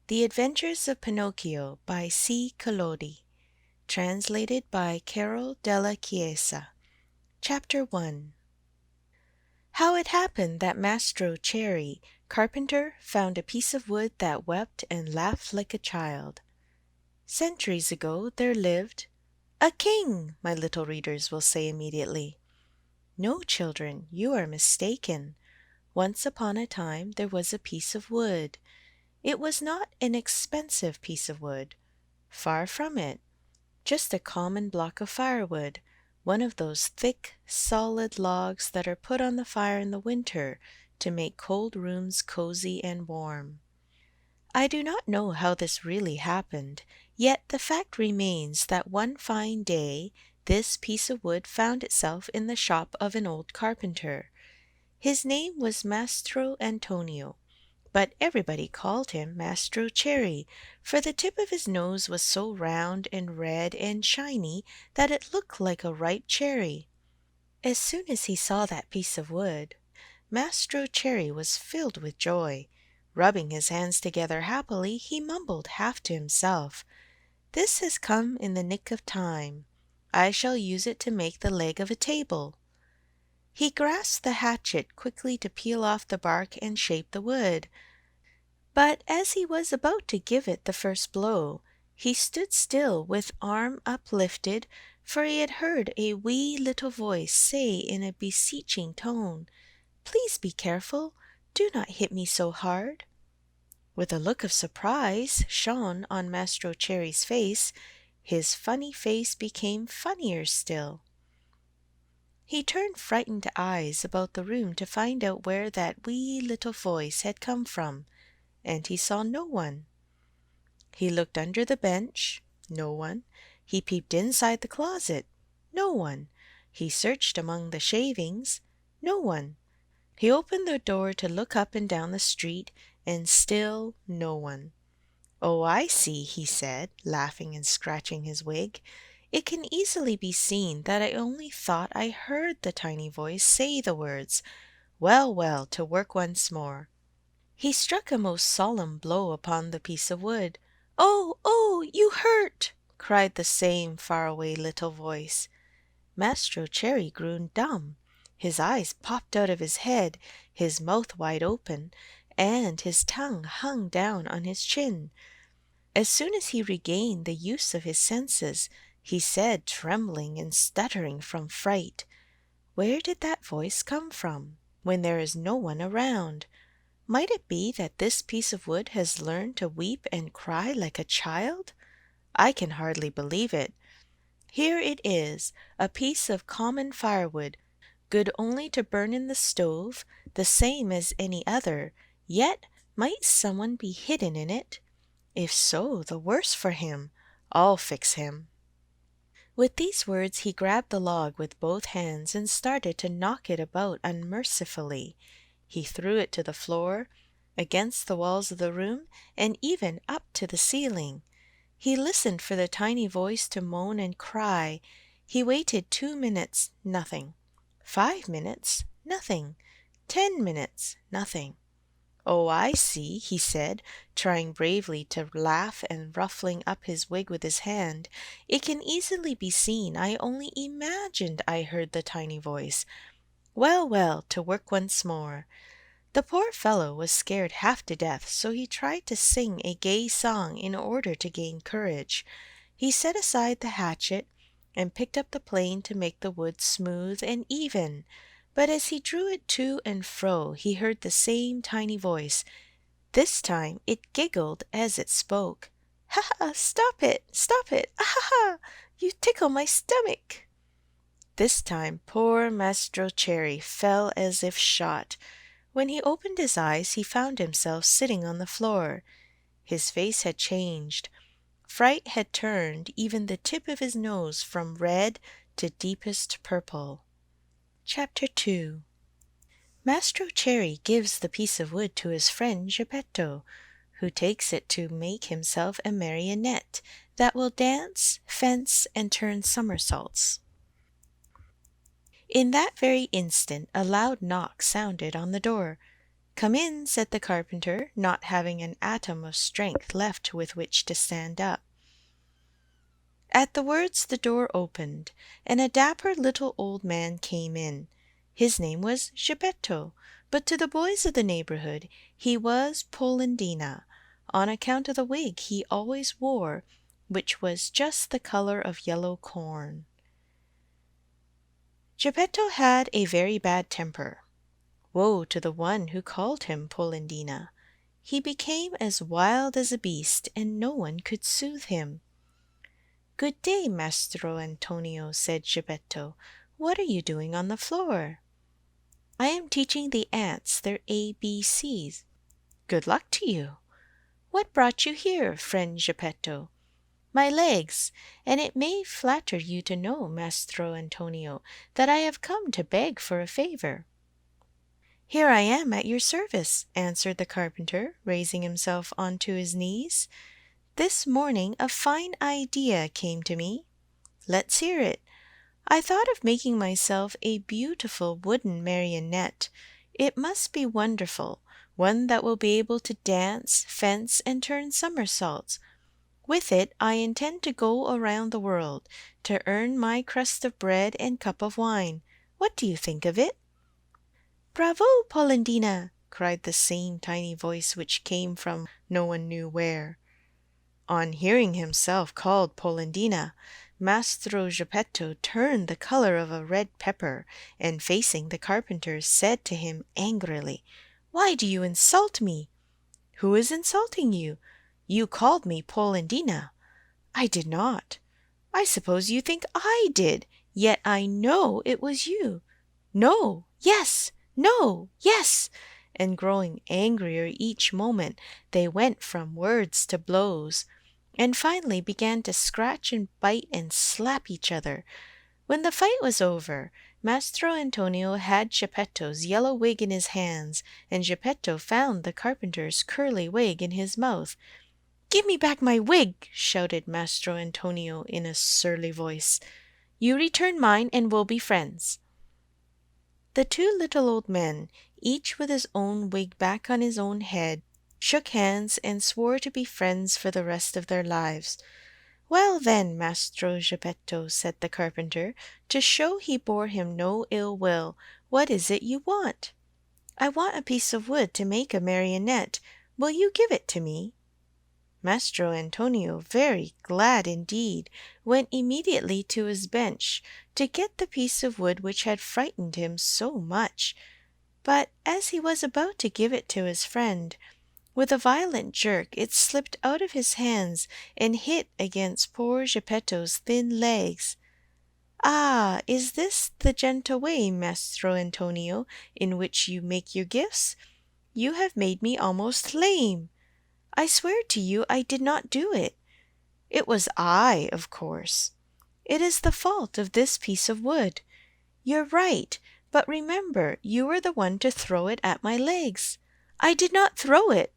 The Adventures of Pinocchio by C. Collodi. Translated by Carol della Chiesa. Chapter 1. How it happened that Mastro Cherry, carpenter, found a piece of wood that wept and laughed like a child. Centuries ago there lived a king, my little readers will say immediately. No, children, you are mistaken. Once upon a time there was a piece of wood. It was not an expensive piece of wood. Far from it. Just a common block of firewood, one of those thick, solid logs that are put on the fire in the winter to make cold rooms cozy and warm. I do not know how this really happened, yet the fact remains that one fine day this piece of wood found itself in the shop of an old carpenter. His name was Mastro Antonio, but everybody called him Mastro Cherry, for the tip of his nose was so round and red and shiny that it looked like a ripe cherry. As soon as he saw that piece of wood, Mastro Cherry was filled with joy. Rubbing his hands together happily, he mumbled half to himself, "This has come in the nick of time. I shall use it to make the leg of a table." He grasped the hatchet quickly to peel off the bark and shape the wood. But as he was about to give it the first blow, he stood still with arm uplifted, for he had heard a wee little voice say in a beseeching tone, "Please be careful. Do not hit me so hard." With a look of surprise shone on Mastro Cherry's face, his funny face became funnier still. He turned frightened eyes about the room to find out where that wee little voice had come from, and he saw no one. He looked under the bench, no one. He peeped inside the closet, no one. He searched among the shavings, no one. He opened the door to look up and down the street, and still no one. "Oh, I see," he said, laughing and scratching his wig. "It can easily be seen that I only thought I heard the tiny voice say the words. Well, well, to work once more." He struck a most solemn blow upon the piece of wood. "Oh, oh, you hurt!" cried the same faraway little voice. Mastro Cherry grew dumb. His eyes popped out of his head, his mouth wide open, and his tongue hung down on his chin. As soon as he regained the use of his senses, he said, trembling and stuttering from fright, "Where did that voice come from, when there is no one around? Might it be that this piece of wood has learned to weep and cry like a child? I can hardly believe it. Here it is, a piece of common firewood, good only to burn in the stove, the same as any other, yet might someone be hidden in it? If so, the worse for him. I'll fix him." With these words he grabbed the log with both hands and started to knock it about unmercifully. He threw it to the floor, against the walls of the room, and even up to the ceiling. He listened for the tiny voice to moan and cry. He waited 2 minutes, nothing. 5 minutes, nothing. 10 minutes, nothing. "Oh, I see," he said, trying bravely to laugh and ruffling up his wig with his hand. "It can easily be seen I only imagined I heard the tiny voice. Well, well, to work once more." The poor fellow was scared half to death, so he tried to sing a gay song in order to gain courage. He set aside the hatchet and picked up the plane to make the wood smooth and even. But as he drew it to and fro, he heard the same tiny voice. This time it giggled as it spoke. "Ha ha! Stop it! Stop it! Ah ha ha! You tickle my stomach!" This time poor Mastro Cherry fell as if shot. When he opened his eyes, he found himself sitting on the floor. His face had changed. Fright had turned even the tip of his nose from red to deepest purple. Chapter 2. Mastro Cherry gives the piece of wood to his friend Geppetto, who takes it to make himself a marionette that will dance, fence, and turn somersaults. In that very instant a loud knock sounded on the door. "Come in," said the carpenter, not having an atom of strength left with which to stand up. At the words the door opened, and a dapper little old man came in. His name was Geppetto, but to the boys of the neighborhood he was Polendina, on account of the wig he always wore, which was just the color of yellow corn. Geppetto had a very bad temper. Woe to the one who called him Polendina. He became as wild as a beast, and no one could soothe him. "Good day, Mastro Antonio," said Geppetto. "What are you doing on the floor?" "I am teaching the ants their ABCs." "Good luck to you. What brought you here, friend Geppetto?" "My legs, and it may flatter you to know, Mastro Antonio, that I have come to beg for a favor." "Here I am at your service," answered the carpenter, raising himself onto his knees. "This morning a fine idea came to me. Let's hear it. I thought of making myself a beautiful wooden marionette. It must be wonderful, one that will be able to dance, fence, and turn somersaults. With it I intend to go around the world, to earn my crust of bread and cup of wine. What do you think of it?" "Bravo, Polendina!" cried the same tiny voice which came from no one knew where. On hearing himself called Polendina, Mastro Geppetto turned the color of a red pepper, and facing the carpenter, said to him angrily, "Why do you insult me?" "Who is insulting you? You called me Polendina." "I did not." "I suppose you think I did, yet I know it was you." "No, yes, no, yes," and growing angrier each moment, they went from words to blows, and finally began to scratch and bite and slap each other. When the fight was over, Mastro Antonio had Geppetto's yellow wig in his hands, and Geppetto found the carpenter's curly wig in his mouth. "Give me back my wig!" shouted Mastro Antonio in a surly voice. "You return mine, and we'll be friends." The two little old men, each with his own wig back on his own head, shook hands and swore to be friends for the rest of their lives. "Well, then, Mastro Geppetto," said the carpenter, to show he bore him no ill will, "what is it you want?" "I want a piece of wood to make a marionette. Will you give it to me?" Mastro Antonio, very glad indeed, went immediately to his bench to get the piece of wood which had frightened him so much. But as he was about to give it to his friend, with a violent jerk it slipped out of his hands and hit against poor Geppetto's thin legs. "Ah, is this the gentle way, Mastro Antonio, in which you make your gifts? You have made me almost lame. I swear to you I did not do it. It was I, of course. It is the fault of this piece of wood. You're right, but remember you were the one to throw it at my legs. I did not throw it.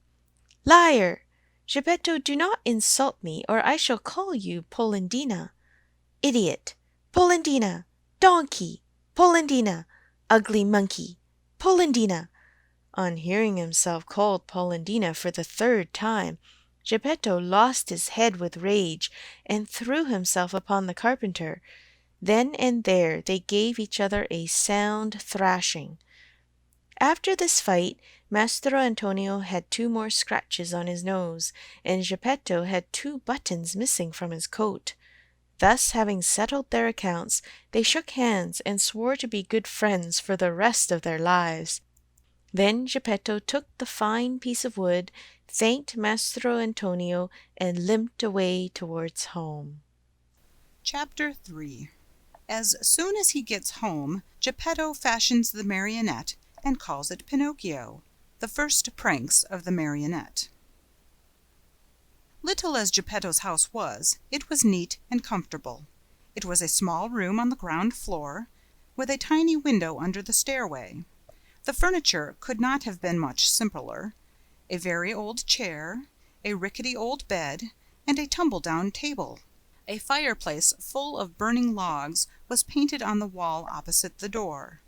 Liar! Geppetto, do not insult me, or I shall call you Polendina. Idiot! Polendina! Donkey! Polendina! Ugly monkey! Polendina!" On hearing himself called Polendina for the third time, Geppetto lost his head with rage and threw himself upon the carpenter. Then and there they gave each other a sound thrashing. After this fight, Mastro Antonio had 2 more scratches on his nose, and Geppetto had 2 buttons missing from his coat. Thus, having settled their accounts, they shook hands and swore to be good friends for the rest of their lives. Then Geppetto took the fine piece of wood, thanked Mastro Antonio, and limped away towards home. Chapter 3. As soon as he gets home, Geppetto fashions the marionette and calls it Pinocchio. The first pranks of the marionette. Little as Geppetto's house was, it was neat and comfortable. It was a small room on the ground floor, with a tiny window under the stairway. The furniture could not have been much simpler. A very old chair, a rickety old bed, and a tumble-down table. A fireplace full of burning logs was painted on the wall opposite the door.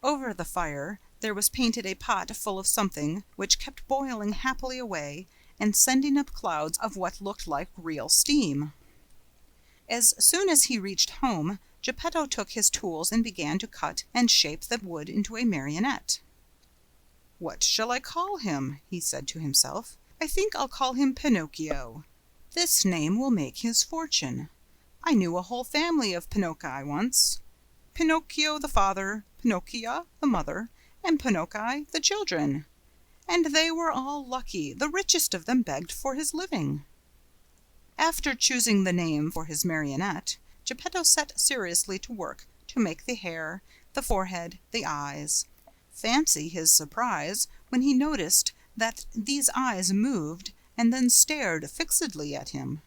Over the fire there was painted a pot full of something which kept boiling happily away and sending up clouds of what looked like real steam. As soon as he reached home, Geppetto took his tools and began to cut and shape the wood into a marionette. "What shall I call him?" he said to himself. "I think I'll call him Pinocchio. This name will make his fortune. I knew a whole family of Pinocchi once. Pinocchio the father, Pinocchia the mother, and Pinocchi the children. And they were all lucky. The richest of them begged for his living." After choosing the name for his marionette, Geppetto set seriously to work to make the hair, the forehead, the eyes. Fancy his surprise when he noticed that these eyes moved and then stared fixedly at him.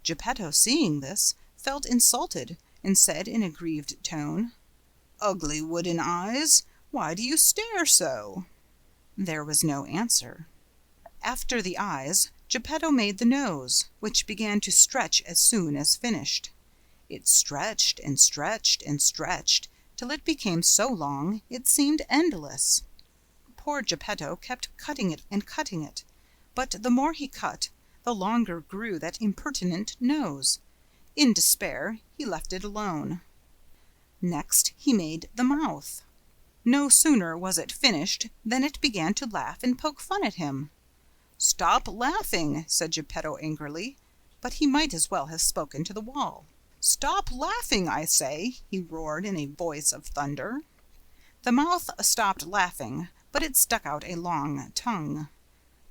Geppetto, seeing this, felt insulted and said in a grieved tone, "Ugly wooden eyes, why do you stare so?" There was no answer. After the eyes, Geppetto made the nose, which began to stretch as soon as finished. It stretched and stretched and stretched till it became so long it seemed endless. Poor Geppetto kept cutting it and cutting it, but the more he cut, the longer grew that impertinent nose. In despair, he left it alone. Next, he made the mouth. No sooner was it finished than it began to laugh and poke fun at him. "Stop laughing," said Geppetto angrily, but he might as well have spoken to the wall. "Stop laughing, I say," he roared in a voice of thunder. The mouth stopped laughing, but it stuck out a long tongue.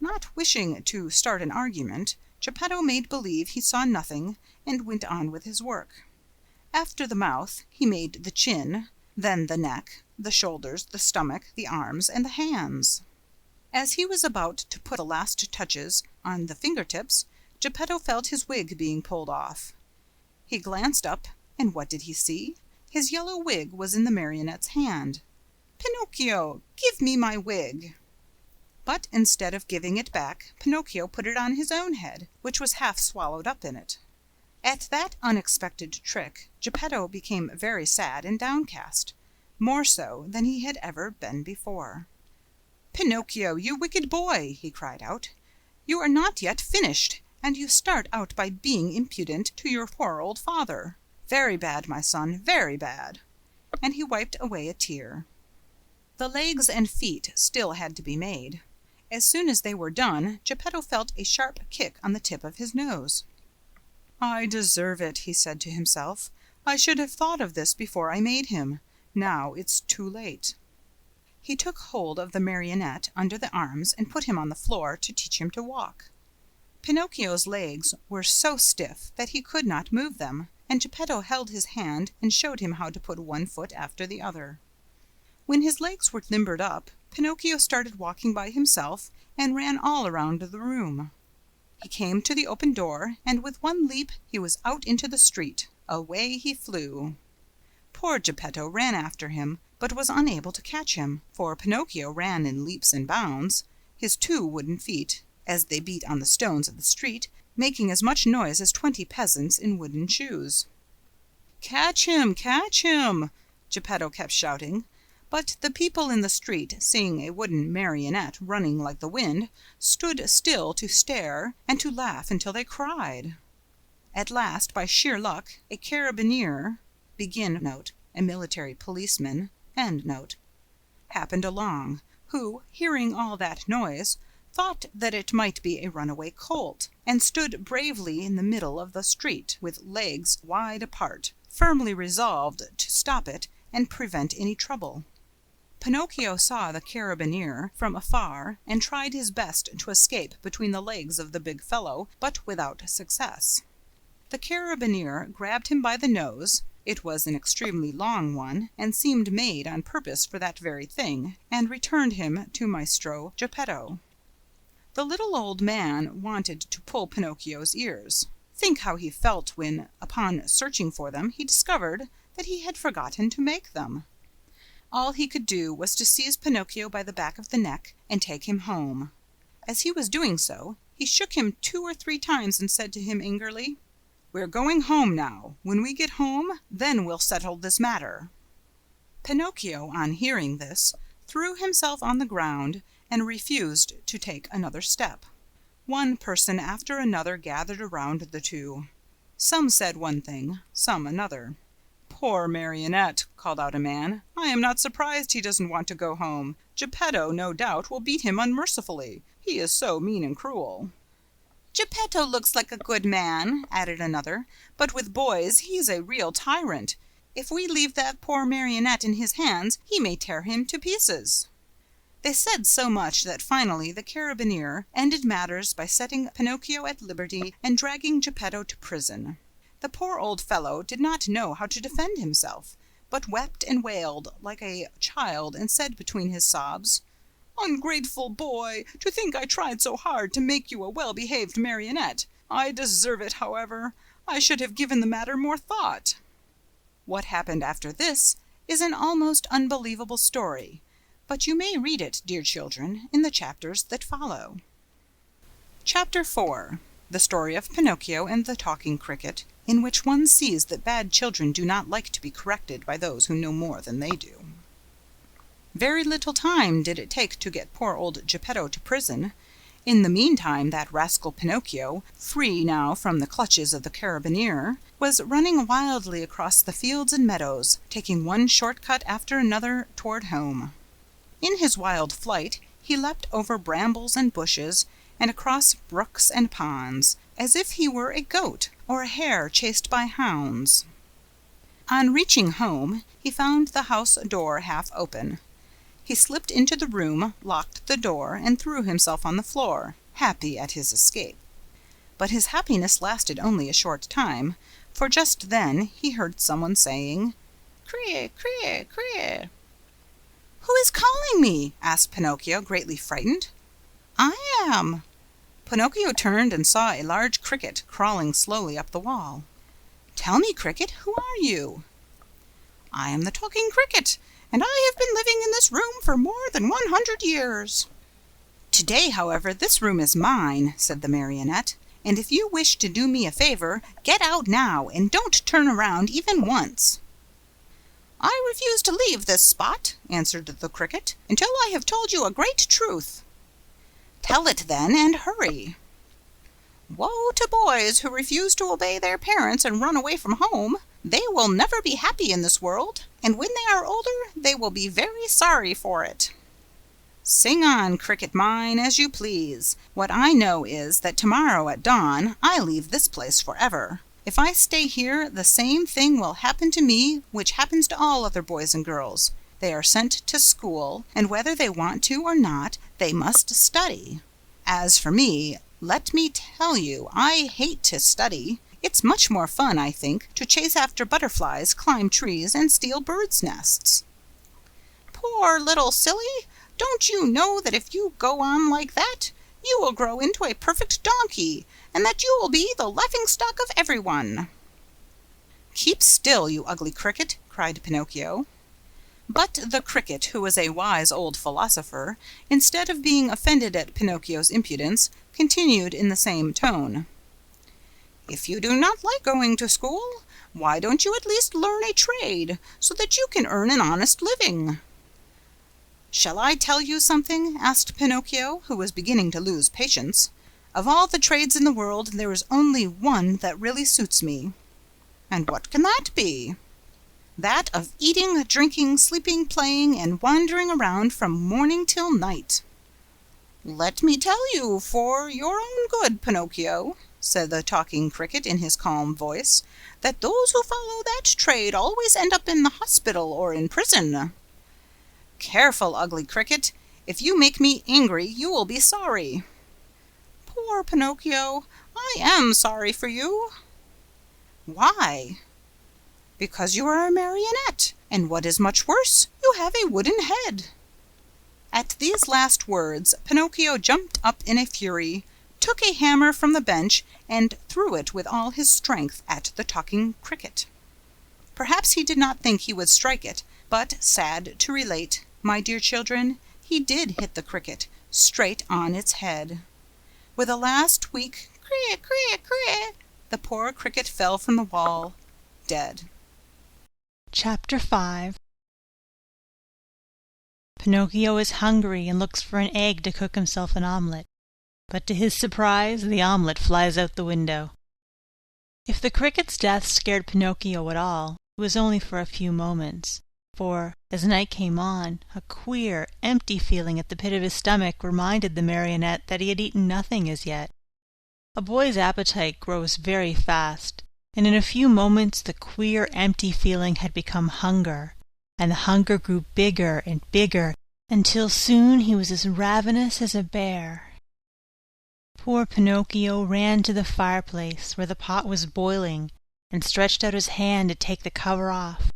Not wishing to start an argument, Geppetto made believe he saw nothing and went on with his work. After the mouth, he made the chin, then the neck, the shoulders, the stomach, the arms, and the hands. As he was about to put the last touches on the fingertips, Geppetto felt his wig being pulled off. He glanced up, and what did he see? His yellow wig was in the marionette's hand. "Pinocchio, give me my wig!" But instead of giving it back, Pinocchio put it on his own head, which was half swallowed up in it. At that unexpected trick, Geppetto became very sad and downcast, more so than he had ever been before. "Pinocchio, you wicked boy!" he cried out. "You are not yet finished, and you start out by being impudent to your poor old father. Very bad, my son, very bad!" And he wiped away a tear. The legs and feet still had to be made. As soon as they were done, Geppetto felt a sharp kick on the tip of his nose. "I deserve it," he said to himself. "I should have thought of this before I made him. Now it's too late." He took hold of the marionette under the arms and put him on the floor to teach him to walk. Pinocchio's legs were so stiff that he could not move them, and Geppetto held his hand and showed him how to put one foot after the other. When his legs were limbered up, Pinocchio started walking by himself and ran all around the room. He came to the open door, and with one leap he was out into the street. Away he flew. Poor Geppetto ran after him, but was unable to catch him, for Pinocchio ran in leaps and bounds, his 2 wooden feet, as they beat on the stones of the street, making as much noise as 20 peasants in wooden shoes. "Catch him! Catch him!" Geppetto kept shouting. But the people in the street, seeing a wooden marionette running like the wind, stood still to stare and to laugh until they cried. At last, by sheer luck, a carabinier (a military policeman) happened along, who, hearing all that noise, thought that it might be a runaway colt, and stood bravely in the middle of the street, with legs wide apart, firmly resolved to stop it and prevent any trouble. Pinocchio saw the carabinier from afar and tried his best to escape between the legs of the big fellow, but without success. The carabinier grabbed him by the nose (it was an extremely long one, and seemed made on purpose for that very thing) and returned him to Maestro Geppetto. The little old man wanted to pull Pinocchio's ears. Think how he felt when, upon searching for them, he discovered that he had forgotten to make them. All he could do was to seize Pinocchio by the back of the neck and take him home. As he was doing so, he shook him 2 or 3 times and said to him angrily, "We're going home now. When we get home, then we'll settle this matter." Pinocchio, on hearing this, threw himself on the ground, and refused to take another step. One person after another gathered around the two. Some said one thing, some another. "Poor Marionette," called out a man. "I am not surprised he doesn't want to go home. Geppetto, no doubt, will beat him unmercifully. He is so mean and cruel." "Geppetto looks like a good man," added another, "but with boys he's a real tyrant. If we leave that poor Marionette in his hands, he may tear him to pieces." They said so much that finally the carabinier ended matters by setting Pinocchio at liberty and dragging Geppetto to prison. The poor old fellow did not know how to defend himself, but wept and wailed like a child and said between his sobs, "Ungrateful boy, to think I tried so hard to make you a well-behaved marionette. I deserve it, however. I should have given the matter more thought." What happened after this is an almost unbelievable story, but you may read it, dear children, in the chapters that follow. Chapter 4. The Story of Pinocchio and the Talking Cricket, in which one sees that bad children do not like to be corrected by those who know more than they do. Very little time did it take to get poor old Geppetto to prison. In the meantime that rascal Pinocchio, free now from the clutches of the carabinier, was running wildly across the fields and meadows, taking one short cut after another toward home. In his wild flight he leapt over brambles and bushes, and across brooks and ponds, as if he were a goat or a hare chased by hounds. On reaching home, he found the house door half open. He slipped into the room, locked the door, and threw himself on the floor, happy at his escape. But his happiness lasted only a short time, for just then he heard someone saying, "Crie, crie, crie." "Who is calling me?" asked Pinocchio, greatly frightened. "I am." Pinocchio turned and saw a large cricket crawling slowly up the wall. "Tell me, Cricket, who are you?" "I am the Talking Cricket, and I have been living in this room for more than 100 years. "Today, however, this room is mine," said the marionette, "and if you wish to do me a favor, get out now and don't turn around even once." "I refuse to leave this spot," answered the cricket, "until I have told you a great truth." "Tell it then, and hurry." "Woe to boys who refuse to obey their parents and run away from home. They will never be happy in this world, and when they are older they will be very sorry for it." "Sing on, cricket mine, as you please. What I know is that tomorrow at dawn I leave this place forever. If I stay here, the same thing will happen to me which happens to all other boys and girls. They are sent to school, and whether they want to or not, they must study. As for me, let me tell you, I hate to study. It's much more fun, I think, to chase after butterflies, climb trees, and steal birds' nests." "Poor little silly! Don't you know that if you go on like that, you will grow into a perfect donkey, and that you will be the laughing-stock of everyone?" "Keep still, you ugly cricket!" cried Pinocchio. But the cricket, who was a wise old philosopher, instead of being offended at Pinocchio's impudence, continued in the same tone. "If you do not like going to school, why don't you at least learn a trade, so that you can earn an honest living?" "Shall I tell you something?" asked Pinocchio, who was beginning to lose patience. "Of all the trades in the world, there is only one that really suits me." "And what can that be?" "That of eating, drinking, sleeping, playing, and wandering around from morning till night." "Let me tell you, for your own good, Pinocchio," said the Talking Cricket in his calm voice, "that those who follow that trade always end up in the hospital or in prison." "Careful, ugly cricket! If you make me angry, you will be sorry." "Poor Pinocchio, I am sorry for you." "Why?" "Because you are a marionette, and what is much worse, you have a wooden head." At these last words, Pinocchio jumped up in a fury, took a hammer from the bench, and threw it with all his strength at the Talking Cricket. Perhaps he did not think he would strike it, but, sad to relate, my dear children, he did hit the cricket straight on its head. With a last weak "Crie, crie, crie," the poor cricket fell from the wall, dead. Chapter 5 Pinocchio is hungry and looks for an egg to cook himself an omelette, but to his surprise the omelette flies out the window. If the cricket's death scared Pinocchio at all, it was only for a few moments, for, as night came on, a queer, empty feeling at the pit of his stomach reminded the marionette that he had eaten nothing as yet. A boy's appetite grows very fast, and in a few moments the queer, empty feeling had become hunger, and the hunger grew bigger and bigger, until soon he was as ravenous as a bear. Poor Pinocchio ran to the fireplace where the pot was boiling, and stretched out his hand to take the cover off,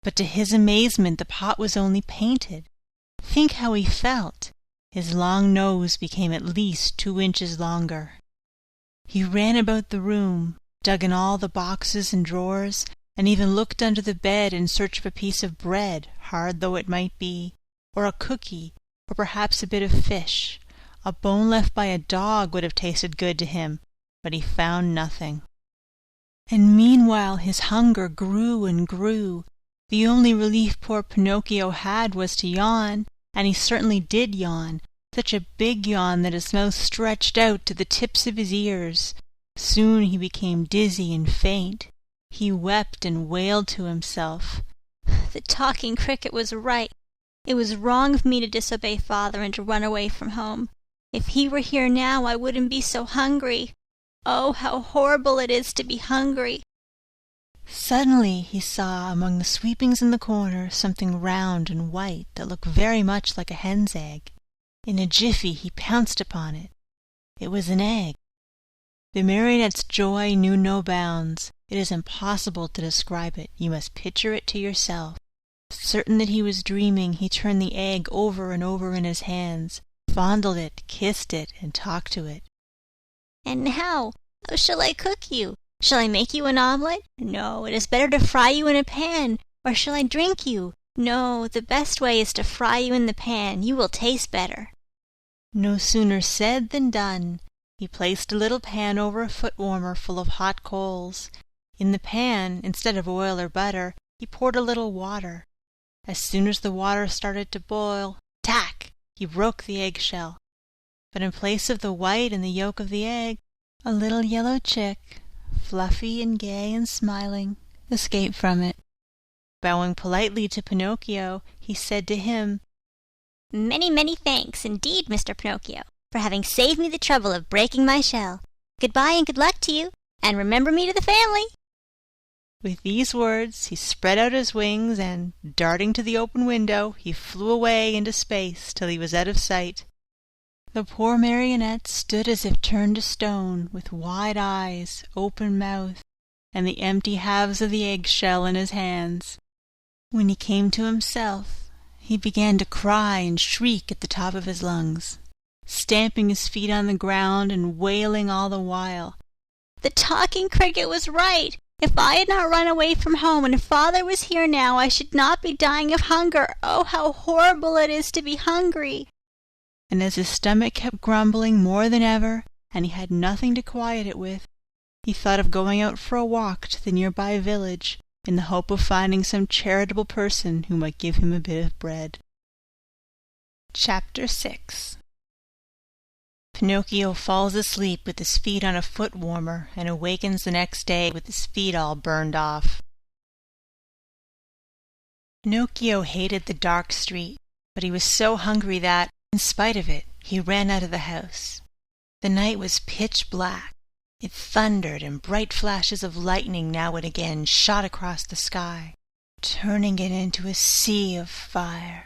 but to his amazement the pot was only painted. Think how he felt! His long nose became at least 2 inches longer. He ran about the room, dug in all the boxes and drawers, and even looked under the bed in search of a piece of bread, hard though it might be, or a cookie, or perhaps a bit of fish. A bone left by a dog would have tasted good to him, but he found nothing. And meanwhile his hunger grew and grew. The only relief poor Pinocchio had was to yawn, and he certainly did yawn, such a big yawn that his mouth stretched out to the tips of his ears. Soon he became dizzy and faint. He wept and wailed to himself. The talking cricket was right. It was wrong of me to disobey father and to run away from home. If he were here now, I wouldn't be so hungry. Oh, how horrible it is to be hungry! Suddenly he saw among the sweepings in the corner something round and white that looked very much like a hen's egg. In a jiffy he pounced upon it. It was an egg. The marionette's joy knew no bounds. It is impossible to describe it. You must picture it to yourself. Certain that he was dreaming, he turned the egg over and over in his hands, fondled it, kissed it, and talked to it. And now, how shall I cook you? Shall I make you an omelette? No, it is better to fry you in a pan. Or shall I drink you? No, the best way is to fry you in the pan. You will taste better. No sooner said than done. He placed a little pan over a foot warmer full of hot coals. In the pan, instead of oil or butter, he poured a little water. As soon as the water started to boil, tack! He broke the eggshell. But in place of the white and the yolk of the egg, a little yellow chick, fluffy and gay and smiling, escaped from it. Bowing politely to Pinocchio, he said to him, Many, many thanks indeed, Mr. Pinocchio, for having saved me the trouble of breaking my shell. Goodbye and good luck to you, and remember me to the family. With these words he spread out his wings, and, darting to the open window, he flew away into space till he was out of sight. The poor marionette stood as if turned to stone, with wide eyes, open mouth, and the empty halves of the egg-shell in his hands. When he came to himself, he began to cry and shriek at the top of his lungs, stamping his feet on the ground and wailing all the while. The talking cricket was right. If I had not run away from home and father was here now, I should not be dying of hunger. Oh, how horrible it is to be hungry! And as his stomach kept grumbling more than ever, and he had nothing to quiet it with, he thought of going out for a walk to the nearby village, in the hope of finding some charitable person who might give him a bit of bread. Chapter 6. Pinocchio falls asleep with his feet on a foot warmer and awakens the next day with his feet all burned off. Pinocchio hated the dark street, but he was so hungry that, in spite of it, he ran out of the house. The night was pitch black. It thundered, and bright flashes of lightning now and again shot across the sky, turning it into a sea of fire.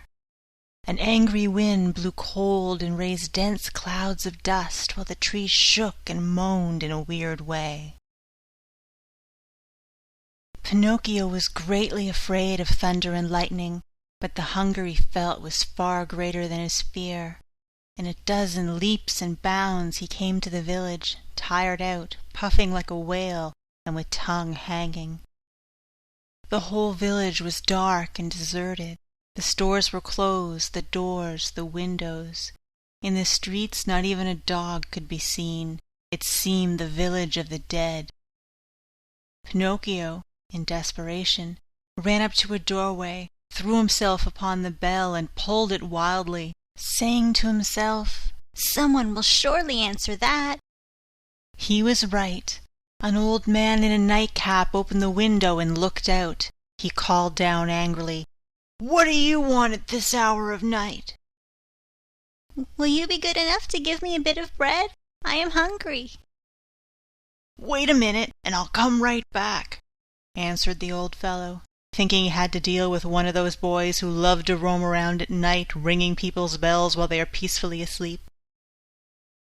An angry wind blew cold and raised dense clouds of dust, while the trees shook and moaned in a weird way. Pinocchio was greatly afraid of thunder and lightning, but the hunger he felt was far greater than his fear. In a dozen leaps and bounds he came to the village, tired out, puffing like a whale, and with tongue hanging. The whole village was dark and deserted. The stores were closed, the doors, the windows. In the streets not even a dog could be seen. It seemed the village of the dead. Pinocchio, in desperation, ran up to a doorway, threw himself upon the bell and pulled it wildly, saying to himself, "Someone will surely answer that." He was right. An old man in a nightcap opened the window and looked out. He called down angrily, "What do you want at this hour of night?" "Will you be good enough to give me a bit of bread? I am hungry." "Wait a minute, and I'll come right back," answered the old fellow, thinking he had to deal with one of those boys who love to roam around at night ringing people's bells while they are peacefully asleep.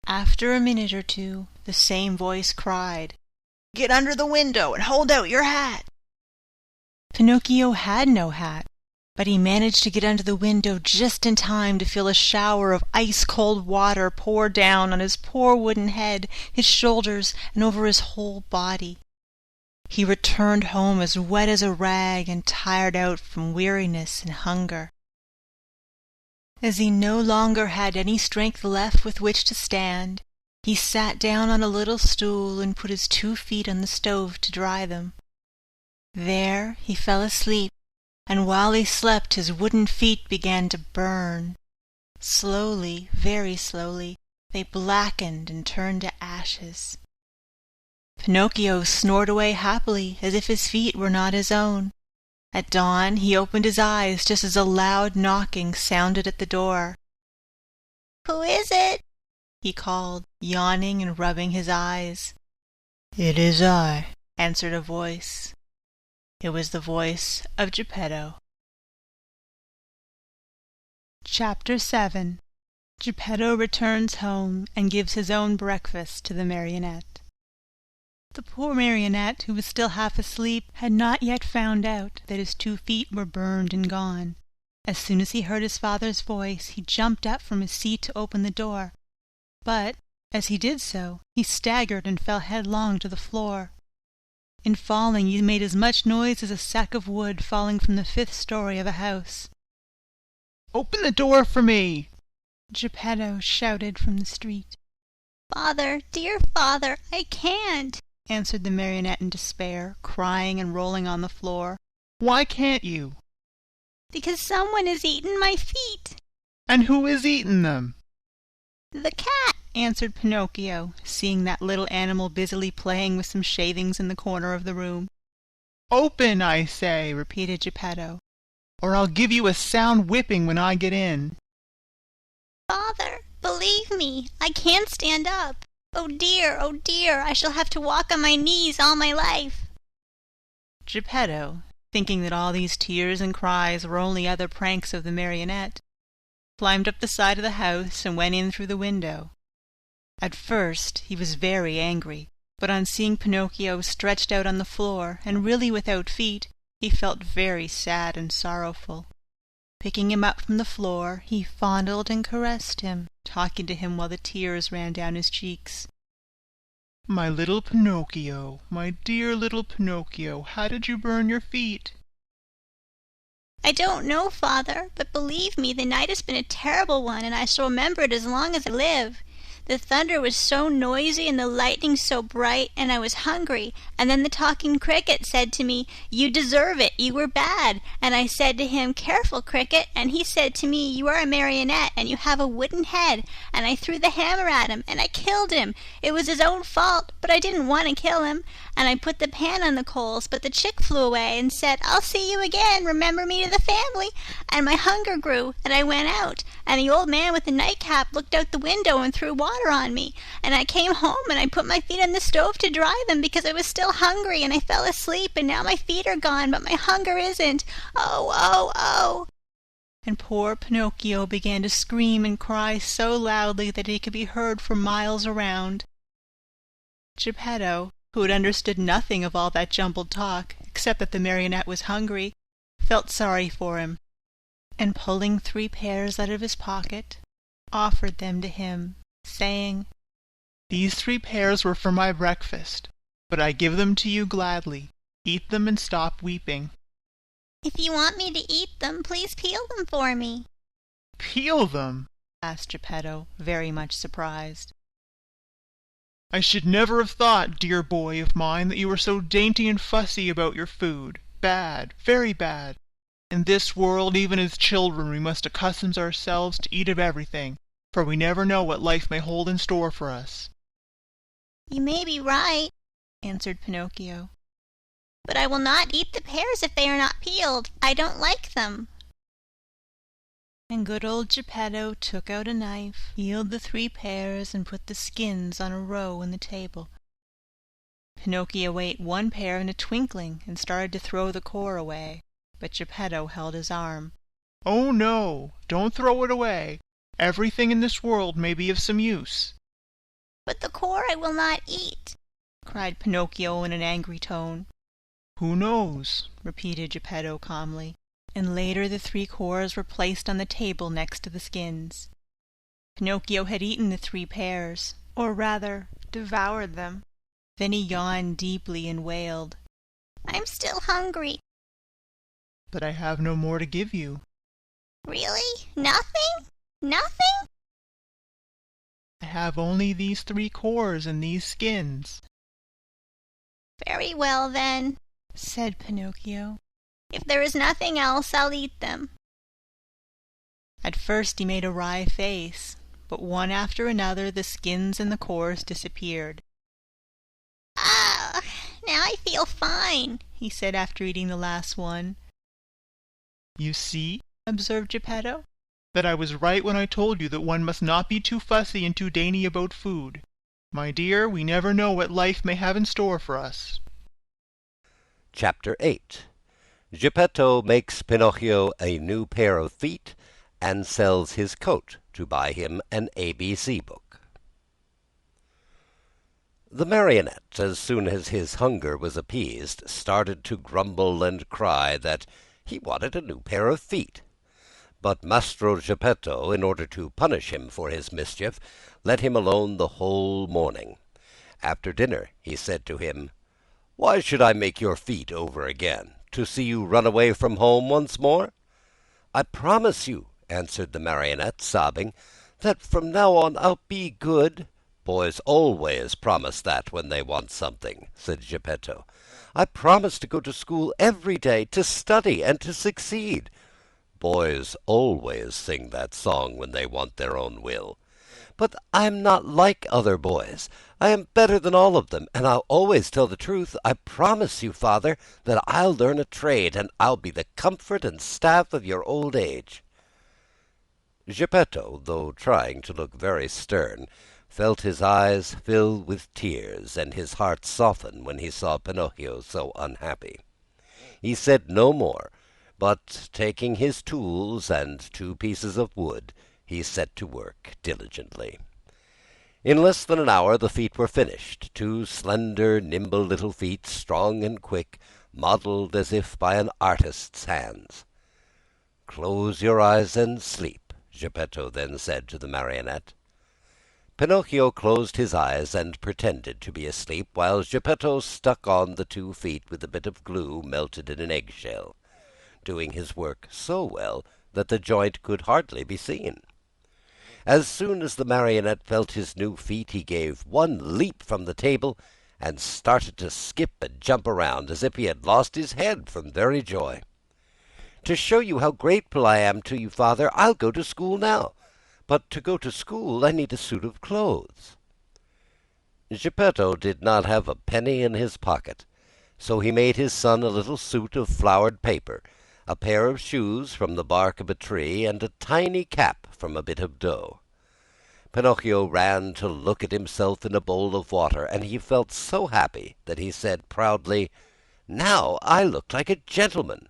After a minute or two, the same voice cried, "Get under the window and hold out your hat." Pinocchio had no hat, but he managed to get under the window just in time to feel a shower of ice-cold water pour down on his poor wooden head, his shoulders, and over his whole body. He returned home as wet as a rag and tired out from weariness and hunger. As he no longer had any strength left with which to stand, he sat down on a little stool and put his 2 feet on the stove to dry them. There he fell asleep, and while he slept his wooden feet began to burn. Slowly, very slowly, they blackened and turned to ashes. Pinocchio snored away happily as if his feet were not his own. At dawn he opened his eyes just as a loud knocking sounded at the door. "Who is it?" he called, yawning and rubbing his eyes. "It is I," answered a voice. It was the voice of Geppetto. Chapter 7. Geppetto returns home and gives his own breakfast to the marionette. The poor marionette, who was still half asleep, had not yet found out that his 2 feet were burned and gone. As soon as he heard his father's voice, he jumped up from his seat to open the door. But, as he did so, he staggered and fell headlong to the floor. In falling, he made as much noise as a sack of wood falling from the 5th story of a house. "Open the door for me!" Geppetto shouted from the street. "Father, dear father, I can't," answered the marionette in despair, crying and rolling on the floor. "Why can't you?" "Because someone has eaten my feet." "And who is eating them?" "The cat," answered Pinocchio, seeing that little animal busily playing with some shavings in the corner of the room. "Open, I say," repeated Geppetto, "or I'll give you a sound whipping when I get in." "Father, believe me, I can't stand up. Oh dear, I shall have to walk on my knees all my life." Geppetto, thinking that all these tears and cries were only other pranks of the marionette, climbed up the side of the house and went in through the window. At first he was very angry, but on seeing Pinocchio stretched out on the floor and really without feet, he felt very sad and sorrowful. Picking him up from the floor, he fondled and caressed him, talking to him while the tears ran down his cheeks. "My little Pinocchio, my dear little Pinocchio, how did you burn your feet?" "I don't know, Father, but believe me, the night has been a terrible one, and I shall remember it as long as I live. The thunder was so noisy and the lightning so bright, and I was hungry, and then the talking cricket said to me, 'You deserve it, you were bad,' and I said to him, 'Careful, cricket,' and he said to me, 'You are a marionette, and you have a wooden head,' and I threw the hammer at him, and I killed him. It was his own fault, but I didn't want to kill him, and I put the pan on the coals, but the chick flew away and said, 'I'll see you again, remember me to the family,' and my hunger grew, and I went out, and the old man with the nightcap looked out the window and threw water on me, and I came home and I put my feet on the stove to dry them because I was still hungry, and I fell asleep, and now my feet are gone, but my hunger isn't. Oh, oh, oh!" And poor Pinocchio began to scream and cry so loudly that he could be heard for miles around. Geppetto, who had understood nothing of all that jumbled talk, except that the marionette was hungry, felt sorry for him, and pulling 3 pears out of his pocket, offered them to him, saying, "These 3 pears were for my breakfast, but I give them to you gladly. Eat them and stop weeping." "If you want me to eat them, please peel them for me." "Peel them?" asked Geppetto, very much surprised. "I should never have thought, dear boy of mine, that you were so dainty and fussy about your food. Bad, very bad." In this world, even as children, we must accustom ourselves to eat of everything, for we never know what life may hold in store for us." "You may be right," answered Pinocchio, "but I will not eat the pears if they are not peeled. I don't like them." And good old Geppetto took out a knife, peeled the 3 pears, and put the skins on a row on the table. Pinocchio ate 1 pear in a twinkling and started to throw the core away, but Geppetto held his arm. "Oh, no, don't throw it away. Everything in this world may be of some use." "But the core I will not eat," cried Pinocchio in an angry tone. "Who knows?" repeated Geppetto calmly, and later the 3 cores were placed on the table next to the skins. Pinocchio had eaten the 3 pears, or rather devoured them. Then he yawned deeply and wailed, "I'm still hungry." "But I have no more to give you." "Really? Nothing? Nothing?" "I have only these 3 cores and these skins." "Very well, then," said Pinocchio. "if there is nothing else, I'll eat them." At first he made a wry face, but one after another the skins and the cores disappeared. "Ah, now I feel fine," he said after eating the last one. "You see," observed Geppetto, "that I was right when I told you that one must not be too fussy and too dainty about food. My dear, we never know what life may have in store for us." Chapter 8. Geppetto makes Pinocchio a new pair of feet and sells his coat to buy him an ABC book. The marionette, as soon as his hunger was appeased, started to grumble and cry that he wanted a new pair of feet. But Mastro Geppetto, in order to punish him for his mischief, let him alone the whole morning. After dinner he said to him, "Why should I make your feet over again? To see you run away from home once more?" "I promise you," answered the marionette, sobbing, "that from now on I'll be good." "Boys always promise that when they want something," said Geppetto. "I promise to go to school every day, to study and to succeed." "Boys always sing that song when they want their own will." "But I'm not like other boys. I am better than all of them, and I'll always tell the truth. I promise you, father, that I'll learn a trade, and I'll be the comfort and staff of your old age." Geppetto, though trying to look very stern, felt his eyes fill with tears and his heart soften when he saw Pinocchio so unhappy. He said no more, but taking his tools and 2 pieces of wood, he set to work diligently. In less than an hour the feet were finished, 2 slender, nimble little feet, strong and quick, modeled as if by an artist's hands. "Close your eyes and sleep," Geppetto then said to the marionette. Pinocchio closed his eyes and pretended to be asleep, while Geppetto stuck on the 2 feet with a bit of glue melted in an eggshell, doing his work so well that the joint could hardly be seen. As soon as the marionette felt his new feet, he gave 1 leap from the table and started to skip and jump around as if he had lost his head from very joy. "To show you how grateful I am to you, father, I'll go to school now. But to go to school I need a suit of clothes." Geppetto did not have a penny in his pocket, so he made his son a little suit of flowered paper, a pair of shoes from the bark of a tree, and a tiny cap from a bit of dough. Pinocchio ran to look at himself in a bowl of water, and he felt so happy that he said proudly, "Now I look like a gentleman."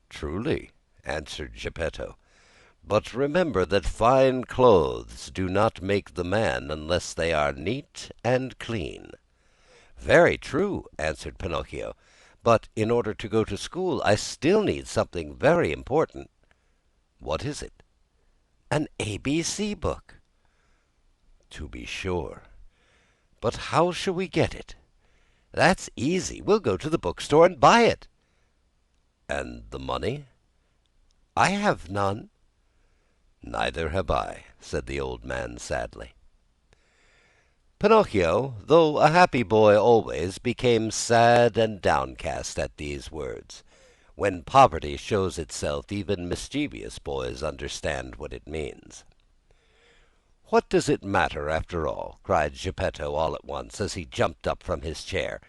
"Truly," answered Geppetto, "but remember that fine clothes do not make the man unless they are neat and clean." "Very true," answered Pinocchio, "but in order to go to school I still need something very important." "What is it?" "An ABC book." "To be sure. But how shall we get it?" "That's easy. We'll go to the bookstore and buy it." "And the money?" "I have none." "Neither have I," said the old man sadly. Pinocchio, though a happy boy always, became sad and downcast at these words. When poverty shows itself, even mischievous boys understand what it means. "What does it matter, after all?" cried Geppetto all at once, as he jumped up from his chair.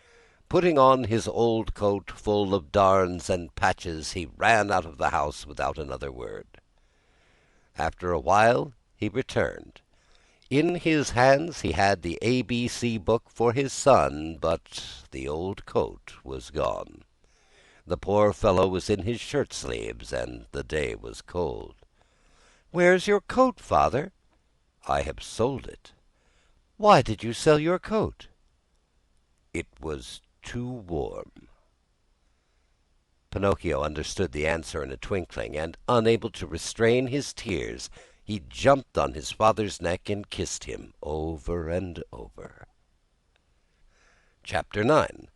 Putting on his old coat full of darns and patches, he ran out of the house without another word. After a while he returned. In his hands he had the ABC book for his son, but the old coat was gone. The poor fellow was in his shirt sleeves, and the day was cold. "Where's your coat, father?" "I have sold it." "Why did you sell your coat?" "It was too warm." Pinocchio understood the answer in a twinkling, and, unable to restrain his tears, he jumped on his father's neck and kissed him over and over. Chapter 9.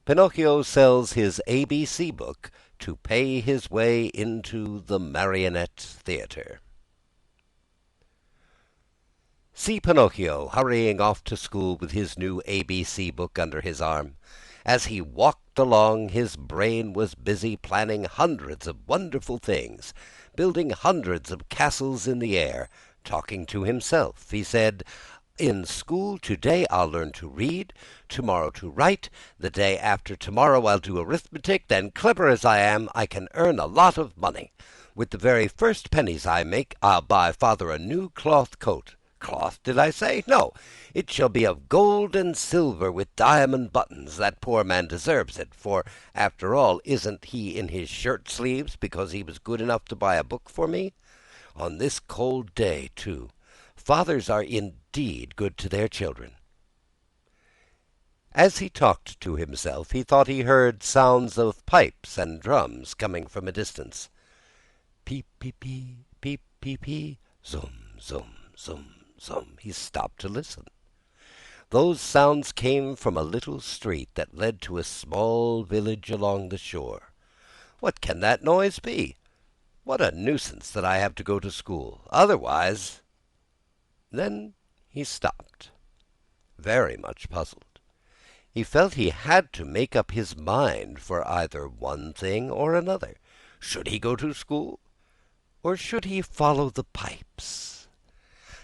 Pinocchio sells his ABC book to pay his way into the marionette theater. See Pinocchio hurrying off to school with his new ABC book under his arm. As he walked along, his brain was busy planning hundreds of wonderful things, building hundreds of castles in the air. Talking to himself, he said, "In school today I'll learn to read, tomorrow to write, the day after tomorrow I'll do arithmetic, then, clever as I am, I can earn a lot of money. With the very first pennies I make, I'll buy father a new cloth coat. Cloth, did I say? No, it shall be of gold and silver with diamond buttons. That poor man deserves it, for, after all, isn't he in his shirt sleeves because he was good enough to buy a book for me? On this cold day, too. Fathers are indeed good to their children." As he talked to himself, he thought he heard sounds of pipes and drums coming from a distance. Peep, peep, peep, peep, peep, peep, zum, zum, zum, zum. He stopped to listen. Those sounds came from a little street that led to a small village along the shore. What can that noise be? What a nuisance that I have to go to school. Otherwise... Then he stopped, very much puzzled. He felt he had to make up his mind for either one thing or another. Should he go to school, or should he follow the pipes?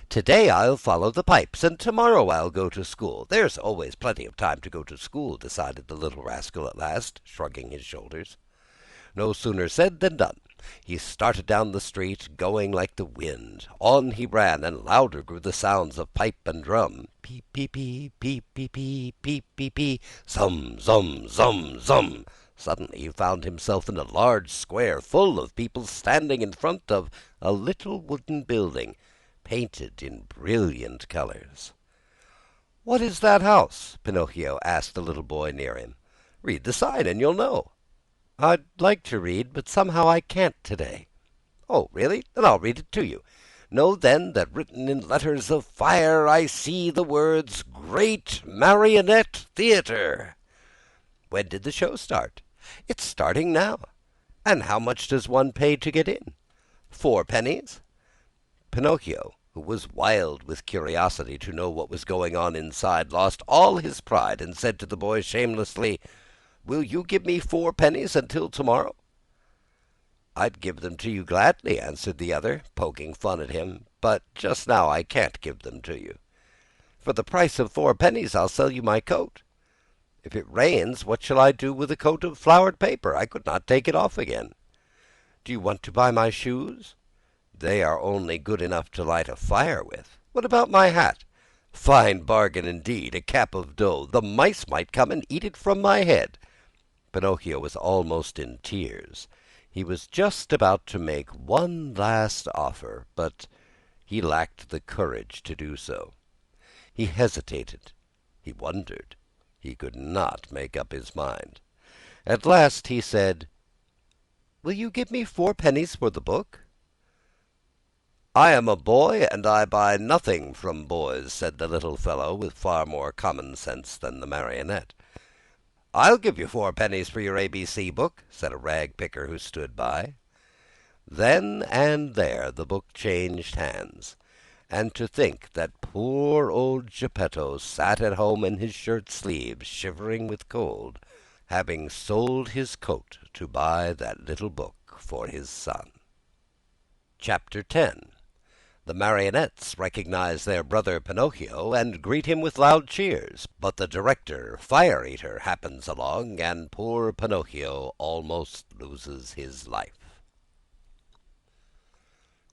"Today I'll follow the pipes, and tomorrow I'll go to school. There's always plenty of time to go to school," decided the little rascal at last, shrugging his shoulders. No sooner said than done. He started down the street, going like the wind. On he ran, and louder grew the sounds of pipe and drum. Peep, peep, peep, peep, peep, peep, peep, peep, peep, zum, zum, zum, zum. Suddenly he found himself in a large square full of people standing in front of a little wooden building, painted in brilliant colors. "What is that house?" Pinocchio asked the little boy near him. "Read the sign and you'll know." "I'd like to read, but somehow I can't today." "Oh, really? Then I'll read it to you. Know then that written in letters of fire I see the words Great Marionette Theater." "When did the show start?" "It's starting now." "And how much does one pay to get in?" "4 pennies." Pinocchio, who was wild with curiosity to know what was going on inside, lost all his pride and said to the boy shamelessly, "Will you give me 4 pennies until tomorrow?" "I'd give them to you gladly," answered the other, poking fun at him, "but just now I can't give them to you. For the price of 4 pennies I'll sell you my coat. If it rains, what shall I do with a coat of flowered paper? I could not take it off again. Do you want to buy my shoes? They are only good enough to light a fire with. What about my hat? Fine bargain indeed, a cap of dough. The mice might come and eat it from my head." Pinocchio was almost in tears. He was just about to make one last offer, but he lacked the courage to do so. He hesitated. He wondered. He could not make up his mind. At last he said, "Will you give me 4 pennies for the book?" "I am a boy, and I buy nothing from boys," said the little fellow, with far more common sense than the marionette. "I'll give you 4 pennies for your ABC book," said a rag picker who stood by. Then and there the book changed hands. And to think that poor old Geppetto sat at home in his shirt sleeves, shivering with cold, having sold his coat to buy that little book for his son. Chapter 10. The marionettes recognize their brother Pinocchio and greet him with loud cheers, but the director, Fire Eater, happens along, and poor Pinocchio almost loses his life.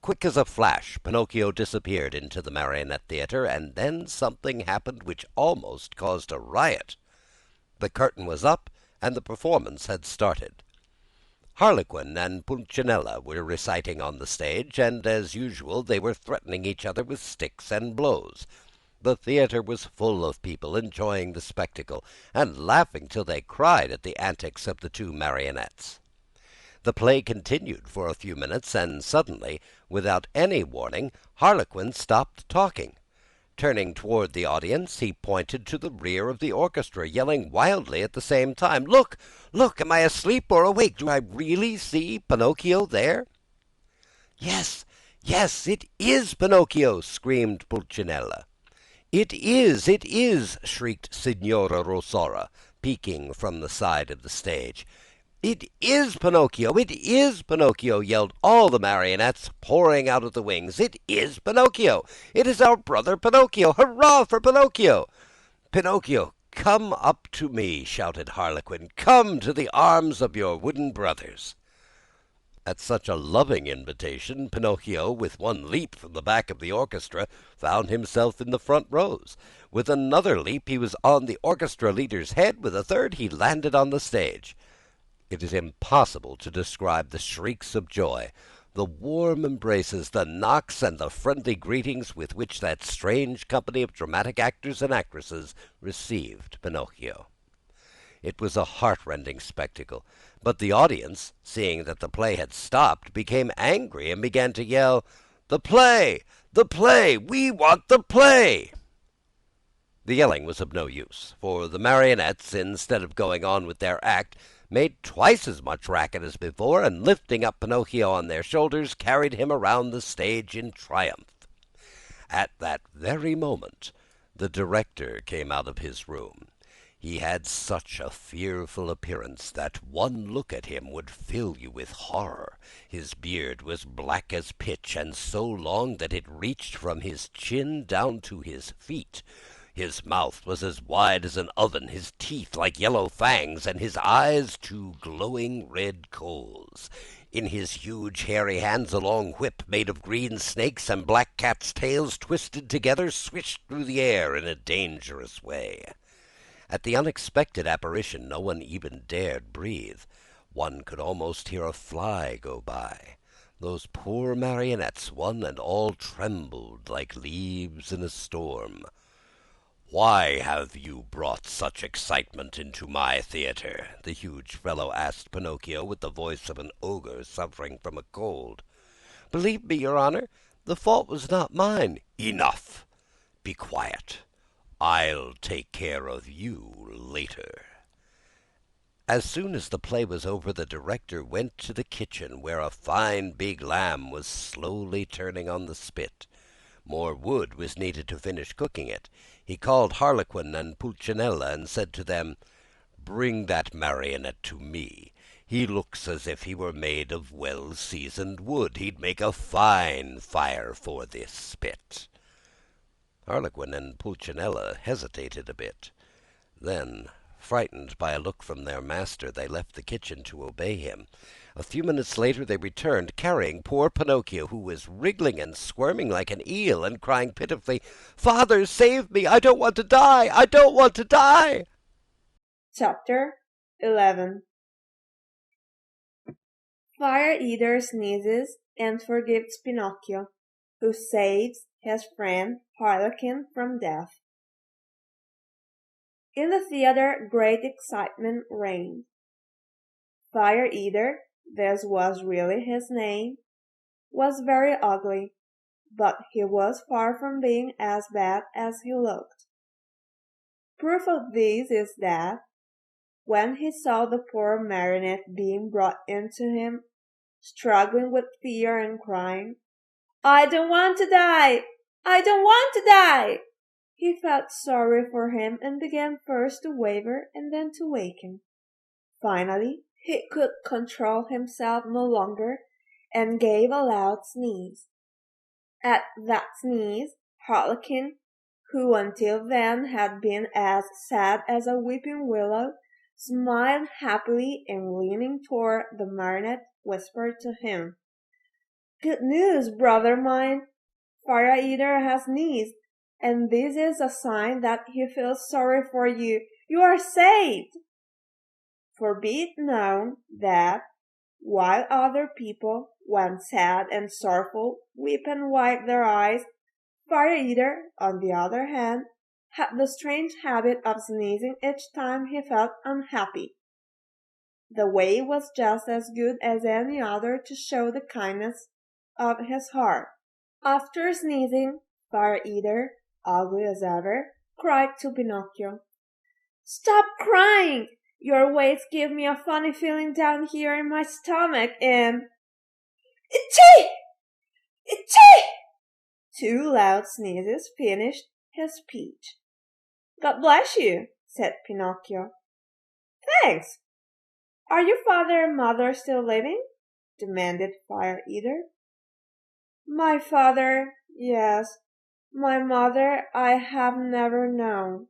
Quick as a flash, Pinocchio disappeared into the marionette theater, and then something happened which almost caused a riot. The curtain was up, and the performance had started. Harlequin and Pulcinella were reciting on the stage, and as usual they were threatening each other with sticks and blows. The theater was full of people enjoying the spectacle, and laughing till they cried at the antics of the two marionettes. The play continued for a few minutes, and suddenly, without any warning, Harlequin stopped talking. Turning toward the audience, he pointed to the rear of the orchestra, yelling wildly at the same time, "Look! Look! Am I asleep or awake? Do I really see Pinocchio there?" "Yes, yes, it is Pinocchio!" screamed Pulcinella. "It is!" shrieked Signora Rosaura, peeking from the side of the stage. "It is Pinocchio! It is Pinocchio!" yelled all the marionettes, pouring out of the wings. "It is Pinocchio! It is our brother Pinocchio! Hurrah for Pinocchio!" "Pinocchio, come up to me!" shouted Harlequin. "Come to the arms of your wooden brothers!" At such a loving invitation, Pinocchio, with one leap from the back of the orchestra, found himself in the front rows. With another leap, he was on the orchestra leader's head. With a third, he landed on the stage. It is impossible to describe the shrieks of joy, the warm embraces, the knocks, and the friendly greetings with which that strange company of dramatic actors and actresses received Pinocchio. It was a heart-rending spectacle, but the audience, seeing that the play had stopped, became angry and began to yell, "The play! The play! We want the play!" The yelling was of no use, for the marionettes, instead of going on with their act, made twice as much racket as before, and lifting up Pinocchio on their shoulders, carried him around the stage in triumph. At that very moment, the director came out of his room. He had such a fearful appearance that one look at him would fill you with horror. His beard was black as pitch, and so long that it reached from his chin down to his feet. His mouth was as wide as an oven, his teeth like yellow fangs, and his eyes two glowing red coals. In his huge hairy hands a long whip made of green snakes and black cats' tails twisted together swished through the air in a dangerous way. At the unexpected apparition no one even dared breathe. One could almost hear a fly go by. Those poor marionettes, one and all, trembled like leaves in a storm. "Why have you brought such excitement into my theater?" the huge fellow asked Pinocchio with the voice of an ogre suffering from a cold. "Believe me, your honor, the fault was not mine." "Enough! Be quiet. I'll take care of you later." As soon as the play was over, the director went to the kitchen, where a fine big lamb was slowly turning on the spit. More wood was needed to finish cooking it. He called Harlequin and Pulcinella and said to them, "Bring that marionette to me. He looks as if he were made of well-seasoned wood. He'd make a fine fire for this spit." Harlequin and Pulcinella hesitated a bit. Then, frightened by a look from their master, they left the kitchen to obey him. A few minutes later they returned, carrying poor Pinocchio, who was wriggling and squirming like an eel, and crying pitifully, "Father, save me! I don't want to die! I don't want to die!" Chapter 11. Fire Eater sneezes and forgives Pinocchio, who saves his friend Harlequin from death. In the theater, great excitement reigned. Fire Eater, this was really his name, was very ugly, but he was far from being as bad as he looked. Proof of this is that, when he saw the poor marionette being brought into him, struggling with fear and crying, "I don't want to die! I don't want to die!" he felt sorry for him and began first to waver and then to weaken. Finally, he could control himself no longer and gave a loud sneeze. At that sneeze, Harlequin, who until then had been as sad as a weeping willow, smiled happily and leaning toward the marionette whispered to him, "Good news, brother mine! Fire Eater has sneezed, and this is a sign that he feels sorry for you. You are saved! For be it known that, while other people, when sad and sorrowful, weep and wipe their eyes, Fire Eater, on the other hand, had the strange habit of sneezing each time he felt unhappy. The way was just as good as any other to show the kindness of his heart. After sneezing, Fire Eater, ugly as ever, cried to Pinocchio, "Stop crying! Your waits give me a funny feeling down here in my stomach and—" "Itchy! Itchy!" Two loud sneezes finished his speech. "God bless you," said Pinocchio. "Thanks. Are your father and mother still living?" demanded Fire Eater. "My father, yes. My mother I have never known."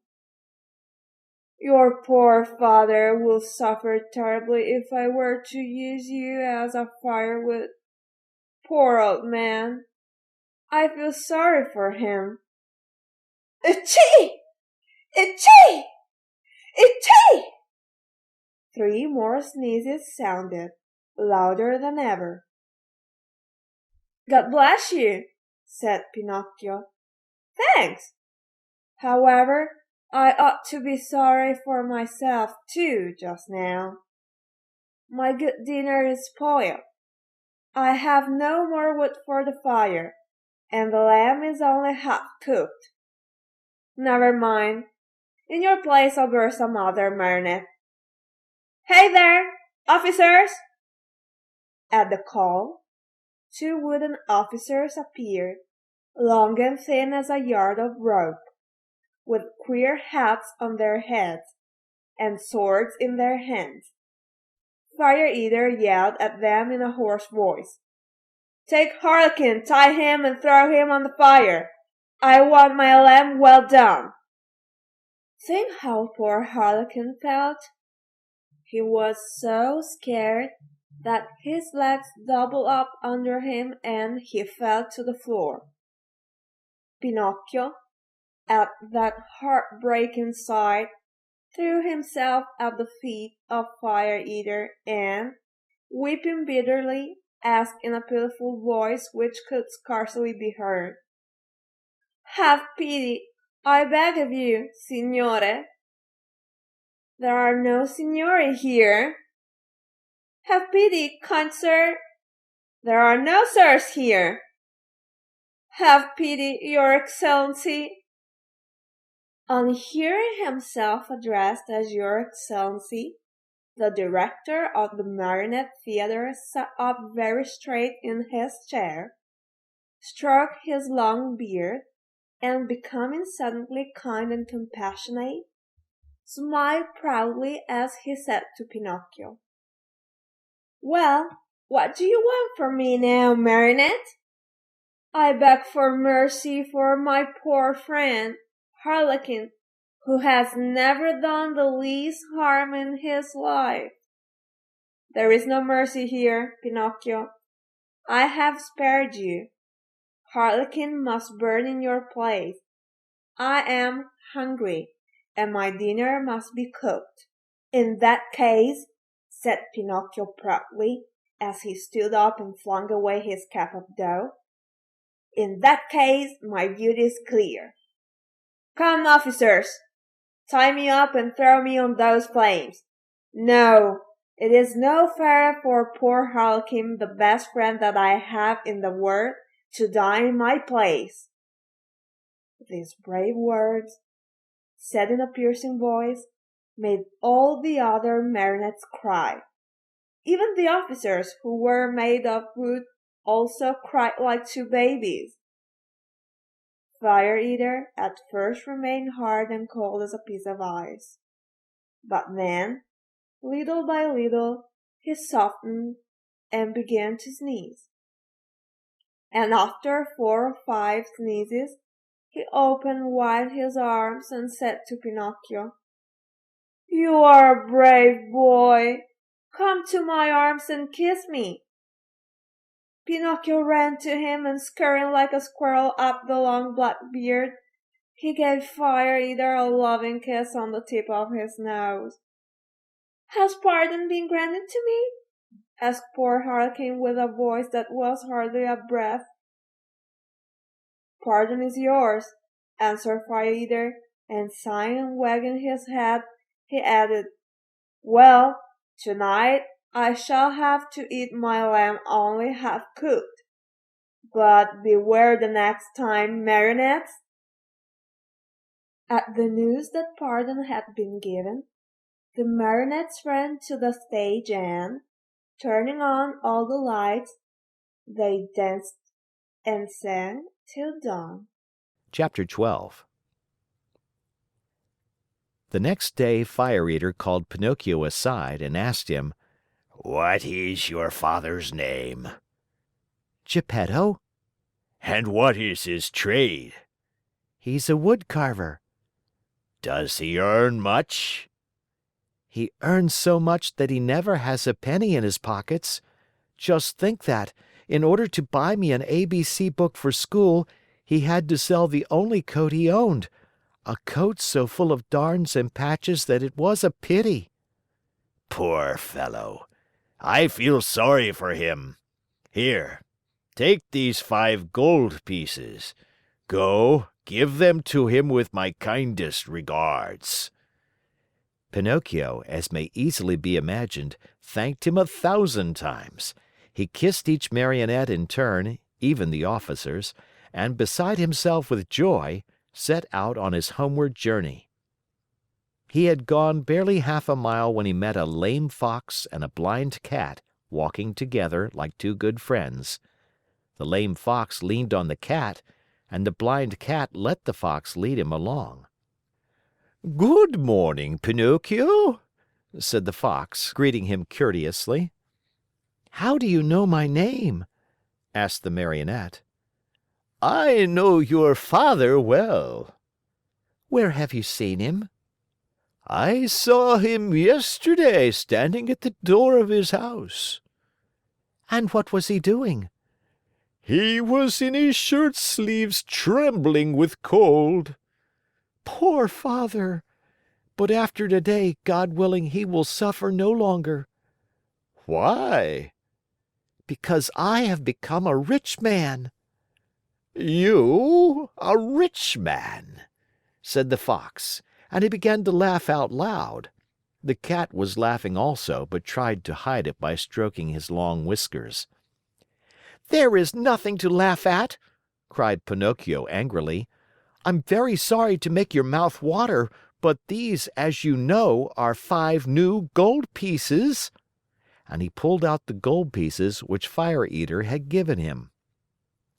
"Your poor father will suffer terribly if I were to use you as a firewood. Poor old man. I feel sorry for him." "Itchy! Itchy! Itchy!" Three more sneezes sounded, louder than ever. "God bless you," said Pinocchio. "Thanks. However, I ought to be sorry for myself too just now. My good dinner is spoiled. I have no more wood for the fire, and the lamb is only half cooked. Never mind. In your place I'll burn some other marionette. Hey there, officers!" At the call, two wooden officers appeared, long and thin as a yard of rope, with queer hats on their heads and swords in their hands. Fire Eater yelled at them in a hoarse voice, "Take Harlequin, tie him, and throw him on the fire. I want my lamb well done." Think how poor Harlequin felt. He was so scared that his legs doubled up under him and he fell to the floor. Pinocchio, at that heartbreaking sight, threw himself at the feet of Fire Eater and, weeping bitterly, asked in a pitiful voice which could scarcely be heard, "Have pity, I beg of you, signore." "There are no signori here." "Have pity, kind sir." "There are no sirs here." "Have pity, your excellency." On hearing himself addressed as Your Excellency, the director of the Marionette Theatre sat up very straight in his chair, stroked his long beard, and becoming suddenly kind and compassionate, smiled proudly as he said to Pinocchio, "Well, what do you want from me now, Marionette? I beg for mercy for my poor friend, Harlequin, who has never done the least harm in his life." "There is no mercy here, Pinocchio. I have spared you. Harlequin must burn in your place. I am hungry, and my dinner must be cooked." "In that case," said Pinocchio proudly, as he stood up and flung away his cap of dough, "in that case my duty is clear. Come, officers, tie me up and throw me on those flames. No, it is no fair for poor Harlequin, the best friend that I have in the world, to die in my place." These brave words, said in a piercing voice, made all the other marionettes cry. Even the officers, who were made of wood, also cried like two babies. Fire Eater at first remained hard and cold as a piece of ice, but then, Little by little, he softened and began to sneeze. And after 4 or 5 sneezes, he opened wide his arms and said to Pinocchio, "You are a brave boy. Come to my arms and kiss me." Pinocchio ran to him and, scurrying like a squirrel up the long black beard, he gave Fire Eater a loving kiss on the tip of his nose. "Has pardon been granted to me?" asked poor Harlequin with a voice that was hardly a breath. "Pardon is yours," answered Fire Eater, and sighing and wagging his head, he added, "Well, tonight I shall have to eat my lamb only half cooked. But beware the next time, marionettes." At the news that pardon had been given, the marionettes ran to the stage and, turning on all the lights, they danced and sang till dawn. Chapter 12. The next day Fire Eater called Pinocchio aside and asked him, "What is your father's name?" "Geppetto." "And what is his trade?" "He's a woodcarver." "Does he earn much?" "He earns so much that he never has a penny in his pockets. Just think that, in order to buy me an ABC book for school, he had to sell the only coat he owned, a coat so full of darns and patches that it was a pity." "Poor fellow! I feel sorry for him. Here, take these 5 gold pieces. Go, give them to him with my kindest regards." Pinocchio, as may easily be imagined, thanked him 1,000 times. He kissed each marionette in turn, even the officers, and, beside himself with joy, set out on his homeward journey. He had gone barely half a mile when he met a lame fox and a blind cat walking together like 2 good friends. The lame fox leaned on the cat, and the blind cat let the fox lead him along. "Good morning, Pinocchio," said the fox, greeting him courteously. "How do you know my name?" asked the Marionette. "I know your father well." "Where have you seen him?" "I saw him yesterday standing at the door of his house." "And what was he doing?" "He was in his shirt sleeves, trembling with cold." "Poor father! But after today, God willing, he will suffer no longer." "Why?" "Because I have become a rich man." "You, a rich man?" said the fox, and he began to laugh out loud. The cat was laughing also, but tried to hide it by stroking his long whiskers. "There is nothing to laugh at!" cried Pinocchio angrily. "I'm very sorry to make your mouth water, but these, as you know, are 5 new gold pieces." And he pulled out the gold pieces which Fire Eater had given him.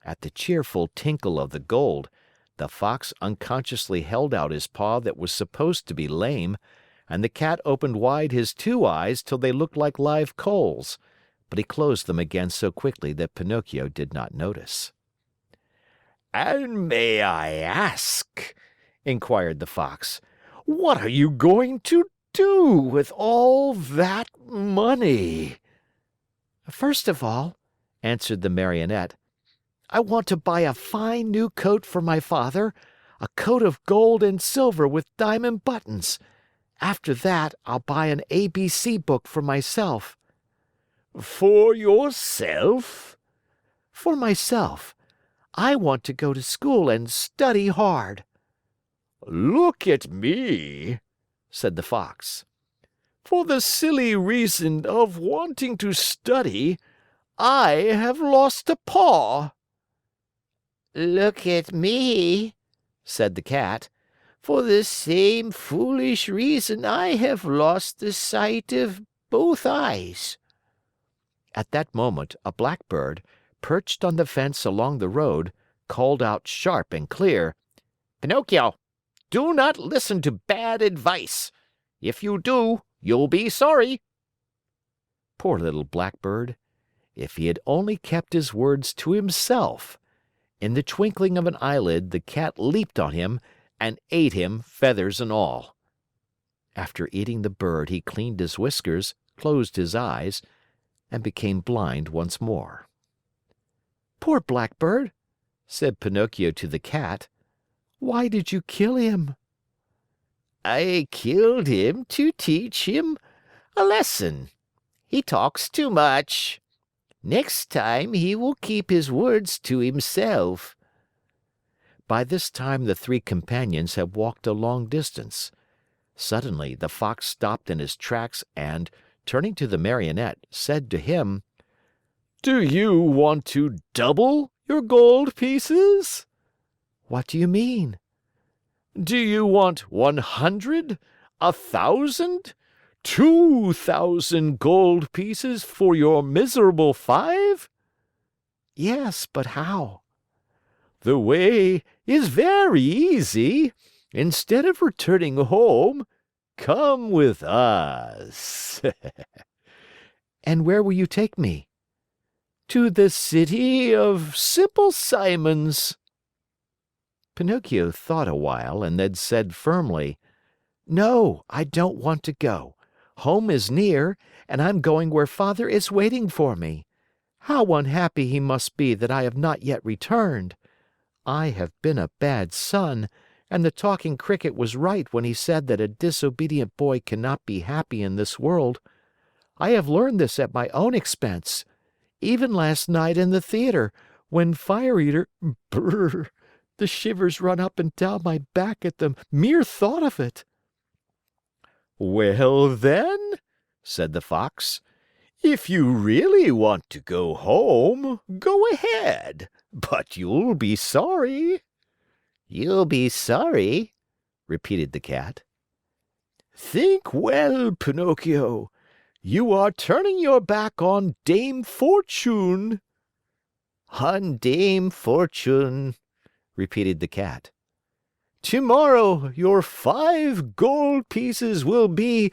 At the cheerful tinkle of the gold, the fox unconsciously held out his paw that was supposed to be lame, and the cat opened wide his 2 eyes till they looked like live coals, but he closed them again so quickly that Pinocchio did not notice. "And may I ask," inquired the fox, "what are you going to do with all that money?" "First of all," answered the Marionette, "I want to buy a fine new coat for my father, a coat of gold and silver with diamond buttons. After that, I'll buy an ABC book for myself." "For yourself?" "For myself. I want to go to school and study hard." "Look at me," said the fox. "For the silly reason of wanting to study, I have lost a paw." "Look at me," said the cat. "For the same foolish reason I have lost the sight of both eyes." At that moment, a blackbird, perched on the fence along the road, called out sharp and clear, "Pinocchio, do not listen to bad advice. If you do, You'll be sorry." Poor little Blackbird. If he had only kept his words to himself! In the twinkling of an eyelid, the cat leaped on him and ate him, feathers and all. After eating the bird, he cleaned his whiskers, closed his eyes, and became blind once more. "Poor Blackbird," said Pinocchio to the cat. "Why did you kill him?" "I killed him to teach him a lesson. He talks too much. Next time he will keep his words to himself." By this time the three companions had walked a long distance. Suddenly the Fox stopped in his tracks and, turning to the Marionette, said to him: "Do you want to double your gold pieces?" "What do you mean?" "Do you want 100, 1,000, 2,000 gold pieces for your miserable 5? "Yes, but how?" "The way is very easy. Instead of returning home, come with us." "And where will you take me?" "To the city of Simple Simons." Pinocchio thought a while and then said firmly: "No, I don't want to go. Home is near, and I'm going where Father is waiting for me. How unhappy he must be that I have not yet returned. I have been a bad son, and the Talking Cricket was right when he said that a disobedient boy cannot be happy in this world. I have learned this at my own expense. Even last night in the theater, when Fire Eater, brrr, the shivers run up and down my back at the mere thought of it." "Well, then," said the Fox, "if you really want to go home, go ahead, but you'll be sorry." "You'll be sorry," repeated the cat. "Think well, Pinocchio. You are turning your back on Dame Fortune." "On Dame Fortune," repeated the cat. "Tomorrow your 5 gold pieces will be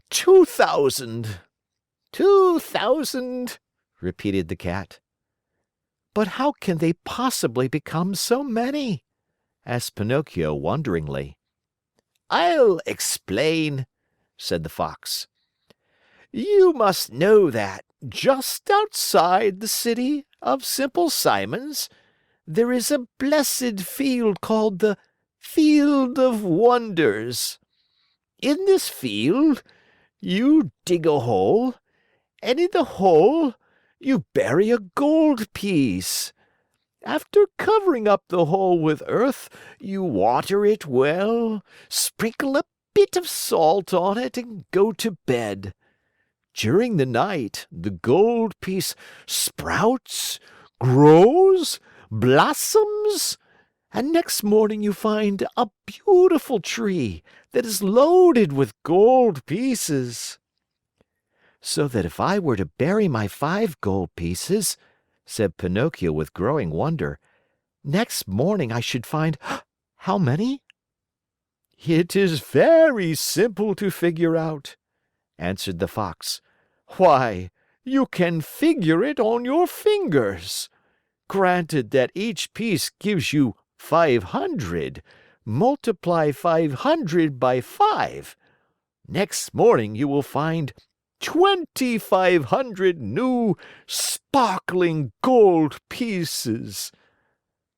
2,000. 2,000, repeated the cat. "But how can they possibly become so many?" asked Pinocchio wonderingly. "I'll explain," said the Fox. "You must know that, just outside the city of Simple Simons, there is a blessed field called the Field of Wonders. In this field, you dig a hole, and in the hole, you bury a gold piece. After covering up the hole with earth, you water it well, sprinkle a bit of salt on it, and go to bed. During the night, the gold piece sprouts, grows, blossoms, and next morning you find a beautiful tree that is loaded with gold pieces." "So that if I were to bury my 5 gold pieces," said Pinocchio with growing wonder, "next morning I should find how many?" "It is very simple to figure out," answered the Fox. "Why, you can figure it on your fingers. Granted that each piece gives you 500, multiply 500 by 5. Next morning you will find 2,500 new, sparkling gold pieces."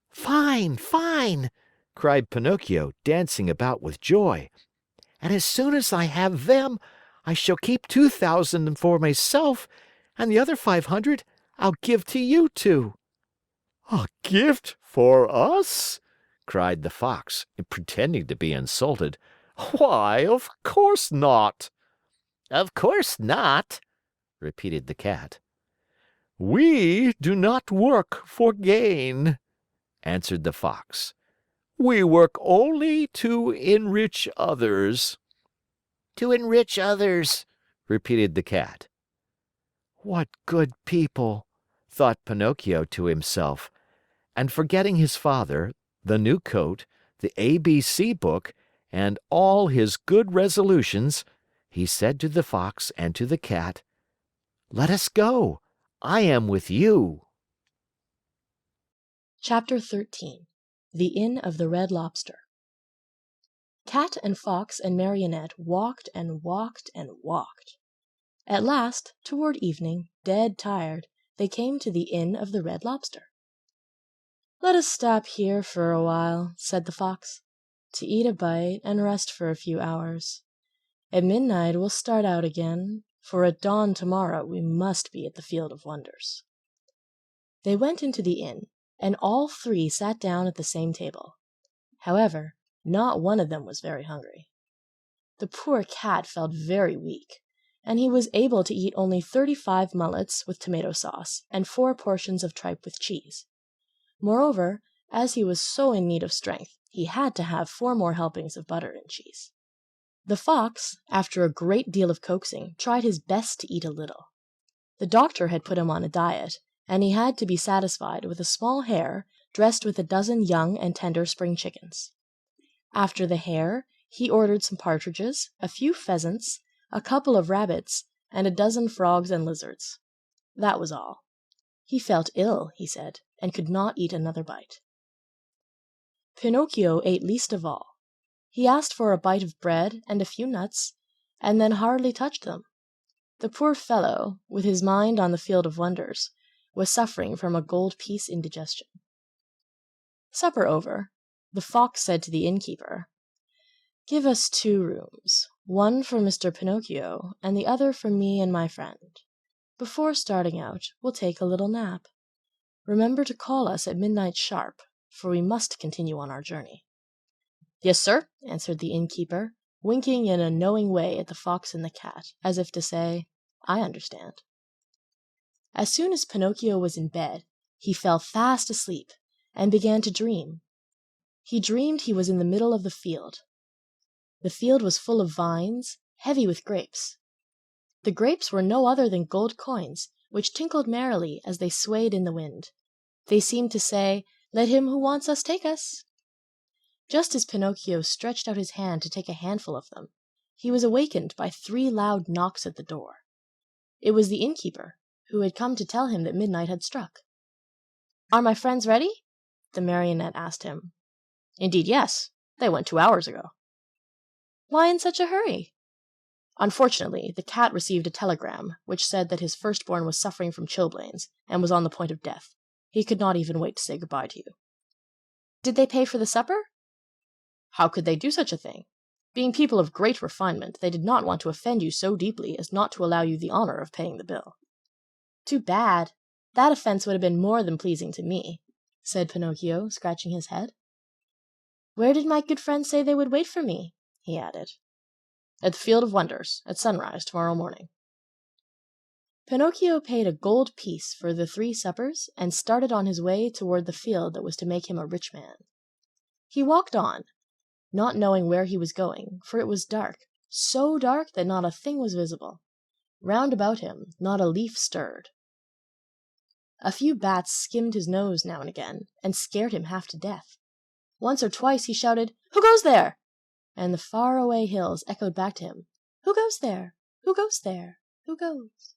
"Fine, fine!" cried Pinocchio, dancing about with joy. "And as soon as I have them, I shall keep 2,000 for myself, and the other 500 I'll give to you two." "A gift for us?" cried the Fox, pretending to be insulted. "Why, of course not." "Of course not," repeated the cat. "We do not work for gain," answered the Fox. "We work only to enrich others." "To enrich others," repeated the cat. "What good people," thought Pinocchio to himself, and forgetting his father, the new coat, the ABC book, and all his good resolutions, he said to the Fox and to the Cat, "Let us go. I am with you." Chapter 13. The Inn of the Red Lobster. Cat and Fox and Marionette walked and walked and walked. At last, toward evening, dead tired, they came to the Inn of the Red Lobster. "Let us stop here for a while," said the Fox, "to eat a bite and rest for a few hours. At midnight we'll start out again, for at dawn tomorrow we must be at the Field of Wonders." They went into the inn, and all three sat down at the same table. However, not one of them was very hungry. The poor Cat felt very weak, and he was able to eat only 35 mullets with tomato sauce and 4 portions of tripe with cheese. Moreover, as he was so in need of strength, he had to have 4 more helpings of butter and cheese. The Fox, after a great deal of coaxing, tried his best to eat a little. The doctor had put him on a diet, and he had to be satisfied with a small hare dressed with a dozen young and tender spring chickens. After the hare, he ordered some partridges, a few pheasants, a couple of rabbits, and a dozen frogs and lizards. That was all. He felt ill, he said, and could not eat another bite. Pinocchio ate least of all. He asked for a bite of bread and a few nuts, and then hardly touched them. The poor fellow, with his mind on the Field of Wonders, was suffering from a gold piece indigestion. Supper over, the Fox said to the innkeeper, "Give us 2 rooms, one for Mr. Pinocchio and the other for me and my friend. Before starting out, we'll take a little nap. Remember to call us at midnight sharp, for we must continue on our journey." "Yes, sir," answered the innkeeper, winking in a knowing way at the Fox and the Cat, as if to say, "I understand." As soon as Pinocchio was in bed, he fell fast asleep and began to dream. He dreamed he was in the middle of the field. The field was full of vines, heavy with grapes. The grapes were no other than gold coins, which tinkled merrily as they swayed in the wind. They seemed to say, "Let him who wants us take us." Just as Pinocchio stretched out his hand to take a handful of them, he was awakened by 3 loud knocks at the door. It was the innkeeper, who had come to tell him that midnight had struck. "Are my friends ready?" the Marionette asked him. "Indeed, yes. They went 2 hours ago." "Why in such a hurry?" "Unfortunately, the Cat received a telegram which said that his firstborn was suffering from chilblains and was on the point of death. He could not even wait to say goodbye to you." "Did they pay for the supper?" "How could they do such a thing? Being people of great refinement, they did not want to offend you so deeply as not to allow you the honor of paying the bill." "Too bad. That offense would have been more than pleasing to me," said Pinocchio, scratching his head. "Where did my good friends say they would wait for me?" he added. "At the Field of Wonders, at sunrise tomorrow morning." Pinocchio paid a gold piece for the 3 suppers and started on his way toward the field that was to make him a rich man. He walked on, not knowing where he was going, for it was dark, so dark that not a thing was visible. Round about him not a leaf stirred. A few bats skimmed his nose now and again, and scared him half to death. Once or twice he shouted, "Who goes there?" and the far-away hills echoed back to him, "Who goes there? Who goes there? Who goes?"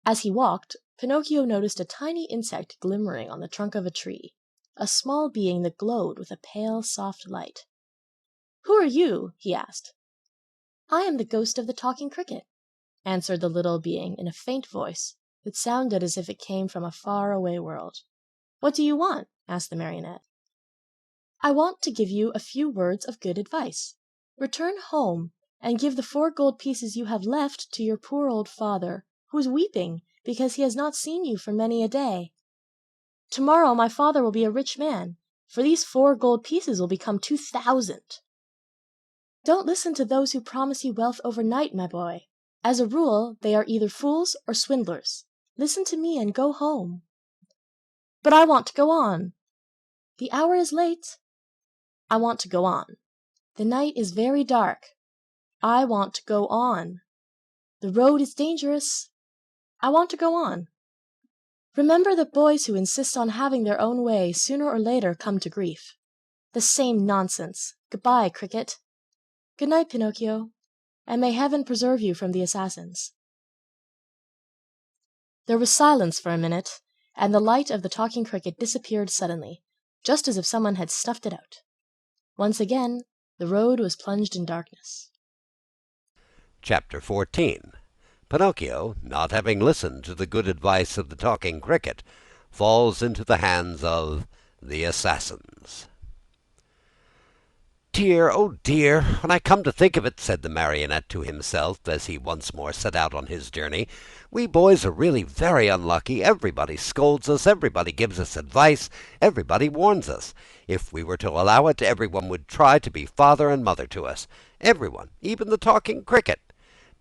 As he walked, Pinocchio noticed a tiny insect glimmering on the trunk of a tree, a small being that glowed with a pale, soft light. "Who are you?" he asked. "I am the ghost of the talking cricket," answered the little being in a faint voice that sounded as if it came from a far-away world. "What do you want?" asked the Marionette. "I want to give you a few words of good advice. Return home and give the 4 gold pieces you have left to your poor old father, who is weeping because he has not seen you for many a day. Tomorrow my father will be a rich man, for these 4 gold pieces will become 2,000. Don't listen to those who promise you wealth overnight, my boy. As a rule, they are either fools or swindlers. Listen to me and go home." "But I want to go on." "The hour is late." "I want to go on." "The night is very dark." "I want to go on." "The road is dangerous." "I want to go on." Remember that boys who insist on having their own way sooner or later come to grief. The same nonsense. Goodbye, Cricket. Good night, Pinocchio. and may heaven preserve you from the assassins." There was silence for a minute, and the light of the talking cricket disappeared suddenly, just as if someone had snuffed it out. Once again, the road was plunged in darkness. Chapter 14. Pinocchio, not having listened to the good advice of the talking cricket, falls into the hands of the assassins. "Dear, oh dear, when I come to think of it," said the Marionette to himself as he once more set out on his journey, "we boys are really very unlucky. Everybody scolds us, everybody gives us advice, everybody warns us. If we were to allow it, everyone would try to be father and mother to us. Everyone, even the talking cricket.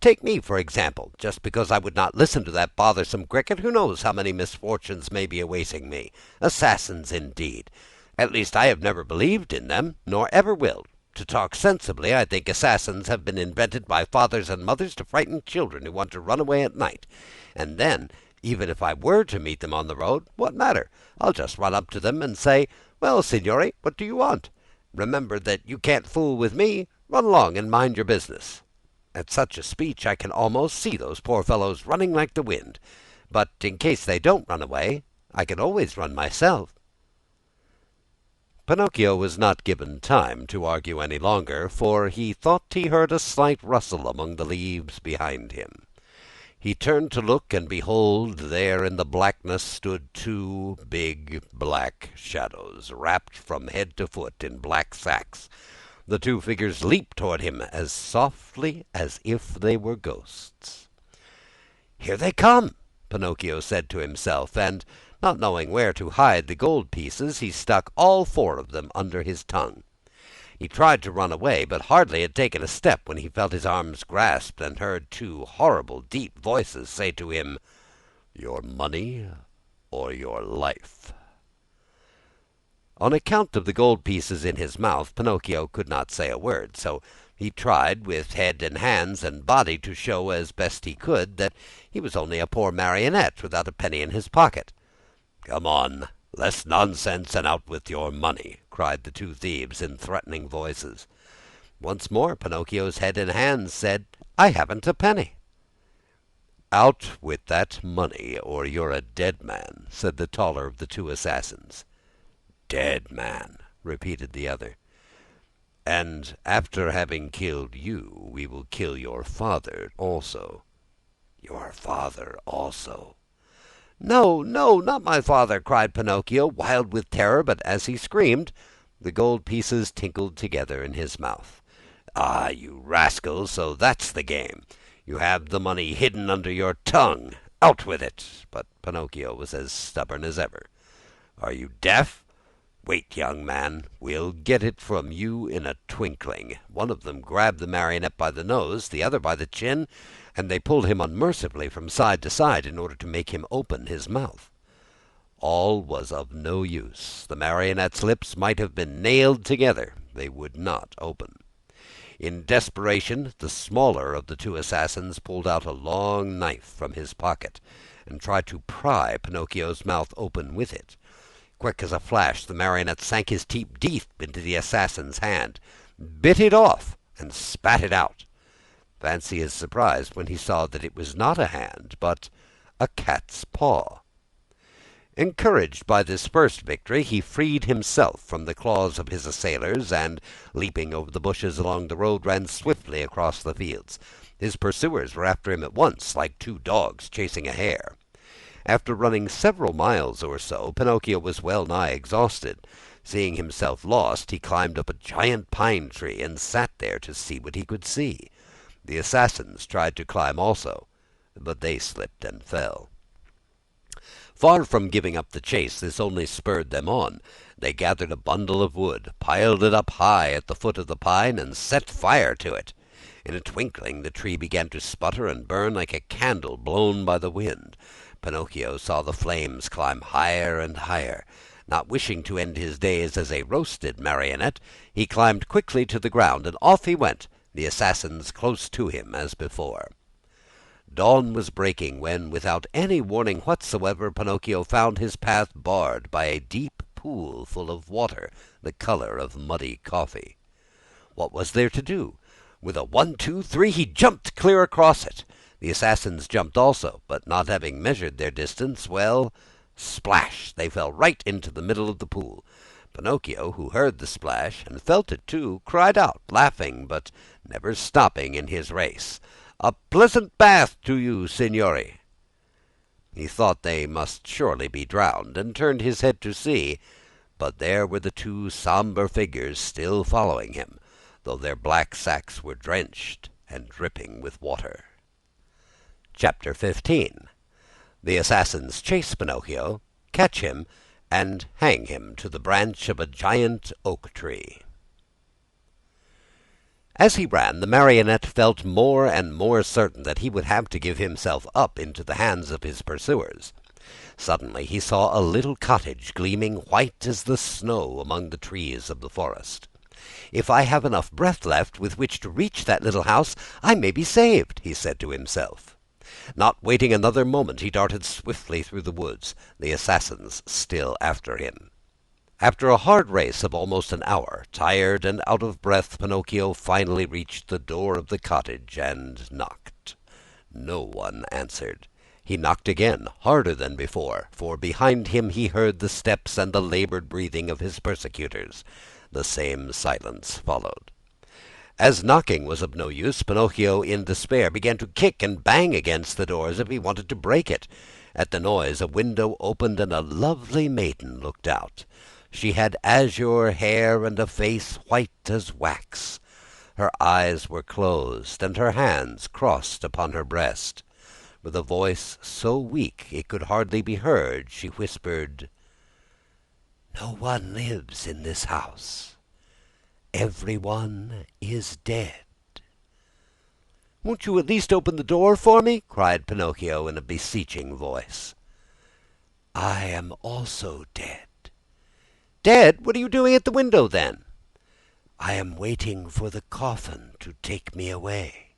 Take me, for example. Just because I would not listen to that bothersome cricket, who knows how many misfortunes may be awaiting me? Assassins, indeed! At least I have never believed in them, nor ever will. To talk sensibly, I think assassins have been invented by fathers and mothers to frighten children who want to run away at night. And then, even if I were to meet them on the road, what matter? I'll just run up to them and say, 'Well, signore, what do you want? Remember that you can't fool with me. Run along and mind your business.' At such a speech I can almost see those poor fellows running like the wind. But in case they don't run away, I can always run myself." Pinocchio was not given time to argue any longer, for he thought he heard a slight rustle among the leaves behind him. He turned to look, and behold, there in the blackness stood two big black shadows, wrapped from head to foot in black sacks. The two figures leaped toward him as softly as if they were ghosts. "Here they come," Pinocchio said to himself, and, not knowing where to hide the gold pieces, he stuck all four of them under his tongue. He tried to run away, but hardly had taken a step when he felt his arms grasped and heard two horrible deep voices say to him, "Your money or your life." On account of the gold pieces in his mouth, Pinocchio could not say a word, so he tried with head and hands and body to show as best he could that he was only a poor marionette without a penny in his pocket. "Come on, less nonsense and out with your money," cried the two thieves in threatening voices. Once more Pinocchio's head and hands said, "I haven't a penny." "Out with that money, or you're a dead man," said the taller of the two assassins. "Dead man," repeated the other. "And after having killed you, we will kill your father also." "Your father also?" "No, no, not my father!" cried Pinocchio, wild with terror, but as he screamed, the gold pieces tinkled together in his mouth. "Ah, you rascal, so that's the game! You have the money hidden under your tongue! Out with it!" But Pinocchio was as stubborn as ever. "Are you deaf? Wait, young man, we'll get it from you in a twinkling." One of them grabbed the marionette by the nose, the other by the chin, and they pulled him unmercifully from side to side in order to make him open his mouth. All was of no use. The marionette's lips might have been nailed together. They would not open. In desperation, the smaller of the two assassins pulled out a long knife from his pocket and tried to pry Pinocchio's mouth open with it. Quick as a flash, the marionette sank his teeth deep into the assassin's hand, bit it off, and spat it out. Fancy his surprise when he saw that it was not a hand, but a cat's paw. Encouraged by this first victory, he freed himself from the claws of his assailers, and, leaping over the bushes along the road, ran swiftly across the fields. His pursuers were after him at once, like two dogs chasing a hare. After running several miles or so, Pinocchio was well nigh exhausted. Seeing himself lost, he climbed up a giant pine tree and sat there to see what he could see. The assassins tried to climb also, but they slipped and fell. Far from giving up the chase, this only spurred them on. They gathered a bundle of wood, piled it up high at the foot of the pine, and set fire to it. In a twinkling the tree began to sputter and burn like a candle blown by the wind. Pinocchio saw the flames climb higher and higher. Not wishing to end his days as a roasted marionette, he climbed quickly to the ground, and off he went, the assassins close to him as before. Dawn was breaking when, without any warning whatsoever, Pinocchio found his path barred by a deep pool full of water, the color of muddy coffee. What was there to do? With a 1, 2, 3, he jumped clear across it. The assassins jumped also, but not having measured their distance, well, splash! They fell right into the middle of the pool. Pinocchio, who heard the splash, and felt it too, cried out, laughing, but never stopping in his race, "A pleasant bath to you, signori!" He thought they must surely be drowned, and turned his head to see, but there were the two sombre figures still following him, though their black sacks were drenched and dripping with water. Chapter 15. The assassins chase Pinocchio, catch him, and hang him to the branch of a giant oak tree. As he ran, the marionette felt more and more certain that he would have to give himself up into the hands of his pursuers. Suddenly he saw a little cottage gleaming white as the snow among the trees of the forest. "If I have enough breath left with which to reach that little house, I may be saved," he said to himself. Not waiting another moment, he darted swiftly through the woods, the assassins still after him. After a hard race of almost an hour, tired and out of breath, Pinocchio finally reached the door of the cottage and knocked. No one answered. He knocked again, harder than before, for behind him he heard the steps and the labored breathing of his persecutors. The same silence followed. As knocking was of no use, Pinocchio, in despair, began to kick and bang against the door as if he wanted to break it. At the noise, a window opened and a lovely maiden looked out. She had azure hair and a face white as wax. Her eyes were closed, and her hands crossed upon her breast. With a voice so weak it could hardly be heard, she whispered, "No one lives in this house. Everyone is dead." "Won't you at least open the door for me?" cried Pinocchio in a beseeching voice. "I am also dead." "Dead? What are you doing at the window, then?" "I am waiting for the coffin to take me away."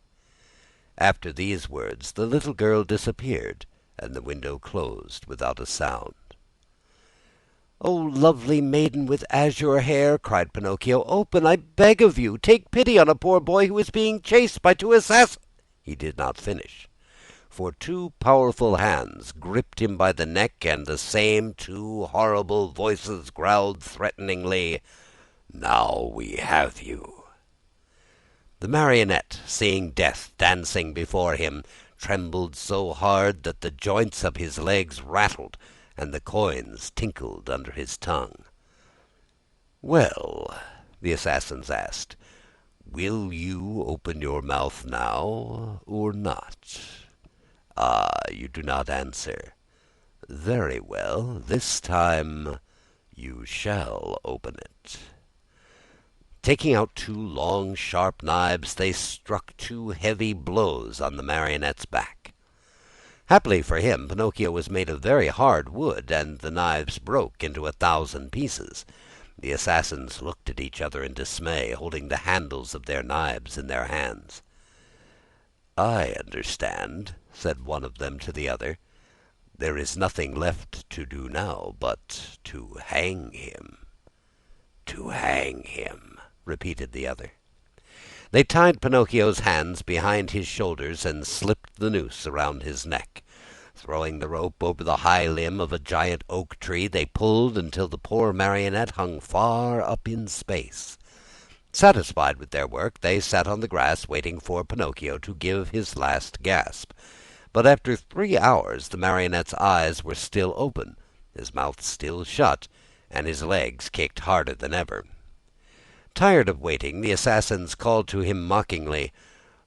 After these words, the little girl disappeared, and the window closed without a sound. "Oh, lovely maiden with azure hair," cried Pinocchio, "open, I beg of you. Take pity on a poor boy who is being chased by two assassins." He did not finish, for two powerful hands gripped him by the neck, and the same two horrible voices growled threateningly, "Now we have you." The marionette, seeing death dancing before him, trembled so hard that the joints of his legs rattled and the coins tinkled under his tongue. "Well," the assassins asked, "will you open your mouth now or not? Ah, you do not answer. Very well, this time you shall open it." Taking out two long, sharp knives, they struck two heavy blows on the marionette's back. Happily for him, Pinocchio was made of very hard wood, and the knives broke into 1,000 pieces. The assassins looked at each other in dismay, holding the handles of their knives in their hands. "I understand," said one of them to the other. "There is nothing left to do now but to hang him." "To hang him," repeated the other. They tied Pinocchio's hands behind his shoulders and slipped the noose around his neck. Throwing the rope over the high limb of a giant oak tree, they pulled until the poor marionette hung far up in space. Satisfied with their work, they sat on the grass waiting for Pinocchio to give his last gasp. But after 3 hours the marionette's eyes were still open, his mouth still shut, and his legs kicked harder than ever. Tired of waiting, the assassins called to him mockingly,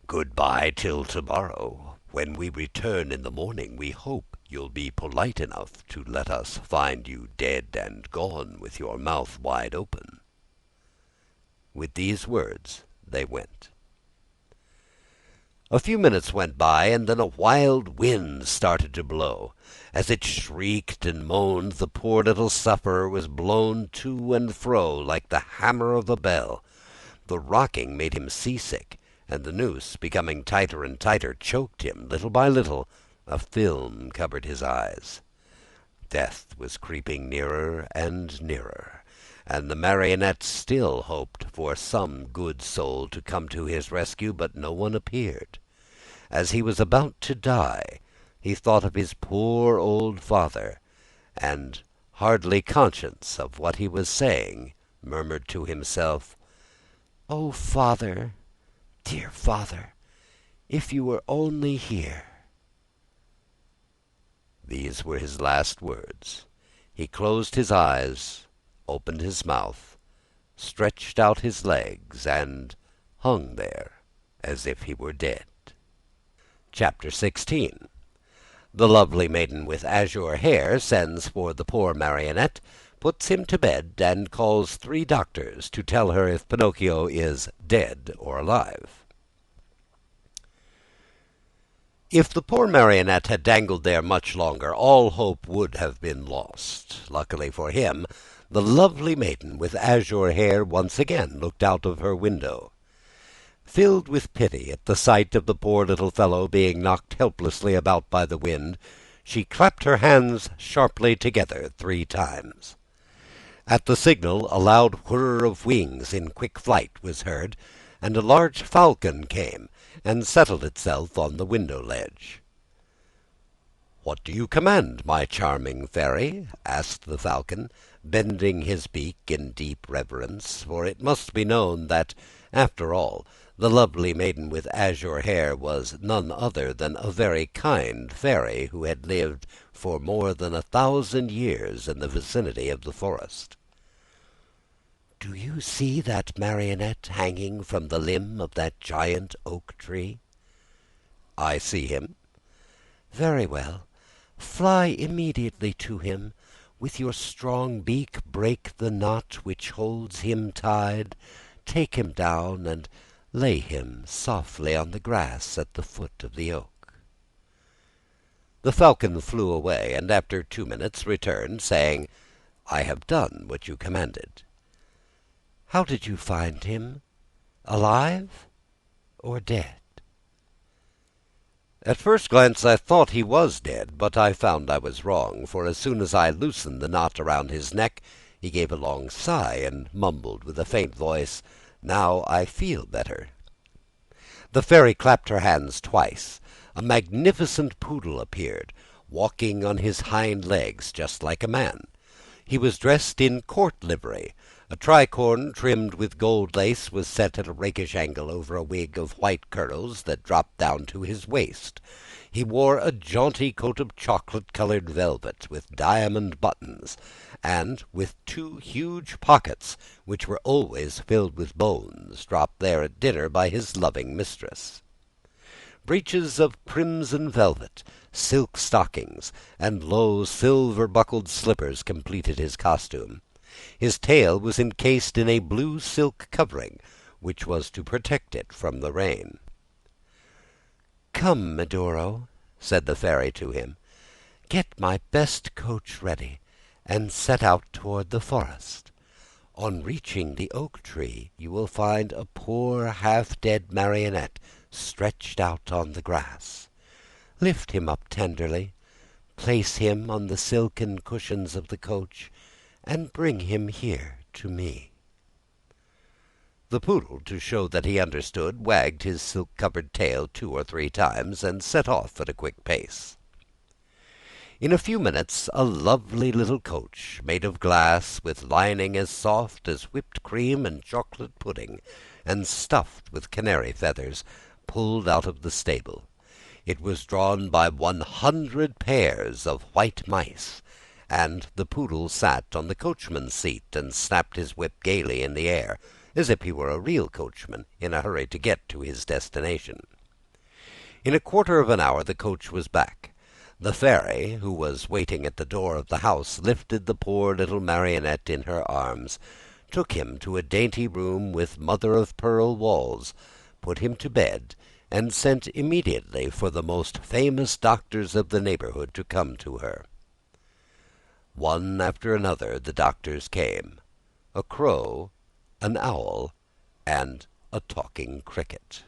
"Goodbye till tomorrow. When we return in the morning, we hope you'll be polite enough to let us find you dead and gone with your mouth wide open." With these words they went. A few minutes went by, and then a wild wind started to blow. As it shrieked and moaned, the poor little sufferer was blown to and fro like the hammer of a bell. The rocking made him seasick, and the noose, becoming tighter and tighter, choked him little by little. A film covered his eyes. Death was creeping nearer and nearer, and the marionette still hoped for some good soul to come to his rescue, but no one appeared. As he was about to die, he thought of his poor old father, and, hardly conscious of what he was saying, murmured to himself, "Oh, father, dear father, if you were only here!" These were his last words. He closed his eyes, opened his mouth, stretched out his legs, and hung there as if he were dead. Chapter 16. The lovely maiden with azure hair sends for the poor marionette, puts him to bed, and calls 3 doctors to tell her if Pinocchio is dead or alive. If the poor marionette had dangled there much longer, all hope would have been lost. Luckily for him, the lovely maiden with azure hair once again looked out of her window. Filled with pity at the sight of the poor little fellow being knocked helplessly about by the wind, she clapped her hands sharply together 3 times. At the signal, a loud whir of wings in quick flight was heard, and a large falcon came and settled itself on the window ledge. "What do you command, my charming fairy?" asked the falcon, bending his beak in deep reverence, for it must be known that, after all, the lovely maiden with azure hair was none other than a very kind fairy who had lived for more than 1,000 years in the vicinity of the forest. "Do you see that marionette hanging from the limb of that giant oak tree?" "I see him." "Very well. Fly immediately to him. With your strong beak break the knot which holds him tied. Take him down and lay him softly on the grass at the foot of the oak." The falcon flew away, and after 2 minutes returned, saying, "I have done what you commanded." "How did you find him? Alive or dead?" "At first glance I thought he was dead, but I found I was wrong, for as soon as I loosened the knot around his neck, he gave a long sigh and mumbled with a faint voice, 'Now I feel better.'" The fairy clapped her hands twice. A magnificent poodle appeared, walking on his hind legs just like a man. He was dressed in court livery. A tricorn trimmed with gold lace was set at a rakish angle over a wig of white curls that dropped down to his waist. He wore a jaunty coat of chocolate-colored velvet with diamond buttons, and with 2 huge pockets, which were always filled with bones, dropped there at dinner by his loving mistress. Breeches of crimson velvet, silk stockings, and low silver-buckled slippers completed his costume. His tail was encased in a blue silk covering, which was to protect it from the rain. "Come, Medoro," said the fairy to him, "get my best coach ready, and set out toward the forest. On reaching the oak tree, you will find a poor half-dead marionette stretched out on the grass. Lift him up tenderly, place him on the silken cushions of the coach, and bring him here to me." The poodle, to show that he understood, wagged his silk-covered tail 2 or 3 times, and set off at a quick pace. In a few minutes a lovely little coach, made of glass, with lining as soft as whipped cream and chocolate pudding, and stuffed with canary feathers, pulled out of the stable. It was drawn by 100 pairs of white mice, and the poodle sat on the coachman's seat and snapped his whip gaily in the air, as if he were a real coachman in a hurry to get to his destination. In a quarter of an hour the coach was back. The fairy, who was waiting at the door of the house, lifted the poor little marionette in her arms, took him to a dainty room with mother-of-pearl walls, put him to bed, and sent immediately for the most famous doctors of the neighborhood to come to her. One after another the doctors came: a crow, an owl, and a talking cricket.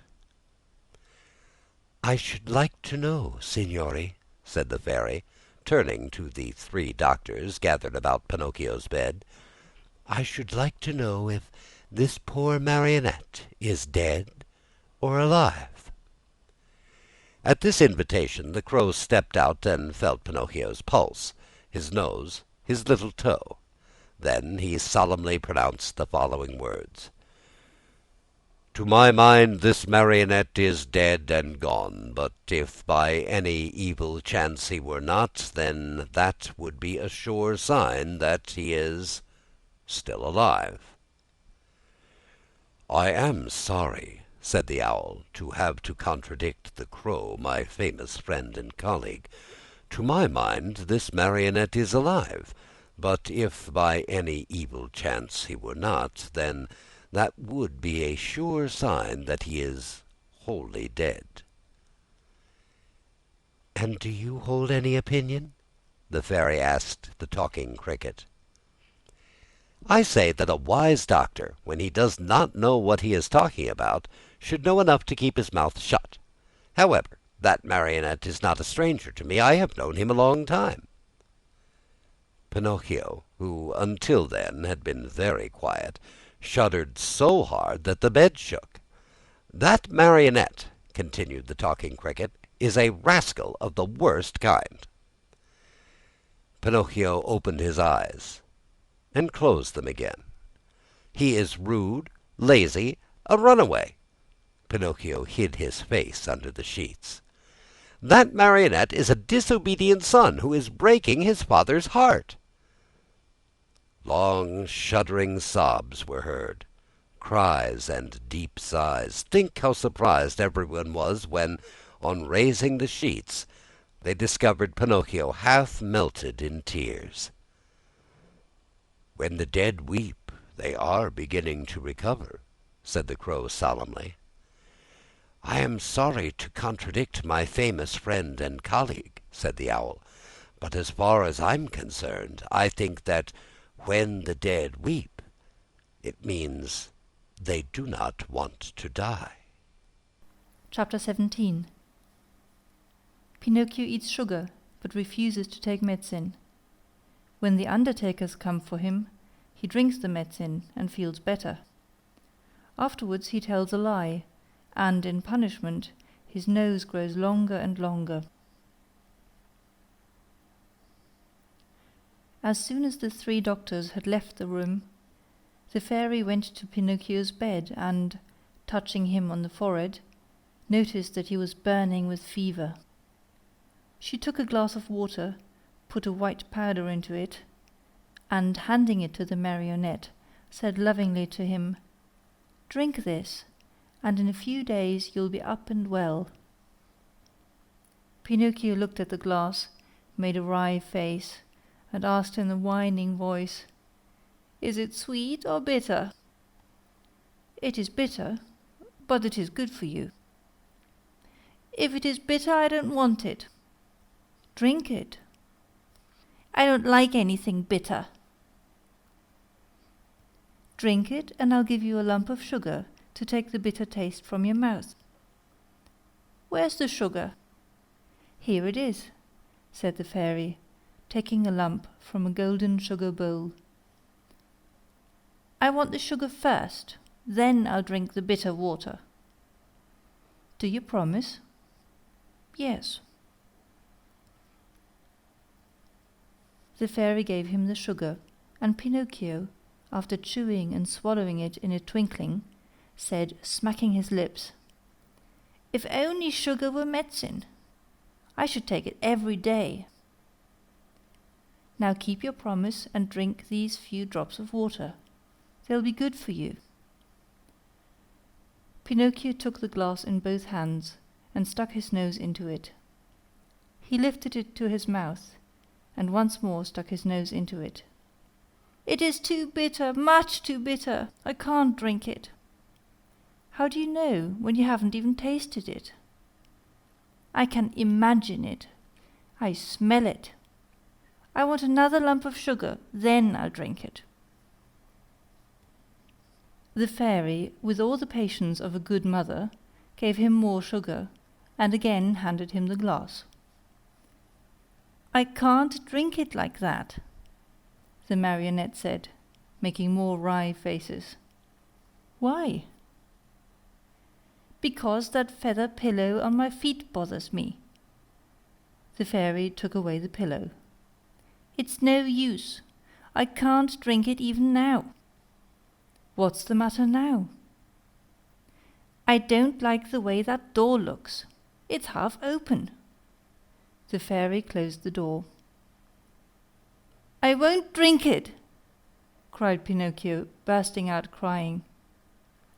"I should like to know, signori," said the fairy, turning to the 3 doctors gathered about Pinocchio's bed, I should like to know if this poor marionette is dead or alive." At this invitation the Crow stepped out and felt Pinocchio's pulse, his nose, his little toe. Then he solemnly pronounced the following words: "To my mind this marionette is dead and gone, but if by any evil chance he were not, then that would be a sure sign that he is still alive." "I am sorry," said the Owl, "to have to contradict the Crow, my famous friend and colleague. To my mind this marionette is alive, but if by any evil chance he were not, then that would be a sure sign that he is wholly dead." "And do you hold any opinion?" the Fairy asked the talking cricket. "I say that a wise doctor, when he does not know what he is talking about, should know enough to keep his mouth shut. However, that marionette is not a stranger to me. I have known him a long time." Pinocchio, who until then had been very quiet, shuddered so hard that the bed shook. "That marionette," continued the talking cricket, "is a rascal of the worst kind." Pinocchio opened his eyes and closed them again. "He is rude, lazy, a runaway." Pinocchio hid his face under the sheets. "That marionette is a disobedient son who is breaking his father's heart." Long shuddering sobs were heard, cries and deep sighs. Think how surprised everyone was when, on raising the sheets, they discovered Pinocchio half melted in tears. "When the dead weep, they are beginning to recover," said the Crow solemnly. "I am sorry to contradict my famous friend and colleague," said the Owl, "but as far as I'm concerned, I think that when the dead weep, it means they do not want to die." Chapter 17. Pinocchio eats sugar, but refuses to take medicine. When the undertakers come for him, he drinks the medicine and feels better. Afterwards he tells a lie, and in punishment his nose grows longer and longer. As soon as the three doctors had left the room, the Fairy went to Pinocchio's bed and, touching him on the forehead, noticed that he was burning with fever. She took a glass of water, put a white powder into it, and, handing it to the marionette, said lovingly to him, "Drink this, and in a few days you'll be up and well." Pinocchio looked at the glass, made a wry face, and asked in a whining voice, "Is it sweet or bitter?" "It is bitter, but it is good for you." "If it is bitter, I don't want it." "Drink it." "I don't like anything bitter." "Drink it, and I'll give you a lump of sugar to take the bitter taste from your mouth." "Where's the sugar?" "Here it is," said the Fairy, taking a lump from a golden sugar bowl. "I want the sugar first, then I'll drink the bitter water." "Do you promise?" "Yes." The Fairy gave him the sugar, and Pinocchio, after chewing and swallowing it in a twinkling, said, smacking his lips, "If only sugar were medicine! I should take it every day." "Now keep your promise and drink these few drops of water. They'll be good for you." Pinocchio took the glass in both hands and stuck his nose into it. He lifted it to his mouth and once more stuck his nose into it. "It is too bitter, much too bitter. I can't drink it." "How do you know when you haven't even tasted it?" "I can imagine it. I smell it. I want another lump of sugar, then I'll drink it." The Fairy, with all the patience of a good mother, gave him more sugar, and again handed him the glass. "I can't drink it like that," the marionette said. making more wry faces. Why? Because that feather pillow on my feet bothers me. The fairy took away the pillow. It's no use. I can't drink it even now. What's the matter now? I don't like the way that door looks. It's half open. The fairy closed the door. I won't drink it, cried Pinocchio, bursting out crying.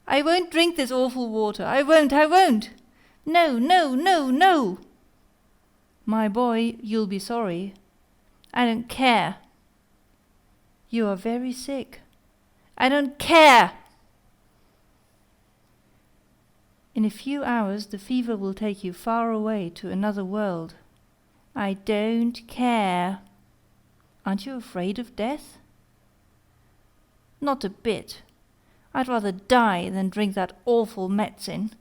I won't drink this awful water. I won't. No, no, no, no. My boy, you'll be sorry. I don't care. You are very sick. I don't care. In a few hours the fever will take you far away to another world. I don't care. Aren't you afraid of death? Not a bit. I'd rather die than drink that awful medicine.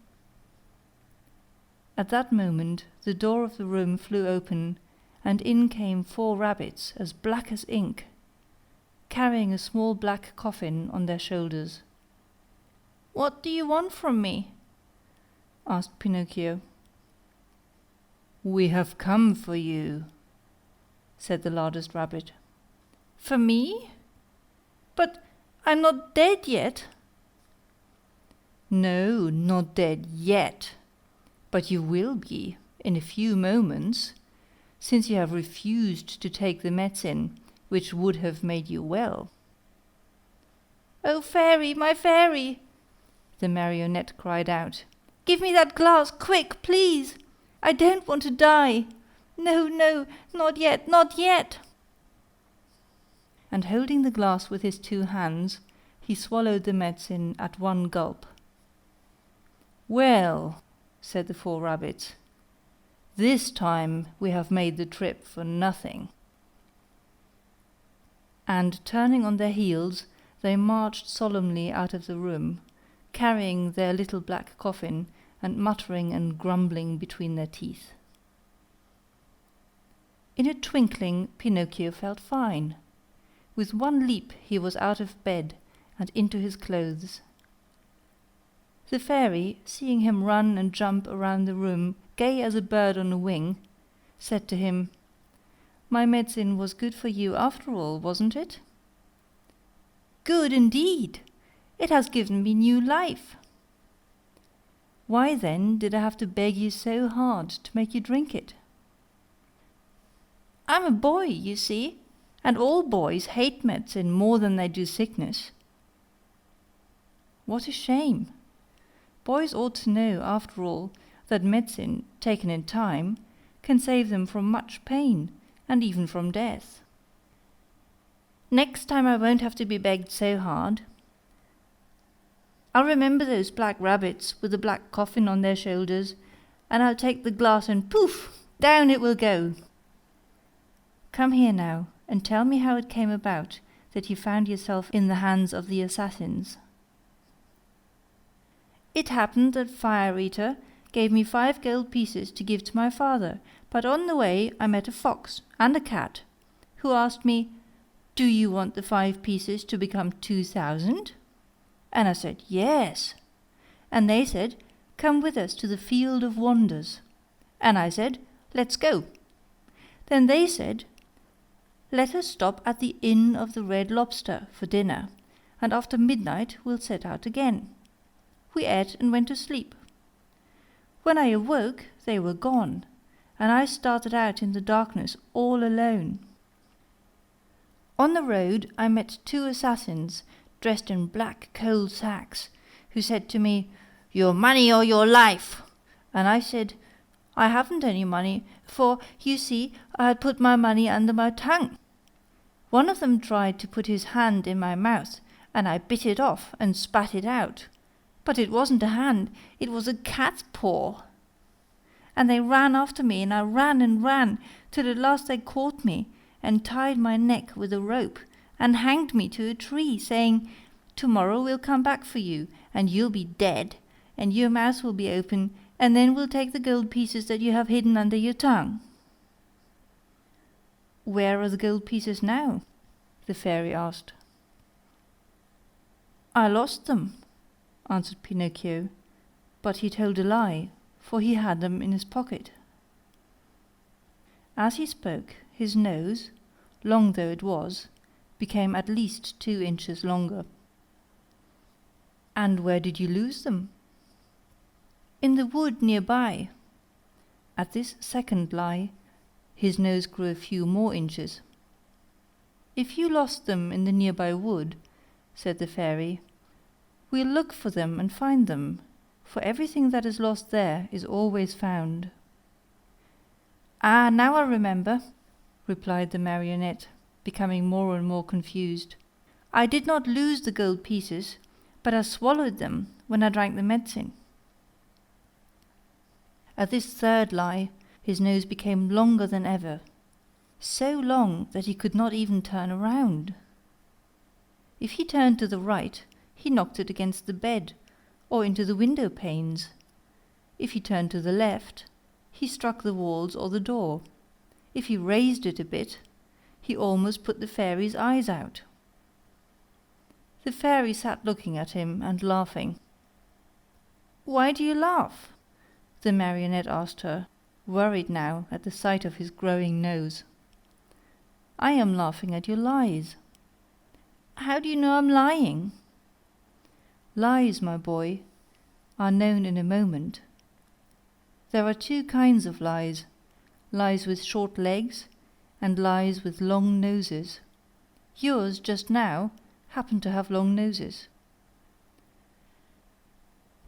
At that moment the door of the room flew open, and in came 4 rabbits as black as ink, carrying a small black coffin on their shoulders. What do you want from me? Asked Pinocchio. We have come for you, said the largest rabbit. For me? But I'm not dead yet. No, not dead yet, but you will be in a few moments, since you have refused to take the medicine which would have made you well. Oh, fairy, my fairy, the marionette cried out. Give me that glass, quick, please. I don't want to die. No, no, not yet, not yet. And holding the glass with his 2 hands, he swallowed the medicine at one gulp. Well, said the 4 rabbits, this time we have made the trip for nothing. And turning on their heels, they marched solemnly out of the room, carrying their little black coffin and muttering and grumbling between their teeth. In a twinkling Pinocchio felt fine. With one leap he was out of bed and into his clothes. The fairy, seeing him run and jump around the room, gay as a bird on a wing, said to him, My medicine was good for you after all, wasn't it? Good indeed! It has given me new life. Why then did I have to beg you so hard to make you drink it? I'm a boy, you see, and all boys hate medicine more than they do sickness. What a shame! Boys ought to know, after all, that medicine, taken in time, can save them from much pain, and even from death. Next time I won't have to be begged so hard. I'll remember those black rabbits with the black coffin on their shoulders, and I'll take the glass and poof, down it will go. Come here now, and tell me how it came about that you found yourself in the hands of the assassins. It happened that Fire Eater gave me 5 gold pieces to give to my father, but on the way I met a fox and a cat, who asked me, Do you want the 5 pieces to become 2,000? And I said, Yes. And they said, Come with us to the Field of Wonders. And I said, Let's go. Then they said, Let us stop at the Inn of the Red Lobster for dinner, and after midnight we'll set out again. We ate and went to sleep. When I awoke, they were gone, and I started out in the darkness all alone. On the road I met 2 assassins, dressed in black coal sacks, who said to me, Your money or your life. And I said, I haven't any money, for, you see, I had put my money under my tongue. One of them tried to put his hand in my mouth, and I bit it off and spat it out. But it wasn't a hand, it was a cat's paw. And they ran after me, and I ran and ran, till at last they caught me, and tied my neck with a rope, and hanged me to a tree, saying, Tomorrow we'll come back for you, and you'll be dead, and your mouth will be open, and then we'll take the gold pieces that you have hidden under your tongue. Where are the gold pieces now? The fairy asked. "I lost them," answered Pinocchio, but he told a lie, for he had them in his pocket. As he spoke, his nose, long though it was, became at least 2 inches longer. "And where did you lose them?" "In the wood near by." At this second lie, his nose grew a few more inches. "If you lost them in the nearby wood," said the fairy, "we'll look for them and find them, for everything that is lost there is always found." "Ah, now I remember," replied the marionette, becoming more and more confused. "I did not lose the gold pieces, but I swallowed them when I drank the medicine." At this third lie, his nose became longer than ever, so long that he could not even turn around. If he turned to the right, he knocked it against the bed or into the window panes. If he turned to the left, he struck the walls or the door. If he raised it a bit, he almost put the fairy's eyes out. The fairy sat looking at him and laughing. "Why do you laugh?" the marionette asked her, worried now at the sight of his growing nose. "I am laughing at your lies." "How do you know I'm lying?" "Lies, my boy, are known in a moment. There are 2 kinds of lies, lies with short legs and lies with long noses. Yours, just now, happen to have long noses."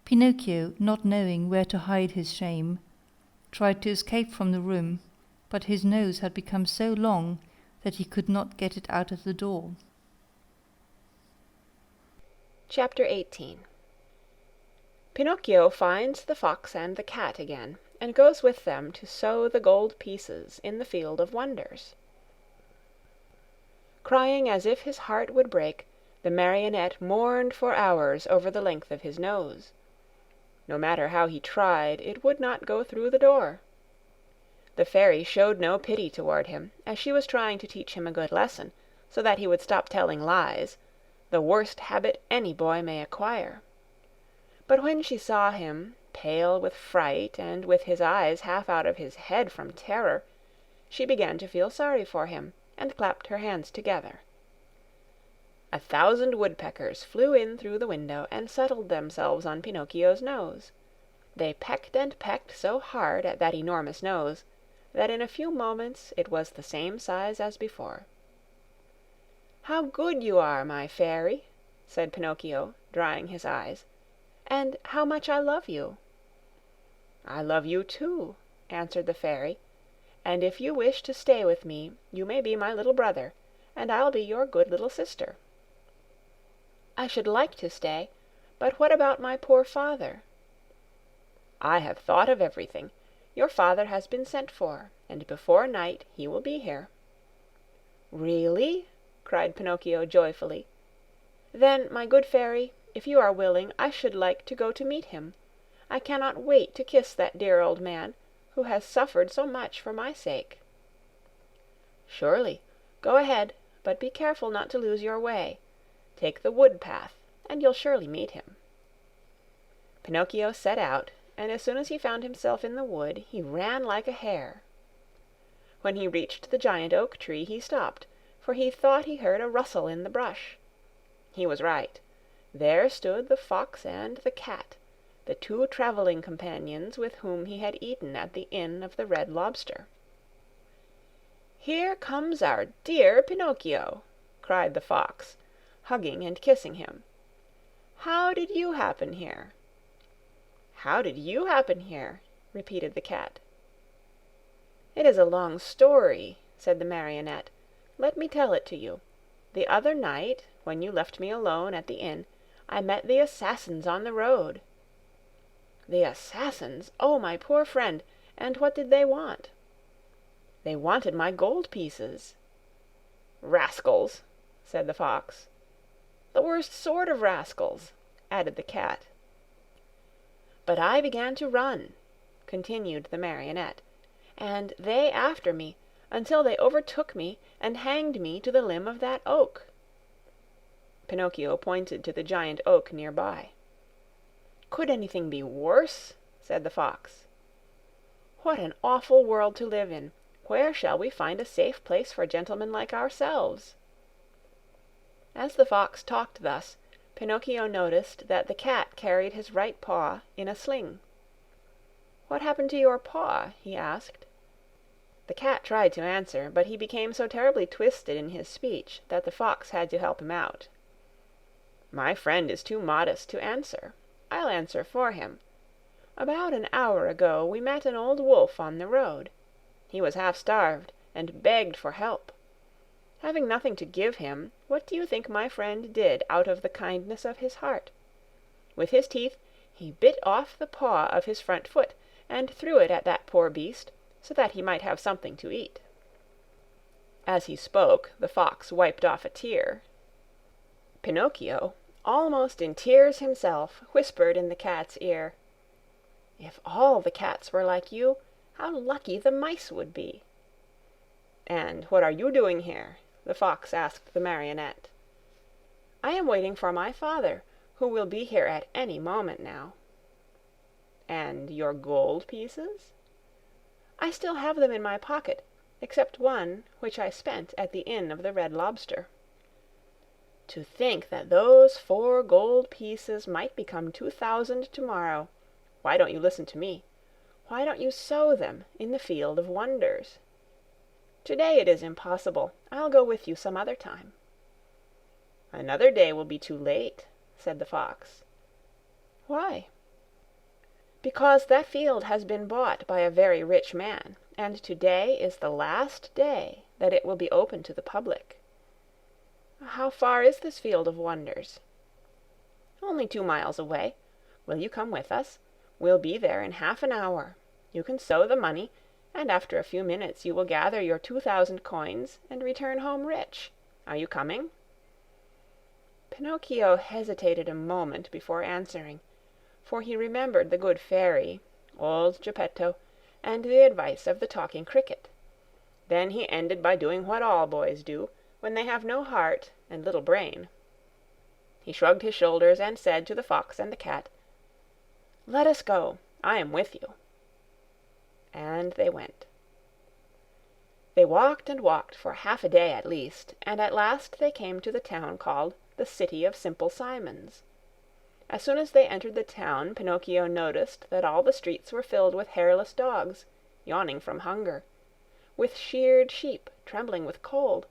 Pinocchio, not knowing where to hide his shame, tried to escape from the room, but his nose had become so long that he could not get it out of the door. Chapter 18. Pinocchio finds the fox and the cat again, and goes with them to sow the gold pieces in the field of wonders. Crying as if his heart would break, the marionette mourned for hours over the length of his nose. No matter how he tried, it would not go through the door. The fairy showed no pity toward him, as she was trying to teach him a good lesson, so that he would stop telling lies, the worst habit any boy may acquire. But when she saw him, pale with fright and with his eyes half out of his head from terror, she began to feel sorry for him, and clapped her hands together. 1,000 woodpeckers flew in through the window and settled themselves on Pinocchio's nose. They pecked and pecked so hard at that enormous nose that in a few moments it was the same size as before. "How good you are, my fairy," said Pinocchio, drying his eyes, "and how much I love you." "I love you too," answered the fairy, "and if you wish to stay with me, you may be my little brother, and I'll be your good little sister." "I should like to stay, but what about my poor father?" "I have thought of everything. Your father has been sent for, and before night he will be here." "Really?" cried Pinocchio joyfully. "Then, my good fairy, if you are willing, I should like to go to meet him. I cannot wait to kiss that dear old man, who has suffered so much for my sake." "Surely. Go ahead, but be careful not to lose your way. Take the wood path, and you'll surely meet him." Pinocchio set out, and as soon as he found himself in the wood, he ran like a hare. When he reached the giant oak tree, he stopped, for he thought he heard a rustle in the brush. He was right. There stood the fox and the cat, the 2 traveling companions with whom he had eaten at the Inn of the Red Lobster. "Here comes our dear Pinocchio," cried the fox, hugging and kissing him. "How did you happen here?" "How did you happen here?" repeated the cat. "It is a long story," said the marionette. "Let me tell it to you. The other night, when you left me alone at the inn, I met the assassins on the road." "The assassins? Oh, my poor friend! And what did they want?" "They wanted my gold pieces." "Rascals!" said the fox. "The worst sort of rascals," added the cat. "But I began to run," continued the marionette, "and they after me, until they overtook me and hanged me to the limb of that oak." Pinocchio pointed to the giant oak near by. "Could anything be worse?" said the Fox. "What an awful world to live in! Where shall we find a safe place for gentlemen like ourselves?" As the Fox talked thus, Pinocchio noticed that the cat carried his right paw in a sling. "What happened to your paw?" he asked. The cat tried to answer, but he became so terribly twisted in his speech that the Fox had to help him out. "My friend is too modest to answer. I'll answer for him. About an hour ago we met an old wolf on the road. He was half starved, and begged for help. Having nothing to give him, what do you think my friend did out of the kindness of his heart? With his teeth he bit off the paw of his front foot, and threw it at that poor beast, so that he might have something to eat." As he spoke, the Fox wiped off a tear. Pinocchio, almost in tears himself, whispered in the cat's ear, "If all the cats were like you, how lucky the mice would be!" "And what are you doing here?" the Fox asked the Marionette. "I am waiting for my father, who will be here at any moment now." "And your gold pieces?" "I still have them in my pocket, except one which I spent at the Inn of the Red Lobster." "To think that those 4 gold pieces might become 2,000 tomorrow! Why don't you listen to me? Why don't you sow them in the field of wonders? Today it is impossible. I'll go with you some other time." "Another day will be too late," said the Fox. "Why?" "Because that field has been bought by a very rich man, and today is the last day that it will be open to the public." "How far is this field of wonders?" "Only 2 miles away. Will you come with us? We'll be there in half an hour. You can sow the money, and after a few minutes you will gather your 2,000 coins and return home rich. Are you coming?" Pinocchio hesitated a moment before answering, for he remembered the good fairy, old Geppetto, and the advice of the talking cricket. Then he ended by doing what all boys do when they have no heart and little brain. He shrugged his shoulders and said to the Fox and the cat, "Let us go. I am with you." And they went. They walked and walked for half a day at least, and at last they came to the town called the City of Simple Simons. As soon as they entered the town, Pinocchio noticed that all the streets were filled with hairless dogs, yawning from hunger, with sheared sheep trembling with cold,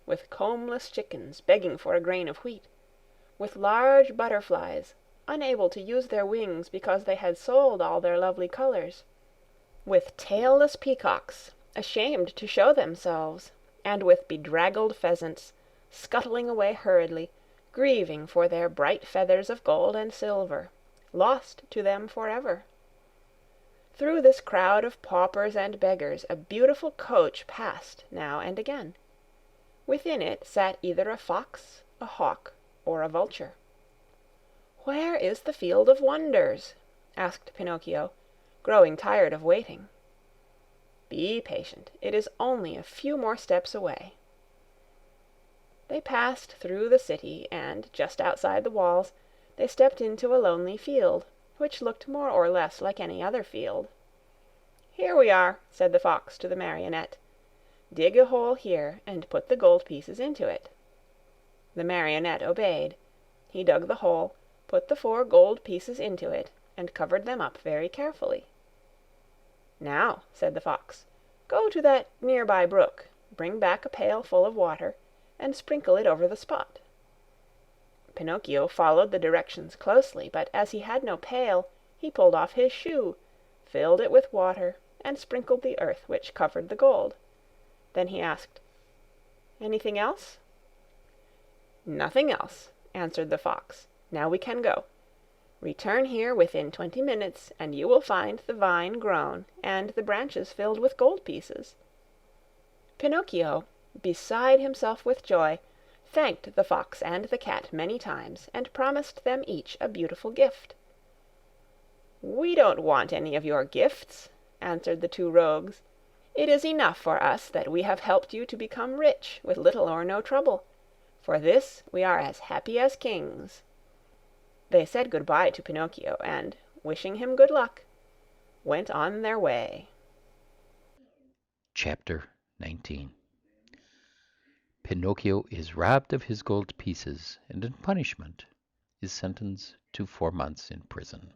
with combless chickens begging for a grain of wheat, with large butterflies, unable to use their wings because they had sold all their lovely colors, with tailless peacocks, ashamed to show themselves, and with bedraggled pheasants, scuttling away hurriedly, grieving for their bright feathers of gold and silver, lost to them forever. Through this crowd of paupers and beggars a beautiful coach passed now and again. Within it sat either a fox, a hawk, or a vulture. "Where is the Field of Wonders?" asked Pinocchio, growing tired of waiting. "Be patient. It is only a few more steps away." They passed through the city, and, just outside the walls, they stepped into a lonely field, which looked more or less like any other field. "Here we are," said the Fox to the Marionette. "Dig a hole here, and put the gold pieces into it." The Marionette obeyed. He dug the hole, put the 4 gold pieces into it, and covered them up very carefully. "Now," said the Fox, "go to that nearby brook, bring back a pail full of water, and sprinkle it over the spot." Pinocchio followed the directions closely, but as he had no pail, he pulled off his shoe, filled it with water, and sprinkled the earth which covered the gold. Then he asked, "Anything else?" "Nothing else," answered the Fox. "Now we can go. Return here within 20 minutes, and you will find the vine grown and the branches filled with gold pieces." Pinocchio, beside himself with joy, thanked the Fox and the Cat many times, and promised them each a beautiful gift. "We don't want any of your gifts," answered the 2 rogues. "It is enough for us that we have helped you to become rich with little or no trouble. For this we are as happy as kings." They said good-bye to Pinocchio, and, wishing him good luck, went on their way. Chapter 19. Pinocchio is robbed of his gold pieces, and in punishment is sentenced to 4 months in prison.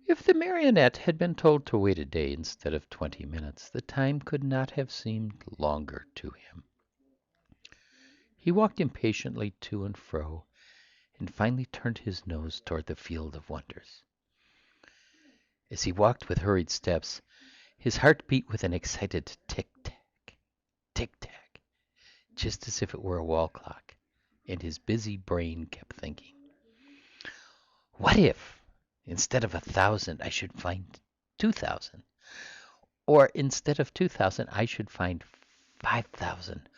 If the marionette had been told to wait a day instead of 20 minutes, the time could not have seemed longer to him. He walked impatiently to and fro, and finally turned his nose toward the field of wonders. As he walked with hurried steps, his heart beat with an excited tick-tack, tick-tack, just as if it were a wall clock, and his busy brain kept thinking, "What if, instead of 1,000, I should find 2,000? Or instead of 2,000, I should find 5,000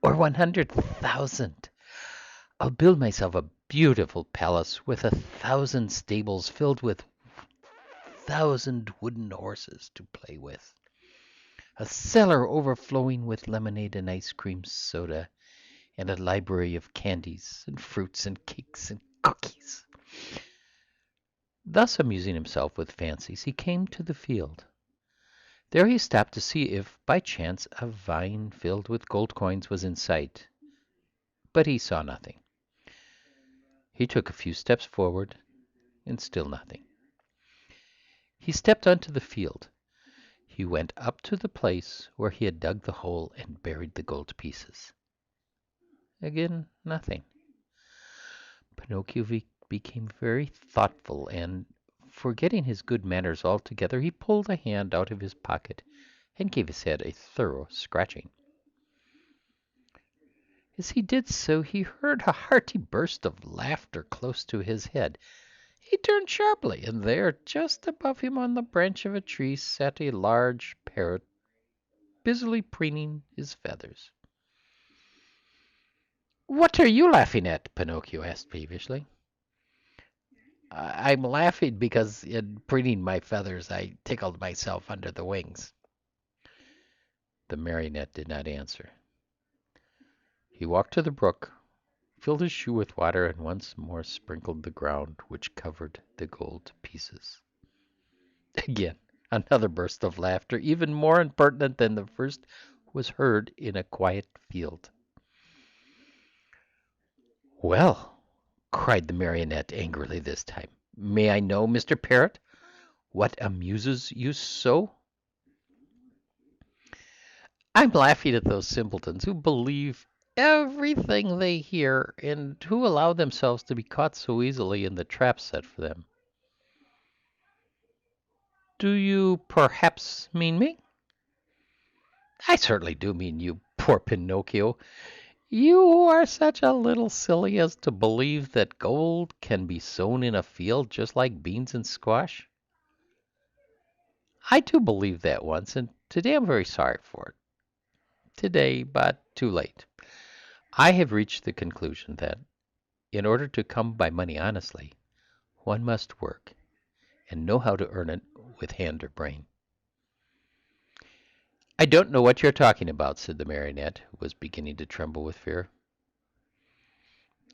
or 100,000? I'll build myself a beautiful palace with 1,000 stables filled with 1,000 wooden horses to play with, a cellar overflowing with lemonade and ice cream soda, and a library of candies and fruits and cakes and cookies." Thus amusing himself with fancies, he came to the field. There he stopped to see if, by chance, a vine filled with gold coins was in sight, but he saw nothing. He took a few steps forward, and still nothing. He stepped onto the field. He went up to the place where he had dug the hole and buried the gold pieces. Again, nothing. Pinocchio became very thoughtful, and, forgetting his good manners altogether, he pulled a hand out of his pocket and gave his head a thorough scratching. As he did so, he heard a hearty burst of laughter close to his head. He turned sharply, and there, just above him on the branch of a tree, sat a large parrot, busily preening his feathers. "What are you laughing at?" Pinocchio asked peevishly. "I'm laughing because in preening my feathers I tickled myself under the wings." The marionette did not answer. He walked to the brook, filled his shoe with water, and once more sprinkled the ground which covered the gold pieces. Again, another burst of laughter, even more impertinent than the first, was heard in a quiet field. "Well," cried the marionette angrily this time, "may I know, Mr. Parrot, what amuses you so?" "I'm laughing at those simpletons who believe everything they hear, and who allow themselves to be caught so easily in the traps set for them." "Do you perhaps mean me?" "I certainly do mean you, poor Pinocchio. You who are such a little silly as to believe that gold can be sown in a field just like beans and squash. I too believed that once, and today I'm very sorry for it. Today, but too late. I have reached the conclusion that, in order to come by money honestly, one must work, and know how to earn it with hand or brain." "I don't know what you're talking about," said the marionette, who was beginning to tremble with fear.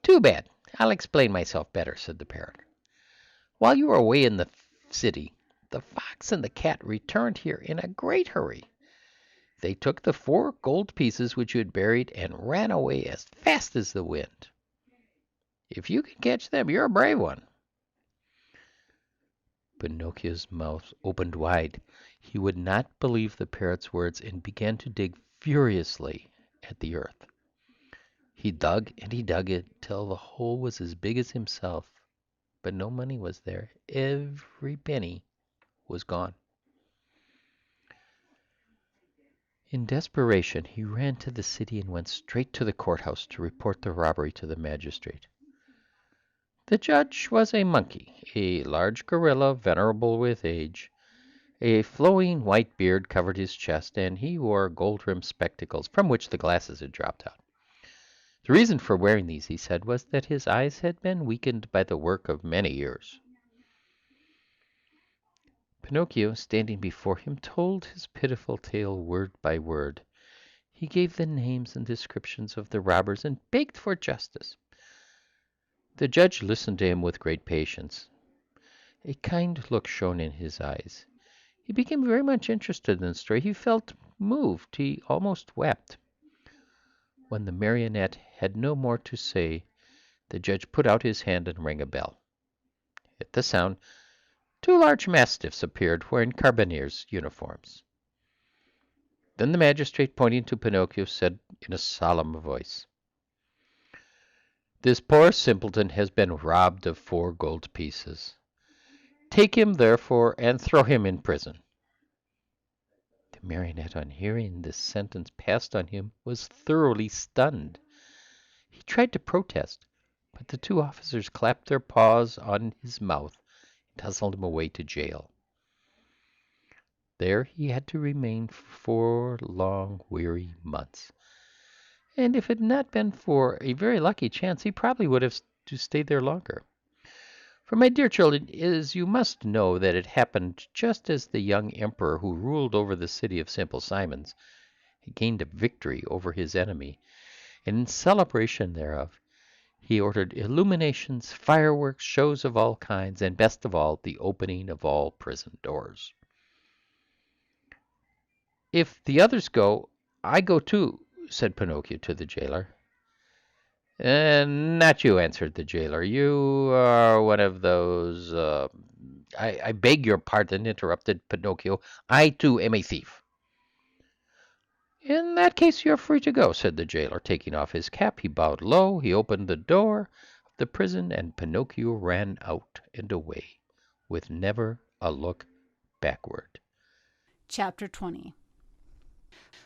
"Too bad. I'll explain myself better," said the parrot. "While you were away in the city, the fox and the cat returned here in a great hurry. They took the 4 gold pieces which you had buried and ran away as fast as the wind. If you can catch them, you're a brave one." Pinocchio's mouth opened wide. He would not believe the parrot's words and began to dig furiously at the earth. He dug and he dug it till the hole was as big as himself, but no money was there. Every penny was gone. In desperation, he ran to the city and went straight to the courthouse to report the robbery to the magistrate. The judge was a monkey, a large gorilla, venerable with age. A flowing white beard covered his chest, and he wore gold-rimmed spectacles, from which the glasses had dropped out. The reason for wearing these, he said, was that his eyes had been weakened by the work of many years. Pinocchio, standing before him, told his pitiful tale word by word. He gave the names and descriptions of the robbers and begged for justice. The judge listened to him with great patience. A kind look shone in his eyes. He became very much interested in the story. He felt moved. He almost wept. When the marionette had no more to say, the judge put out his hand and rang a bell. At the sound, 2 large mastiffs appeared wearing carbineers' uniforms. Then the magistrate, pointing to Pinocchio, said in a solemn voice, "This poor simpleton has been robbed of 4 gold pieces. Take him, therefore, and throw him in prison." The marionette, on hearing this sentence passed on him, was thoroughly stunned. He tried to protest, but the 2 officers clapped their paws on his mouth and hustled him away to jail. There he had to remain for 4 long, weary months. And if it had not been for a very lucky chance, he probably would have to stay there longer. For, my dear children, as you must know that it happened just as the young emperor who ruled over the city of Simple Simons had gained a victory over his enemy, and in celebration thereof he ordered illuminations, fireworks, shows of all kinds, and best of all, the opening of all prison doors. "If the others go, I go too," said Pinocchio to the jailer. "Not you," answered the jailer. "You are one of those—" I beg your pardon," interrupted Pinocchio. "I too am a thief." "In that case you're free to go," said the jailer. Taking off his cap, he bowed low, he opened the door of the prison, and Pinocchio ran out and away, with never a look backward. Chapter 20.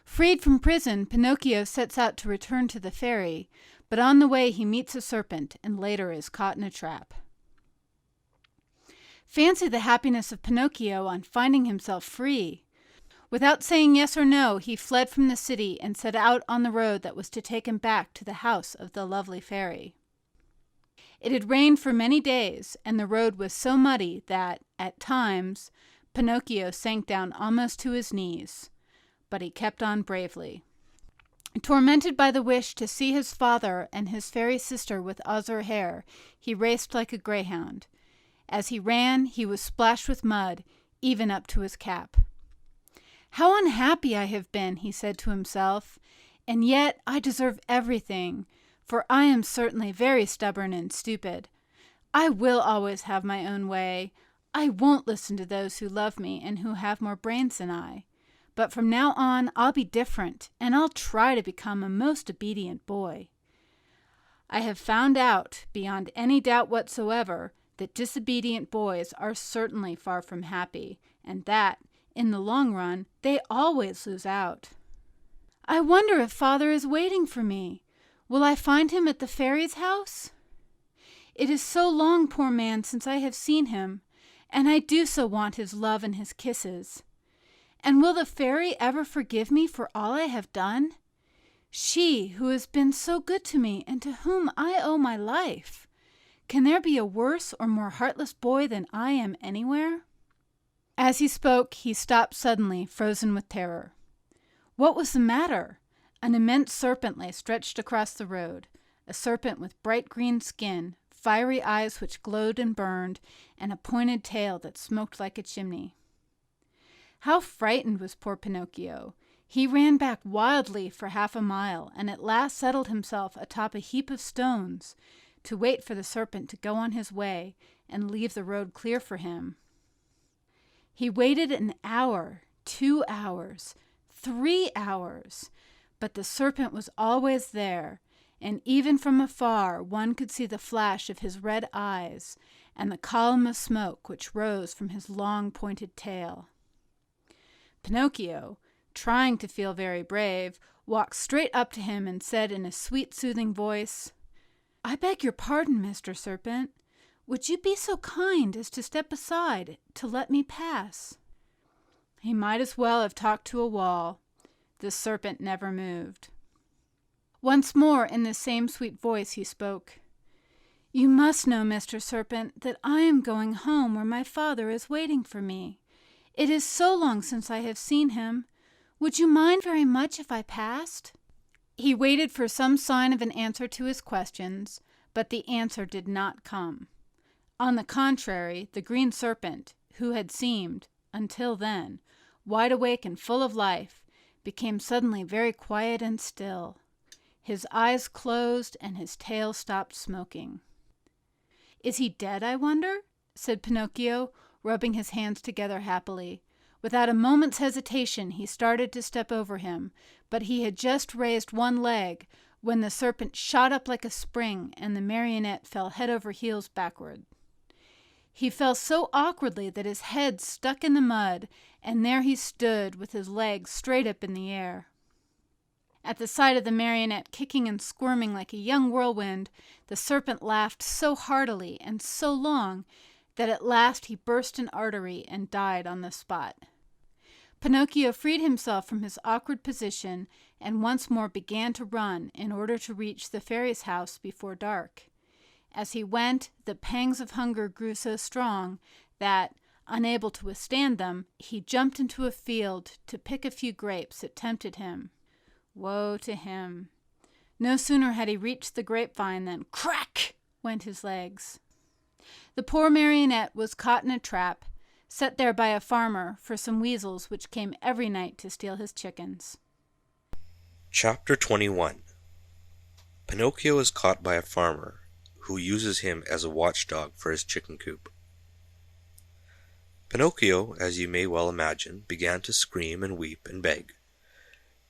Freed from prison, Pinocchio sets out to return to the fairy, but on the way he meets a serpent and later is caught in a trap. Fancy the happiness of Pinocchio on finding himself free! Without saying yes or no, he fled from the city and set out on the road that was to take him back to the house of the lovely fairy. It had rained for many days, and the road was so muddy that, at times, Pinocchio sank down almost to his knees. But he kept on bravely. Tormented by the wish to see his father and his fairy sister with azure hair, he raced like a greyhound. As he ran, he was splashed with mud, even up to his cap. "How unhappy I have been," he said to himself, "and yet I deserve everything, for I am certainly very stubborn and stupid. I will always have my own way. I won't listen to those who love me and who have more brains than I. But from now on I'll be different, and I'll try to become a most obedient boy. I have found out, beyond any doubt whatsoever, that disobedient boys are certainly far from happy, and that, in the long run, they always lose out. I wonder if Father is waiting for me. Will I find him at the fairy's house? It is so long, poor man, since I have seen him, and I do so want his love and his kisses. And will the fairy ever forgive me for all I have done? She who has been so good to me and to whom I owe my life. Can there be a worse or more heartless boy than I am anywhere?" As he spoke, he stopped suddenly, frozen with terror. What was the matter? An immense serpent lay stretched across the road, a serpent with bright green skin, fiery eyes which glowed and burned, and a pointed tail that smoked like a chimney. How frightened was poor Pinocchio! He ran back wildly for 1/2 mile, and at last settled himself atop a heap of stones to wait for the serpent to go on his way and leave the road clear for him. He waited an hour, 2 hours, 3 hours, but the serpent was always there, and even from afar one could see the flash of his red eyes and the column of smoke which rose from his long pointed tail. Pinocchio, trying to feel very brave, walked straight up to him and said in a sweet, soothing voice, "I beg your pardon, Mr. Serpent. Would you be so kind as to step aside to let me pass?" He might as well have talked to a wall. The serpent never moved. Once more, in the same sweet voice, he spoke, "You must know, Mr. Serpent, that I am going home where my father is waiting for me. It is so long since I have seen him. Would you mind very much if I passed?" He waited for some sign of an answer to his questions, but the answer did not come. On the contrary, the green serpent, who had seemed, until then, wide awake and full of life, became suddenly very quiet and still. His eyes closed and his tail stopped smoking. "Is he dead, I wonder?" said Pinocchio, rubbing his hands together happily. Without a moment's hesitation he started to step over him, but he had just raised one leg when the serpent shot up like a spring and the marionette fell head over heels backward. He fell so awkwardly that his head stuck in the mud, and there he stood with his legs straight up in the air. At the sight of the marionette kicking and squirming like a young whirlwind, the serpent laughed so heartily and so long that at last he burst an artery and died on the spot. Pinocchio freed himself from his awkward position and once more began to run in order to reach the fairy's house before dark. As he went, the pangs of hunger grew so strong that, unable to withstand them, he jumped into a field to pick a few grapes that tempted him. Woe to him! No sooner had he reached the grapevine than crack went his legs. The poor marionette was caught in a trap, set there by a farmer for some weasels which came every night to steal his chickens. Chapter 21. Pinocchio is caught by a farmer who uses him as a watchdog for his chicken coop. Pinocchio, as you may well imagine, began to scream and weep and beg.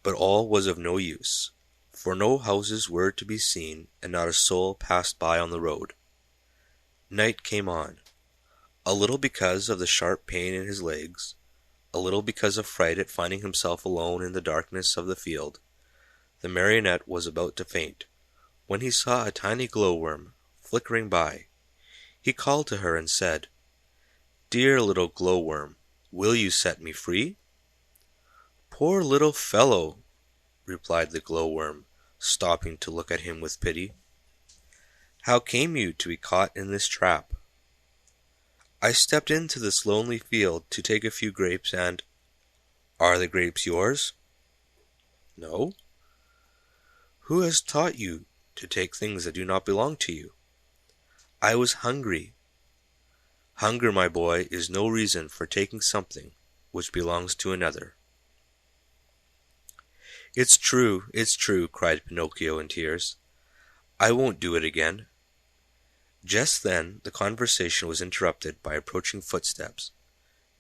But all was of no use, for no houses were to be seen and not a soul passed by on the road. Night came on, a little because of the sharp pain in his legs, a little because of fright at finding himself alone in the darkness of the field. The marionette was about to faint, when he saw a tiny glowworm flickering by. He called to her and said, "Dear little glowworm, will you set me free?" "Poor little fellow," replied the glowworm, stopping to look at him with pity. "How came you to be caught in this trap?" "I stepped into this lonely field to take a few grapes and—" "Are the grapes yours?" "No." "Who has taught you to take things that do not belong to you?" "I was hungry." "Hunger, my boy, is no reason for taking something which belongs to another." It's true, cried Pinocchio in tears. "I won't do it again." Just then the conversation was interrupted by approaching footsteps.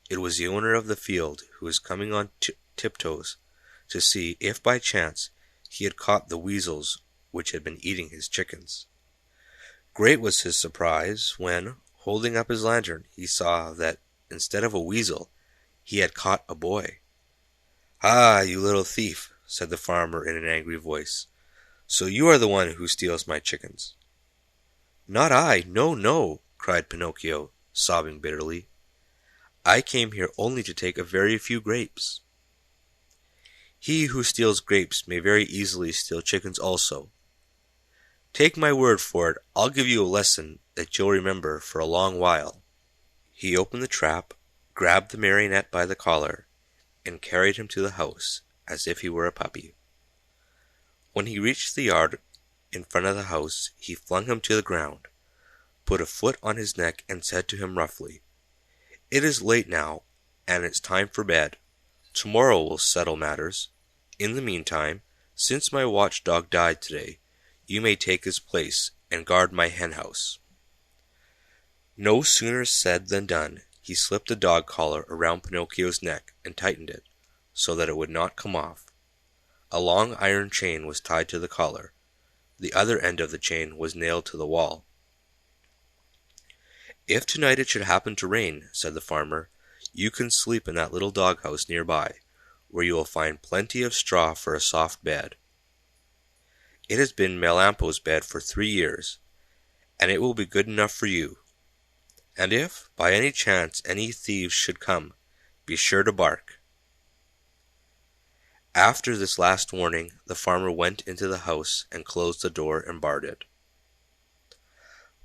It was the owner of the field who was coming on tiptoes to see if by chance he had caught the weasels which had been eating his chickens. Great was his surprise when, holding up his lantern, he saw that, instead of a weasel, he had caught a boy. "Ah, you little thief," said the farmer in an angry voice, "so you are the one who steals my chickens." "Not I, no, no," cried Pinocchio, sobbing bitterly. "I came here only to take a very few grapes." "He who steals grapes may very easily steal chickens also. Take my word for it, I'll give you a lesson that you'll remember for a long while." He opened the trap, grabbed the marionette by the collar, and carried him to the house as if he were a puppy. When he reached the yard in front of the house, he flung him to the ground, put a foot on his neck, and said to him roughly, "It is late now, and it's time for bed. Tomorrow will settle matters. In the meantime, since my watchdog died today, you may take his place and guard my hen house." No sooner said than done. He slipped the dog collar around Pinocchio's neck and tightened it, so that it would not come off. A long iron chain was tied to the collar. The other end of the chain was nailed to the wall. "If tonight it should happen to rain," said the farmer, "you can sleep in that little doghouse near by, where you will find plenty of straw for a soft bed. It has been Melampo's bed for 3 years, and it will be good enough for you. And if, by any chance, any thieves should come, be sure to bark." After this last warning, the farmer went into the house and closed the door and barred it.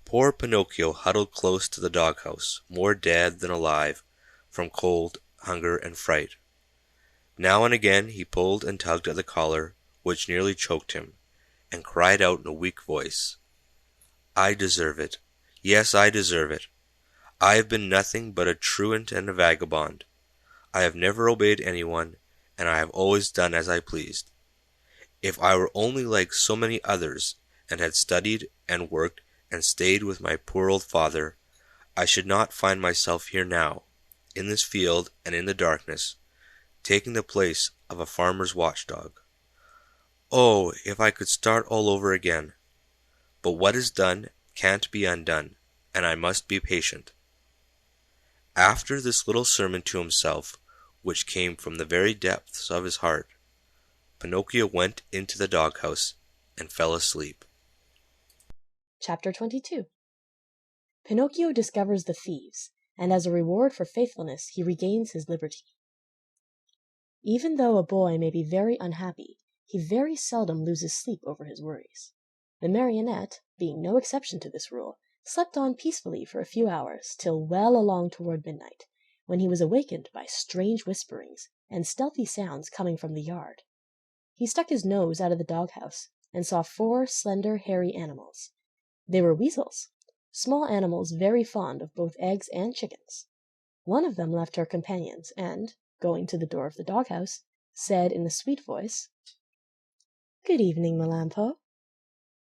Poor Pinocchio huddled close to the doghouse, more dead than alive, from cold, hunger, and fright. Now and again he pulled and tugged at the collar, which nearly choked him, and cried out in a weak voice, "I deserve it. Yes, I deserve it. I have been nothing but a truant and a vagabond. I have never obeyed anyone, and I have always done as I pleased. If I were only like so many others, and had studied and worked and stayed with my poor old father, I should not find myself here now, in this field and in the darkness, taking the place of a farmer's watchdog. Oh, if I could start all over again! But what is done can't be undone, and I must be patient." After this little sermon to himself, which came from the very depths of his heart, Pinocchio went into the doghouse and fell asleep. Chapter 22. Pinocchio discovers the thieves, and as a reward for faithfulness he regains his liberty. Even though a boy may be very unhappy, he very seldom loses sleep over his worries. The marionette, being no exception to this rule, slept on peacefully for a few hours, till well along toward midnight, when he was awakened by strange whisperings and stealthy sounds coming from the yard. He stuck his nose out of the doghouse and saw 4 slender, hairy animals. They were weasels, small animals very fond of both eggs and chickens. One of them left her companions and, going to the door of the doghouse, said in a sweet voice, "Good evening, Melampo."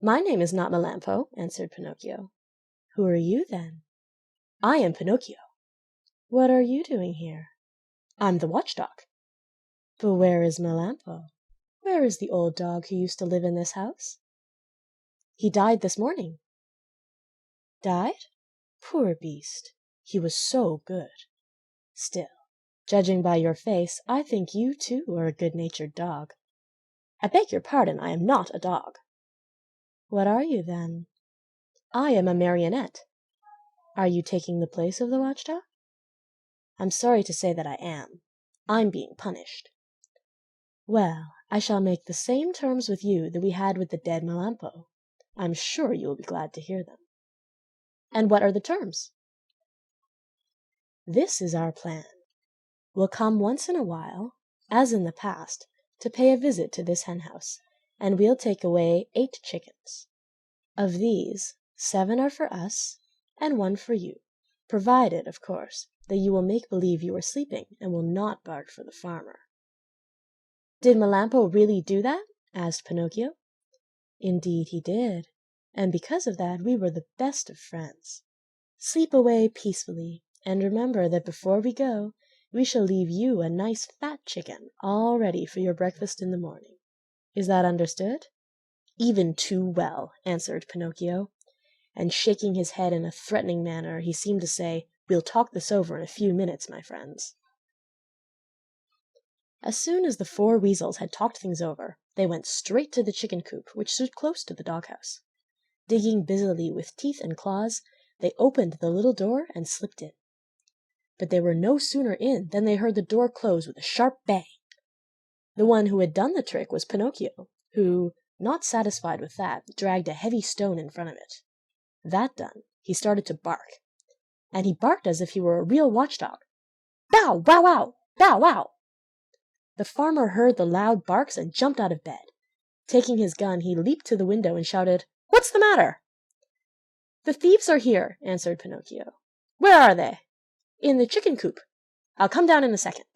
"My name is not Melampo," answered Pinocchio. "Who are you, then?" "I am Pinocchio." "What are you doing here?" "I'm the watchdog." "But where is Melampo? Where is the old dog who used to live in this house?" "He died this morning." "Died? Poor beast! He was so good. Still, judging by your face, I think you too are a good-natured dog." "I beg your pardon, I am not a dog." "What are you, then?" "I am a marionette." "Are you taking the place of the watchdog?" "I'm sorry to say that I am. I'm being punished." "Well, I shall make the same terms with you that we had with the dead Melampo. I'm sure you will be glad to hear them." "And what are the terms?" "This is our plan. We'll come once in a while, as in the past, to pay a visit to this henhouse, and we'll take away 8 chickens. Of these, 7 are for us, and 1 for you, provided, of course, that you will make believe you are sleeping and will not bark for the farmer." "Did Melampo really do that?" asked Pinocchio. "Indeed he did, and because of that we were the best of friends. Sleep away peacefully, and remember that before we go we shall leave you a nice fat chicken all ready for your breakfast in the morning. Is that understood?" "Even too well," answered Pinocchio, and shaking his head in a threatening manner he seemed to say, "We'll talk this over in a few minutes, my friends." As soon as the 4 weasels had talked things over, they went straight to the chicken coop which stood close to the doghouse. Digging busily with teeth and claws, they opened the little door and slipped in. But they were no sooner in than they heard the door close with a sharp bang. The one who had done the trick was Pinocchio, who, not satisfied with that, dragged a heavy stone in front of it. That done, he started to bark, and he barked as if he were a real watchdog. "Bow, wow, wow! Bow, wow!" The farmer heard the loud barks and jumped out of bed. Taking his gun, he leaped to the window and shouted, "What's the matter?" "The thieves are here," answered Pinocchio. "Where are they?" "In the chicken coop. I'll come down in a second."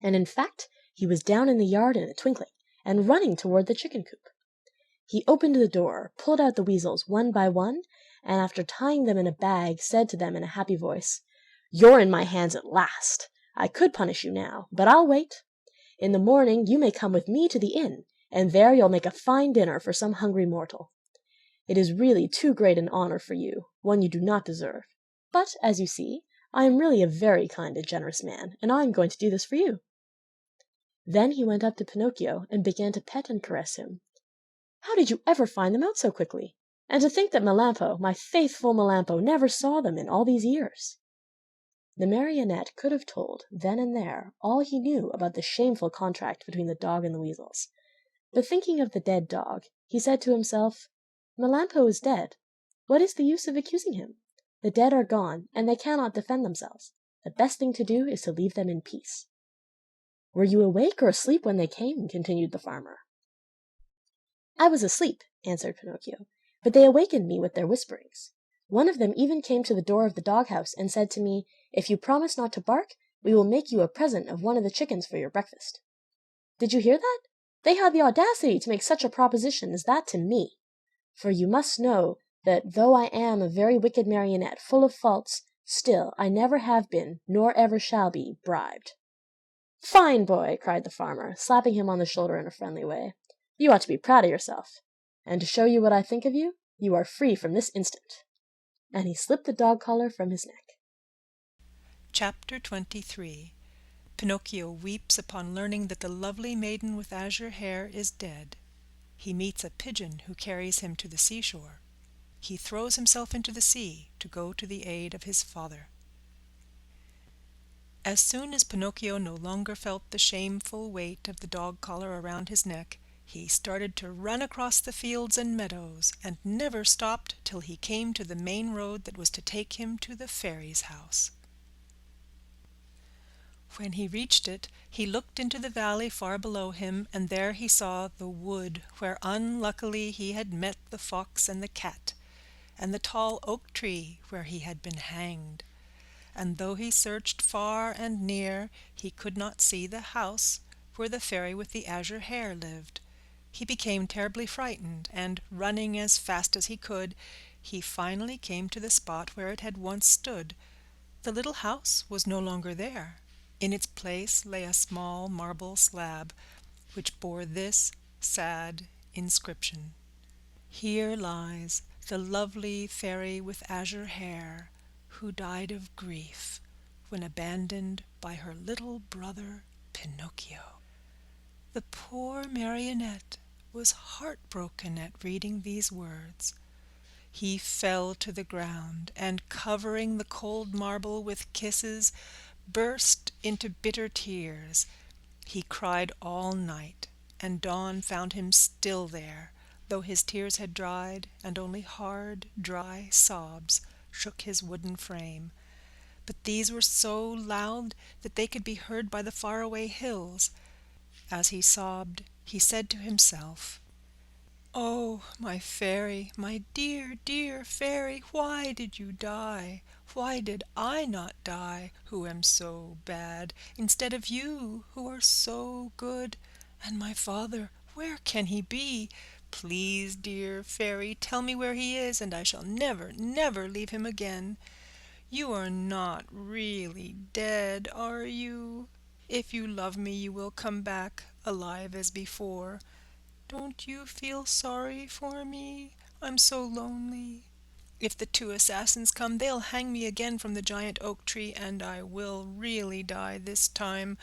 And in fact he was down in the yard in a twinkling, and running toward the chicken coop. He opened the door, pulled out the weasels one by one, and after tying them in a bag, said to them in a happy voice, "You're in my hands at last. I could punish you now, but I'll wait. In the morning you may come with me to the inn, and there you'll make a fine dinner for some hungry mortal. It is really too great an honor for you, one you do not deserve. But, as you see, I am really a very kind and generous man, and I am going to do this for you." Then he went up to Pinocchio and began to pet and caress him. "How did you ever find them out so quickly? And to think that Melampo, my faithful Melampo, never saw them in all these years." The marionette could have told, then and there, all he knew about the shameful contract between the dog and the weasels. But thinking of the dead dog, he said to himself, "Melampo is dead. What is the use of accusing him? The dead are gone, and they cannot defend themselves. The best thing to do is to leave them in peace." Were you awake or asleep when they came?" continued the farmer. "I was asleep," answered Pinocchio, "but they awakened me with their whisperings. One of them even came to the door of the dog-house and said to me, 'If you promise not to bark, we will make you a present of one of the chickens for your breakfast.' Did you hear that? They had the audacity to make such a proposition as that to me. For you must know that though I am a very wicked marionette, full of faults, still I never have been, nor ever shall be, bribed." "Fine boy!" cried the farmer, slapping him on the shoulder in a friendly way. "You ought to be proud of yourself. And to show you what I think of you, you are free from this instant." And he slipped the dog collar from his neck. Chapter 23. Pinocchio weeps upon learning that the lovely maiden with azure hair is dead. He meets a pigeon who carries him to the seashore. He throws himself into the sea to go to the aid of his father. As soon as Pinocchio no longer felt the shameful weight of the dog collar around his neck, he started to run across the fields and meadows, and never stopped till he came to the main road that was to take him to the fairy's house. When he reached it, he looked into the valley far below him, and there he saw the wood where unluckily he had met the fox and the cat, and the tall oak tree where he had been hanged. And though he searched far and near, he could not see the house where the fairy with the azure hair lived. He became terribly frightened, and running as fast as he could, he finally came to the spot where it had once stood. The little house was no longer there. In its place lay a small marble slab, which bore this sad inscription: "Here lies the lovely fairy with azure hair, who died of grief when abandoned by her little brother Pinocchio." The poor marionette was heartbroken at reading these words. He fell to the ground, and covering the cold marble with kisses, burst into bitter tears. He cried all night, and dawn found him still there, though his tears had dried, and only hard, dry sobs shook his wooden frame. But these were so loud that they could be heard by the faraway hills. As he sobbed, he said to himself, "Oh, my fairy, my dear, dear fairy, why did you die? Why did I not die, who am so bad, instead of you, who are so good? And my father, where can he be? Please, dear fairy, tell me where he is, and I shall never, never leave him again. You are not really dead, are you? If you love me, you will come back, alive as before. Don't you feel sorry for me? I'm so lonely. If the two assassins come, they'll hang me again from the giant oak tree, and I will really die this time.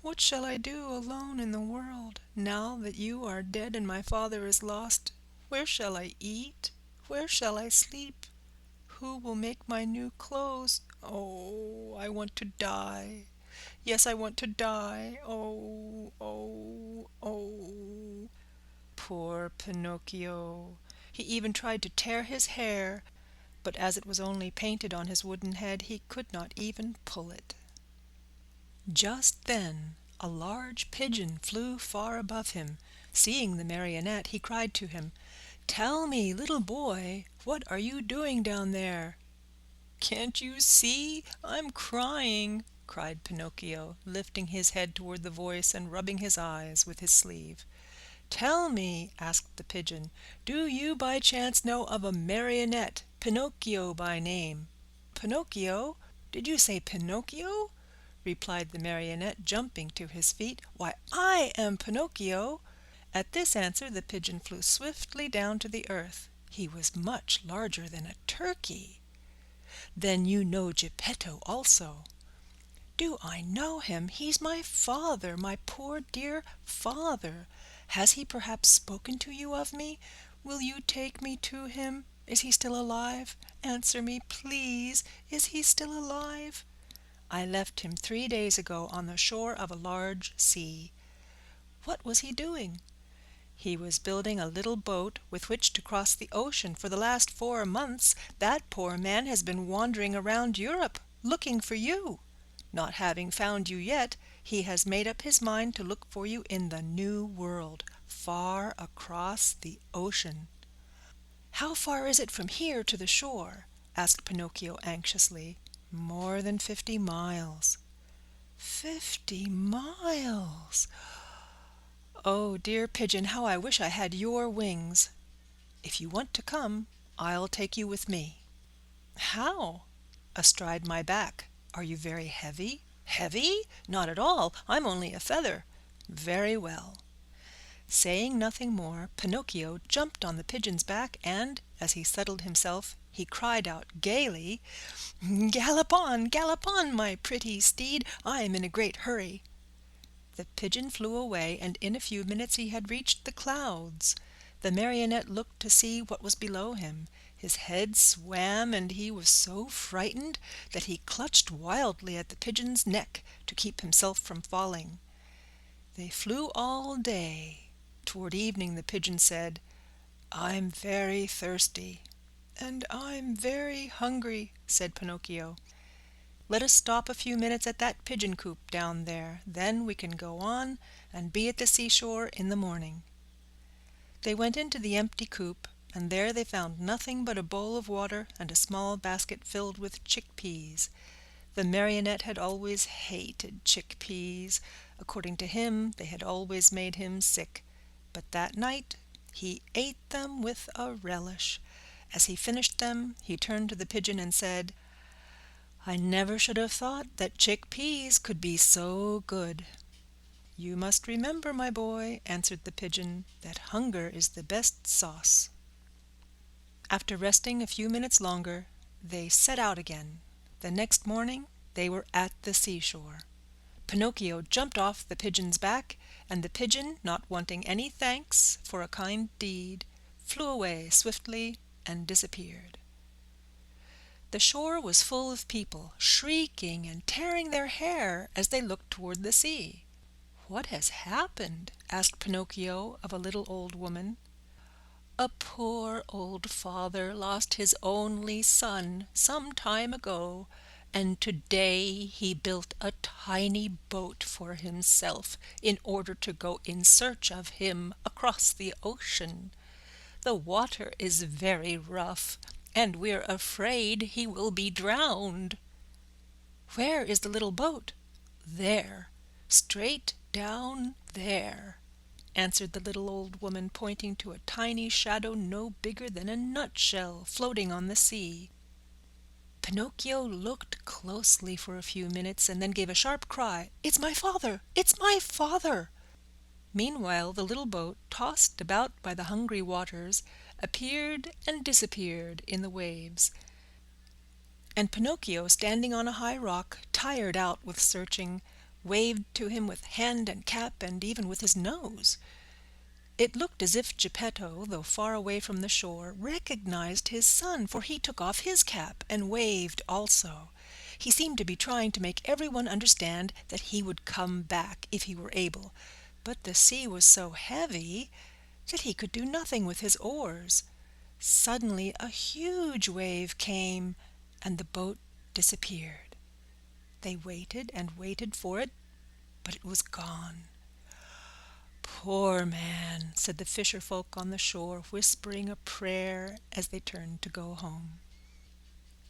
What shall I do alone in the world, now that you are dead and my father is lost? Where shall I eat? Where shall I sleep? Who will make my new clothes? Oh, I want to die. Yes, I want to die. Oh, oh, oh." Poor Pinocchio! He even tried to tear his hair, but as it was only painted on his wooden head, he could not even pull it. Just then a large pigeon flew far above him. Seeing the marionette, he cried to him, "Tell me, little boy, what are you doing down there?" "Can't you see? I'm crying," cried Pinocchio, lifting his head toward the voice and rubbing his eyes with his sleeve. "Tell me," asked the pigeon, "do you by chance know of a marionette, Pinocchio by name?" "Pinocchio? Did you say Pinocchio?" replied the marionette, jumping to his feet. "Why, I am Pinocchio." At this answer the pigeon flew swiftly down to the earth. He was much larger than a turkey. "Then you know Geppetto also." "Do I know him? He's my father, my poor dear father. Has he perhaps spoken to you of me? Will you take me to him? Is he still alive? Answer me, please. Is he still alive?" "I left him 3 days ago on the shore of a large sea." "What was he doing?" "He was building a little boat with which to cross the ocean. For the last 4 months that poor man has been wandering around Europe looking for you. Not having found you yet, He has made up his mind to look for you in the New World, far across the ocean." "How far is it from here to the shore?" asked Pinocchio anxiously. "More than 50 miles." 50 miles! Oh, dear pigeon, how I wish I had your wings. If you want to come, I'll take you with me." "How?" "Astride my back. Are you very heavy?" "Heavy? Not at all. I'm only a feather." "Very well." Saying nothing more, Pinocchio jumped on the pigeon's back, and, as he settled himself, he cried out gaily, gallop on, my pretty steed. I'm in a great hurry." The pigeon flew away, and in a few minutes he had reached the clouds. The marionette looked to see what was below him. His head swam, and he was so frightened that he clutched wildly at the pigeon's neck to keep himself from falling. They flew all day. Toward evening the pigeon said, "I'm very thirsty." "And I'm very hungry," said Pinocchio. "Let us stop a few minutes at that pigeon coop down there. Then we can go on and be at the seashore in the morning." They went into the empty coop, and there they found nothing but a bowl of water and a small basket filled with chickpeas. The marionette had always hated chickpeas. According to him, they had always made him sick. But that night he ate them with a relish. As he finished them, he turned to the pigeon and said, "I never should have thought that chickpeas could be so good." "You must remember, my boy," answered the pigeon, "that hunger is the best sauce." After resting a few minutes longer, they set out again. The next morning they were at the seashore. Pinocchio jumped off the pigeon's back, and the pigeon, not wanting any thanks for a kind deed, flew away swiftly and disappeared. The shore was full of people, shrieking and tearing their hair as they looked toward the sea. "What has happened?" asked Pinocchio of a little old woman. "A poor old father lost his only son some time ago, and today he built a tiny boat for himself in order to go in search of him across the ocean. The water is very rough, and we're afraid he will be drowned." "Where is the little boat?" "There, straight down there," answered the little old woman, pointing to a tiny shadow no bigger than a nutshell floating on the sea. Pinocchio looked closely for a few minutes and then gave a sharp cry, "It's my father! It's my father!" Meanwhile the little boat, tossed about by the hungry waters, appeared and disappeared in the waves. And Pinocchio, standing on a high rock, tired out with searching, waved to him with hand and cap and even with his nose. It looked as if Geppetto, though far away from the shore, recognized his son, for he took off his cap and waved also. He seemed to be trying to make everyone understand that he would come back if he were able, but the sea was so heavy that he could do nothing with his oars. Suddenly a huge wave came, and the boat disappeared. They waited and waited for it, but it was gone. "Poor man," said the fisher folk on the shore, whispering a prayer as they turned to go home.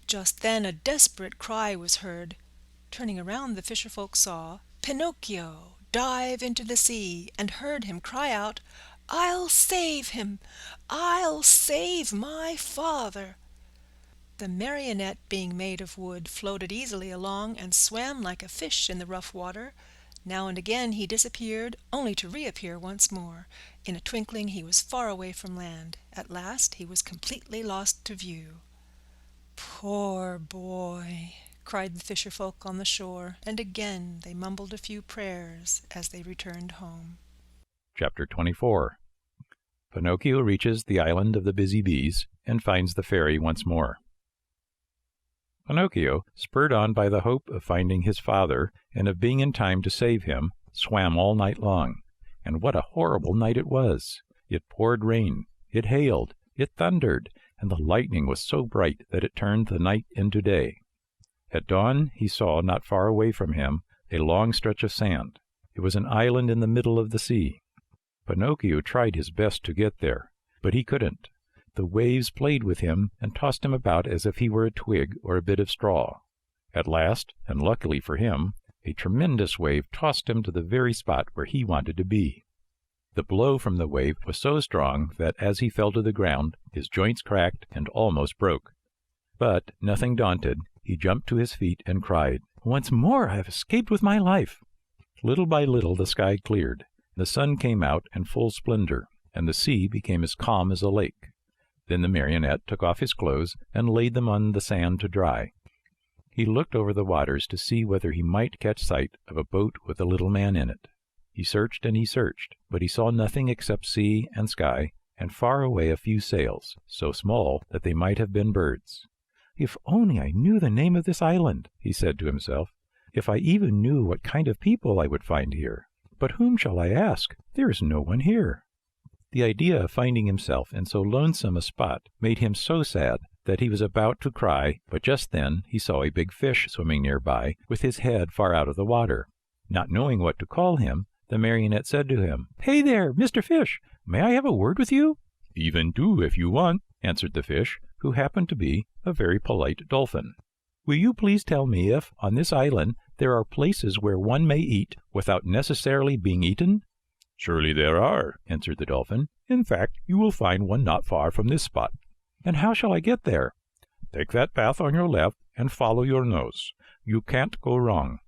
Just then a desperate cry was heard. Turning around, the fisher folk saw Pinocchio dive into the sea, and heard him cry out, "I'll save him! I'll save my father!" The marionette, being made of wood, floated easily along and swam like a fish in the rough water. Now and again he disappeared, only to reappear once more. In a twinkling he was far away from land. At last he was completely lost to view. "Poor boy!" cried the fisher folk on the shore, and again they mumbled a few prayers as they returned home. Chapter 24. Pinocchio reaches the island of the busy bees and finds the fairy once more. Pinocchio, spurred on by the hope of finding his father and of being in time to save him, swam all night long. And what a horrible night it was! It poured rain, it hailed, it thundered, and the lightning was so bright that it turned the night into day. At dawn he saw, not far away from him, a long stretch of sand. It was an island in the middle of the sea. Pinocchio tried his best to get there, but he couldn't. The waves played with him and tossed him about as if he were a twig or a bit of straw. At last, and luckily for him, a tremendous wave tossed him to the very spot where he wanted to be. The blow from the wave was so strong that as he fell to the ground, his joints cracked and almost broke. But, nothing daunted, he jumped to his feet and cried, "Once more I have escaped with my life!" Little by little the sky cleared. The sun came out in full splendor, and the sea became as calm as a lake. Then the marionette took off his clothes and laid them on the sand to dry. He looked over the waters to see whether he might catch sight of a boat with a little man in it. He searched and he searched, but he saw nothing except sea and sky, and far away a few sails, so small that they might have been birds. "If only I knew the name of this island," he said to himself. "If I even knew what kind of people I would find here. But whom shall I ask? There is no one here." The idea of finding himself in so lonesome a spot made him so sad that he was about to cry, but just then he saw a big fish swimming nearby, with his head far out of the water. Not knowing what to call him, the marionette said to him, "Hey there, Mr. Fish, may I have a word with you?" "Even two, if you want," answered the fish, who happened to be a very polite dolphin. "Will you please tell me if, on this island, there are places where one may eat without necessarily being eaten?" "Surely there are," answered the dolphin. "In fact, you will find one not far from this spot." "And how shall I get there?" "Take that path on your left and follow your nose. You can't go wrong."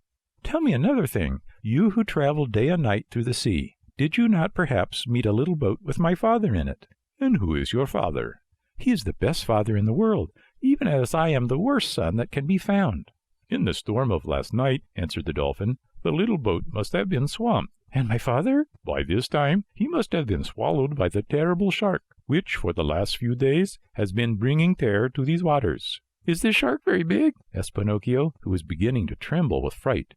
"Tell me another thing. You who travel day and night through the sea, did you not perhaps meet a little boat with my father in it?" "And who is your father?" "He is the best father in the world, even as I am the worst son that can be found." "In the storm of last night," answered the dolphin, "the little boat must have been swamped." "And my father?" "By this time he must have been swallowed by the terrible shark, which for the last few days has been bringing terror to these waters." "Is this shark very big?" asked Pinocchio, who was beginning to tremble with fright.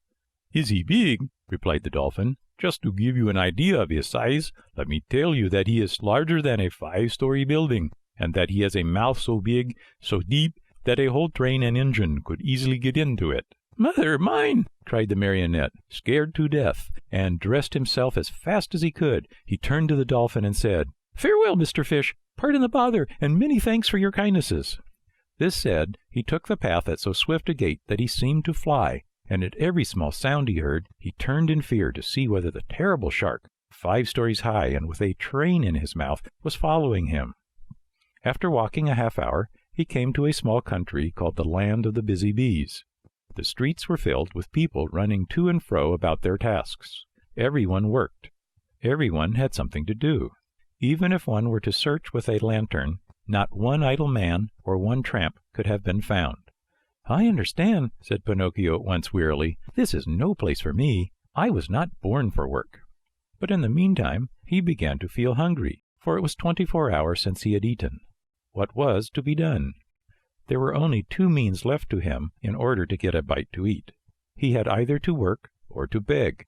"Is he big?" replied the dolphin. "Just to give you an idea of his size, let me tell you that he is larger than a 5-story building, and that he has a mouth so big, so deep, that a whole train and engine could easily get into it." "Mother mine!" cried the marionette, scared to death, and dressed himself as fast as he could. He turned to the dolphin and said, "Farewell, Mr. Fish. Pardon the bother, and many thanks for your kindnesses." This said, he took the path at so swift a gait that he seemed to fly, and at every small sound he heard, he turned in fear to see whether the terrible shark, 5 stories high and with a train in his mouth, was following him. After walking a half-hour, he came to a small country called the Land of the Busy Bees. The streets were filled with people running to and fro about their tasks. Everyone worked. Everyone had something to do. Even if one were to search with a lantern, not one idle man or one tramp could have been found. "I understand," said Pinocchio at once wearily. "This is no place for me. I was not born for work." But in the meantime he began to feel hungry, for it was 24 hours since he had eaten. What was to be done? There were only 2 means left to him in order to get a bite to eat. He had either to work or to beg.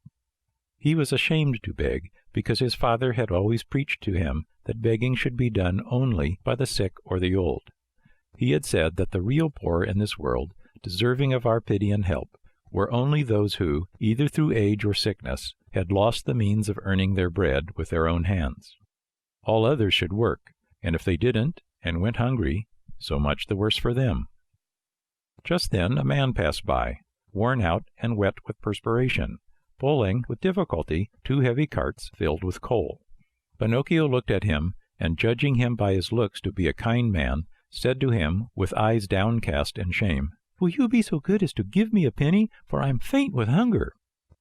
He was ashamed to beg, because his father had always preached to him that begging should be done only by the sick or the old. He had said that the real poor in this world, deserving of our pity and help, were only those who, either through age or sickness, had lost the means of earning their bread with their own hands. All others should work, and if they didn't, and went hungry, so much the worse for them. Just then a man passed by, worn out and wet with perspiration, pulling with difficulty 2 heavy carts filled with coal. Pinocchio looked at him, and judging him by his looks to be a kind man, said to him, with eyes downcast in shame, "Will you be so good as to give me a penny, for I am faint with hunger?"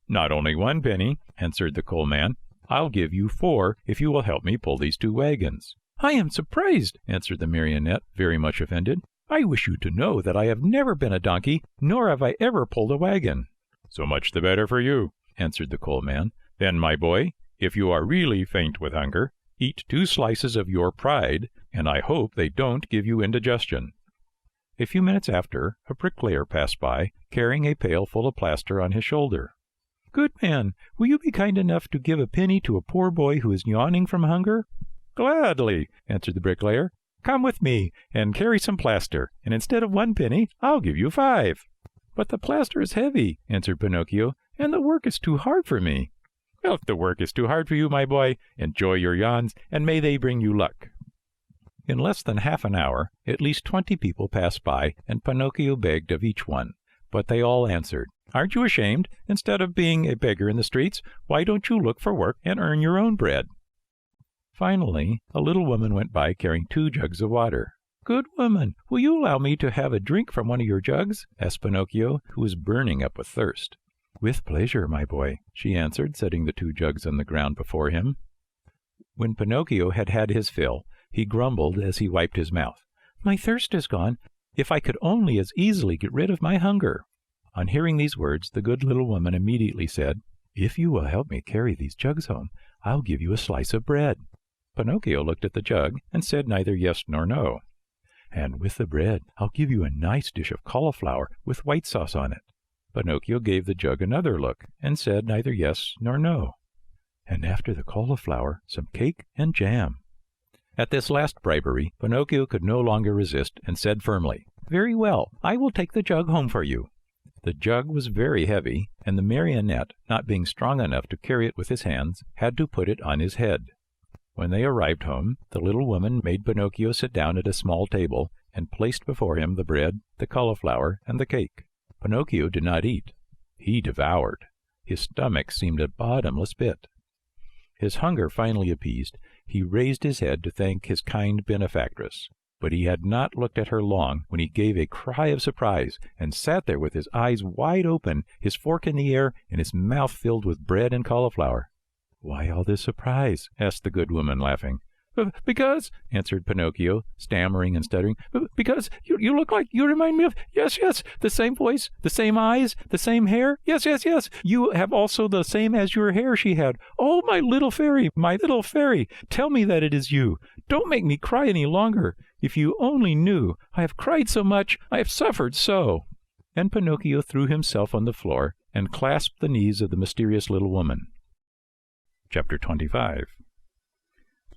"Not only 1 penny," answered the coal man. "I'll give you 4 if you will help me pull these 2 wagons." "I am surprised," answered the marionette, very much offended. "I wish you to know that I have never been a donkey, nor have I ever pulled a wagon." "So much the better for you," answered the coal man. "Then, my boy, if you are really faint with hunger, eat 2 slices of your pride, and I hope they don't give you indigestion." A few minutes after, a bricklayer passed by, carrying a pail full of plaster on his shoulder. "Good man, will you be kind enough to give a penny to a poor boy who is yawning from hunger?" "Gladly," answered the bricklayer. "Come with me and carry some plaster, and instead of 1 penny, I'll give you 5. "But the plaster is heavy," answered Pinocchio, and the work is too hard for me." "Well, if the work is too hard for you, my boy, enjoy your yawns, and may they bring you luck." In less than half an hour, at least 20 people passed by, and Pinocchio begged of each one. But they all answered, "Aren't you ashamed? Instead of being a beggar in the streets, why don't you look for work and earn your own bread?" Finally, a little woman went by carrying 2 jugs of water. "Good woman, will you allow me to have a drink from one of your jugs?" asked Pinocchio, who was burning up with thirst. "With pleasure, my boy," she answered, setting the 2 jugs on the ground before him. When Pinocchio had had his fill, he grumbled as he wiped his mouth, "My thirst is gone. If I could only as easily get rid of my hunger." On hearing these words, the good little woman immediately said, "If you will help me carry these jugs home, I'll give you a slice of bread." Pinocchio looked at the jug and said neither yes nor no. "And with the bread, I'll give you a nice dish of cauliflower with white sauce on it." Pinocchio gave the jug another look and said neither yes nor no. "And after the cauliflower, some cake and jam." At this last bribery, Pinocchio could no longer resist and said firmly, "Very well, I will take the jug home for you." The jug was very heavy, and the marionette, not being strong enough to carry it with his hands, had to put it on his head. When they arrived home, the little woman made Pinocchio sit down at a small table and placed before him the bread, the cauliflower, and the cake. Pinocchio did not eat. He devoured. His stomach seemed a bottomless pit. His hunger finally appeased, he raised his head to thank his kind benefactress. But he had not looked at her long when he gave a cry of surprise and sat there with his eyes wide open, his fork in the air, and his mouth filled with bread and cauliflower. "Why all this surprise?" asked the good woman, laughing. "Because," answered Pinocchio, stammering and stuttering, "because you look like you remind me of, yes, the same voice, the same eyes, the same hair, yes, you have also the same azure hair she had. Oh, my little fairy, tell me that it is you. Don't make me cry any longer. If you only knew, I have cried so much, I have suffered so." And Pinocchio threw himself on the floor and clasped the knees of the mysterious little woman. Chapter 25.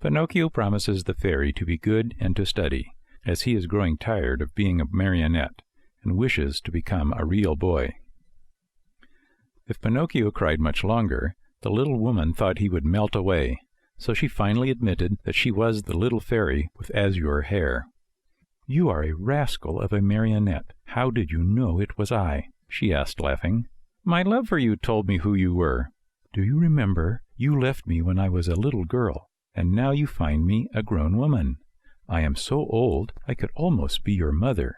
Pinocchio promises the fairy to be good and to study, as he is growing tired of being a marionette, and wishes to become a real boy. If Pinocchio cried much longer, the little woman thought he would melt away, so she finally admitted that she was the little fairy with azure hair. "You are a rascal of a marionette. How did you know it was I?" she asked, laughing. "My love for you told me who you were. Do you remember? You left me when I was a little girl, and now you find me a grown woman. I am so old I could almost be your mother.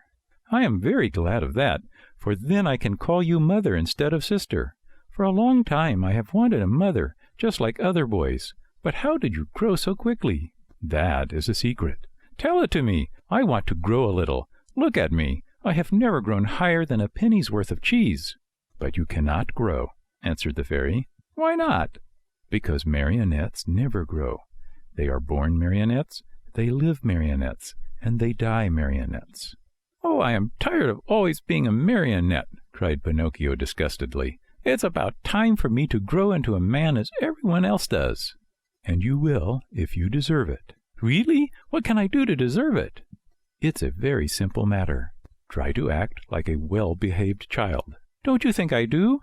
I am very glad of that, for then I can call you mother instead of sister. For a long time I have wanted a mother, just like other boys. But how did you grow so quickly?" "That is a secret." "Tell it to me. I want to grow a little. Look at me. I have never grown higher than a penny's worth of cheese." "But you cannot grow," answered the fairy. "Why not?" "Because marionettes never grow. They are born marionettes, they live marionettes, and they die marionettes." "Oh, I am tired of always being a marionette," cried Pinocchio disgustedly. "It's about time for me to grow into a man as everyone else does." "And you will, if you deserve it." "Really? What can I do to deserve it?" "It's a very simple matter. Try to act like a well-behaved child." "Don't you think I do?"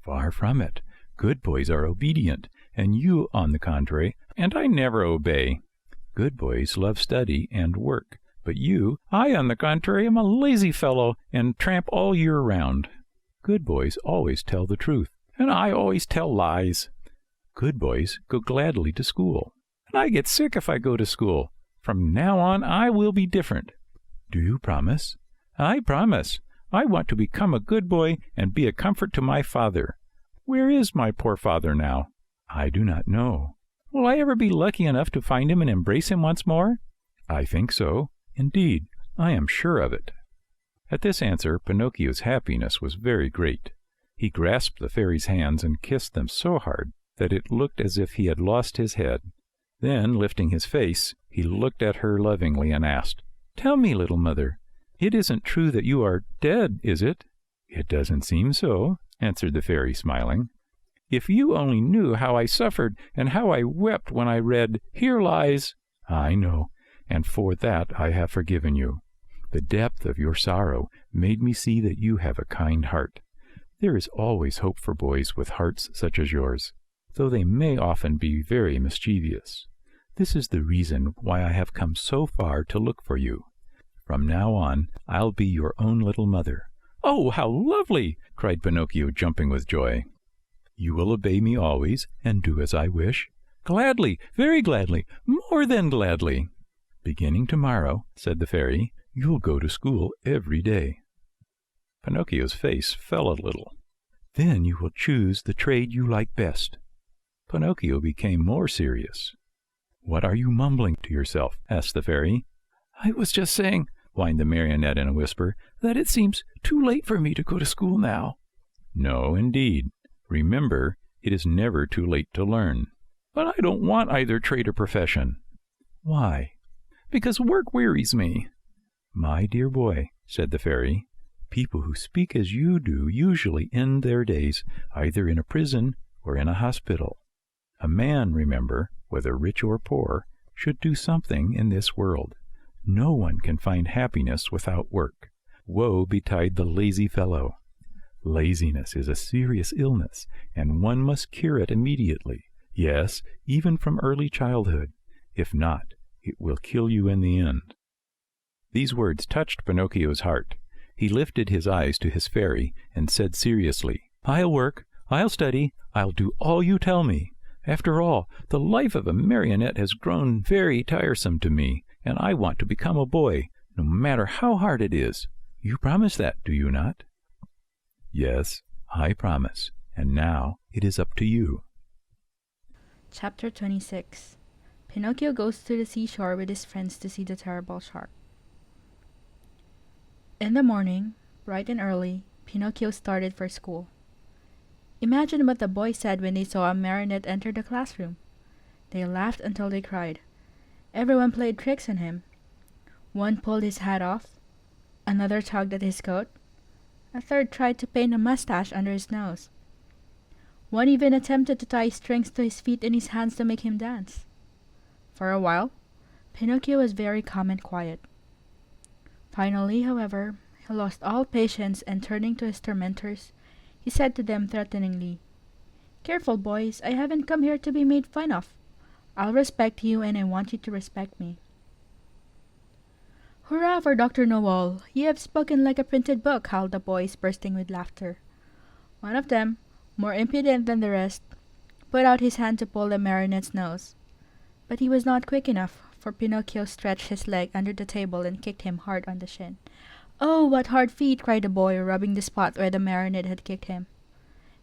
"Far from it. Good boys are obedient, and you, on the contrary, and I never obey. Good boys love study and work, but you, I, on the contrary, am a lazy fellow and tramp all year round. Good boys always tell the truth, and I always tell lies. Good boys go gladly to school, and I get sick if I go to school. From now on, I will be different." "Do you promise?" "I promise. I want to become a good boy and be a comfort to my father. Where is my poor father now?" "I do not know." "Will I ever be lucky enough to find him and embrace him once more?" "I think so. Indeed, I am sure of it." At this answer, Pinocchio's happiness was very great. He grasped the fairy's hands and kissed them so hard that it looked as if he had lost his head. Then, lifting his face, he looked at her lovingly and asked, "Tell me, little mother, it isn't true that you are dead, is it?" "It doesn't seem so," answered the fairy, smiling. "If you only knew how I suffered and how I wept when I read, 'Here lies—'" "I know, and for that I have forgiven you. The depth of your sorrow made me see that you have a kind heart. There is always hope for boys with hearts such as yours, though they may often be very mischievous. This is the reason why I have come so far to look for you. From now on, I'll be your own little mother." "Oh, how lovely!" cried Pinocchio, jumping with joy. "You will obey me always, and do as I wish?" "Gladly, very gladly, more than gladly." "Beginning tomorrow," said the fairy, "you'll go to school every day." Pinocchio's face fell a little. "Then you will choose the trade you like best." Pinocchio became more serious. "What are you mumbling to yourself?" asked the fairy. "I was just saying," whined the marionette in a whisper, "that it seems too late for me to go to school now." "No, indeed. Remember, it is never too late to learn." "But I don't want either trade or profession." "Why?" "Because work wearies me." "My dear boy," said the fairy, "people who speak as you do usually end their days either in a prison or in a hospital. A man, remember, whether rich or poor, should do something in this world. No one can find happiness without work. Woe betide the lazy fellow. Laziness is a serious illness, and one must cure it immediately. Yes, even from early childhood. If not, it will kill you in the end." These words touched Pinocchio's heart. He lifted his eyes to his fairy and said seriously, "I'll work, I'll study, I'll do all you tell me. After all, the life of a marionette has grown very tiresome to me, and I want to become a boy, no matter how hard it is. You promise that, do you not?" "Yes, I promise, and now it is up to you." Chapter 26. Pinocchio goes to the seashore with his friends to see the terrible shark. In the morning, bright and early, Pinocchio started for school. Imagine what the boys said when they saw a marionette enter the classroom. They laughed until they cried. Everyone played tricks on him. One pulled his hat off, another tugged at his coat, a third tried to paint a mustache under his nose. One even attempted to tie strings to his feet and his hands to make him dance. For a while, Pinocchio was very calm and quiet. Finally, however, he lost all patience, and turning to his tormentors, he said to them threateningly, "Careful, boys, I haven't come here to be made fun of. I'll respect you, and I want you to respect me." "Hurrah for Dr. Know-all! You have spoken like a printed book," howled the boys, bursting with laughter. One of them, more impudent than the rest, put out his hand to pull the marionette's nose. But he was not quick enough, for Pinocchio stretched his leg under the table and kicked him hard on the shin. "Oh, what hard feet!" cried the boy, rubbing the spot where the marionette had kicked him.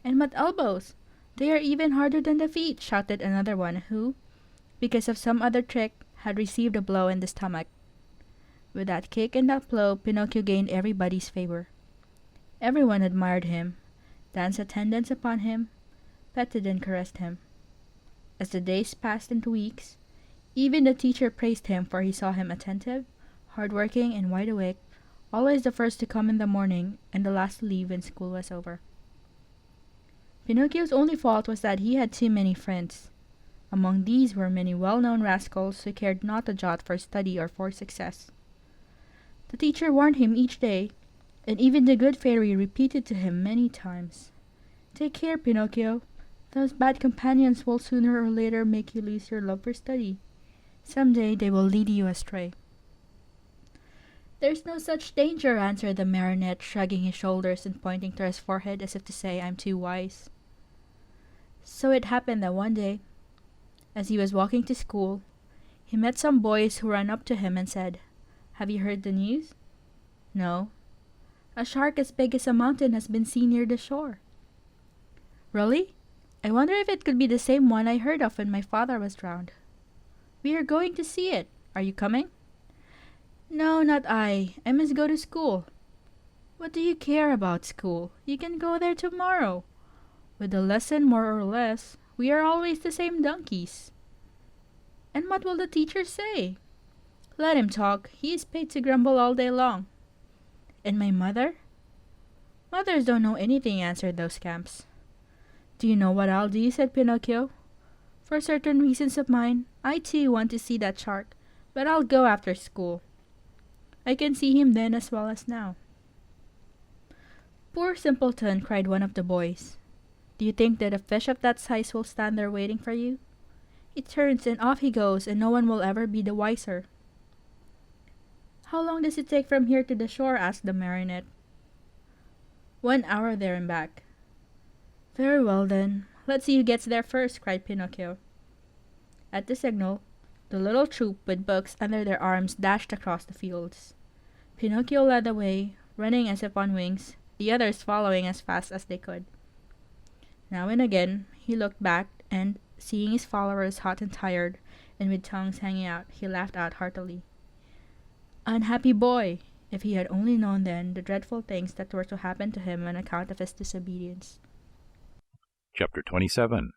"And what elbows! They are even harder than the feet!" shouted another one, who, because of some other trick, had received a blow in the stomach. With that kick and that blow, Pinocchio gained everybody's favor. Everyone admired him, danced attendance upon him, petted and caressed him. As the days passed into weeks, even the teacher praised him, for he saw him attentive, hard-working, and wide awake, always the first to come in the morning and the last to leave when school was over. Pinocchio's only fault was that he had too many friends. Among these were many well-known rascals who cared not a jot for study or for success. The teacher warned him each day, and even the good fairy repeated to him many times, "Take care, Pinocchio. Those bad companions will sooner or later make you lose your love for study. Some day they will lead you astray." "There's no such danger," answered the marionette, shrugging his shoulders and pointing to his forehead as if to say, "I'm too wise." So it happened that one day, as he was walking to school, he met some boys who ran up to him and said, "Have you heard the news?" "No." "A shark as big as a mountain has been seen near the shore." "Really? I wonder if it could be the same one I heard of when my father was drowned." "We are going to see it. Are you coming?" "No, not I. I must go to school." "What do you care about school? You can go there tomorrow. With a lesson more or less, we are always the same donkeys." "And what will the teacher say?" "Let him talk. He is paid to grumble all day long." "And my mother?" "Mothers don't know anything," answered those scamps. "Do you know what I'll do?" said Pinocchio. "For certain reasons of mine, I too want to see that shark, but I'll go after school. I can see him then as well as now." Poor simpleton, cried one of the boys. Do you think that a fish of that size will stand there waiting for you? He turns and off he goes, and no one will ever be the wiser. How long does it take from here to the shore? Asked the marionette. 1 hour there and back. Very well then, let's see who gets there first, cried Pinocchio. At the signal, the little troop with books under their arms dashed across the fields. Pinocchio led the way, running as if on wings, the others following as fast as they could. Now and again he looked back, and, seeing his followers hot and tired, and with tongues hanging out, he laughed out heartily. Unhappy boy! If he had only known then the dreadful things that were to happen to him on account of his disobedience. Chapter 27.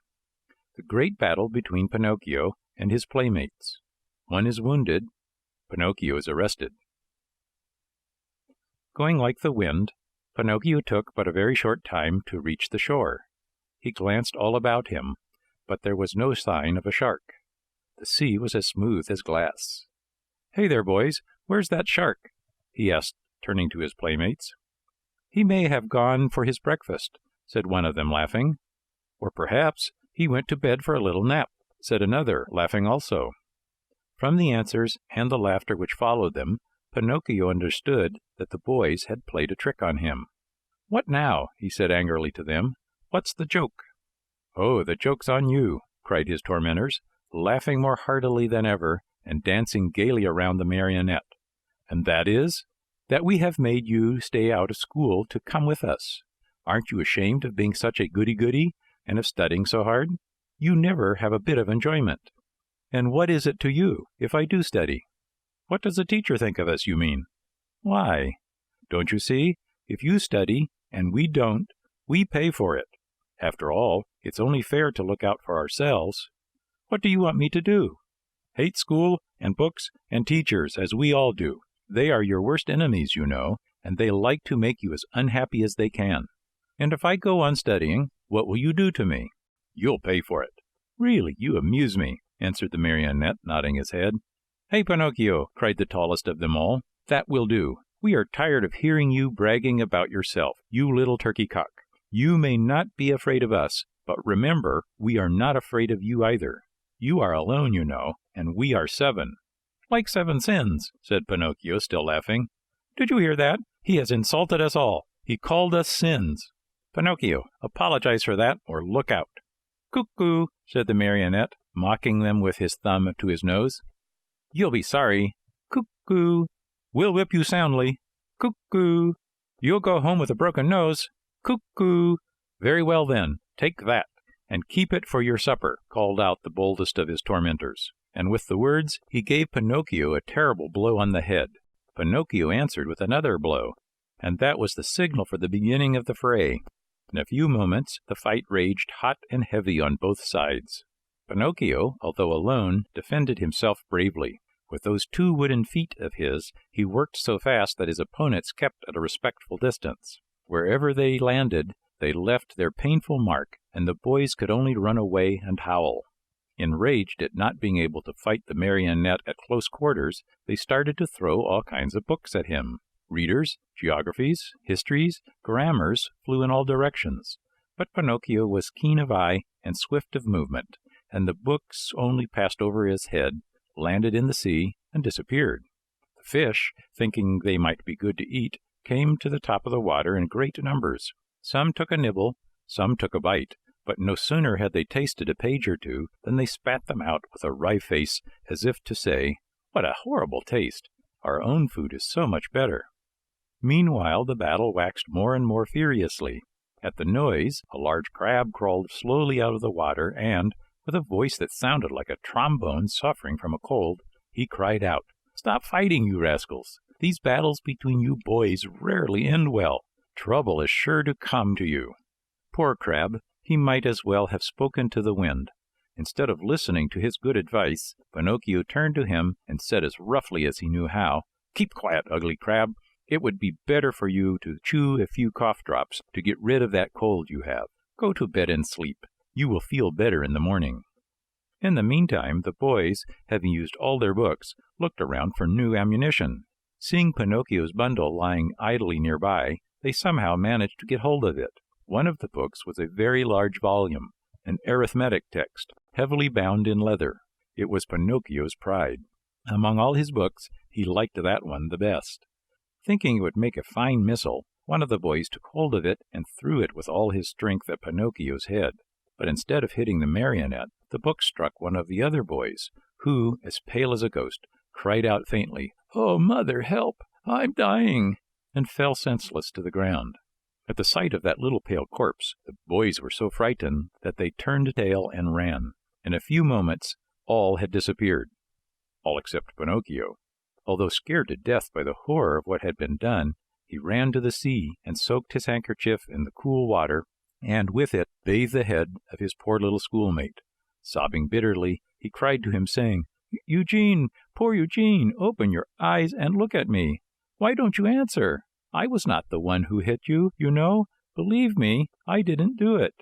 The Great Battle Between Pinocchio and His Playmates. One is wounded. Pinocchio is arrested. Going like the wind, Pinocchio took but a very short time to reach the shore. He glanced all about him, but there was no sign of a shark. The sea was as smooth as glass. "Hey there, boys, where's that shark?" he asked, turning to his playmates. "He may have gone for his breakfast," said one of them, laughing. "Or perhaps he went to bed for a little nap," said another, laughing also. From the answers and the laughter which followed them, Pinocchio understood that the boys had played a trick on him. "What now?" he said angrily to them. "What's the joke?" "Oh, the joke's on you," cried his tormentors, laughing more heartily than ever and dancing gaily around the marionette. "And that is, that we have made you stay out of school to come with us. Aren't you ashamed of being such a goody-goody and of studying so hard? You never have a bit of enjoyment. And what is it to you if I do study? What does the teacher think of us, you mean? Why, don't you see, if you study and we don't, we pay for it. After all, it's only fair to look out for ourselves. What do you want me to do? Hate school and books and teachers, as we all do. They are your worst enemies, you know, and they like to make you as unhappy as they can. And if I go on studying, what will you do to me? You'll pay for it." "Really, you amuse me," answered the marionette, nodding his head. "Hey, Pinocchio," cried the tallest of them all, "that will do. We are tired of hearing you bragging about yourself, you little turkey cock. You may not be afraid of us, but remember, we are not afraid of you either. You are alone, you know, and we are 7. "Like 7 sins," said Pinocchio, still laughing. "Did you hear that? He has insulted us all. He called us sins. Pinocchio, apologize for that, or look out." "Cuckoo," said the marionette, mocking them with his thumb to his nose. "You'll be sorry. Cuckoo. We'll whip you soundly. Cuckoo. You'll go home with a broken nose. Cuckoo. Very well then, take that, and keep it for your supper," called out the boldest of his tormentors. And with the words, he gave Pinocchio a terrible blow on the head. Pinocchio answered with another blow, and that was the signal for the beginning of the fray. In a few moments, the fight raged hot and heavy on both sides. Pinocchio, although alone, defended himself bravely. With those 2 wooden feet of his, he worked so fast that his opponents kept at a respectful distance. Wherever they landed, they left their painful mark, and the boys could only run away and howl. Enraged at not being able to fight the marionette at close quarters, they started to throw all kinds of books at him. Readers, geographies, histories, grammars flew in all directions. But Pinocchio was keen of eye and swift of movement, and the books only passed over his head, landed in the sea, and disappeared. The fish, thinking they might be good to eat, came to the top of the water in great numbers. Some took a nibble, some took a bite, but no sooner had they tasted a page or two than they spat them out with a wry face, as if to say, "What a horrible taste! Our own food is so much better." Meanwhile the battle waxed more and more furiously. At the noise, a large crab crawled slowly out of the water, and, with a voice that sounded like a trombone suffering from a cold, he cried out, "Stop fighting, you rascals! These battles between you boys rarely end well. Trouble is sure to come to you." Poor crab! He might as well have spoken to the wind. Instead of listening to his good advice, Pinocchio turned to him and said as roughly as he knew how, "Keep quiet, ugly crab. It would be better for you to chew a few cough drops to get rid of that cold you have. Go to bed and sleep. You will feel better in the morning." In the meantime, the boys, having used all their books, looked around for new ammunition. Seeing Pinocchio's bundle lying idly nearby, They somehow managed to get hold of it. One of the books was a very large volume, an arithmetic text, heavily bound in leather. It was Pinocchio's pride. Among all his books, he liked that one the best. Thinking it would make a fine missile, one of the boys took hold of it and threw it with all his strength at Pinocchio's head. But instead of hitting the marionette, the book struck one of the other boys, who, as pale as a ghost, cried out faintly, "Oh, mother, help! I'm dying!" and fell senseless to the ground. At the sight of that little pale corpse, the boys were so frightened that they turned tail and ran. In a few moments, all had disappeared. All except Pinocchio. Although scared to death by the horror of what had been done, he ran to the sea and soaked his handkerchief in the cool water, and with it bathed the head of his poor little schoolmate. Sobbing bitterly, he cried to him, saying, "Eugene, poor Eugene, open your eyes and look at me. Why don't you answer? I was not the one who hit you, you know. Believe me, I didn't do it.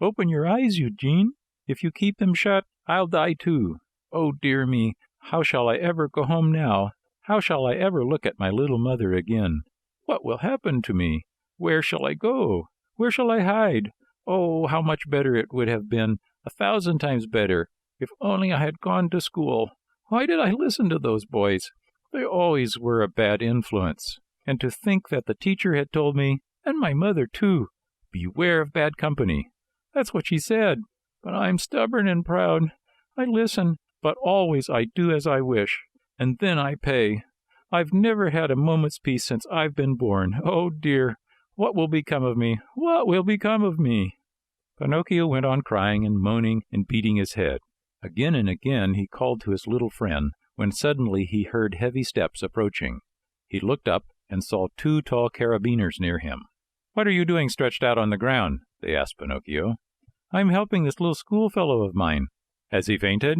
Open your eyes, Eugene. If you keep them shut, I'll die too. Oh, dear me, how shall I ever go home now? How shall I ever look at my little mother again? What will happen to me? Where shall I go? Where shall I hide? Oh, how much better it would have been, 1,000 times better, if only I had gone to school. Why did I listen to those boys? They always were a bad influence. And to think that the teacher had told me, and my mother too, beware of bad company. That's what she said. But I'm stubborn and proud. I listen, but always I do as I wish, and then I pay. I've never had a moment's peace since I've been born. Oh, dear, what will become of me? What will become of me?" Pinocchio went on crying and moaning and beating his head. Again and again he called to his little friend, when suddenly he heard heavy steps approaching. He looked up and saw 2 tall carabiners near him. "What are you doing stretched out on the ground?" they asked Pinocchio. "I'm helping this little schoolfellow of mine." "Has he fainted?"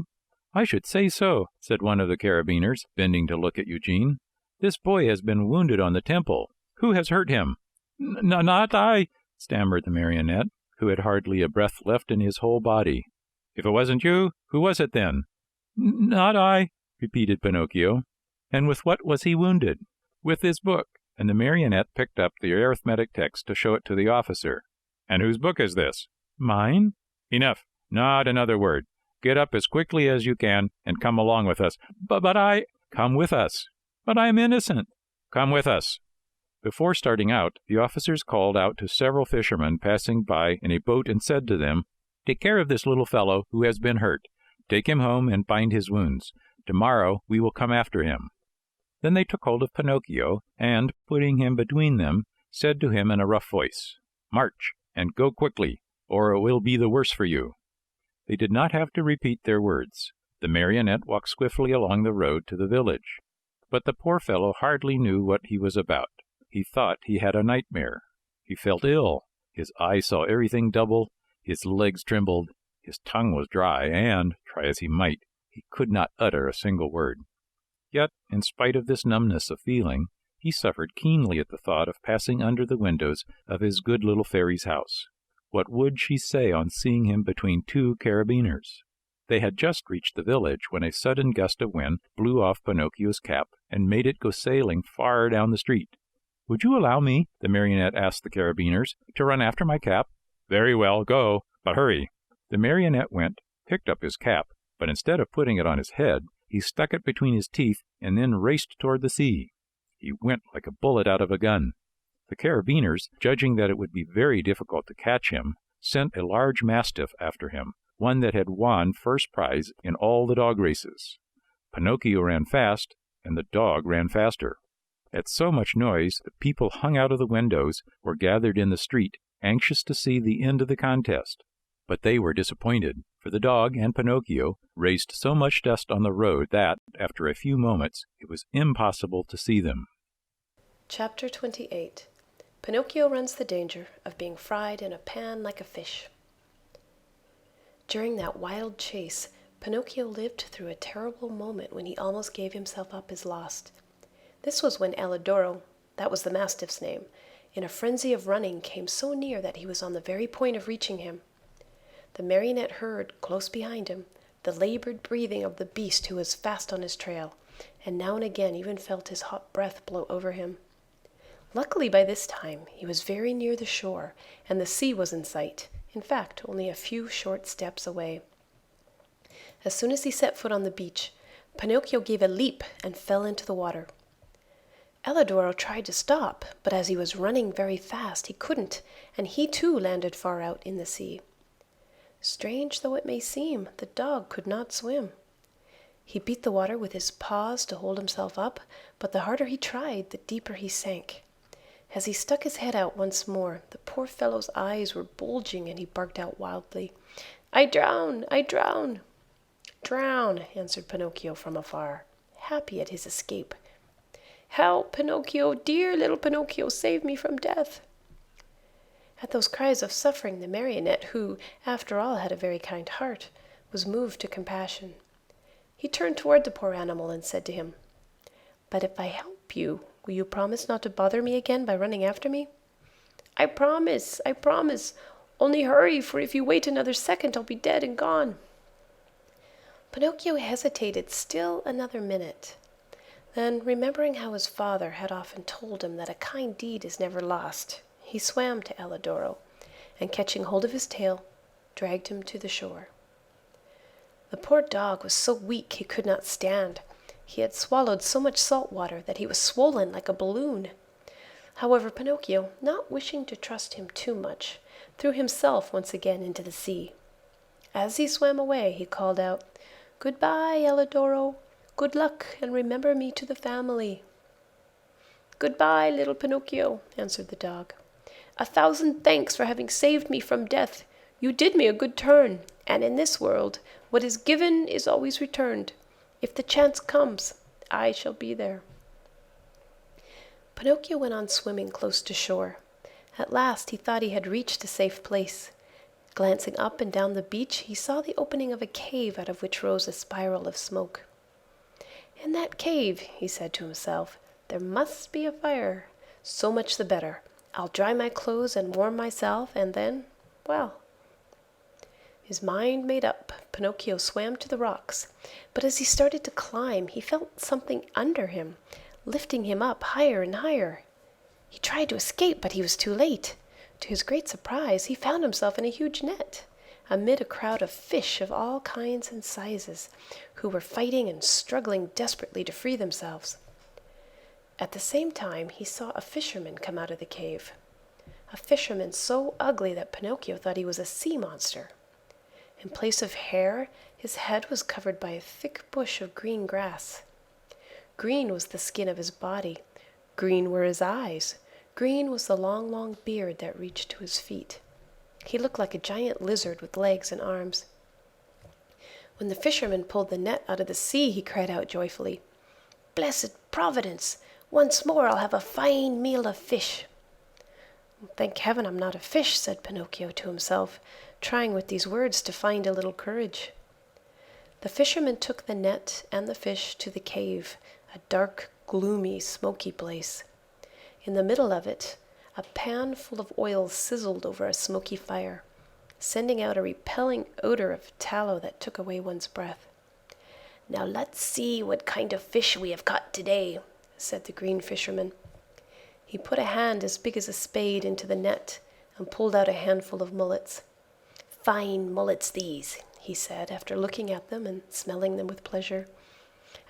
"I should say so," said one of the carabiners, bending to look at Eugene. "This boy has been wounded on the temple. Who has hurt him?" Not I," stammered the marionette, who had hardly a breath left in his whole body. "If it wasn't you, who was it then?" Not I," repeated Pinocchio. "And with what was he wounded?" "With this book," and the marionette picked up the arithmetic text to show it to the officer. "And whose book is this?" "Mine." "Enough. Not another word. Get up as quickly as you can and come along with us." But I—" "Come with us." "But I am innocent." "Come with us." Before starting out, the officers called out to several fishermen passing by in a boat and said to them, "Take care of this little fellow who has been hurt. Take him home and bind his wounds. Tomorrow we will come after him." Then they took hold of Pinocchio and, putting him between them, said to him in a rough voice, "March, and go quickly, or it will be the worse for you." They did not have to repeat their words. The marionette walked swiftly along the road to the village. But the poor fellow hardly knew what he was about. He thought he had a nightmare. He felt ill. His eyes saw everything double. His legs trembled. His tongue was dry, and, try as he might, he could not utter a single word. Yet, in spite of this numbness of feeling, he suffered keenly at the thought of passing under the windows of his good little fairy's house. What would she say on seeing him between 2 carabiners? They had just reached the village when a sudden gust of wind blew off Pinocchio's cap and made it go sailing far down the street. "Would you allow me," the marionette asked the carabiners, "to run after my cap?" "Very well, go, but hurry." The marionette went, picked up his cap, but instead of putting it on his head, he stuck it between his teeth and then raced toward the sea. He went like a bullet out of a gun. The carabiners, judging that it would be very difficult to catch him, sent a large mastiff after him, one that had won first prize in all the dog races. Pinocchio ran fast, and the dog ran faster. At so much noise, the people hung out of the windows or gathered in the street, anxious to see the end of the contest. But they were disappointed, for the dog and Pinocchio raised so much dust on the road that, after a few moments, it was impossible to see them. Chapter 28. Pinocchio runs the danger of being fried in a pan like a fish. During that wild chase, Pinocchio lived through a terrible moment when he almost gave himself up as lost. This was when Alidoro, that was the mastiff's name, in a frenzy of running came so near that he was on the very point of reaching him. The marionette heard, close behind him, the labored breathing of the beast who was fast on his trail, and now and again even felt his hot breath blow over him. Luckily by this time he was very near the shore, and the sea was in sight, in fact only a few short steps away. As soon as he set foot on the beach, Pinocchio gave a leap and fell into the water. Alidoro tried to stop, but as he was running very fast he couldn't, and he too landed far out in the sea. Strange though it may seem, the dog could not swim. He beat the water with his paws to hold himself up, but the harder he tried, the deeper he sank. As he stuck his head out once more, the poor fellow's eyes were bulging, and he barked out wildly, "I drown! I drown!" "Drown!" answered Pinocchio from afar, happy at his escape. "Help, Pinocchio! Dear little Pinocchio, save me from death!" At those cries of suffering, the marionette, who, after all, had a very kind heart, was moved to compassion. He turned toward the poor animal and said to him, "But if I help you, will you promise not to bother me again by running after me?" "I promise, I promise. Only hurry, for if you wait another second, I'll be dead and gone." Pinocchio hesitated still another minute. Then, remembering how his father had often told him that a kind deed is never lost, he swam to Alidoro, and catching hold of his tail, dragged him to the shore. The poor dog was so weak he could not stand. He had swallowed so much salt water that he was swollen like a balloon. However, Pinocchio, not wishing to trust him too much, threw himself once again into the sea. As he swam away, he called out, "Goodbye, Alidoro. Good luck, and remember me to the family." "Goodbye, little Pinocchio," answered the dog. "A thousand thanks for having saved me from death. You did me a good turn, and in this world, what is given is always returned. If the chance comes, I shall be there." Pinocchio went on swimming close to shore. At last he thought he had reached a safe place. Glancing up and down the beach, he saw the opening of a cave out of which rose a spiral of smoke. "In that cave," he said to himself, "there must be a fire. So much the better. I'll dry my clothes and warm myself, and then, well..." His mind made up, Pinocchio swam to the rocks, but as he started to climb, he felt something under him, lifting him up higher and higher. He tried to escape, but he was too late. To his great surprise, he found himself in a huge net, amid a crowd of fish of all kinds and sizes, who were fighting and struggling desperately to free themselves. At the same time, he saw a fisherman come out of the cave, a fisherman so ugly that Pinocchio thought he was a sea monster. In place of hair, his head was covered by a thick bush of green grass. Green was the skin of his body, green were his eyes, green was the long, long beard that reached to his feet. He looked like a giant lizard with legs and arms. When the fisherman pulled the net out of the sea, he cried out joyfully, "Blessed Providence! Once more I'll have a fine meal of fish." "Thank heaven I'm not a fish," said Pinocchio to himself, trying with these words to find a little courage. The fisherman took the net and the fish to the cave, a dark, gloomy, smoky place. In the middle of it, a pan full of oil sizzled over a smoky fire, sending out a repelling odor of tallow that took away one's breath. "Now let's see what kind of fish we have caught today," said the green fisherman. He put a hand as big as a spade into the net and pulled out a handful of mullets. "Fine mullets these," he said, after looking at them and smelling them with pleasure.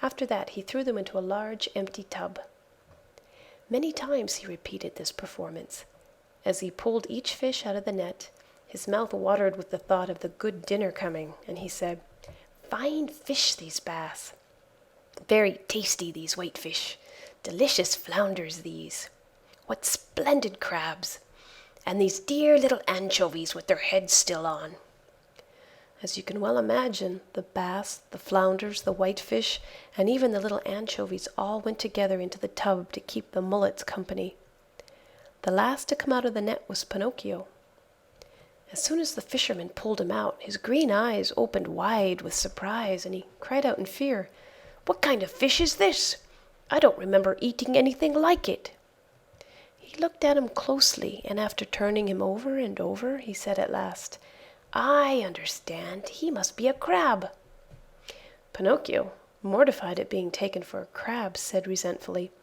After that he threw them into a large empty tub. Many times he repeated this performance. As he pulled each fish out of the net, his mouth watered with the thought of the good dinner coming, and he said, "Fine fish these bass. Very tasty these whitefish. Delicious flounders these. What splendid crabs. And these dear little anchovies with their heads still on." As you can well imagine, the bass, the flounders, the whitefish, and even the little anchovies all went together into the tub to keep the mullets company. The last to come out of the net was Pinocchio. As soon as the fisherman pulled him out, his green eyes opened wide with surprise, and he cried out in fear, "What kind of fish is this? I don't remember eating anything like it." He looked at him closely, and after turning him over and over, he said at last, "I understand. He must be a crab." Pinocchio, mortified at being taken for a crab, said resentfully,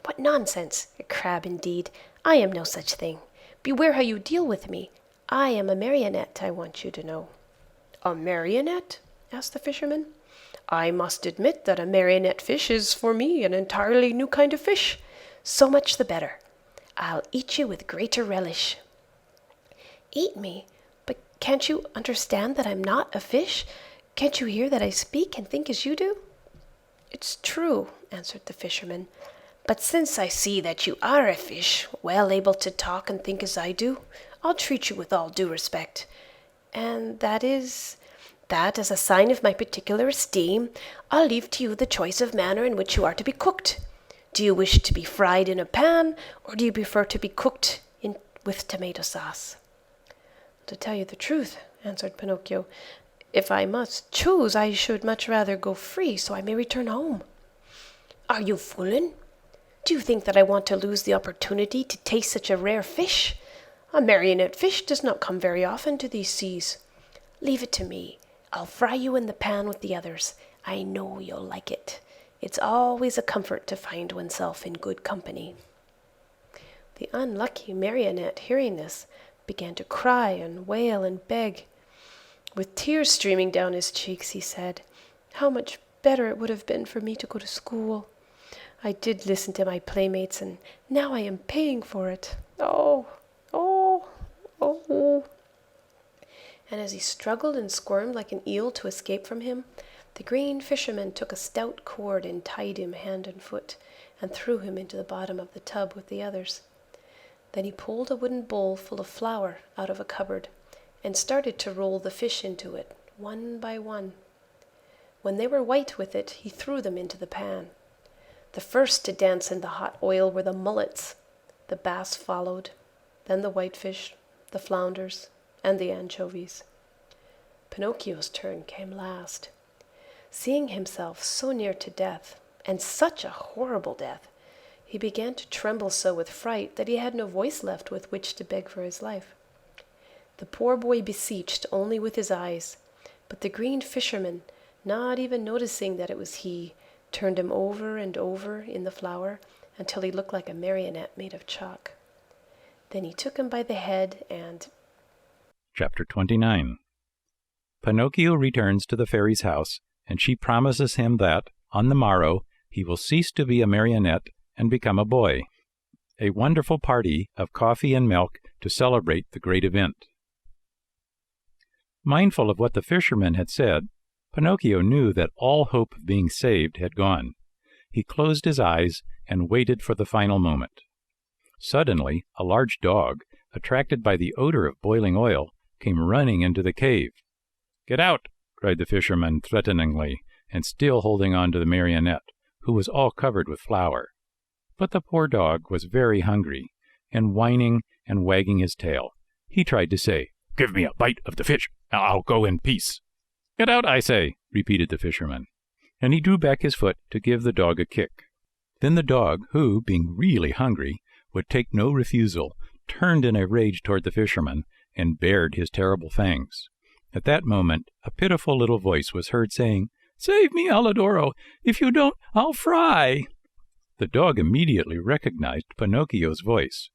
What nonsense! A crab indeed! I am no such thing. Beware how you deal with me. I am a marionette, I want you to know." "A marionette?" asked the fisherman. "I must admit that a marionette fish is for me an entirely new kind of fish. So much the better. I'll eat you with greater relish." "Eat me? But can't you understand that I'm not a fish? Can't you hear that I speak and think as you do?" "It's true," answered the fisherman. "But since I see that you are a fish, well able to talk and think as I do, I'll treat you with all due respect. And that is, that as a sign of my particular esteem, I'll leave to you the choice of manner in which you are to be cooked. Do you wish to be fried in a pan, or do you prefer to be cooked with tomato sauce?" "To tell you the truth," answered Pinocchio, "if I must choose, I should much rather go free, so I may return home." "Are you fooling? Do you think that I want to lose the opportunity to taste such a rare fish? A marionette fish does not come very often to these seas. Leave it to me. I'll fry you in the pan with the others. I know you'll like it. It's always a comfort to find oneself in good company." The unlucky marionette, hearing this, began to cry and wail and beg. With tears streaming down his cheeks, he said, "How much better it would have been for me to go to school. I did listen to my playmates, and now I am paying for it. Oh, oh, oh." And as he struggled and squirmed like an eel to escape from him, the green fisherman took a stout cord and tied him hand and foot, and threw him into the bottom of the tub with the others. Then he pulled a wooden bowl full of flour out of a cupboard, and started to roll the fish into it, one by one. When they were white with it, he threw them into the pan. The first to dance in the hot oil were the mullets. The bass followed, then the whitefish, the flounders, and the anchovies. Pinocchio's turn came last. Seeing himself so near to death, and such a horrible death, he began to tremble so with fright that he had no voice left with which to beg for his life. The poor boy beseeched only with his eyes, but the green fisherman, not even noticing that it was he, turned him over and over in the flour until he looked like a marionette made of chalk. Then he took him by the head and... Chapter 29. Pinocchio returns to the fairy's house, and she promises him that, on the morrow, he will cease to be a marionette and become a boy. A wonderful party of coffee and milk to celebrate the great event. Mindful of what the fisherman had said, Pinocchio knew that all hope of being saved had gone. He closed his eyes and waited for the final moment. Suddenly, a large dog, attracted by the odor of boiling oil, came running into the cave. "Get out!" cried the fisherman threateningly, and still holding on to the marionette, who was all covered with flour. But the poor dog was very hungry, and whining and wagging his tail. He tried to say, "Give me a bite of the fish, and I'll go in peace." "Get out, I say," repeated the fisherman, and he drew back his foot to give the dog a kick. Then the dog, who, being really hungry, would take no refusal, turned in a rage toward the fisherman, and bared his terrible fangs. At that moment, a pitiful little voice was heard saying, "Save me, Alidoro! If you don't, I'll fry!" The dog immediately recognized Pinocchio's voice.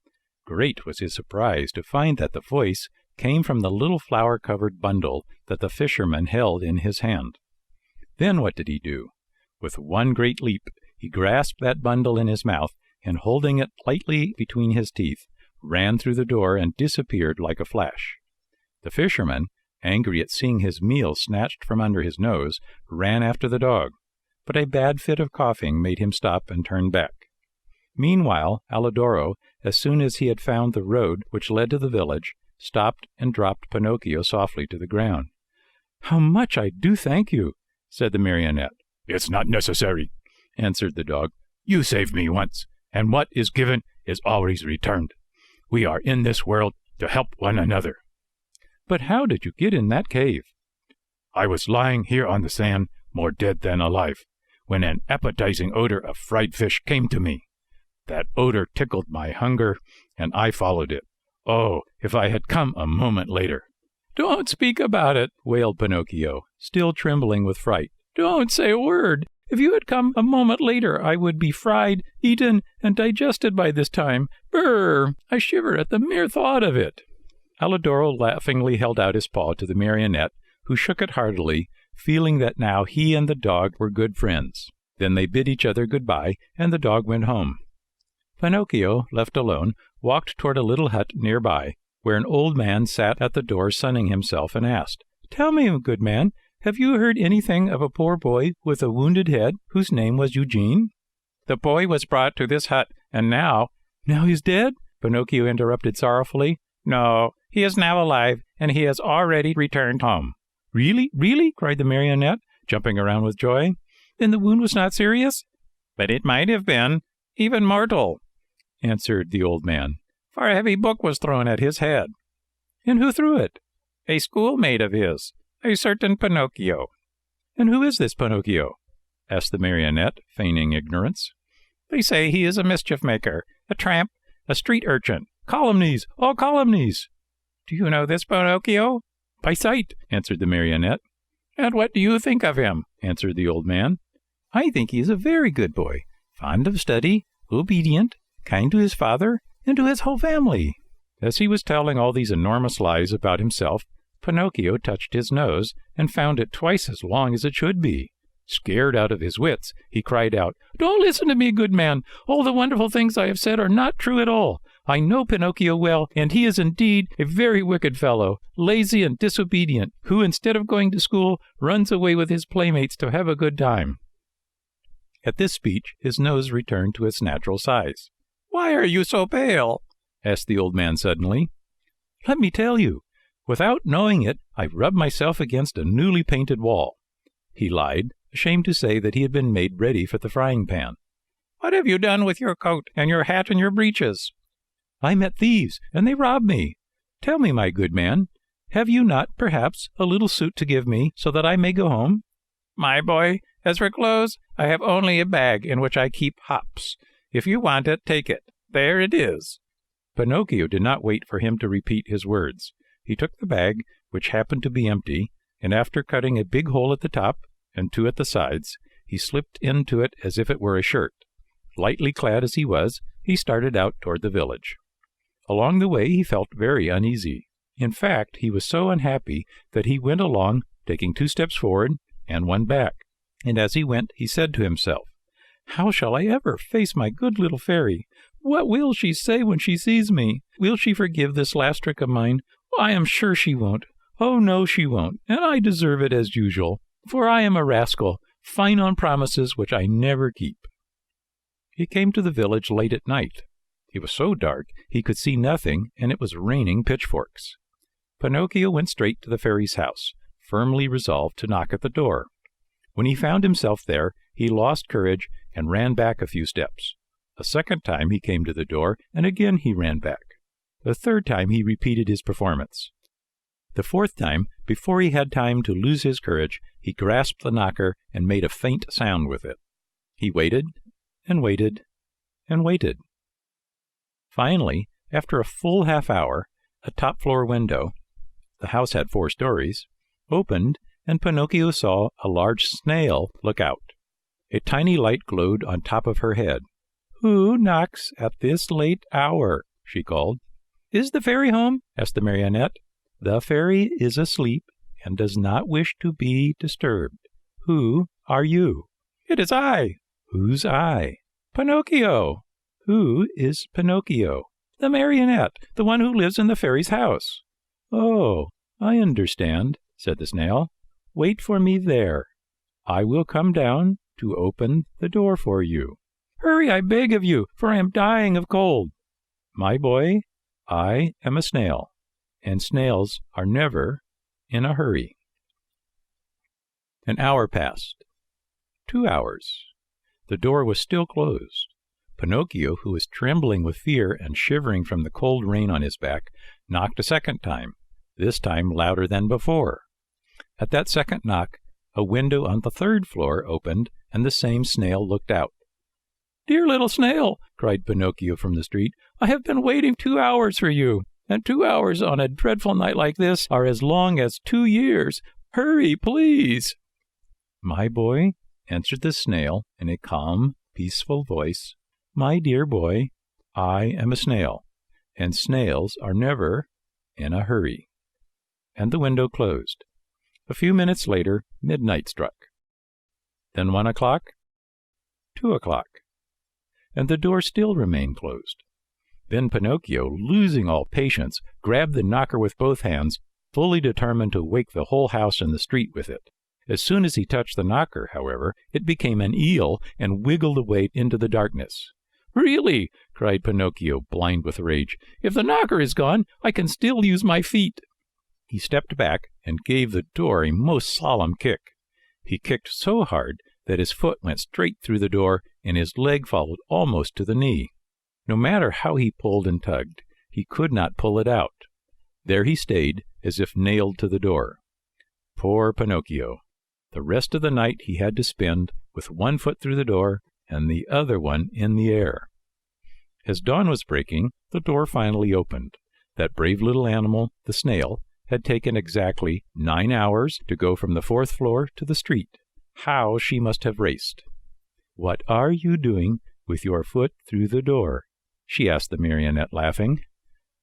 Great was his surprise to find that the voice came from the little flour-covered bundle that the fisherman held in his hand. Then what did he do? With one great leap, he grasped that bundle in his mouth, and holding it lightly between his teeth, ran through the door and disappeared like a flash. The fisherman, angry at seeing his meal snatched from under his nose, ran after the dog, but a bad fit of coughing made him stop and turn back. Meanwhile, Alidoro, as soon as he had found the road which led to the village, stopped and dropped Pinocchio softly to the ground. "How much I do thank you," said the marionette. "It's not necessary," answered the dog. "You saved me once, and what is given is always returned. We are in this world to help one another." "But how did you get in that cave?" "I was lying here on the sand, more dead than alive, when an appetizing odor of fried fish came to me. That odor tickled my hunger, and I followed it. Oh, if I had come a moment later!" "Don't speak about it," wailed Pinocchio, still trembling with fright. "Don't say a word. If you had come a moment later, I would be fried, eaten, and digested by this time. Brrr! I shiver at the mere thought of it." Alidoro laughingly held out his paw to the marionette, who shook it heartily, feeling that now he and the dog were good friends. Then they bid each other good-bye, and the dog went home. Pinocchio, left alone, walked toward a little hut near-by, where an old man sat at the door sunning himself, and asked, "Tell me, good man, have you heard anything of a poor boy with a wounded head, whose name was Eugene?" "The boy was brought to this hut, and now—" "Now he's dead?" Pinocchio interrupted sorrowfully. "No, he is now alive, and he has already returned home." "Really? Really?" cried the marionette, jumping around with joy. "Then the wound was not serious?" "But it might have been, even mortal," answered the old man, "for a heavy book was thrown at his head." "And who threw it?" "A schoolmate of his, a certain Pinocchio." "And who is this Pinocchio?" asked the marionette, feigning ignorance. "They say he is a mischief-maker, a tramp, a street urchin. Calumnies, all calumnies." "Do you know this Pinocchio?" "By sight," answered the marionette. "And what do you think of him?" answered the old man. "I think he is a very good boy, fond of study, obedient, kind to his father, and to his whole family." As he was telling all these enormous lies about himself, Pinocchio touched his nose and found it twice as long as it should be. Scared out of his wits, he cried out, "Don't listen to me, good man. All the wonderful things I have said are not true at all. I know Pinocchio well, and he is indeed a very wicked fellow, lazy and disobedient, who, instead of going to school, runs away with his playmates to have a good time." At this speech, his nose returned to its natural size. "Why are you so pale?" asked the old man suddenly. "Let me tell you. Without knowing it, I rubbed myself against a newly painted wall." He lied, ashamed to say that he had been made ready for the frying pan. "What have you done with your coat and your hat and your breeches?" "I met thieves, and they robbed me. Tell me, my good man, have you not, perhaps, a little suit to give me, so that I may go home?" "My boy, as for clothes, I have only a bag in which I keep hops. If you want it, take it. There it is." Pinocchio did not wait for him to repeat his words. He took the bag, which happened to be empty, and after cutting a big hole at the top and two at the sides, he slipped into it as if it were a shirt. Lightly clad as he was, he started out toward the village. Along the way he felt very uneasy. In fact, he was so unhappy that he went along, taking 2 steps forward and 1 back. And as he went, he said to himself, "How shall I ever face my good little fairy? What will she say when she sees me? Will she forgive this last trick of mine? I am sure she won't. Oh, no, she won't, and I deserve it as usual, for I am a rascal, fine on promises which I never keep." He came to the village late at night. It was so dark he could see nothing, and it was raining pitchforks. Pinocchio went straight to the fairy's house, firmly resolved to knock at the door. When he found himself there, he lost courage and ran back a few steps. A second time he came to the door, and again he ran back. The third time he repeated his performance. The fourth time, before he had time to lose his courage, he grasped the knocker and made a faint sound with it. He waited, and waited, and waited. Finally, after a full half-hour, a top-floor window, the house had 4 stories, opened, and Pinocchio saw a large snail look out. A tiny light glowed on top of her head. "Who knocks at this late hour?" she called. "Is the fairy home?" asked the marionette. "The fairy is asleep and does not wish to be disturbed. Who are you?" "It is I." "Who's I?" "Pinocchio." "Who is Pinocchio?" "The marionette, the one who lives in the fairy's house." "Oh, I understand," said the snail. "Wait for me there. I will come down to open the door for you." "Hurry, I beg of you, for I am dying of cold." "My boy, I am a snail, and snails are never in a hurry." An hour passed. 2 hours. The door was still closed. Pinocchio, who was trembling with fear and shivering from the cold rain on his back, knocked a second time, this time louder than before. At that second knock, a window on the 3rd floor opened, and the same snail looked out. "Dear little snail," cried Pinocchio from the street, "I have been waiting 2 hours for you, and 2 hours on a dreadful night like this are as long as 2 years. Hurry, please." "My boy, answered the snail in a calm, peaceful voice. "My dear boy, I am a snail, and snails are never in a hurry." And the window closed. A few minutes later, midnight struck. Then 1 o'clock, 2 o'clock, and the door still remained closed. Then Pinocchio, losing all patience, grabbed the knocker with both hands, fully determined to wake the whole house and the street with it. As soon as he touched the knocker, however, it became an eel and wiggled away into the darkness. "Really," cried Pinocchio, blind with rage, "if the knocker is gone, I can still use my feet." He stepped back and gave the door a most solemn kick. He kicked so hard that his foot went straight through the door and his leg followed almost to the knee. No matter how he pulled and tugged, he could not pull it out. There he stayed, as if nailed to the door. Poor Pinocchio! The rest of the night he had to spend with one foot through the door and the other one in the air. As dawn was breaking, the door finally opened. That brave little animal, the snail, had taken exactly 9 hours to go from the 4th floor to the street. How she must have raced! "What are you doing with your foot through the door?" she asked the marionette, laughing.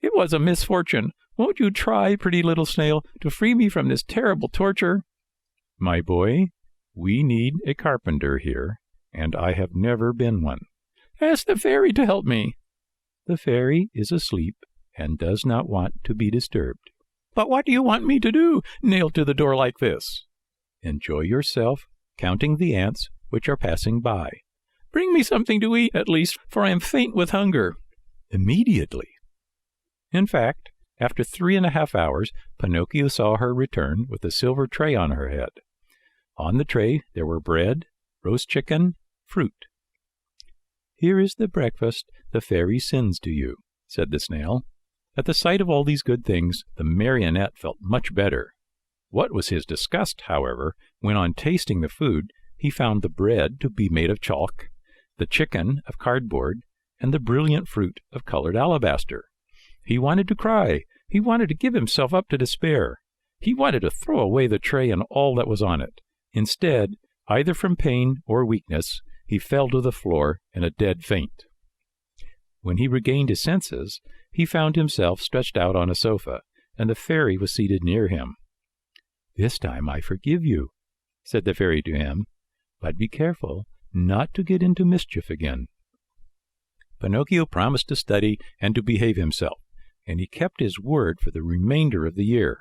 "It was a misfortune. Won't you try, pretty little snail, to free me from this terrible torture?" "My boy, we need a carpenter here, and I have never been one." "Ask the fairy to help me." "The fairy is asleep and does not want to be disturbed." "But what do you want me to do, nailed to the door like this?" "Enjoy yourself, counting the ants which are passing by." "Bring me something to eat, at least, for I am faint with hunger." "Immediately." In fact, after 3½ hours, Pinocchio saw her return with a silver tray on her head. On the tray there were bread, roast chicken, fruit. "Here is the breakfast the fairy sends to you," said the snail. At the sight of all these good things, the marionette felt much better. What was his disgust, however, when on tasting the food he found the bread to be made of chalk, the chicken of cardboard, and the brilliant fruit of colored alabaster. He wanted to cry. He wanted to give himself up to despair. He wanted to throw away the tray and all that was on it. Instead, either from pain or weakness, he fell to the floor in a dead faint. When he regained his senses, he found himself stretched out on a sofa, and the fairy was seated near him. "This time I forgive you," said the fairy to him, "but be careful not to get into mischief again." Pinocchio promised to study and to behave himself, and he kept his word for the remainder of the year.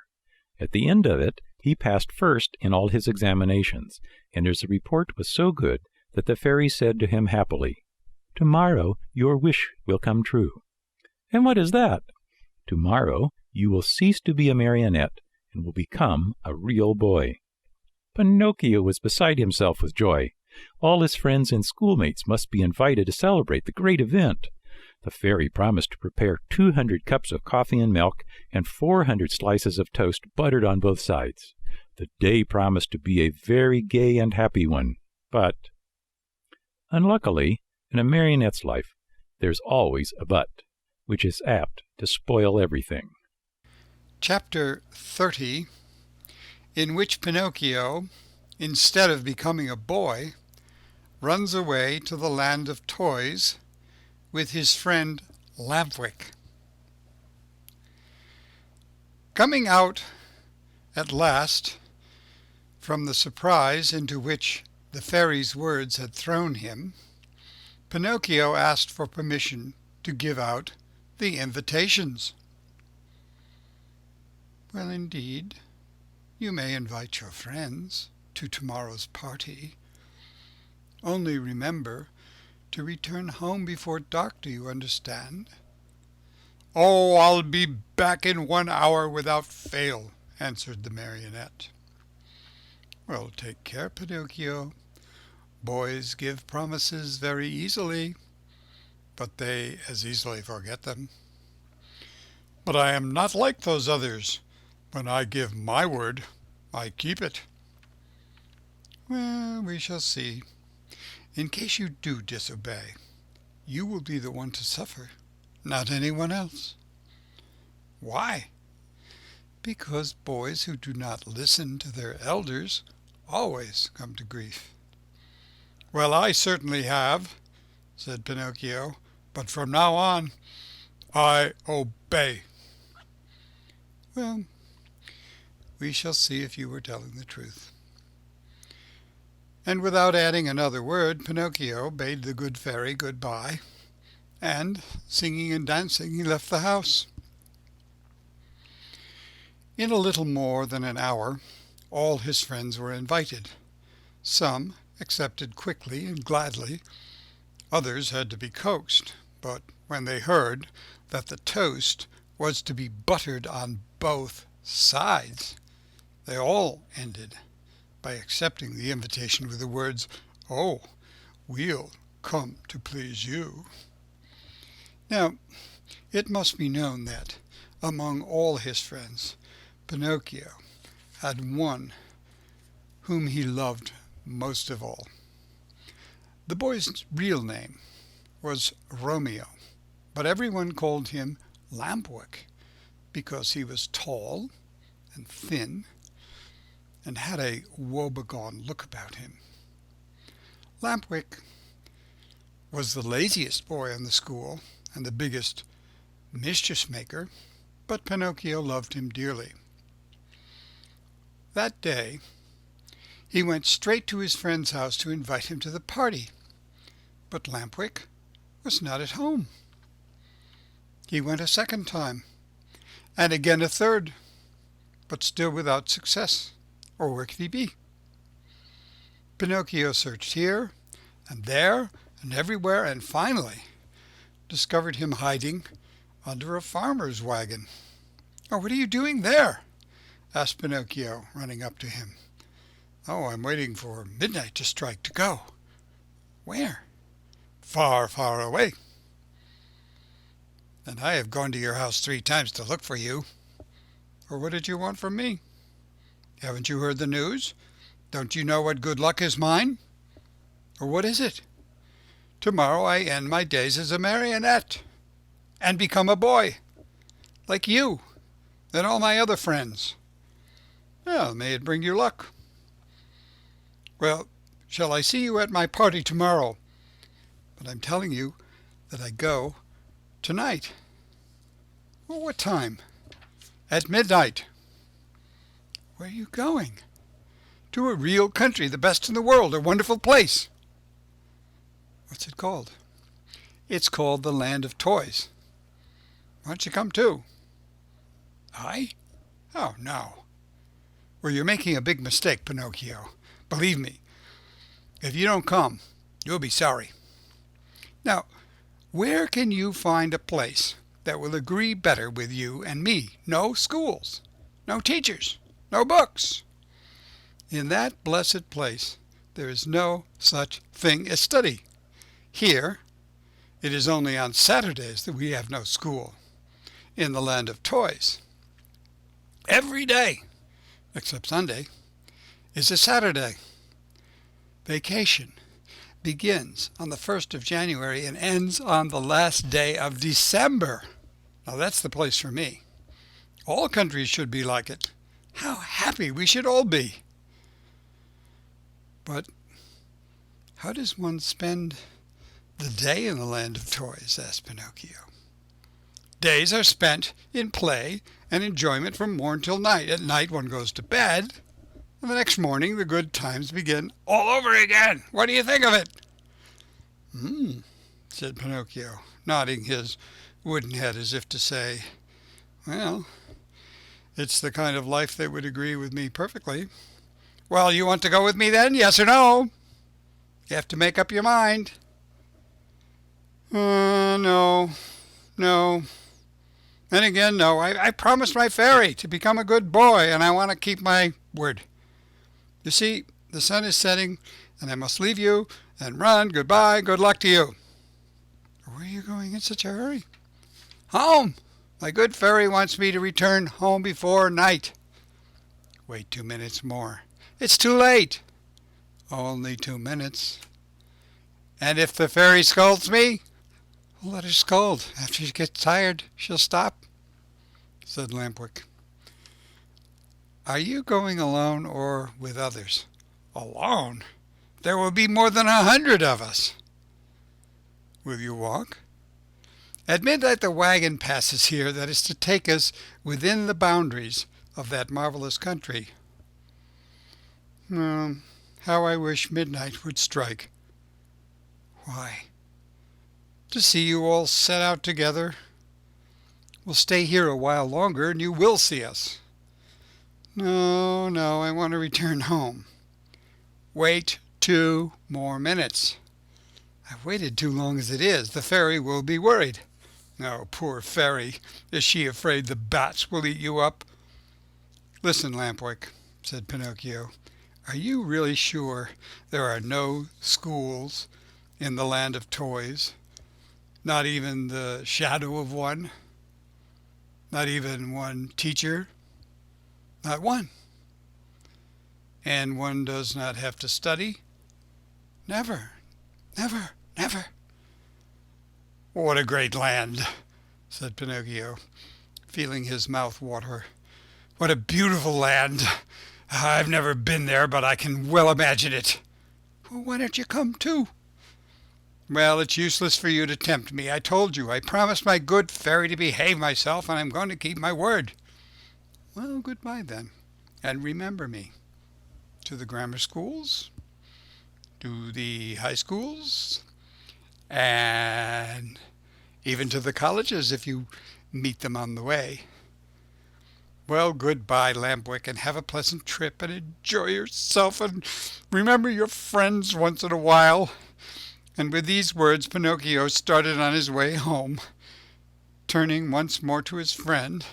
At the end of it, he passed first in all his examinations, and his report was so good that the fairy said to him happily, "Tomorrow your wish will come true." "And what is that?" "Tomorrow you will cease to be a marionette and will become a real boy." Pinocchio was beside himself with joy. All his friends and schoolmates must be invited to celebrate the great event. The fairy promised to prepare 200 cups of coffee and milk and 400 slices of toast buttered on both sides. The day promised to be a very gay and happy one, but unluckily, in a marionette's life, there's always a but, which is apt to spoil everything. Chapter 30, in which Pinocchio, instead of becoming a boy, runs away to the land of toys with his friend Lampwick. Coming out at last from the surprise into which the fairy's words had thrown him, Pinocchio asked for permission to give out the invitations. "Well, indeed, you may invite your friends to tomorrow's party. Only remember to return home before dark, do you understand?" "Oh, I'll be back in 1 hour without fail," answered the marionette. "Well, take care, Pinocchio. Boys give promises very easily, but they as easily forget them." "But I am not like those others. When I give my word, I keep it." "Well, we shall see. In case you do disobey, you will be the one to suffer, not anyone else." "Why?" "Because boys who do not listen to their elders always come to grief." "Well, I certainly have," said Pinocchio, "but from now on I obey." "Well, we shall see if you were telling the truth." And without adding another word, Pinocchio bade the good fairy good-bye, and, singing and dancing, he left the house. In a little more than an hour, all his friends were invited. Some accepted quickly and gladly, others had to be coaxed, but when they heard that the toast was to be buttered on both sides, they all ended by accepting the invitation with the words, "Oh, we'll come to please you." Now, it must be known that, among all his friends, Pinocchio had one whom he loved most of all. The boy's real name was Romeo, but everyone called him Lampwick because he was tall and thin and had a woebegone look about him. Lampwick was the laziest boy in the school and the biggest mischief maker, but Pinocchio loved him dearly. That day he went straight to his friend's house to invite him to the party, but Lampwick was not at home. He went a second time, and again a third, but still without success. Or where could he be? Pinocchio searched here and there and everywhere, and finally discovered him hiding under a farmer's wagon. "Oh, what are you doing there?" asked Pinocchio, running up to him. "Oh, I'm waiting for midnight to strike to go." "Where?" "Far, far away." "And I have gone to your house 3 times to look for you." "Or what did you want from me?" "Haven't you heard the news? Don't you know what good luck is mine?" "Or what is it?" "Tomorrow I end my days as a marionette and become a boy, like you and all my other friends." "Well, may it bring you luck." "Well, shall I see you at my party tomorrow? But I'm telling you that I go tonight." "Well, what time?" "At midnight." "Where are you going?" "To a real country, the best in the world, a wonderful place." "What's it called?" "It's called the Land of Toys. Why don't you come too?" "I? Oh, no." "Well, you're making a big mistake, Pinocchio. Believe me, if you don't come, you'll be sorry. Now, where can you find a place that will agree better with you and me? No schools, no teachers, no books. In that blessed place there is no such thing as study. Here it is only on Saturdays that we have no school. In the Land of Toys, every day, except Sunday, is a Saturday. Vacation begins on the 1st of January and ends on the last day of December. Now that's the place for me. All countries should be like it. How happy we should all be. But how does one spend the day in the Land of Toys?" asked Pinocchio. "Days are spent in play and enjoyment from morn till night. At night one goes to bed, and the next morning the good times begin all over again. What do you think of it?" Said Pinocchio, nodding his wooden head as if to say, "Well, it's the kind of life that would agree with me perfectly." "Well, you want to go with me then, yes or no? You have to make up your mind." No. And again, no. I promised my fairy to become a good boy, and I want to keep my word. You see, the sun is setting, and I must leave you and run. Goodbye. Good luck to you." "Where are you going in such a hurry?" "Home. My good fairy wants me to return home before night." "Wait 2 minutes more." "It's too late." "Only 2 minutes." "And if the fairy scolds me?" "Well, let her scold. After she gets tired, she'll stop," said Lampwick. "Are you going alone or with others?" "Alone? There will be more than 100 of us. Will you walk? At midnight the wagon passes here that is to take us within the boundaries of that marvelous country. How I wish midnight would strike. Why? To see you all set out together. We'll stay here a while longer and you will see us. No, I want to return home. Wait 2 more minutes. I've waited too long as it is. The fairy will be worried. Oh, poor fairy. Is she afraid the bats will eat you up? Listen, Lampwick, said Pinocchio. Are you really sure there are no schools in the land of toys? Not even the shadow of one? Not even one teacher? Not one. And one does not have to study? Never, never, never. What a great land, said Pinocchio, feeling his mouth water. What a beautiful land. I've never been there, but I can well imagine it. Well, why don't you come too? Well, it's useless for you to tempt me. I told you, I promised my good fairy to behave myself, and I'm going to keep my word. Well, goodbye then, and remember me. To the grammar schools, to the high schools, and even to the colleges if you meet them on the way. Well, goodbye, Lampwick, and have a pleasant trip, and enjoy yourself, and remember your friends once in a while. And with these words, Pinocchio started on his way home, turning once more to his friend,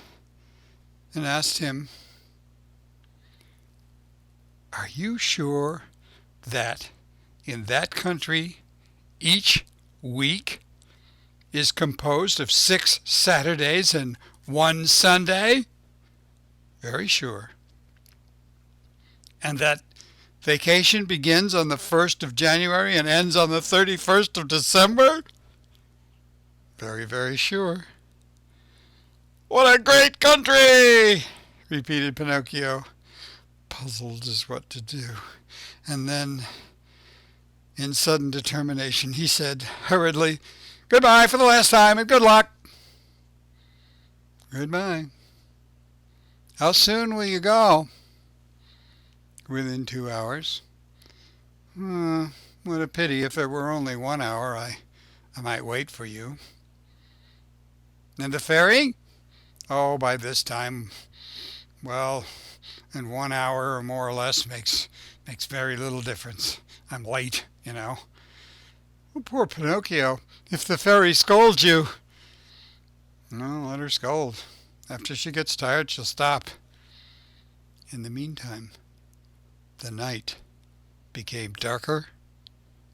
and asked him, Are you sure that in that country each week is composed of 6 Saturdays and 1 Sunday? Very sure. And that vacation begins on the 1st of January and ends on the 31st of December? Very, very sure. What a great country! Repeated Pinocchio, puzzled as what to do. And then, in sudden determination, he said hurriedly, Goodbye for the last time and good luck. Goodbye. How soon will you go? Within 2 hours. What a pity. If it were only 1 hour, I might wait for you. And the fairy? Oh, by this time, well, in 1 hour or more or less makes very little difference. I'm late, you know. Oh, poor Pinocchio. If the fairy scolds you. No, let her scold. After she gets tired, she'll stop. In the meantime, the night became darker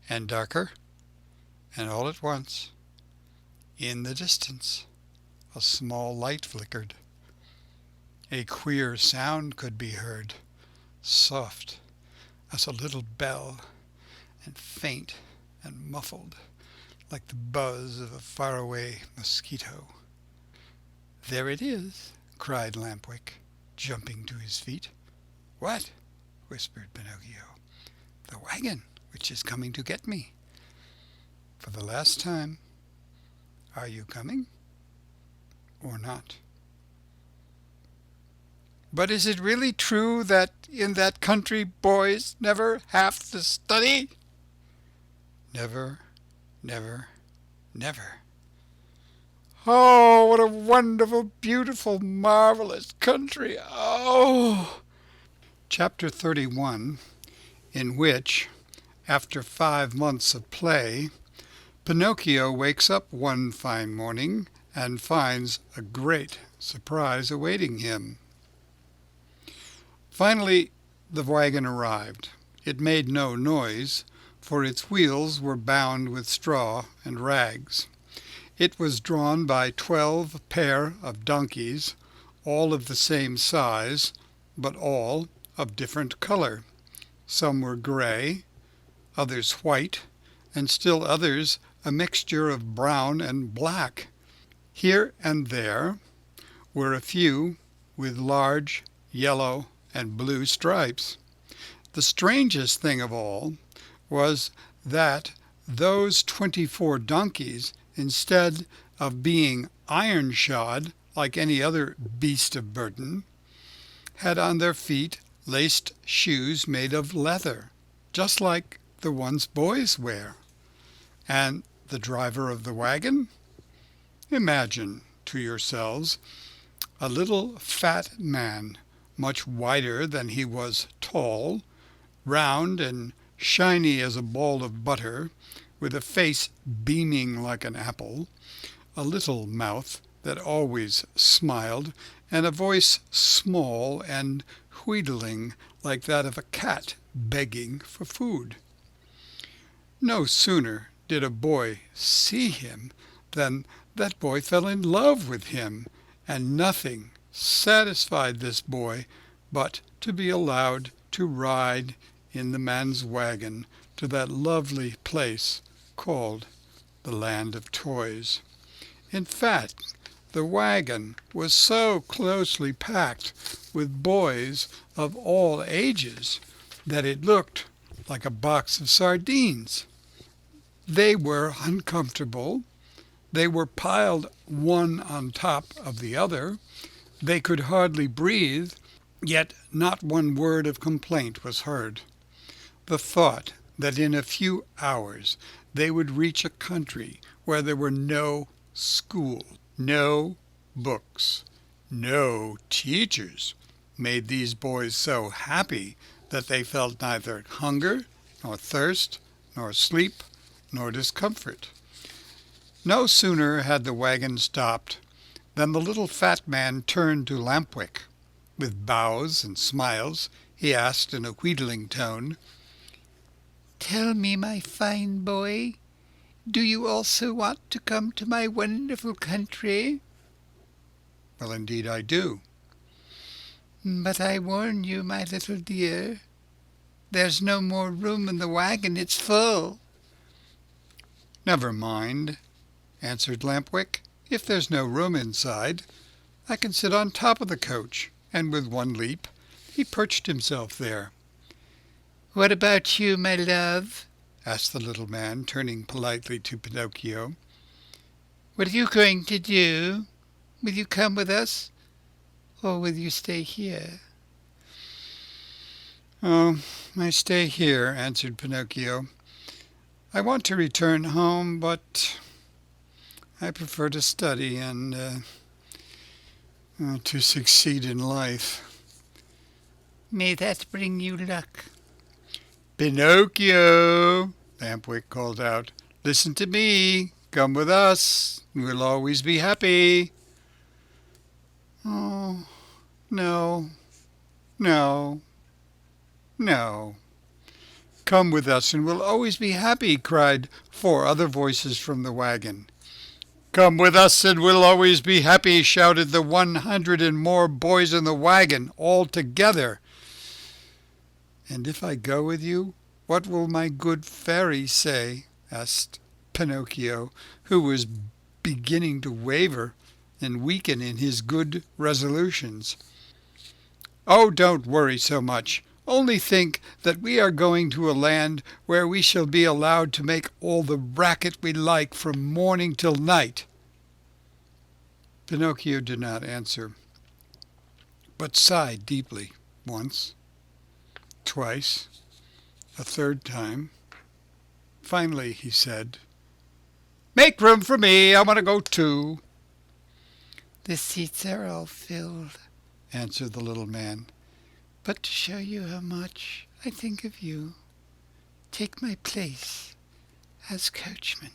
and darker, and all at once, in the distance, a small light flickered. A queer sound could be heard, soft as a little bell, and faint and muffled, like the buzz of a faraway mosquito. There it is, cried Lampwick, jumping to his feet. What? Whispered Pinocchio. The wagon, which is coming to get me. For the last time, are you coming or not? But is it really true that in that country boys never have to study? Never, never, never. Oh, what a wonderful, beautiful, marvelous country. Oh! Chapter 31, in which, after 5 months of play, Pinocchio wakes up one fine morning and finds a great surprise awaiting him. Finally, the wagon arrived. It made no noise, for its wheels were bound with straw and rags. It was drawn by 12 pair of donkeys, all of the same size, but all of different color. Some were gray, others white, and still others a mixture of brown and black. Here and there were a few with large yellow and blue stripes. The strangest thing of all was that those 24 donkeys, instead of being iron-shod like any other beast of burden, had on their feet laced shoes made of leather, just like the ones boys wear. And the driver of the wagon? Imagine to yourselves a little fat man, much wider than he was tall, round and shiny as a ball of butter, with a face beaming like an apple, a little mouth that always smiled, and a voice small and wheedling like that of a cat begging for food. No sooner did a boy see him than that boy fell in love with him, and nothing satisfied this boy but to be allowed to ride in the man's wagon to that lovely place called the Land of Toys. In fact, the wagon was so closely packed with boys of all ages that it looked like a box of sardines. They were uncomfortable. They were piled one on top of the other. They could hardly breathe, yet not one word of complaint was heard. The thought that in a few hours they would reach a country where there were no schools, no books, no teachers, made these boys so happy that they felt neither hunger, nor thirst, nor sleep, nor discomfort. No sooner had the wagon stopped than the little fat man turned to Lampwick. With bows and smiles, he asked in a wheedling tone, "Tell me, my fine boy, do you also want to come to my wonderful country?" "Well, indeed I do." "But I warn you, my little dear, there's no more room in the wagon. It's full." "Never mind," answered Lampwick. "If there's no room inside, I can sit on top of the coach." And with one leap he perched himself there. "What about you, my love?" asked the little man, turning politely to Pinocchio. "What are you going to do? Will you come with us, or will you stay here?" "Oh, I stay here," answered Pinocchio. "I want to return home, but I prefer to study and to succeed in life." "May that bring you luck." "Pinocchio," Lampwick called out, "listen to me. Come with us. We'll always be happy." "Oh, no, no, no. Come with us and we'll always be happy," cried 4 other voices from the wagon. "Come with us and we'll always be happy," shouted the 100 and more boys in the wagon all together. "And if I go with you, what will my good fairy say?" asked Pinocchio, who was beginning to waver and weaken in his good resolutions. "Oh, don't worry so much. Only think that we are going to a land where we shall be allowed to make all the racket we like from morning till night." Pinocchio did not answer, but sighed deeply once, twice, a third time. Finally he said, "Make room for me. I want to go too." "The seats are all filled," answered the little man. "But to show you how much I think of you, take my place as coachman."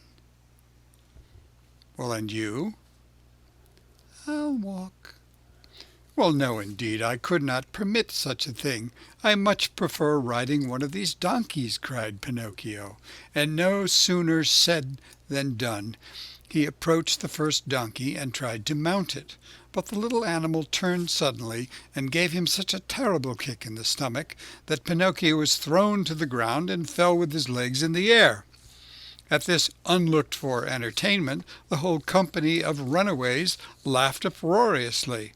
"Well, and you?" "I'll walk." "Well, no, indeed, I could not permit such a thing. I much prefer riding one of these donkeys," cried Pinocchio. And no sooner said than done. He approached the first donkey and tried to mount it, but the little animal turned suddenly and gave him such a terrible kick in the stomach that Pinocchio was thrown to the ground and fell with his legs in the air. At this unlooked-for entertainment, the whole company of runaways laughed uproariously.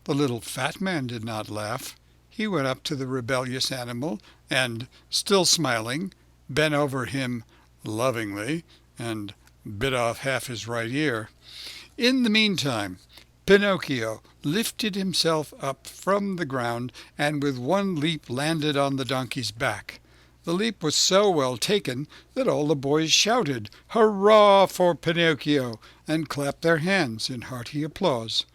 The little fat man did not laugh. He went up to the rebellious animal and, still smiling, bent over him lovingly and bit off half his right ear. In the meantime, Pinocchio lifted himself up from the ground and with one leap landed on the donkey's back. The leap was so well taken that all the boys shouted, "Hurrah for Pinocchio!" and clapped their hands in hearty applause.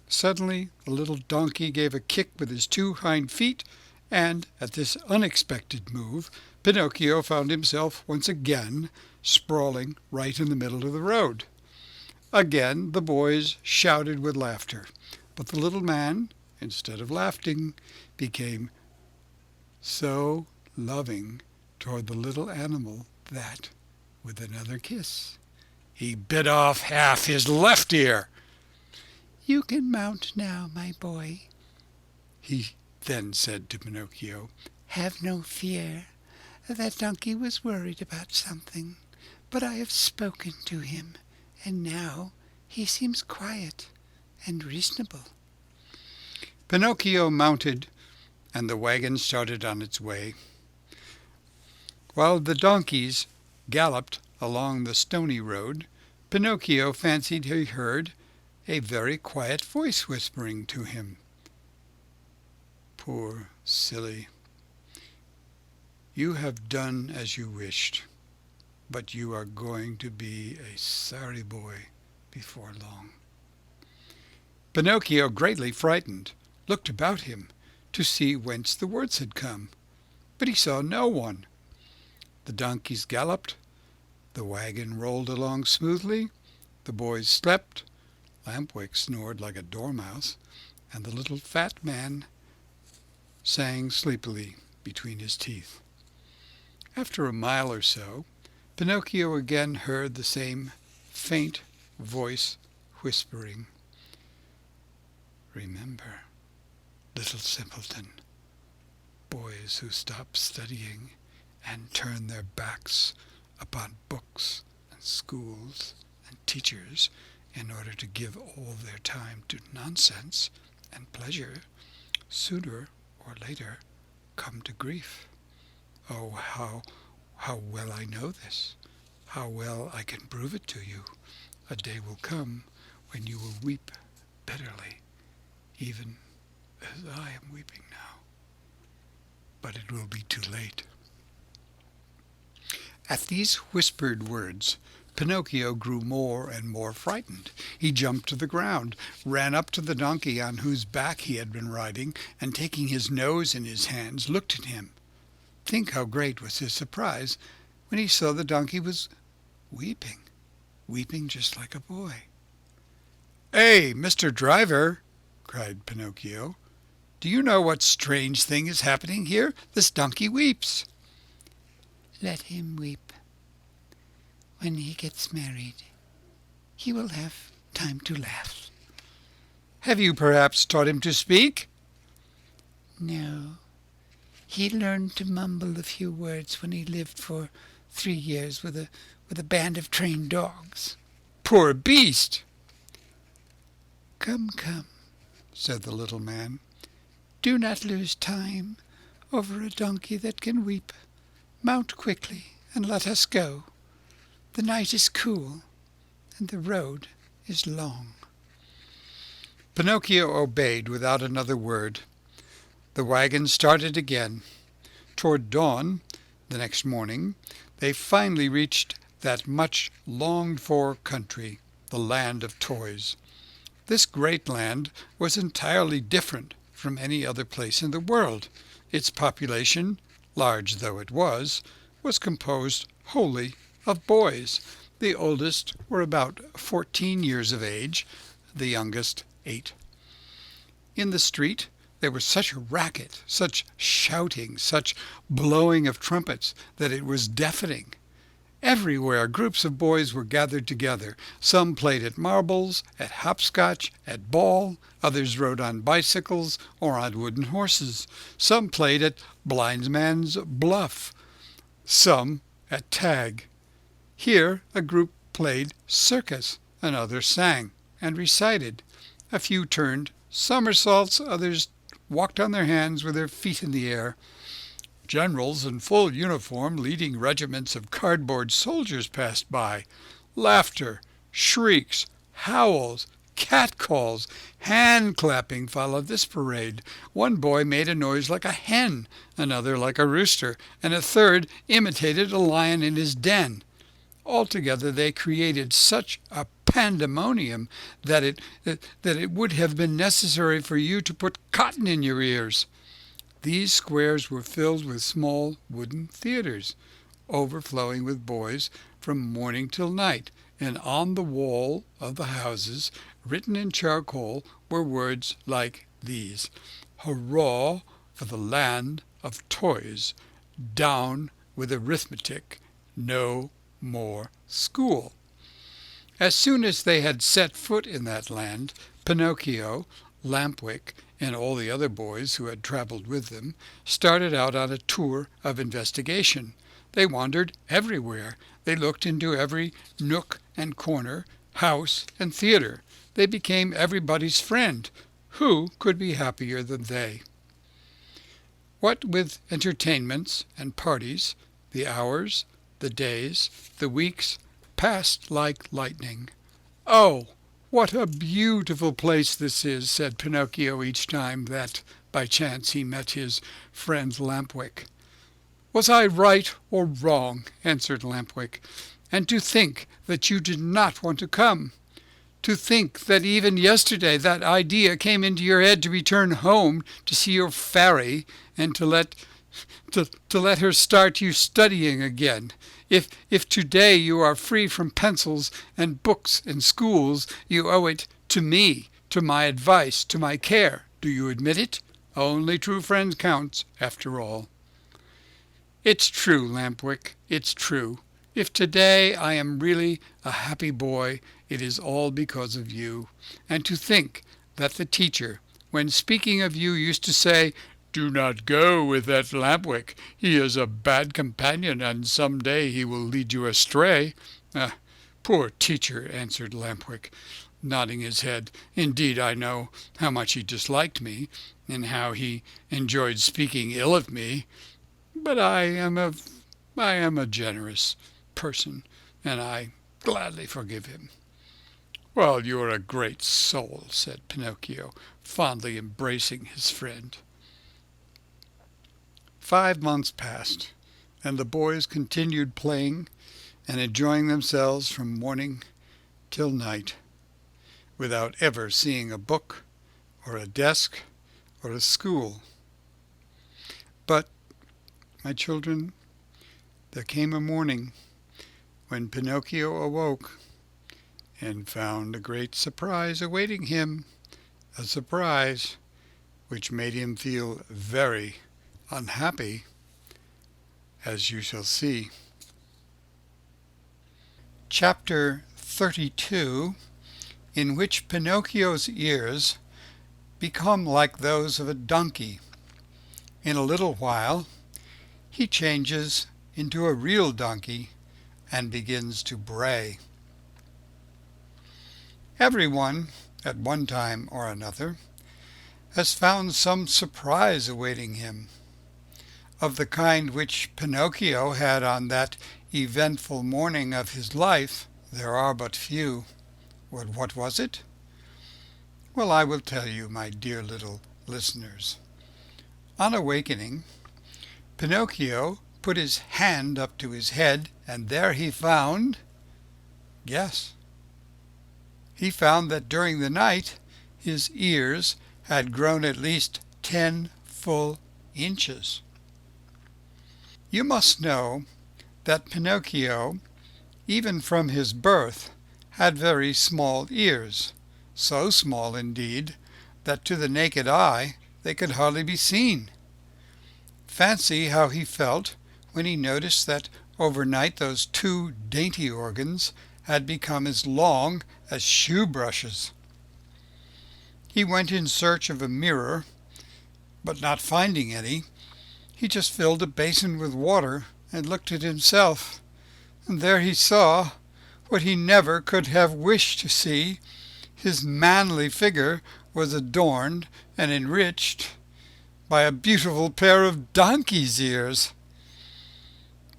Suddenly the little donkey gave a kick with his two hind feet, and at this unexpected move Pinocchio found himself once again sprawling right in the middle of the road. Again the boys shouted with laughter, but the little man, instead of laughing, became so loving toward the little animal that, with another kiss, he bit off half his left ear. "You can mount now, my boy," he then said to Pinocchio. "Have no fear. That donkey was worried about something, but I have spoken to him, and now he seems quiet and reasonable." Pinocchio mounted, and the wagon started on its way, while the donkeys galloped along the stony road. Pinocchio fancied he heard a very quiet voice whispering to him. "Poor silly, you have done as you wished, but you are going to be a sorry boy before long." Pinocchio, greatly frightened, looked about him to see whence the words had come, but he saw no one. The donkeys galloped, the wagon rolled along smoothly, the boys slept, Lampwick snored like a dormouse, and the little fat man sang sleepily between his teeth. After a mile or so, Pinocchio again heard the same faint voice whispering, "Remember, little simpleton, boys who stop studying and turn their backs upon books and schools and teachers in order to give all their time to nonsense and pleasure, sooner or later come to grief. Oh, how well I know this, how well I can prove it to you. A day will come when you will weep bitterly, even as I am weeping now. But it will be too late." At these whispered words, Pinocchio grew more and more frightened. He jumped to the ground, ran up to the donkey on whose back he had been riding, and taking his nose in his hands, looked at him. Think how great was his surprise when he saw the donkey was weeping just like a boy. "Hey, Mr. Driver!" cried Pinocchio. "Do you know what strange thing is happening here? This donkey weeps." "Let him weep. When he gets married, he will have time to laugh." "Have you perhaps taught him to speak?" "No. He learned to mumble a few words when he lived for 3 years with a band of trained dogs." "Poor beast!" Come, said the little man. "Do not lose time over a donkey that can weep. Mount quickly and let us go. The night is cool, and the road is long." Pinocchio obeyed without another word. The wagon started again. Toward dawn, the next morning, they finally reached that much longed-for country, the land of toys. This great land was entirely different from any other place in the world. Its population, large though it was composed wholly of boys. The oldest were about 14 years of age, the youngest 8. In the street there was such a racket, such shouting, such blowing of trumpets, that it was deafening. Everywhere groups of boys were gathered together. Some played at marbles, at hopscotch, at ball. Others rode on bicycles or on wooden horses. Some played at blindman's buff. Some at tag. Here a group played circus, another sang and recited. A few turned somersaults, others walked on their hands with their feet in the air. Generals in full uniform leading regiments of cardboard soldiers passed by. Laughter, shrieks, howls, catcalls, hand-clapping followed this parade. One boy made a noise like a hen, another like a rooster, and a third imitated a lion in his den. Altogether they created such a pandemonium that it would have been necessary for you to put cotton in your ears. These squares were filled with small wooden theaters, overflowing with boys from morning till night, and on the wall of the houses, written in charcoal, were words like these: Hurrah for the land of toys, down with arithmetic, no more school. As soon as they had set foot in that land, Pinocchio, Lampwick, and all the other boys who had traveled with them started out on a tour of investigation. They wandered everywhere. They looked into every nook and corner, house and theater. They became everybody's friend. Who could be happier than they? What with entertainments and parties, the hours, the days, the weeks passed like lightning. "Oh, what a beautiful place this is," said Pinocchio each time that, by chance, he met his friend Lampwick. "Was I right or wrong?" answered Lampwick. "And to think that you did not want to come. To think that even yesterday that idea came into your head to return home to see your fairy and to let her start you studying again. If today you are free from pencils and books and schools, you owe it to me, to my advice, to my care. Do you admit it? Only true friends count, after all." "It's true, Lampwick, it's true. If today I am really a happy boy, it is all because of you. And to think that the teacher, when speaking of you, used to say, 'Do not go with that Lampwick. He is a bad companion, and some day he will lead you astray.'" "Poor teacher," answered Lampwick, nodding his head. "Indeed, I know how much he disliked me, and how he enjoyed speaking ill of me. But I am a generous person, and I gladly forgive him." "Well, you are a great soul," said Pinocchio, fondly embracing his friend. 5 months passed, and the boys continued playing and enjoying themselves from morning till night, without ever seeing a book or a desk or a school. But, my children, there came a morning when Pinocchio awoke and found a great surprise awaiting him, a surprise which made him feel very unhappy, as you shall see. Chapter 32, in which Pinocchio's ears become like those of a donkey. In a little while he changes into a real donkey and begins to bray. Everyone, at one time or another, has found some surprise awaiting him, of the kind which Pinocchio had on that eventful morning of his life. There are but few. What was it? Well, I will tell you, my dear little listeners. On awakening, Pinocchio put his hand up to his head, and there he found, guess. He found that during the night his ears had grown at least 10 full inches. You must know that Pinocchio, even from his birth, had very small ears, so small indeed that to the naked eye they could hardly be seen. Fancy how he felt when he noticed that overnight those 2 dainty organs had become as long as shoe brushes. He went in search of a mirror, but not finding any, he just filled a basin with water and looked at himself, and there he saw what he never could have wished to see. His manly figure was adorned and enriched by a beautiful pair of donkey's ears.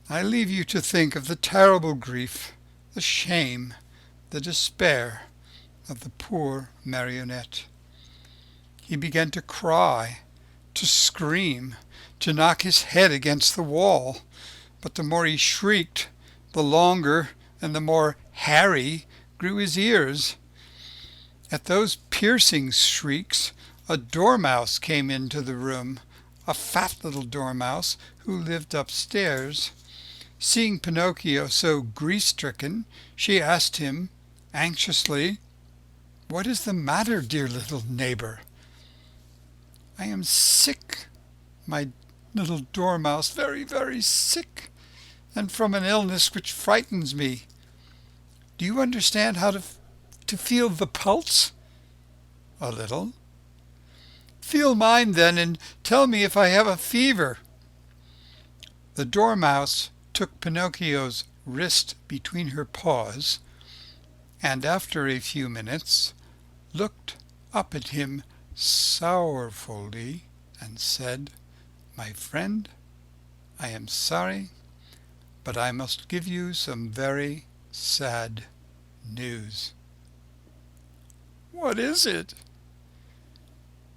I leave you to think of the terrible grief, the shame, the despair of the poor marionette. He began to cry, to scream, to knock his head against the wall, but the more he shrieked, the longer and the more hairy grew his ears. At those piercing shrieks, a dormouse came into the room, a fat little dormouse who lived upstairs. Seeing Pinocchio so grief-stricken, she asked him anxiously, "What is the matter, dear little neighbor?" "I am sick, my little dormouse, very, very sick, and from an illness which frightens me. Do you understand how to feel the pulse?" "A little." "Feel mine, then, and tell me if I have a fever." The dormouse took Pinocchio's wrist between her paws, and after a few minutes looked up at him sorrowfully and said, "My friend, I am sorry, but I must give you some very sad news." "What is it?"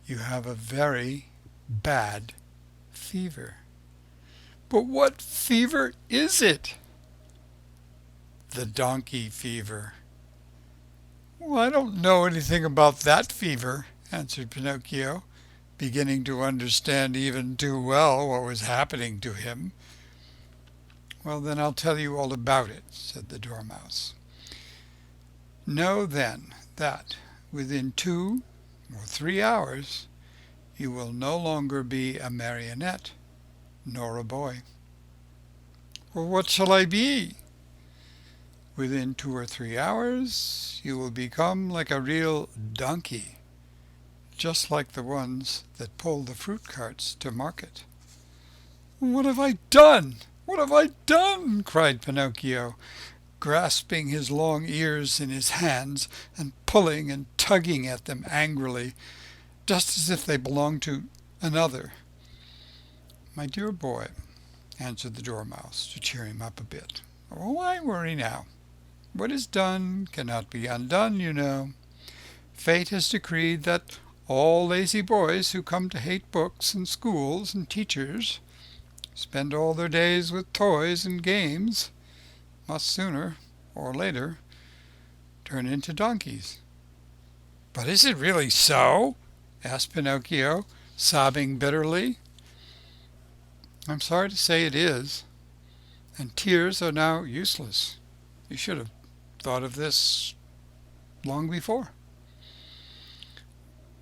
"You have a very bad fever." "But what fever is it?" "The donkey fever." "Well, I don't know anything about that fever," answered Pinocchio, beginning to understand even too well what was happening to him. "Well, then I'll tell you all about it," said the Dormouse. "Know then that within 2 or 3 hours you will no longer be a marionette nor a boy." "Well, what shall I be?" "Within 2 or 3 hours you will become like a real donkey, just like the ones that pull the fruit carts to market." "What have I done? What have I done?" cried Pinocchio, grasping his long ears in his hands and pulling and tugging at them angrily, just as if they belonged to another. "My dear boy," answered the Dormouse, to cheer him up a bit, "why worry now? What is done cannot be undone, you know. Fate has decreed that all lazy boys who come to hate books and schools and teachers, spend all their days with toys and games, must sooner or later turn into donkeys." "But is it really so?" asked Pinocchio, sobbing bitterly. "I'm sorry to say it is, and tears are now useless. You should have thought of this long before."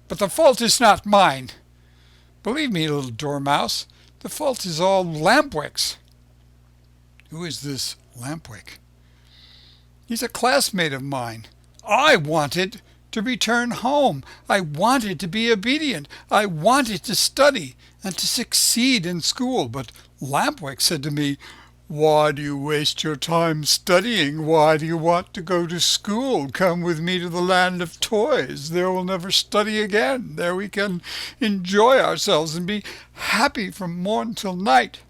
"But the fault is not mine. Believe me, little Dormouse, the fault is all Lampwick's." "Who is this Lampwick?" "He's a classmate of mine. I wanted to return home. I wanted to be obedient. I wanted to study and to succeed in school. But Lampwick said to me, 'Why do you waste your time studying? Why do you want to go to school? Come with me to the land of toys. There we'll never study again. There we can enjoy ourselves and be happy from morn till night.'"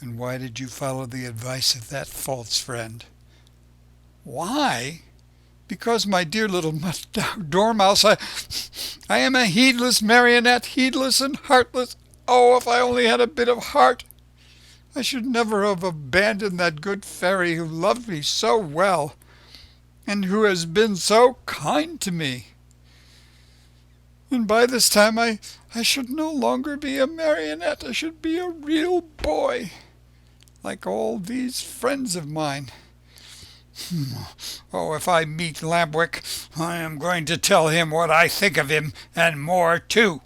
"And why did you follow the advice of that false friend?" "Why? Because, my dear little Dormouse, I am a heedless marionette, heedless and heartless. Oh, if I only had a bit of heart! I should never have abandoned that good fairy who loved me so well, and who has been so kind to me. And by this time I should no longer be a marionette. I should be a real boy, like all these friends of mine. Oh, if I meet Lampwick, I am going to tell him what I think of him, and more too."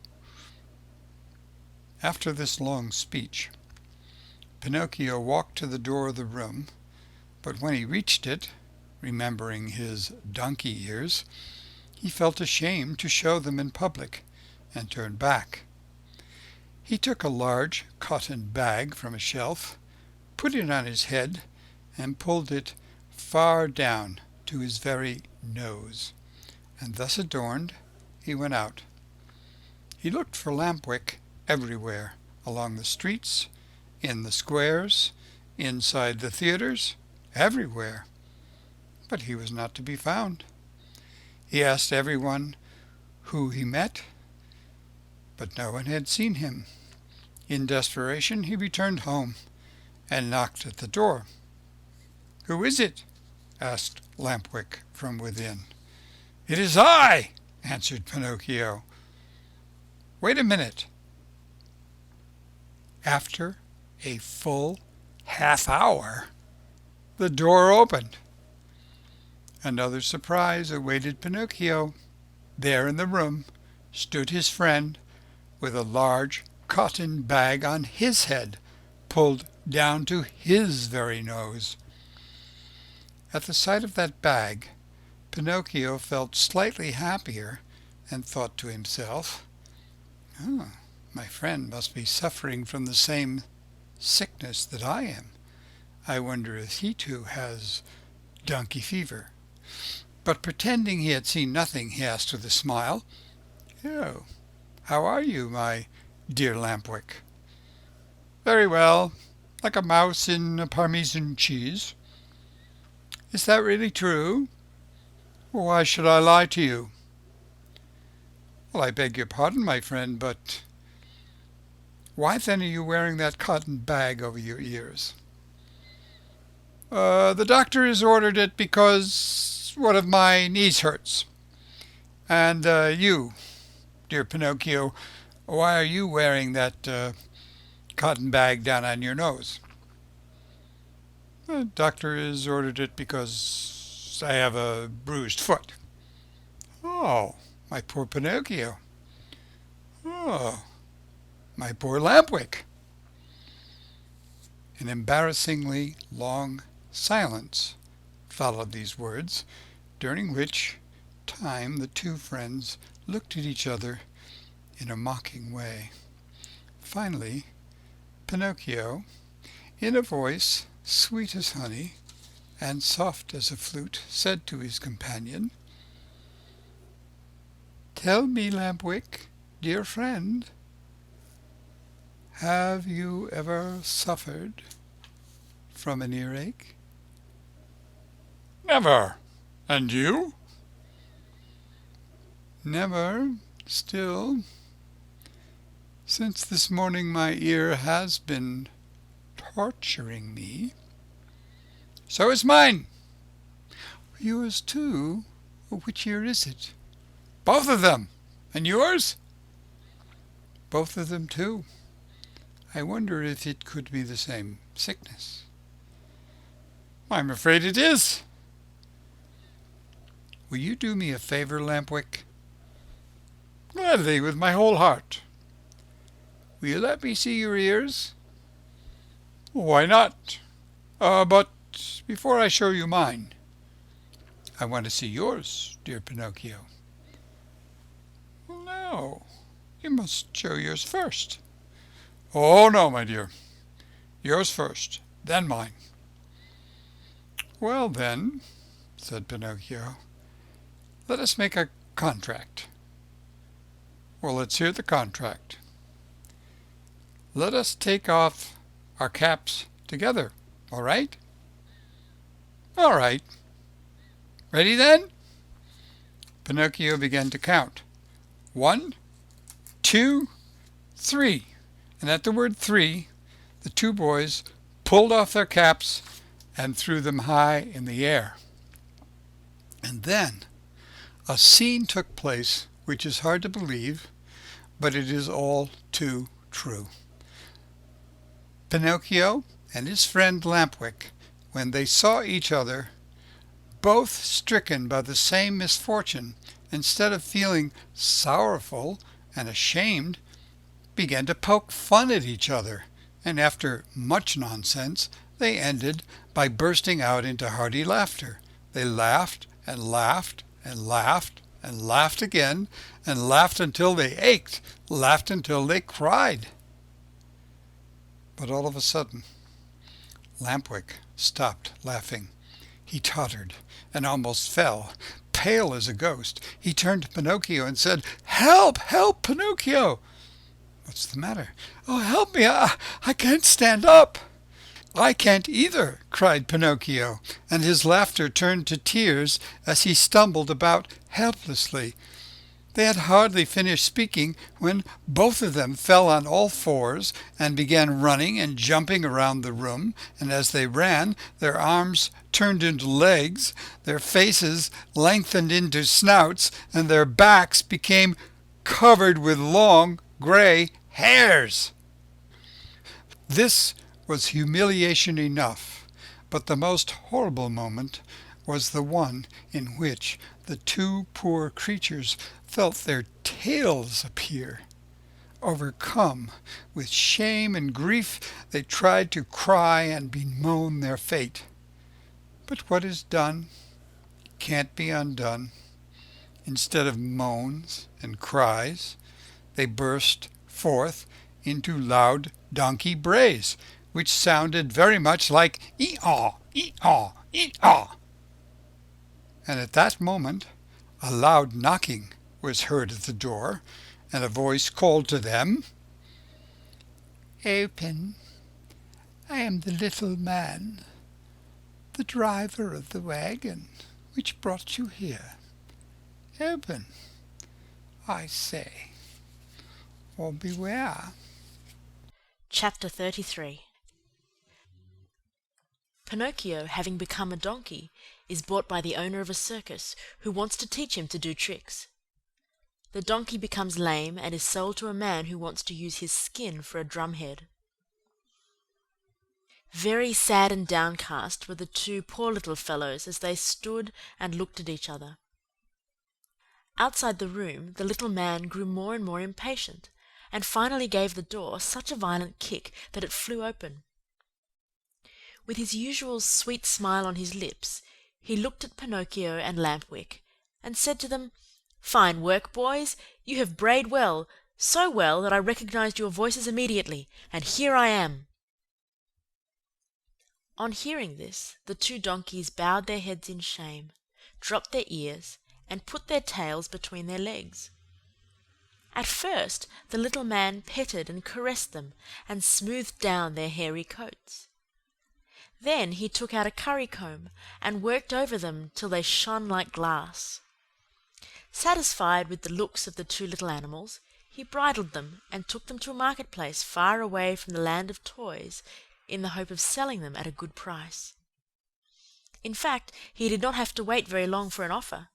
After this long speech, Pinocchio walked to the door of the room, but when he reached it, remembering his donkey ears, he felt ashamed to show them in public, and turned back. He took a large cotton bag from a shelf, put it on his head, and pulled it far down to his very nose, and thus adorned he went out. He looked for Lampwick everywhere, along the streets, in the squares, inside the theaters, everywhere. But he was not to be found. He asked everyone who he met, but no one had seen him. In desperation, he returned home and knocked at the door. "Who is it?" asked Lampwick from within. "It is I," answered Pinocchio. "Wait a minute." After a full half-hour, the door opened. Another surprise awaited Pinocchio. There in the room stood his friend with a large cotton bag on his head, pulled down to his very nose. At the sight of that bag, Pinocchio felt slightly happier and thought to himself, "Oh, my friend must be suffering from the same sickness that I am. I wonder if he too has donkey fever." But pretending he had seen nothing, he asked with a smile, "Oh, how are you, my dear Lampwick?" "Very well, like a mouse in a Parmesan cheese." "Is that really true? Why should I lie to you?" "Well, I beg your pardon, my friend, but why then are you wearing that cotton bag over your ears?" The doctor has ordered it because one of my knees hurts. And you, dear Pinocchio, why are you wearing that cotton bag down on your nose?" "The doctor has ordered it because I have a bruised foot." "Oh, my poor Pinocchio." "Oh, my poor Lampwick." An embarrassingly long silence followed these words, during which time the two friends looked at each other in a mocking way. Finally, Pinocchio, in a voice sweet as honey and soft as a flute, said to his companion, "Tell me, Lampwick, dear friend, have you ever suffered from an earache?" "Never. And you?" "Never. Still, since this morning my ear has been torturing me." "So is mine." "Yours too? Which ear is it?" "Both of them. And yours?" "Both of them too. I wonder if it could be the same sickness." "I'm afraid it is." "Will you do me a favor, Lampwick?" "Gladly, with my whole heart." "Will you let me see your ears?" "Why not? But before I show you mine, I want to see yours, dear Pinocchio." "No, you must show yours first." "Oh, no, my dear. Yours first, then mine." "Well, then," said Pinocchio, "let us make a contract." "Well, let's hear the contract." "Let us take off our caps together, all right?" "All right. Ready, then?" Pinocchio began to count. 1, 2, 3. And at the word 3, the two boys pulled off their caps and threw them high in the air. And then a scene took place which is hard to believe, but it is all too true. Pinocchio and his friend Lampwick, when they saw each other, both stricken by the same misfortune, instead of feeling sorrowful and ashamed, began to poke fun at each other, and after much nonsense, they ended by bursting out into hearty laughter. They laughed and laughed and laughed and laughed again, and laughed until they ached, laughed until they cried. But all of a sudden, Lampwick stopped laughing. He tottered and almost fell. Pale as a ghost, he turned to Pinocchio and said, Help! Help, Pinocchio! What's the matter? Oh, help me! I can't stand up. I can't either, cried Pinocchio, and his laughter turned to tears as he stumbled about helplessly. They had hardly finished speaking when both of them fell on all fours and began running and jumping around the room, and as they ran, their arms turned into legs, their faces lengthened into snouts, and their backs became covered with long gray hairs. This was humiliation enough, but the most horrible moment was the one in which the two poor creatures felt their tails appear. Overcome with shame and grief, they tried to cry and bemoan their fate. But what is done can't be undone. Instead of moans and cries, they burst forth into loud donkey brays, which sounded very much like ee-aw, ee-aw, ee-aw. And at that moment a loud knocking was heard at the door, and a voice called to them, "Open, I am the little man, the driver of the wagon which brought you here. Open, I say, or beware." Chapter 33. Pinocchio, having become a donkey, is bought by the owner of a circus, who wants to teach him to do tricks. The donkey becomes lame and is sold to a man who wants to use his skin for a drumhead. Very sad and downcast were the two poor little fellows as they stood and looked at each other. Outside the room, the little man grew more and more impatient, and finally gave the door such a violent kick that it flew open. With his usual sweet smile on his lips, he looked at Pinocchio and Lampwick, and said to them, "Fine work, boys! You have brayed well, so well that I recognized your voices immediately, and here I am." On hearing this, the two donkeys bowed their heads in shame, dropped their ears, and put their tails between their legs. At first the little man petted and caressed them, and smoothed down their hairy coats. Then he took out a currycomb and worked over them till they shone like glass. Satisfied with the looks of the two little animals, he bridled them and took them to a marketplace far away from the land of toys, in the hope of selling them at a good price. In fact, he did not have to wait very long for an offer.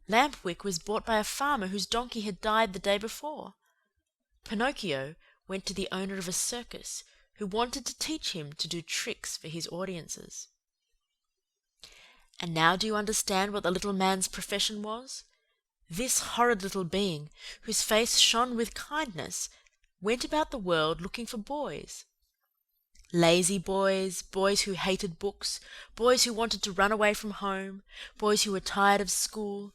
Lampwick was bought by a farmer whose donkey had died the day before. Pinocchio went to the owner of a circus, who wanted to teach him to do tricks for his audiences. And now do you understand what the little man's profession was? This horrid little being, whose face shone with kindness, went about the world looking for boys. Lazy boys, boys who hated books, boys who wanted to run away from home, boys who were tired of school,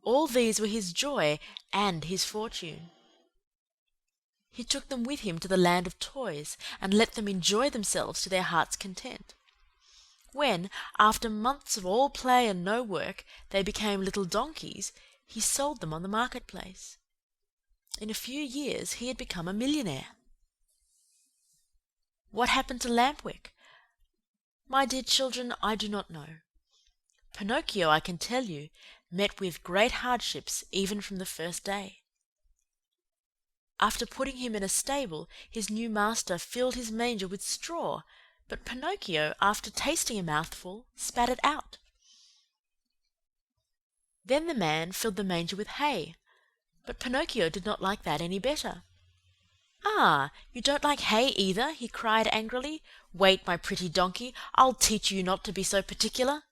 all these were his joy and his fortune. He took them with him to the land of toys, and let them enjoy themselves to their heart's content. When, after months of all play and no work, they became little donkeys, he sold them on the marketplace. In a few years he had become a millionaire. What happened to Lampwick? My dear children, I do not know. Pinocchio, I can tell you, met with great hardships even from the first day. After putting him in a stable, his new master filled his manger with straw, but Pinocchio, after tasting a mouthful, spat it out. Then the man filled the manger with hay, but Pinocchio did not like that any better. "Ah, you don't like hay either?" he cried angrily. "Wait, my pretty donkey, I'll teach you not to be so particular."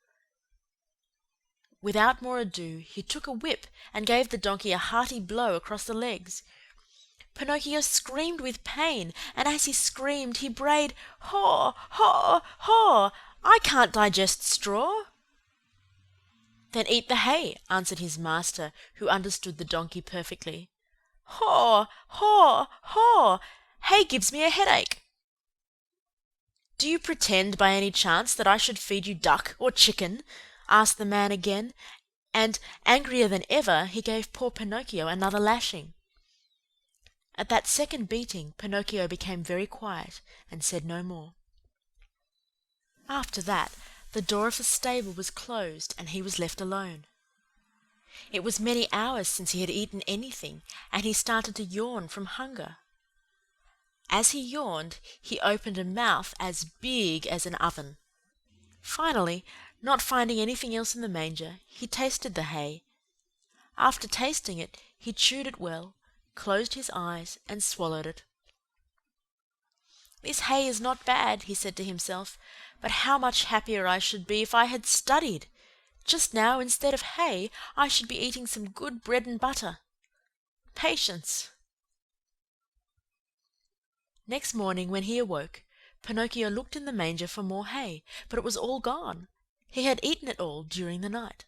Without more ado, he took a whip and gave the donkey a hearty blow across the legs. Pinocchio screamed with pain, and as he screamed he brayed, "Haw, haw, haw! I can't digest straw." "Then eat the hay," answered his master, who understood the donkey perfectly. "Haw, haw, haw! Hay gives me a headache." "Do you pretend by any chance that I should feed you duck or chicken?" asked the man again, and, angrier than ever, he gave poor Pinocchio another lashing. At that second beating, Pinocchio became very quiet and said no more. After that, the door of the stable was closed and he was left alone. It was many hours since he had eaten anything, and he started to yawn from hunger. As he yawned, he opened a mouth as big as an oven. Finally, not finding anything else in the manger, he tasted the hay. After tasting it, he chewed it well, closed his eyes, and swallowed it. "This hay is not bad," he said to himself, "but how much happier I should be if I had studied! Just now, instead of hay, I should be eating some good bread and butter. Patience!" Next morning, when he awoke, Pinocchio looked in the manger for more hay, but it was all gone. He had eaten it all during the night.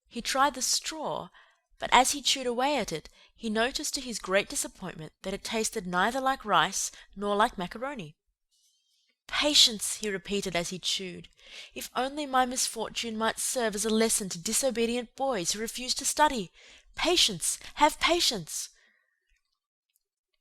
He tried the straw, but as he chewed away at it, he noticed to his great disappointment that it tasted neither like rice nor like macaroni. "Patience," he repeated as he chewed. "If only my misfortune might serve as a lesson to disobedient boys who refuse to study! Patience! Have patience!"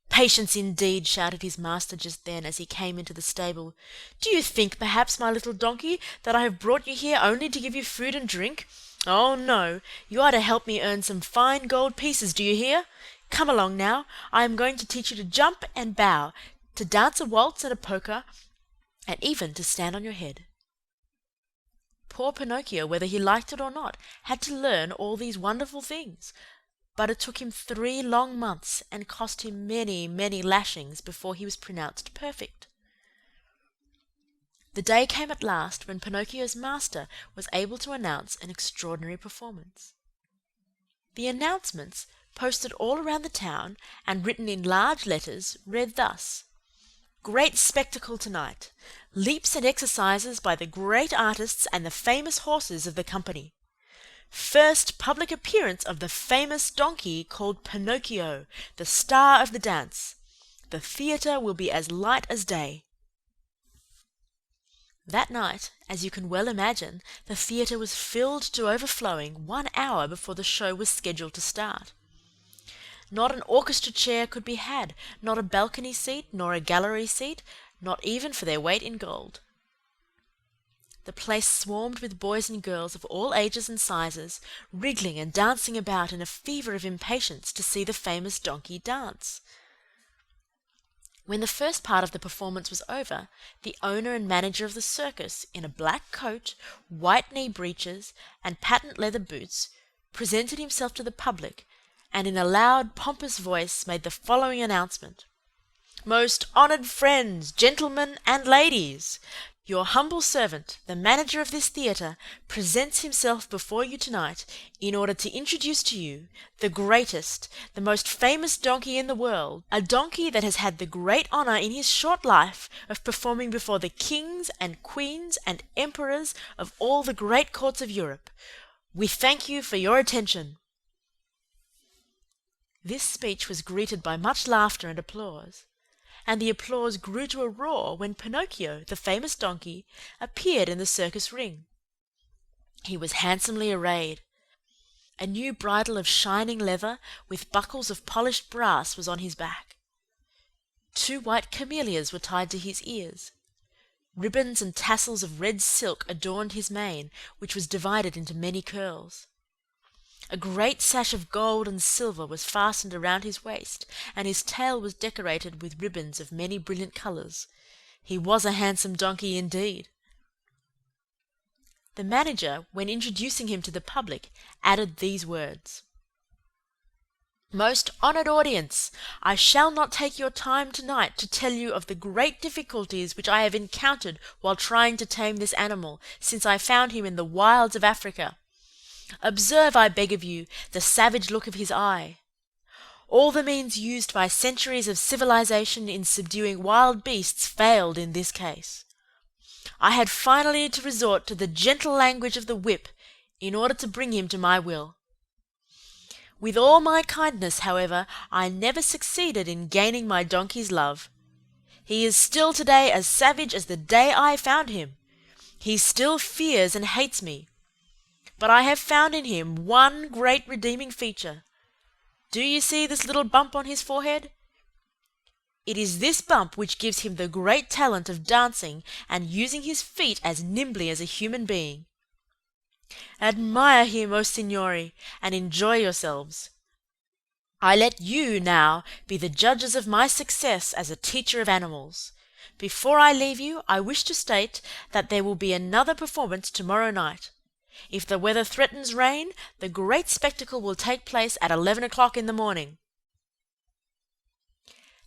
"Patience indeed!" shouted his master just then as he came into the stable. "Do you think, perhaps, my little donkey, that I have brought you here only to give you food and drink? Oh, no! You are to help me earn some fine gold pieces, do you hear? Come along now. I am going to teach you to jump and bow, to dance a waltz and a polka, and even to stand on your head." Poor Pinocchio, whether he liked it or not, had to learn all these wonderful things, but it took him 3 long months and cost him many, many lashings before he was pronounced perfect. The day came at last when Pinocchio's master was able to announce an extraordinary performance. The announcements, posted all around the town and written in large letters, read thus: "Great spectacle tonight! Leaps and exercises by the great artists and the famous horses of the company. First public appearance of the famous donkey called Pinocchio, the star of the dance. The theatre will be as light as day." That night, as you can well imagine, the theatre was filled to overflowing 1 hour before the show was scheduled to start. Not an orchestra chair could be had, not a balcony seat, nor a gallery seat, not even for their weight in gold. The place swarmed with boys and girls of all ages and sizes, wriggling and dancing about in a fever of impatience to see the famous donkey dance. When the first part of the performance was over, the owner and manager of the circus, in a black coat, white knee breeches, and patent leather boots, presented himself to the public, and in a loud, pompous voice made the following announcement: "Most honoured friends, gentlemen, and ladies! Your humble servant, the manager of this theatre, presents himself before you tonight in order to introduce to you the greatest, the most famous donkey in the world, a donkey that has had the great honour in his short life of performing before the kings and queens and emperors of all the great courts of Europe. We thank you for your attention." This speech was greeted by much laughter and applause, and the applause grew to a roar when Pinocchio, the famous donkey, appeared in the circus ring. He was handsomely arrayed. A new bridle of shining leather, with buckles of polished brass, was on his back. 2 white camellias were tied to his ears. Ribbons and tassels of red silk adorned his mane, which was divided into many curls. A great sash of gold and silver was fastened around his waist, and his tail was decorated with ribbons of many brilliant colours. He was a handsome donkey indeed. The manager, when introducing him to the public, added these words: "Most honoured audience, I shall not take your time tonight to tell you of the great difficulties which I have encountered while trying to tame this animal, since I found him in the wilds of Africa. Observe, I beg of you, the savage look of his eye. All the means used by centuries of civilization in subduing wild beasts failed in this case. I had finally to resort to the gentle language of the whip in order to bring him to my will. With all my kindness, however, I never succeeded in gaining my donkey's love. He is still today as savage as the day I found him. He still fears and hates me. but I have found in him one great redeeming feature. Do you see this little bump on his forehead? It is this bump which gives him the great talent of dancing and using his feet as nimbly as a human being. Admire him, O signori, and enjoy yourselves. I let you now be the judges of my success as a teacher of animals. Before I leave you, I wish to state that there will be another performance tomorrow night. If the weather threatens rain, the great spectacle will take place at 11 o'clock in the morning."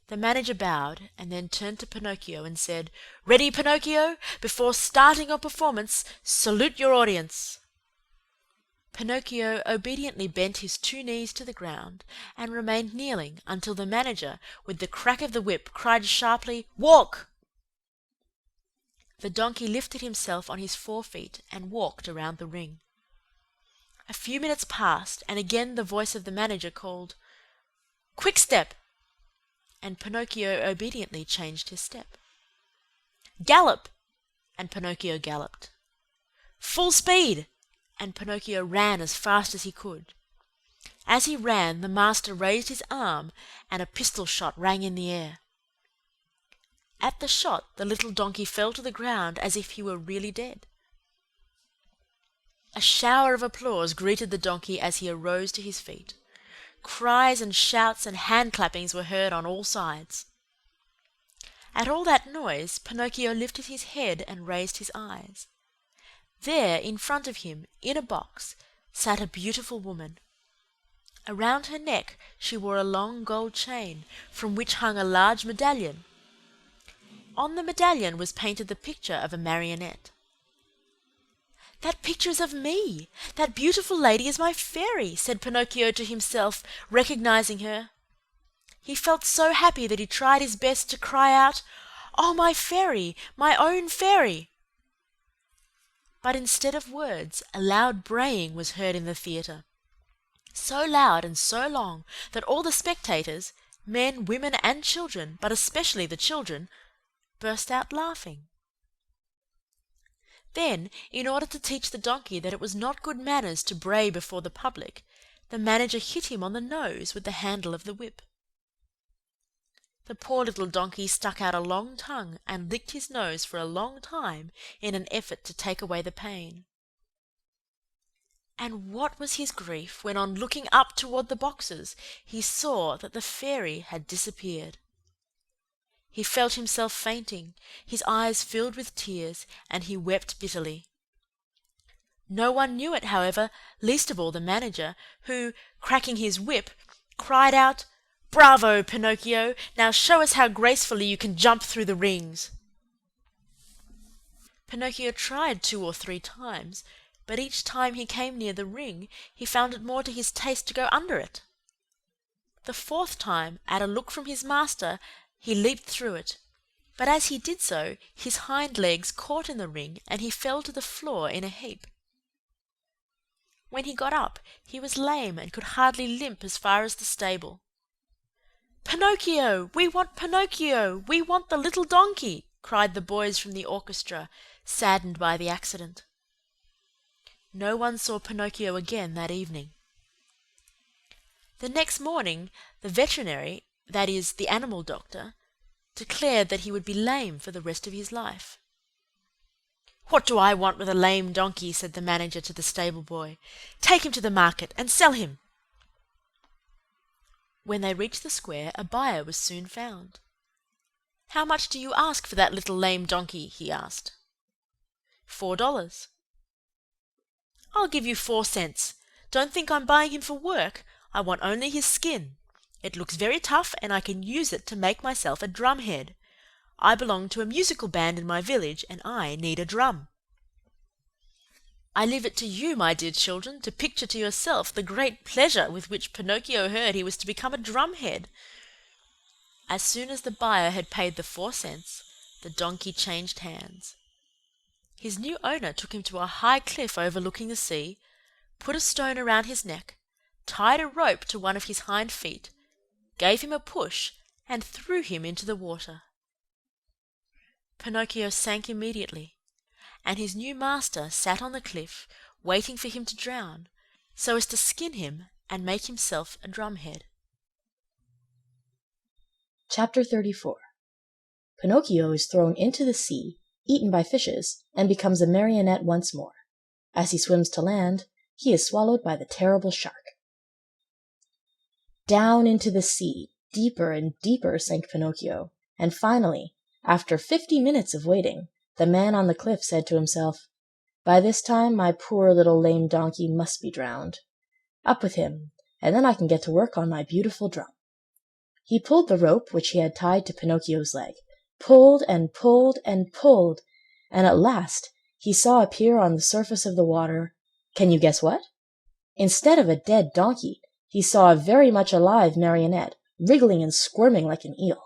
The manager bowed and then turned to Pinocchio and said, "Ready, Pinocchio? Before starting your performance, salute your audience." Pinocchio obediently bent his 2 knees to the ground and remained kneeling until the manager, with the crack of the whip, cried sharply, "Walk!" The donkey lifted himself on his 4 feet and walked around the ring. A few minutes passed, and again the voice of the manager called, "Quick step!" and Pinocchio obediently changed his step. "Gallop!" and Pinocchio galloped. "Full speed!" and Pinocchio ran as fast as he could. As he ran, the master raised his arm, and a pistol shot rang in the air. At the shot, the little donkey fell to the ground as if he were really dead. A shower of applause greeted the donkey as he arose to his feet. Cries and shouts and hand-clappings were heard on all sides. At all that noise, Pinocchio lifted his head and raised his eyes. There, in front of him, in a box, sat a beautiful woman. Around her neck she wore a long gold chain, from which hung a large medallion. On the medallion was painted the picture of a marionette. "That picture is of me! That beautiful lady is my fairy," said Pinocchio to himself, recognizing her. He felt so happy that he tried his best to cry out, "Oh, my fairy! My own fairy!" But instead of words, a loud braying was heard in the theatre. So loud and so long that all the spectators, men, women, and children, but especially the children, burst out laughing. Then, in order to teach the donkey that it was not good manners to bray before the public, the manager hit him on the nose with the handle of the whip. The poor little donkey stuck out a long tongue and licked his nose for a long time in an effort to take away the pain. And what was his grief when, on looking up toward the boxes, he saw that the fairy had disappeared. He felt himself fainting, his eyes filled with tears, and he wept bitterly. No one knew it, however, least of all the manager, who, cracking his whip, cried out, "Bravo, Pinocchio! Now show us how gracefully you can jump through the rings." Pinocchio tried 2 or 3 times, but each time he came near the ring, he found it more to his taste to go under it. The 4th time, at a look from his master, he leaped through it, but as he did so, his hind legs caught in the ring, and he fell to the floor in a heap. When he got up, he was lame and could hardly limp as far as the stable. "Pinocchio! We want Pinocchio! We want the little donkey!" cried the boys from the orchestra, saddened by the accident. No one saw Pinocchio again that evening. The next morning, the veterinary, that is, the animal doctor, declared that he would be lame for the rest of his life. "What do I want with a lame donkey?" said the manager to the stable boy. "Take him to the market and sell him." When they reached the square, a buyer was soon found. "How much do you ask for that little lame donkey?" he asked. $4. "I'll give you 4 cents. Don't think I'm buying him for work. I want only his skin. It looks very tough, and I can use it to make myself a drumhead. I belong to a musical band in my village, and I need a drum. I leave it to you, my dear children, to picture to yourself the great pleasure with which Pinocchio heard he was to become a drumhead." As soon as the buyer had paid the 4 cents, the donkey changed hands. His new owner took him to a high cliff overlooking the sea, put a stone around his neck, tied a rope to one of his hind feet, gave him a push, and threw him into the water. Pinocchio sank immediately, and his new master sat on the cliff, waiting for him to drown, so as to skin him and make himself a drumhead. Chapter 34. Pinocchio is thrown into the sea, eaten by fishes, and becomes a marionette once more. As he swims to land, he is swallowed by the terrible shark. Down into the sea, deeper and deeper sank Pinocchio, and finally, after 50 minutes of waiting, the man on the cliff said to himself, "By this time my poor little lame donkey must be drowned. Up with him, and then I can get to work on my beautiful drum." He pulled the rope which he had tied to Pinocchio's leg, pulled and pulled and pulled, and at last he saw appear on the surface of the water, can you guess what? Instead of a dead donkey, he saw a very much alive marionette, wriggling and squirming like an eel.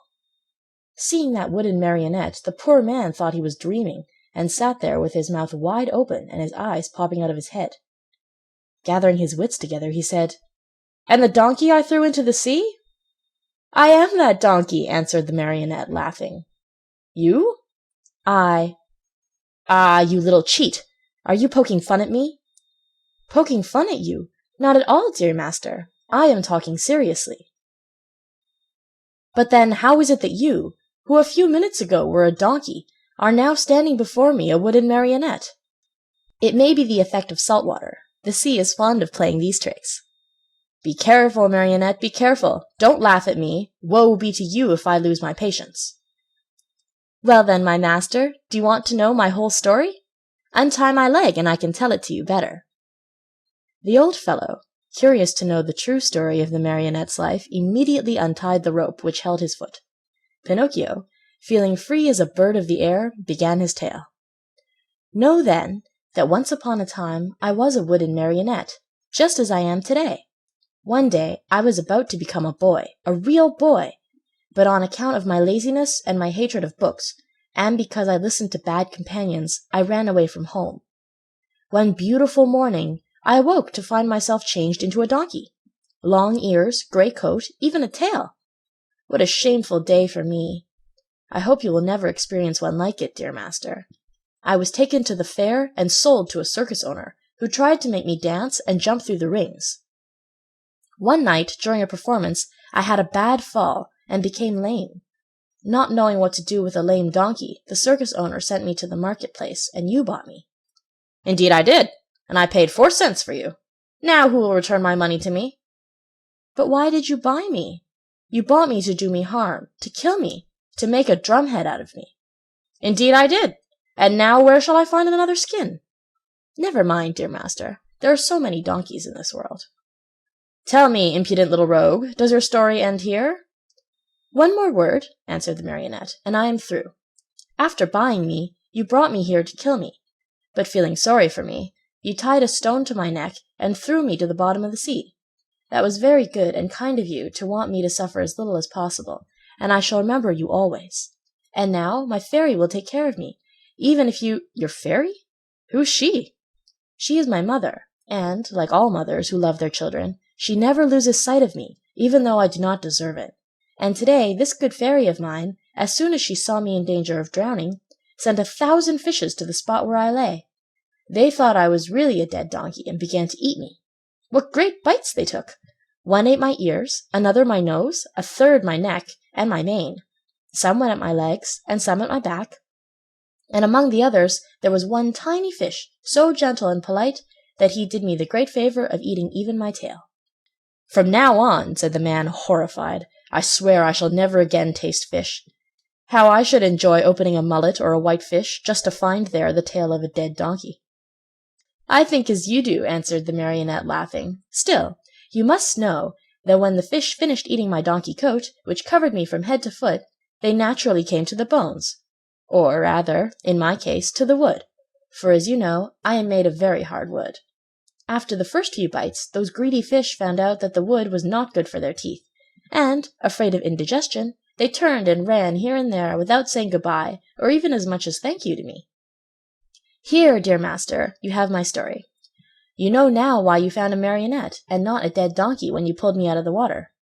Seeing that wooden marionette, the poor man thought he was dreaming, and sat there with his mouth wide open and his eyes popping out of his head. Gathering his wits together, he said, "And the donkey I threw into the sea?" "I am that donkey," answered the marionette, laughing. "You?" "I." "Ah, you little cheat! Are you poking fun at me?" "Poking fun at you? Not at all, dear master. I am talking seriously." "But then how is it that you, who a few minutes ago were a donkey, are now standing before me a wooden marionette?" "It may be the effect of salt water. The sea is fond of playing these tricks." "Be careful, marionette, be careful. Don't laugh at me. Woe be to you if I lose my patience." "Well then, my master, do you want to know my whole story? Untie my leg and I can tell it to you better." The old fellow, curious to know the true story of the marionette's life, immediately untied the rope which held his foot. Pinocchio, feeling free as a bird of the air, began his tale. "Know, then, that once upon a time I was a wooden marionette, just as I am today. One day I was about to become a boy, a real boy, but on account of my laziness and my hatred of books, and because I listened to bad companions, I ran away from home. One beautiful morning I awoke to find myself changed into a donkey. Long ears, gray coat, even a tail. What a shameful day for me! I hope you will never experience one like it, dear master. I was taken to the fair and sold to a circus owner, who tried to make me dance and jump through the rings. One night, during a performance, I had a bad fall and became lame. Not knowing what to do with a lame donkey, the circus owner sent me to the marketplace, and you bought me." "Indeed I did, and I paid 4 cents for you. Now who will return my money to me?" "But why did you buy me? You bought me to do me harm, to kill me, to make a drumhead out of me." "Indeed I did, and now where shall I find another skin?" "Never mind, dear master. There are so many donkeys in this world." "Tell me, impudent little rogue, does your story end here?" "One more word," answered the marionette, "and I am through. After buying me, you brought me here to kill me, but feeling sorry for me, you tied a stone to my neck and threw me to the bottom of the sea. That was very good and kind of you to want me to suffer as little as possible, and I shall remember you always. And now my fairy will take care of me, even if you— "Your fairy? Who's she?" "She is my mother, and, like all mothers who love their children, she never loses sight of me, even though I do not deserve it. And today this good fairy of mine, as soon as she saw me in danger of drowning, sent 1,000 fishes to the spot where I lay. They thought I was really a dead donkey and began to eat me. What great bites they took! One ate my ears, another my nose, a third my neck and my mane. Some went at my legs, and some at my back. And among the others there was one tiny fish, so gentle and polite that he did me the great favor of eating even my tail." "From now on," said the man, horrified, "I swear I shall never again taste fish. How I should enjoy opening a mullet or a white fish just to find there the tail of a dead donkey." "I think as you do," answered the marionette, laughing. "Still, you must know that when the fish finished eating my donkey coat, which covered me from head to foot, they naturally came to the bones, or rather, in my case, to the wood, for as you know, I am made of very hard wood. After the first few bites, those greedy fish found out that the wood was not good for their teeth, and, afraid of indigestion, they turned and ran here and there without saying good-bye, or even as much as thank you to me. Here, dear master, you have my story. You know now why you found a marionette, and not a dead donkey when you pulled me out of the water."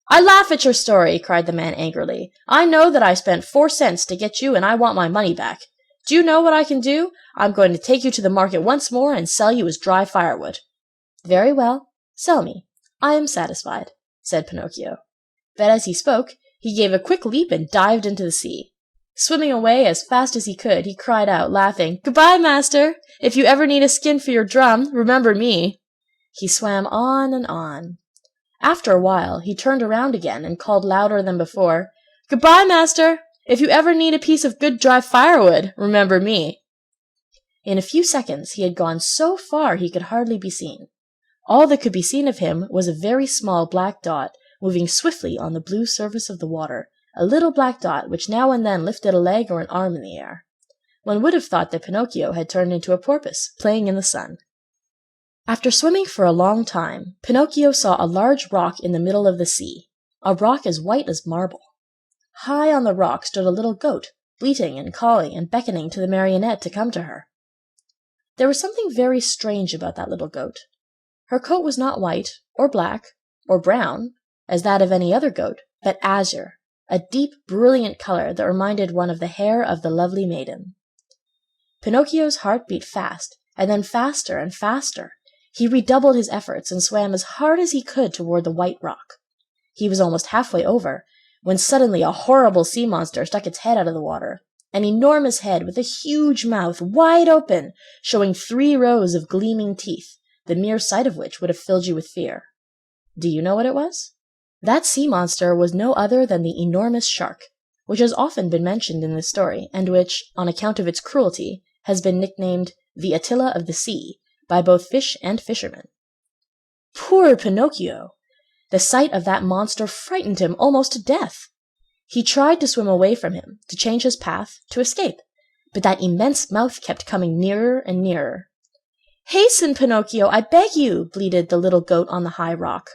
"I laugh at your story," cried the man angrily. "I know that I spent 4 cents to get you, and I want my money back. Do you know what I can do? I'm going to take you to the market once more and sell you as dry firewood." "Very well, sell me. I am satisfied," said Pinocchio. But as he spoke, he gave a quick leap and dived into the sea. Swimming away as fast as he could, he cried out, laughing, "Goodbye, master! If you ever need a skin for your drum, remember me." He swam on and on. After a while, he turned around again and called louder than before, "Goodbye, master! If you ever need a piece of good dry firewood, remember me." In a few seconds he had gone so far he could hardly be seen. All that could be seen of him was a very small black dot moving swiftly on the blue surface of the water, a little black dot which now and then lifted a leg or an arm in the air. One would have thought that Pinocchio had turned into a porpoise, playing in the sun. After swimming for a long time, Pinocchio saw a large rock in the middle of the sea, a rock as white as marble. High on the rock stood a little goat, bleating and calling and beckoning to the marionette to come to her. There was something very strange about that little goat. Her coat was not white, or black, or brown, as that of any other goat, but azure, a deep, brilliant color that reminded one of the hair of the lovely maiden. Pinocchio's heart beat fast, and then faster and faster. He redoubled his efforts and swam as hard as he could toward the white rock. He was almost halfway over, when suddenly a horrible sea monster stuck its head out of the water, an enormous head with a huge mouth wide open, showing 3 rows of gleaming teeth, the mere sight of which would have filled you with fear. Do you know what it was? That sea monster was no other than the enormous shark, which has often been mentioned in this story, and which, on account of its cruelty, has been nicknamed the Attila of the Sea by both fish and fishermen. Poor Pinocchio! The sight of that monster frightened him almost to death. He tried to swim away from him, to change his path, to escape, but that immense mouth kept coming nearer and nearer. "Hasten, Pinocchio, I beg you!" bleated the little goat on the high rock,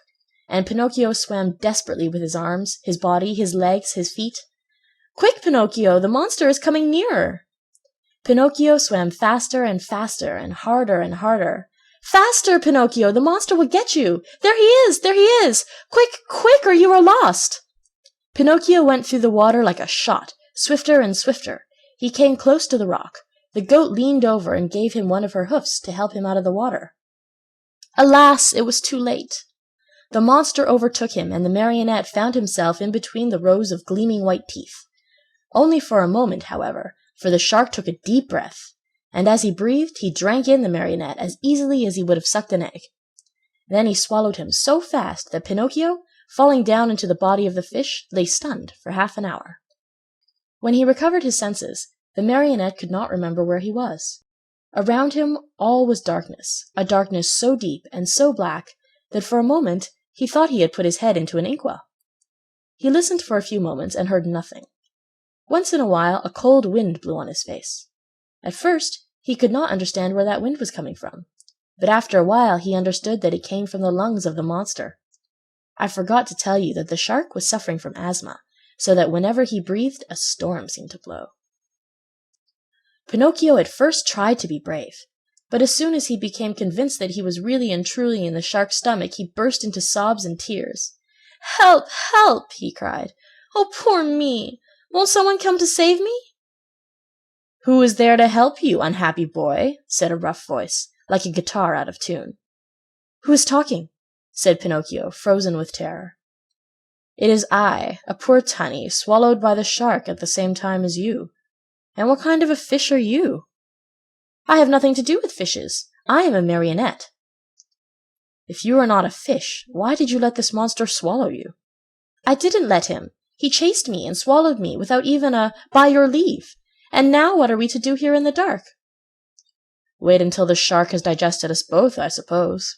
and Pinocchio swam desperately with his arms, his body, his legs, his feet. "Quick, Pinocchio, the monster is coming nearer!" Pinocchio swam faster and faster and harder and harder. "Faster, Pinocchio, the monster will get you! There he is! There he is! Quick, quick, or you are lost!" Pinocchio went through the water like a shot, swifter and swifter. He came close to the rock. The goat leaned over and gave him one of her hoofs to help him out of the water. Alas, it was too late. The monster overtook him, and the marionette found himself in between the rows of gleaming white teeth. Only for a moment, however, for the shark took a deep breath, and as he breathed he drank in the marionette as easily as he would have sucked an egg. Then he swallowed him so fast that Pinocchio, falling down into the body of the fish, lay stunned for half an hour. When he recovered his senses, the marionette could not remember where he was. Around him all was darkness, a darkness so deep and so black that for a moment he thought he had put his head into an inkwell. He listened for a few moments and heard nothing. Once in a while a cold wind blew on his face. At first he could not understand where that wind was coming from, but after a while he understood that it came from the lungs of the monster. I forgot to tell you that the shark was suffering from asthma, so that whenever he breathed a storm seemed to blow. Pinocchio at first tried to be brave, but as soon as he became convinced that he was really and truly in the shark's stomach, he burst into sobs and tears. "Help! Help!" he cried. "Oh, poor me! Won't someone come to save me?" "Who is there to help you, unhappy boy?" said a rough voice, like a guitar out of tune. "Who is talking?" said Pinocchio, frozen with terror. "It is I, a poor tunny, swallowed by the shark at the same time as you. And what kind of a fish are you?" "I have nothing to do with fishes. I am a marionette." "If you are not a fish, why did you let this monster swallow you?" "I didn't let him. He chased me and swallowed me without even a 'by your leave.' And now what are we to do here in the dark?" "Wait until the shark has digested us both, I suppose."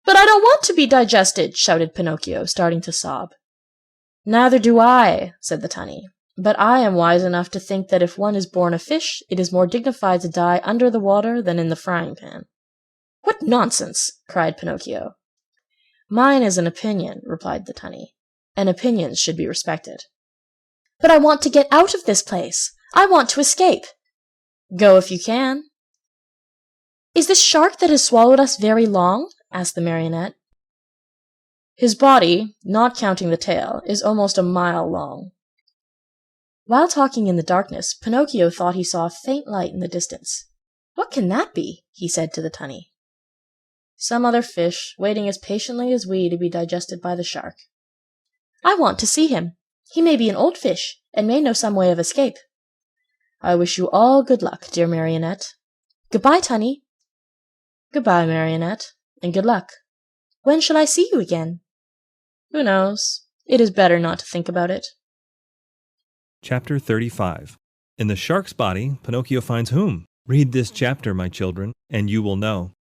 "But I don't want to be digested!" shouted Pinocchio, starting to sob. "Neither do I," said the tunny. "But I am wise enough to think that if one is born a fish, it is more dignified to die under the water than in the frying pan." "What nonsense!" cried Pinocchio. "Mine is an opinion," replied the tunny, "and opinions should be respected." "But I want to get out of this place. I want to escape." "Go if you can." "Is this shark that has swallowed us very long?" asked the marionette. "His body, not counting the tail, is almost a mile long." While talking in the darkness, Pinocchio thought he saw a faint light in the distance. "What can that be?" he said to the tunny. "Some other fish, waiting as patiently as we to be digested by the shark." "I want to see him. He may be an old fish, and may know some way of escape." "I wish you all good luck, dear Marionette." "Goodbye, tunny." "Goodbye, Marionette, and good luck." "When shall I see you again?" "Who knows? It is better not to think about it." Chapter 35. In the shark's body, Pinocchio finds whom? Read this chapter, my children, and you will know.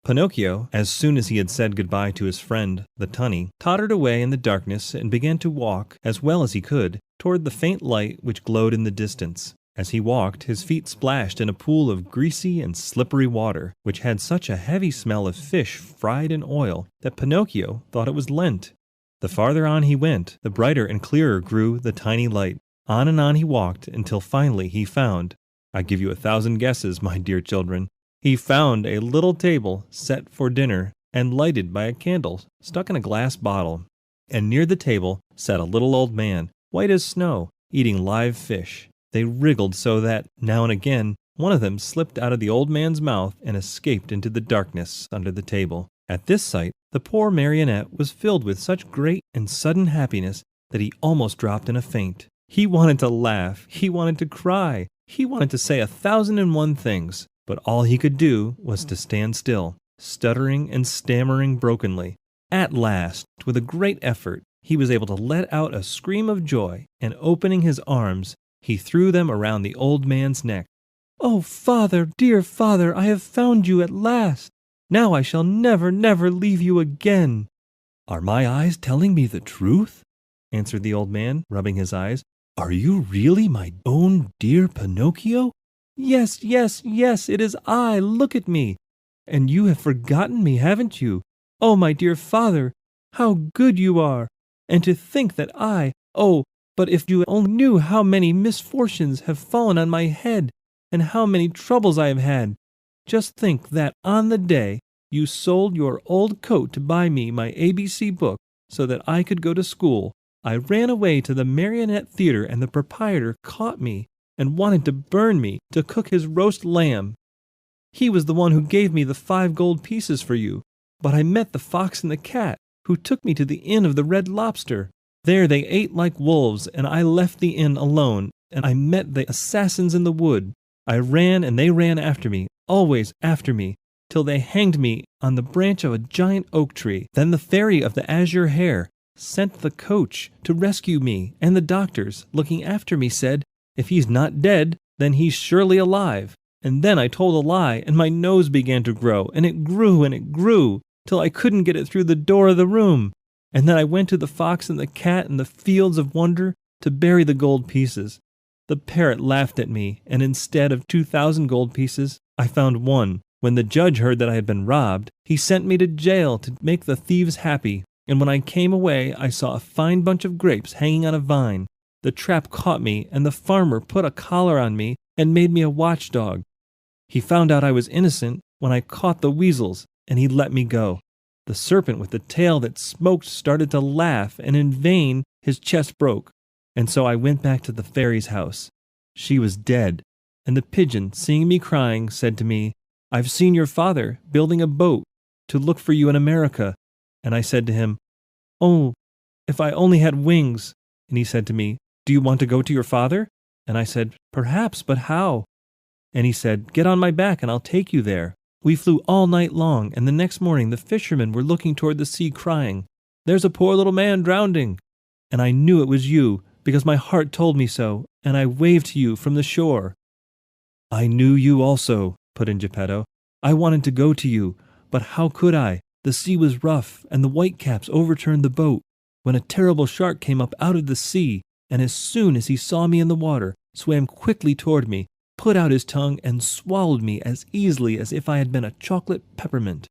Pinocchio, as soon as he had said goodbye to his friend, the tunny, tottered away in the darkness and began to walk, as well as he could, toward the faint light which glowed in the distance. As he walked, his feet splashed in a pool of greasy and slippery water, which had such a heavy smell of fish fried in oil that Pinocchio thought it was Lent. The farther on he went, the brighter and clearer grew the tiny light. On and on he walked until finally he found, I give you 1,000 guesses, my dear children, he found a little table set for dinner and lighted by a candle stuck in a glass bottle. And near the table sat a little old man, white as snow, eating live fish. They wriggled so that, now and again, one of them slipped out of the old man's mouth and escaped into the darkness under the table. At this sight, the poor Marionette was filled with such great and sudden happiness that he almost dropped in a faint. He wanted to laugh, he wanted to cry, he wanted to say 1,001 things, but all he could do was to stand still, stuttering and stammering brokenly. At last, with a great effort, he was able to let out a scream of joy, and opening his arms, he threw them around the old man's neck. "Oh, father, dear father, I have found you at last. Now I shall never, never leave you again." "Are my eyes telling me the truth?" answered the old man, rubbing his eyes. "Are you really my own dear Pinocchio?" "Yes, yes, yes, it is I. Look at me. And you have forgotten me, haven't you? Oh, my dear father, how good you are. And to think that but if you only knew how many misfortunes have fallen on my head, and how many troubles I have had. Just think that on the day you sold your old coat to buy me my ABC book so that I could go to school, I ran away to the Marionette Theater and the proprietor caught me and wanted to burn me to cook his roast lamb. He was the one who gave me the 5 gold pieces for you, but I met the fox and the cat, who took me to the Inn of the Red Lobster. There they ate like wolves, and I left the inn alone, and I met the assassins in the wood. I ran and they ran after me, always after me, till they hanged me on the branch of a giant oak tree. Then the fairy of the azure hair sent the coach to rescue me, and the doctors, looking after me, said, 'If he's not dead, then he's surely alive.' And then I told a lie, and my nose began to grow, and it grew, till I couldn't get it through the door of the room. And then I went to the fox and the cat in the fields of wonder to bury the gold pieces. The parrot laughed at me, and instead of 2,000 gold pieces, I found 1. When the judge heard that I had been robbed, he sent me to jail to make the thieves happy. And when I came away, I saw a fine bunch of grapes hanging on a vine. The trap caught me, and the farmer put a collar on me and made me a watchdog. He found out I was innocent when I caught the weasels, and he let me go. The serpent with the tail that smoked started to laugh, and in vain his chest broke. And so I went back to the fairy's house. She was dead, and the pigeon, seeing me crying, said to me, 'I've seen your father building a boat to look for you in America.' And I said to him, 'Oh, if I only had wings.' And he said to me, 'Do you want to go to your father?' And I said, 'Perhaps, but how?' And he said, 'Get on my back and I'll take you there.' We flew all night long, and the next morning the fishermen were looking toward the sea crying, 'There's a poor little man drowning.' And I knew it was you, because my heart told me so, and I waved to you from the shore." "I knew you also," put in Geppetto. "I wanted to go to you, but how could I? The sea was rough, and the whitecaps overturned the boat, when a terrible shark came up out of the sea, and as soon as he saw me in the water, swam quickly toward me, put out his tongue, and swallowed me as easily as if I had been a chocolate peppermint.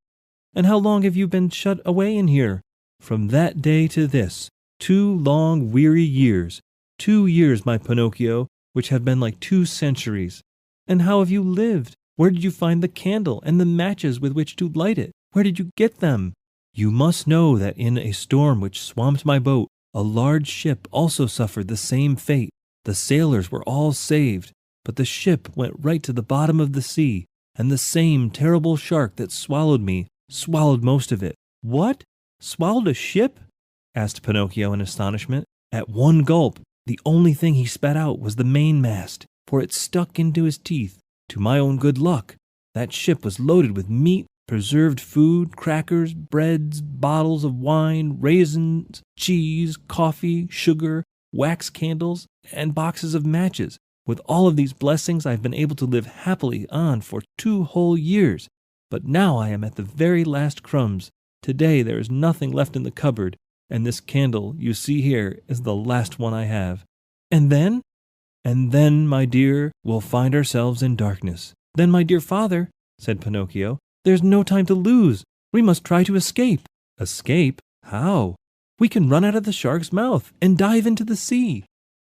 And how long have you been shut away in here?" "From that day to this, 2 long, weary years. 2 years, my Pinocchio, which have been like 2 centuries. And how have you lived? Where did you find the candle and the matches with which to light it? Where did you get them? You must know that in a storm which swamped my boat, a large ship also suffered the same fate. The sailors were all saved, but the ship went right to the bottom of the sea, and the same terrible shark that swallowed me swallowed most of it." "What? Swallowed a ship?" asked Pinocchio in astonishment. At one gulp, the only thing he spat out was the mainmast, for it stuck into his teeth. To my own good luck, that ship was loaded with meat, preserved food, crackers, breads, bottles of wine, raisins, cheese, coffee, sugar, wax candles, and boxes of matches. With all of these blessings, I have been able to live happily on for 2 whole years. But now I am at the very last crumbs. Today there is nothing left in the cupboard, and this candle you see here is the last one I have." "And then?" "And then, my dear, we'll find ourselves in darkness." "Then, my dear father," said Pinocchio, "there's no time to lose. We must try to escape." "Escape? How?" "We can run out of the shark's mouth and dive into the sea."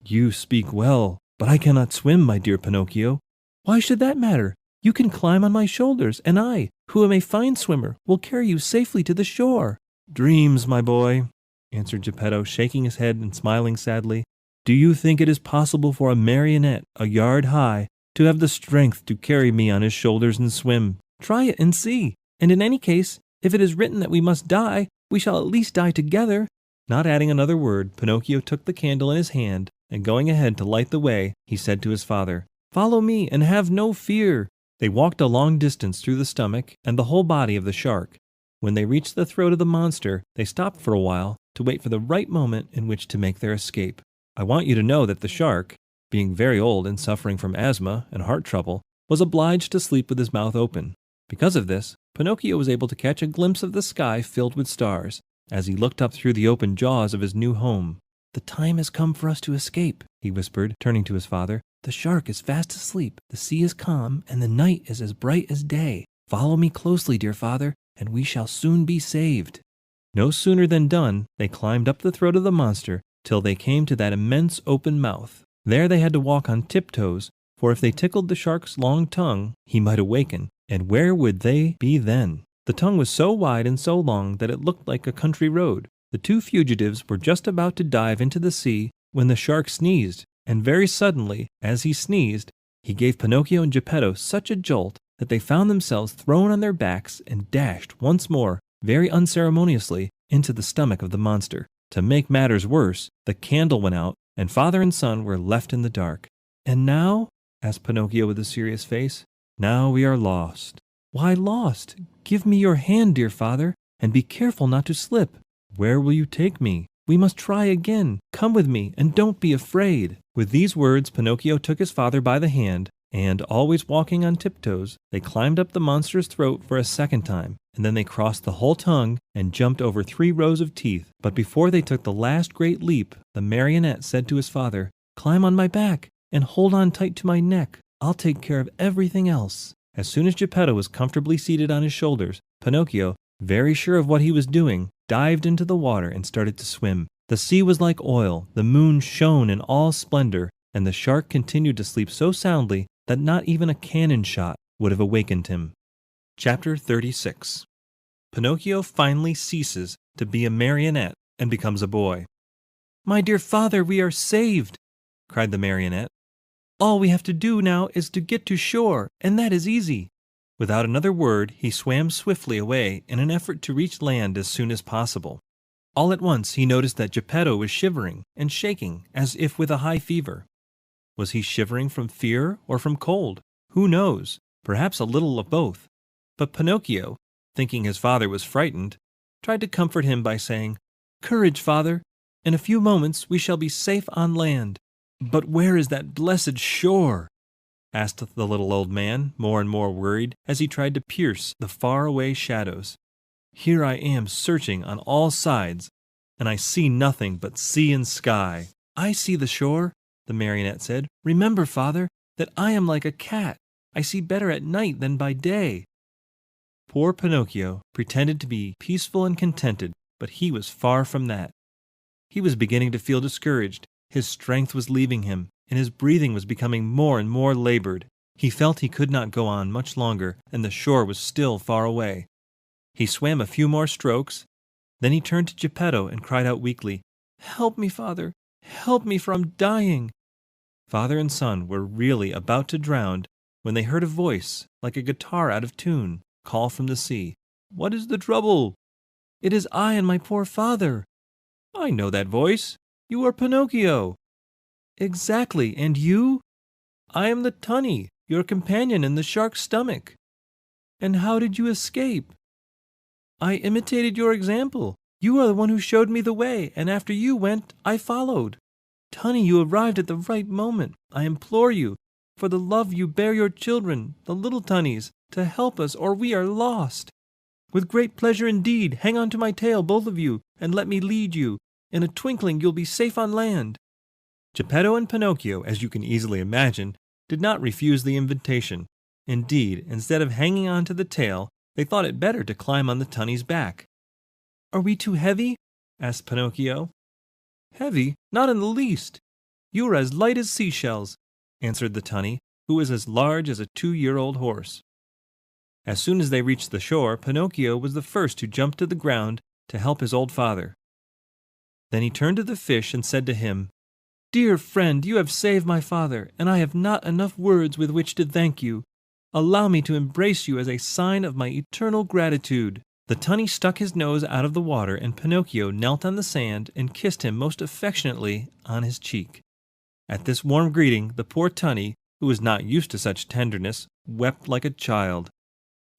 "You speak well, but I cannot swim, my dear Pinocchio." "Why should that matter? You can climb on my shoulders, and I, who am a fine swimmer, will carry you safely to the shore." "Dreams, my boy," answered Geppetto, shaking his head and smiling sadly. "Do you think it is possible for a marionette a yard high to have the strength to carry me on his shoulders and swim? Try it and see. And in any case, if it is written that we must die, we shall at least die together." Not adding another word, Pinocchio took the candle in his hand, and going ahead to light the way, he said to his father, "Follow me and have no fear." They walked a long distance through the stomach and the whole body of the shark. When they reached the throat of the monster, they stopped for a while to wait for the right moment in which to make their escape. I want you to know that the shark, being very old and suffering from asthma and heart trouble, was obliged to sleep with his mouth open. Because of this, Pinocchio was able to catch a glimpse of the sky filled with stars as he looked up through the open jaws of his new home. "The time has come for us to escape," he whispered, turning to his father. "The shark is fast asleep, the sea is calm, and the night is as bright as day. Follow me closely, dear father, and we shall soon be saved." No sooner than done, they climbed up the throat of the monster till they came to that immense open mouth. There they had to walk on tiptoes, for if they tickled the shark's long tongue, he might awaken, and where would they be then? The tongue was so wide and so long that it looked like a country road. The 2 fugitives were just about to dive into the sea when the shark sneezed, and very suddenly, as he sneezed, he gave Pinocchio and Geppetto such a jolt that they found themselves thrown on their backs and dashed once more, very unceremoniously, into the stomach of the monster. To make matters worse, the candle went out, and father and son were left in the dark. "And now?" asked Pinocchio with a serious face. "Now we are lost." "Why lost? Give me your hand, dear father, and be careful not to slip." "Where will you take me?" "We must try again. Come with me, and don't be afraid." With these words, Pinocchio took his father by the hand, and, always walking on tiptoes, they climbed up the monster's throat for a second time, and then they crossed the whole tongue and jumped over 3 rows of teeth. But before they took the last great leap, the marionette said to his father, "Climb on my back and hold on tight to my neck. I'll take care of everything else." As soon as Geppetto was comfortably seated on his shoulders, Pinocchio, very sure of what he was doing, dived into the water and started to swim. The sea was like oil, the moon shone in all splendor, and the shark continued to sleep so soundly that not even a cannon shot would have awakened him. Chapter 36. Pinocchio finally ceases to be a marionette and becomes a boy. "My dear father, we are saved!" cried the marionette. "All we have to do now is to get to shore, and that is easy." Without another word, he swam swiftly away in an effort to reach land as soon as possible. All at once he noticed that Geppetto was shivering and shaking as if with a high fever. Was he shivering from fear or from cold? Who knows? Perhaps a little of both. But Pinocchio, thinking his father was frightened, tried to comfort him by saying, "Courage, father! In a few moments we shall be safe on land." "But where is that blessed shore?" asked the little old man, more and more worried as he tried to pierce the far-away shadows. "Here I am searching on all sides, and I see nothing but sea and sky." "I see the shore," the marionette said. "Remember, father, that I am like a cat. I see better at night than by day." Poor Pinocchio pretended to be peaceful and contented, but he was far from that. He was beginning to feel discouraged. His strength was leaving him, and his breathing was becoming more and more labored. He felt he could not go on much longer, and the shore was still far away. He swam a few more strokes. Then he turned to Geppetto and cried out weakly, "Help me, father! Help me, for I'm dying!" Father and son were really about to drown when they heard a voice, like a guitar out of tune, call from the sea. "What is the trouble?" "It is I and my poor father." "I know that voice. You are Pinocchio." "Exactly, and you?" "I am the tunny, your companion in the shark's stomach." "And how did you escape?" "I imitated your example. You are the one who showed me the way, and after you went, I followed. Tunny, you arrived at the right moment. I implore you, for the love you bear your children, the little tunnies, to help us, or we are lost. With great pleasure indeed. Hang on to my tail, both of you, and let me lead you. In a twinkling you'll be safe on land." Geppetto and Pinocchio, as you can easily imagine, did not refuse the invitation. Indeed, instead of hanging on to the tail, they thought it better to climb on the tunny's back. "Are we too heavy?" asked Pinocchio. "Heavy? Not in the least. You are as light as seashells," answered the tunny, who was as large as a 2-year-old horse. As soon as they reached the shore, Pinocchio was the first to jump to the ground to help his old father. Then he turned to the fish and said to him, "Dear friend, you have saved my father, and I have not enough words with which to thank you. Allow me to embrace you as a sign of my eternal gratitude." The tunny stuck his nose out of the water, and Pinocchio knelt on the sand and kissed him most affectionately on his cheek. At this warm greeting, the poor tunny, who was not used to such tenderness, wept like a child.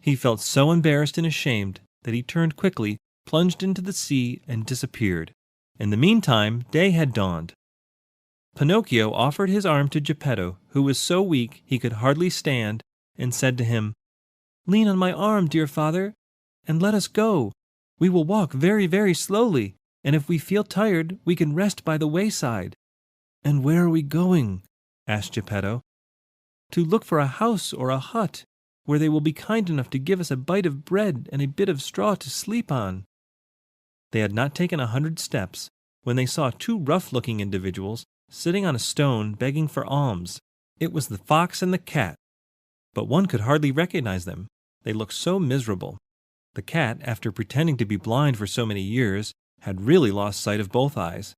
He felt so embarrassed and ashamed that he turned quickly, plunged into the sea, and disappeared. In the meantime, day had dawned. Pinocchio offered his arm to Geppetto, who was so weak he could hardly stand, and said to him, "Lean on my arm, dear father, and let us go. We will walk very, very slowly, and if we feel tired, we can rest by the wayside." "And where are we going?" asked Geppetto. "To look for a house or a hut, where they will be kind enough to give us a bite of bread and a bit of straw to sleep on." They had not taken 100 steps when they saw 2 rough-looking individuals sitting on a stone begging for alms. It was the fox and the cat, but one could hardly recognize them. They looked so miserable. The cat, after pretending to be blind for so many years, had really lost sight of both eyes.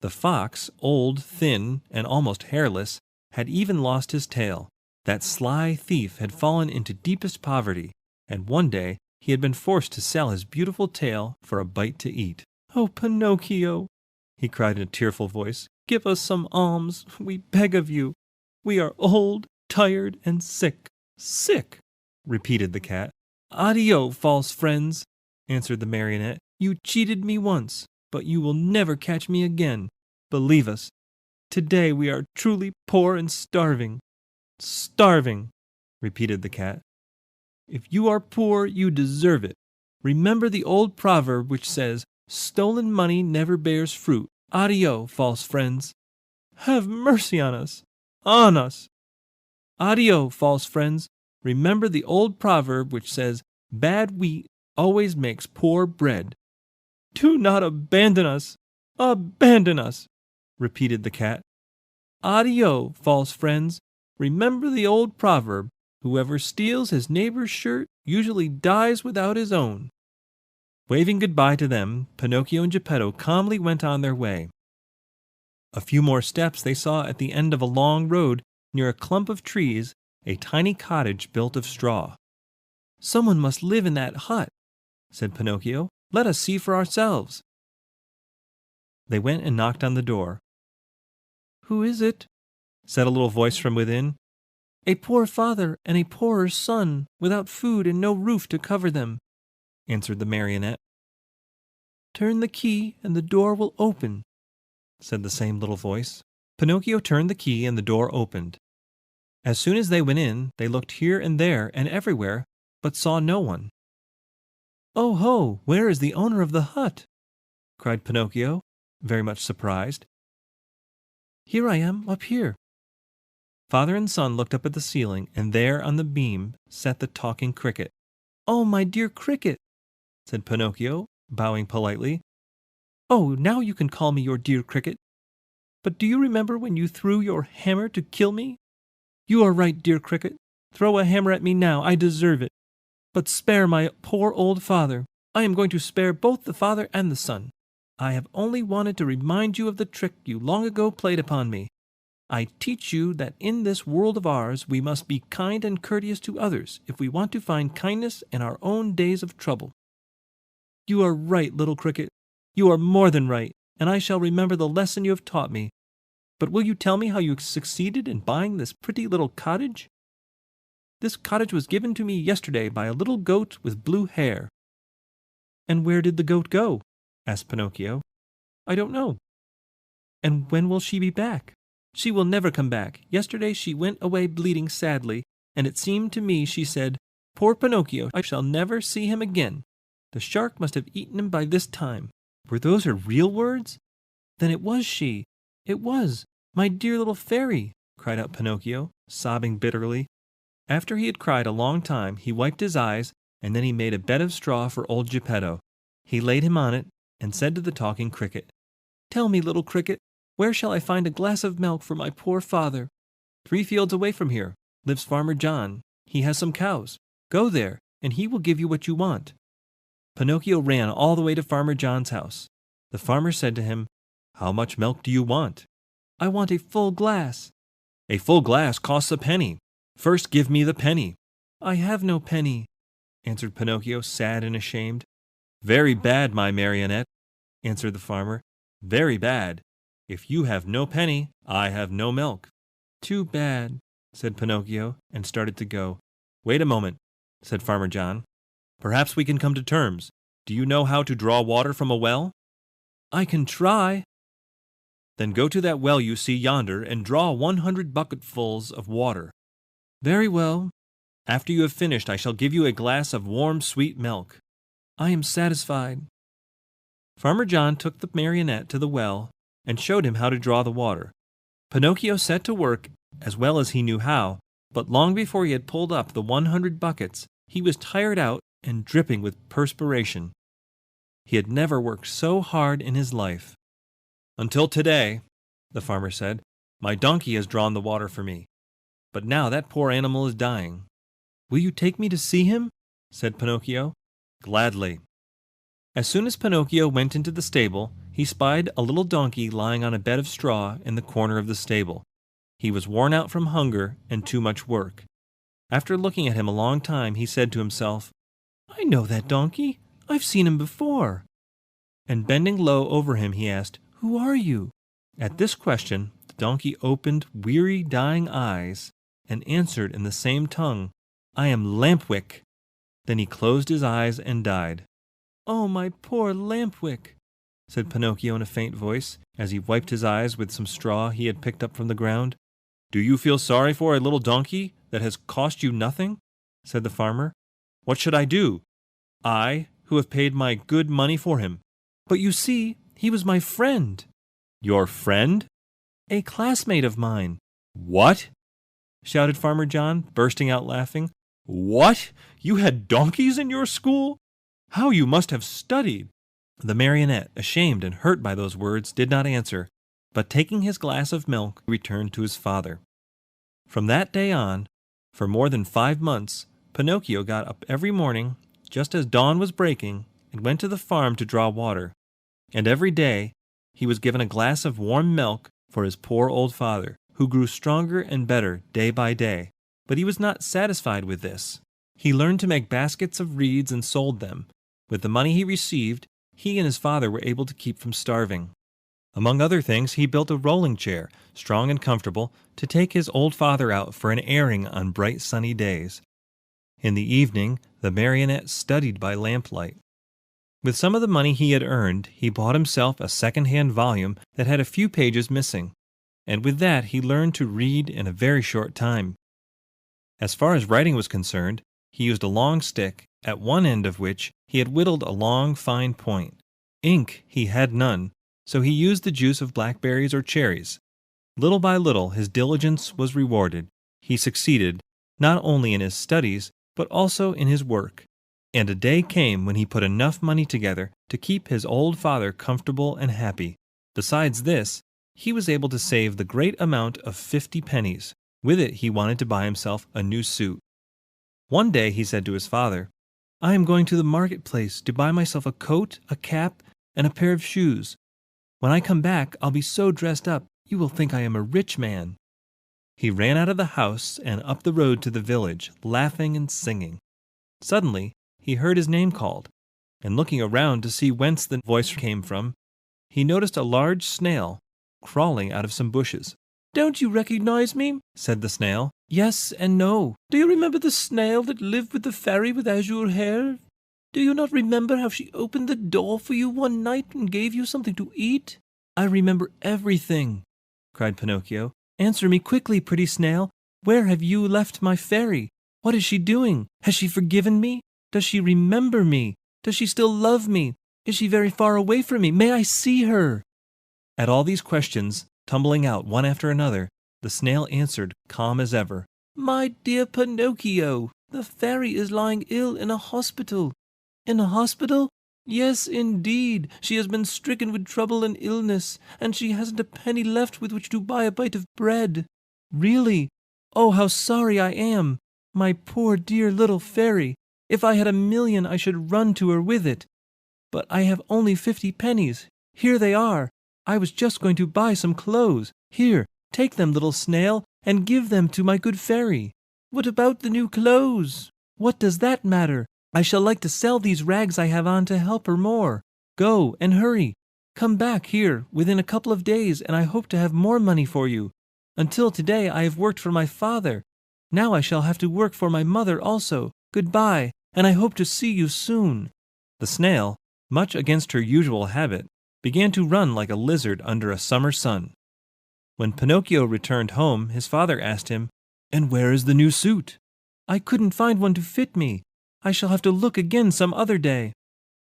The fox, old, thin, and almost hairless, had even lost his tail. That sly thief had fallen into deepest poverty, and one day he had been forced to sell his beautiful tail for a bite to eat. "Oh, Pinocchio," he cried in a tearful voice, "give us some alms, we beg of you. We are old, tired, and sick." "Sick," repeated the cat. "Addio, false friends," answered the marionette. "You cheated me once, but you will never catch me again. Believe us, today we are truly poor and starving." "Starving," repeated the cat. "If you are poor, you deserve it. Remember the old proverb which says, 'Stolen money never bears fruit.' Addio, false friends." "Have mercy on us, on us." "Addio, false friends. Remember the old proverb which says, 'Bad wheat always makes poor bread.'" "Do not abandon us, abandon us," repeated the cat. "Addio, false friends. Remember the old proverb, 'Whoever steals his neighbor's shirt usually dies without his own.'" Waving goodbye to them, Pinocchio and Geppetto calmly went on their way. A few more steps they saw at the end of a long road, near a clump of trees, a tiny cottage built of straw. "Someone must live in that hut," said Pinocchio. "Let us see for ourselves." They went and knocked on the door. "Who is it?" said a little voice from within. "A poor father and a poorer son, without food and no roof to cover them," answered the marionette. "Turn the key and the door will open," said the same little voice. Pinocchio turned the key and the door opened. As soon as they went in, they looked here and there and everywhere, but saw no one. "Oh ho! Where is the owner of the hut?" cried Pinocchio, very much surprised. "Here I am, up here." Father and son looked up at the ceiling, and there on the beam sat the talking cricket. "Oh, my dear cricket," said Pinocchio, bowing politely. "Oh, now you can call me your dear cricket. But do you remember when you threw your hammer to kill me? You are right, dear cricket. Throw a hammer at me now, I deserve it. But spare my poor old father. I am going to spare both the father and the son. I have only wanted to remind you of the trick you long ago played upon me. I teach you that in this world of ours we must be kind and courteous to others if we want to find kindness in our own days of trouble. You are right, little cricket. You are more than right, and I shall remember the lesson you have taught me. But will you tell me how you succeeded in buying this pretty little cottage? This cottage was given to me yesterday by a little goat with blue hair. And where did the goat go? Asked Pinocchio. I don't know. And when will she be back? She will never come back. Yesterday she went away bleeding sadly, and it seemed to me she said, Poor Pinocchio, I shall never see him again. The shark must have eaten him by this time. Were those her real words? Then it was she. It was. My dear little fairy, cried out Pinocchio, sobbing bitterly. After he had cried a long time, he wiped his eyes, and then he made a bed of straw for old Geppetto. He laid him on it, and said to the talking cricket, Tell me, little cricket, where shall I find a glass of milk for my poor father? 3 fields away from here lives Farmer John. He has some cows. Go there, and he will give you what you want. Pinocchio ran all the way to Farmer John's house. The farmer said to him, How much milk do you want? I want a full glass. A full glass costs a penny. First give me the penny. I have no penny, answered Pinocchio, sad and ashamed. Very bad, my marionette, answered the farmer. Very bad. If you have no penny, I have no milk. Too bad, said Pinocchio, and started to go. Wait a moment, said Farmer John. Perhaps we can come to terms. Do you know how to draw water from a well? I can try. Then go to that well you see yonder and draw 100 bucketfuls of water. Very well. After you have finished, I shall give you a glass of warm, sweet milk. I am satisfied. Farmer John took the marionette to the well and showed him how to draw the water. Pinocchio set to work as well as he knew how, but long before he had pulled up the 100 buckets, he was tired out and dripping with perspiration. He had never worked so hard in his life. Until today, the farmer said, my donkey has drawn the water for me. But now that poor animal is dying. Will you take me to see him? Said Pinocchio. Gladly. As soon as Pinocchio went into the stable, he spied a little donkey lying on a bed of straw in the corner of the stable. He was worn out from hunger and too much work. After looking at him a long time, he said to himself, I know that donkey. I've seen him before. And bending low over him, he asked, Who are you? At this question, the donkey opened weary, dying eyes and answered in the same tongue, I am Lampwick. Then he closed his eyes and died. Oh, my poor Lampwick, said Pinocchio in a faint voice, as he wiped his eyes with some straw he had picked up from the ground. Do you feel sorry for a little donkey that has cost you nothing? Said the farmer. What should I do? I, who have paid my good money for him. But you see, he was my friend. Your friend? A classmate of mine. What? Shouted Farmer John, bursting out laughing. What? You had donkeys in your school? How you must have studied! The marionette, ashamed and hurt by those words, did not answer, but taking his glass of milk, returned to his father. From that day on, for more than 5 months, Pinocchio got up every morning, just as dawn was breaking, and went to the farm to draw water. And every day he was given a glass of warm milk for his poor old father, who grew stronger and better day by day. But he was not satisfied with this. He learned to make baskets of reeds and sold them. With the money he received, he and his father were able to keep from starving. Among other things, he built a rolling chair, strong and comfortable, to take his old father out for an airing on bright sunny days. In the evening, the marionette studied by lamplight. With some of the money he had earned, he bought himself a second-hand volume that had a few pages missing, and with that he learned to read in a very short time. As far as writing was concerned, he used a long stick, at one end of which he had whittled a long, fine point. Ink he had none, so he used the juice of blackberries or cherries. Little by little his diligence was rewarded. He succeeded, not only in his studies, but also in his work. And a day came when he put enough money together to keep his old father comfortable and happy. Besides this, he was able to save the great amount of 50 pennies. With it he wanted to buy himself a new suit. One day he said to his father, I am going to the marketplace to buy myself a coat, a cap, and a pair of shoes. When I come back, I'll be so dressed up, you will think I am a rich man. He ran out of the house and up the road to the village, laughing and singing. Suddenly, he heard his name called, and looking around to see whence the voice came from, he noticed a large snail crawling out of some bushes. "Don't you recognize me?" said the snail. "Yes and no. Do you remember the snail that lived with the fairy with azure hair? Do you not remember how she opened the door for you one night and gave you something to eat?" "I remember everything," cried Pinocchio. "Answer me quickly, pretty snail. Where have you left my fairy? What is she doing? Has she forgiven me? Does she remember me? Does she still love me? Is she very far away from me? May I see her?" At all these questions, tumbling out one after another, the snail answered, calm as ever, "My dear Pinocchio, the fairy is lying ill in a hospital." "In a hospital?" "Yes, indeed. She has been stricken with trouble and illness, and she hasn't a penny left with which to buy a bite of bread." "Really? Oh, how sorry I am! My poor dear little fairy! If I had 1,000,000, I should run to her with it. But I have only 50 pennies. Here they are. I was just going to buy some clothes. Here, take them, little snail, and give them to my good fairy." "What about the new clothes?" "What does that matter? I shall like to sell these rags I have on to help her more. Go and hurry. Come back here within a couple of days, and I hope to have more money for you. Until today I have worked for my father. Now I shall have to work for my mother also. Goodbye, and I hope to see you soon." The snail, much against her usual habit, began to run like a lizard under a summer sun. When Pinocchio returned home, his father asked him, "And where is the new suit?" "I couldn't find one to fit me. I shall have to look again some other day."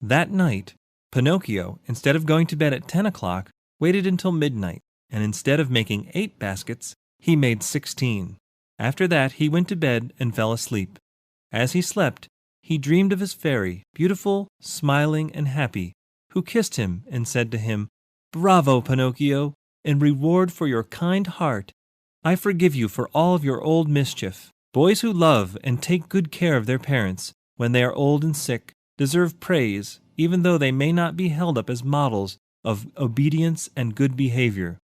That night, Pinocchio, instead of going to bed at 10 o'clock, waited until midnight, and instead of making 8 baskets, he made 16. After that, he went to bed and fell asleep. As he slept, he dreamed of his fairy, beautiful, smiling, and happy, who kissed him and said to him, "Bravo, Pinocchio! In reward for your kind heart, I forgive you for all of your old mischief. Boys who love and take good care of their parents, when they are old and sick, deserve praise, even though they may not be held up as models of obedience and good behavior.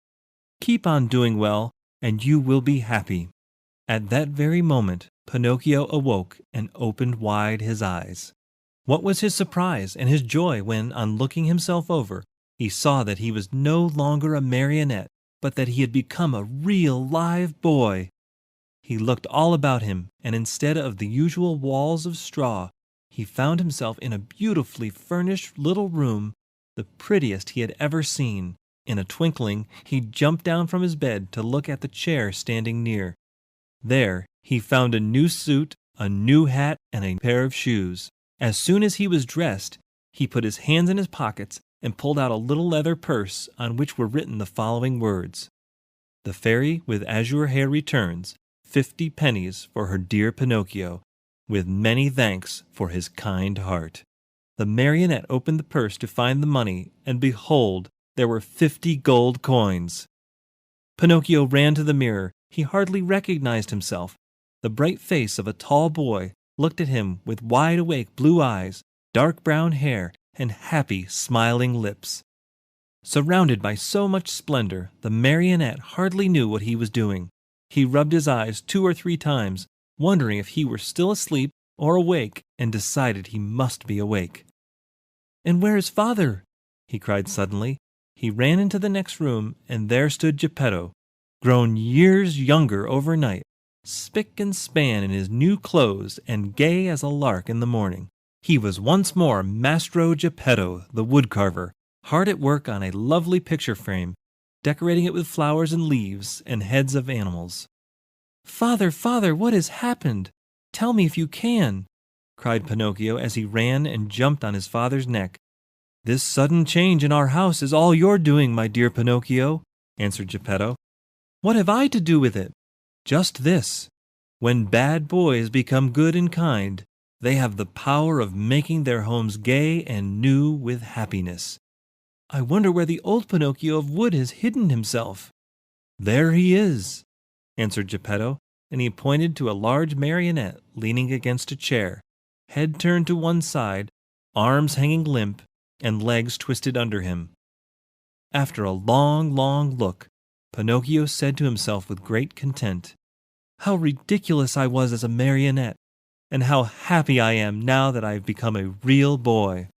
Keep on doing well, and you will be happy." At that very moment, Pinocchio awoke and opened wide his eyes. What was his surprise and his joy when, on looking himself over, he saw that he was no longer a marionette, but that he had become a real live boy. He looked all about him, and instead of the usual walls of straw, he found himself in a beautifully furnished little room, the prettiest he had ever seen. In a twinkling, he jumped down from his bed to look at the chair standing near. There he found a new suit, a new hat, and a pair of shoes. As soon as he was dressed, he put his hands in his pockets and pulled out a little leather purse on which were written the following words: "The fairy with azure hair returns 50 pennies for her dear Pinocchio, with many thanks for his kind heart." The marionette opened the purse to find the money, and behold, there were 50 gold coins. Pinocchio ran to the mirror. He hardly recognized himself. The bright face of a tall boy looked at him with wide-awake blue eyes, dark brown hair, and happy, smiling lips. Surrounded by so much splendor, the marionette hardly knew what he was doing. He rubbed his eyes 2 or 3 times, wondering if he were still asleep or awake, and decided he must be awake. "And where is father?" he cried suddenly. He ran into the next room, and there stood Geppetto, grown years younger overnight, spick and span in his new clothes and gay as a lark in the morning. He was once more Mastro Geppetto, the woodcarver, hard at work on a lovely picture frame, decorating it with flowers and leaves and heads of animals. "Father, father, what has happened? Tell me if you can," cried Pinocchio as he ran and jumped on his father's neck. "This sudden change in our house is all your doing, my dear Pinocchio," answered Geppetto. "What have I to do with it?" "Just this. When bad boys become good and kind, they have the power of making their homes gay and new with happiness." "I wonder where the old Pinocchio of wood has hidden himself." "There he is," answered Geppetto, and he pointed to a large marionette leaning against a chair, head turned to one side, arms hanging limp, and legs twisted under him. After a long, long look, Pinocchio said to himself with great content, "How ridiculous I was as a marionette, and how happy I am now that I have become a real boy."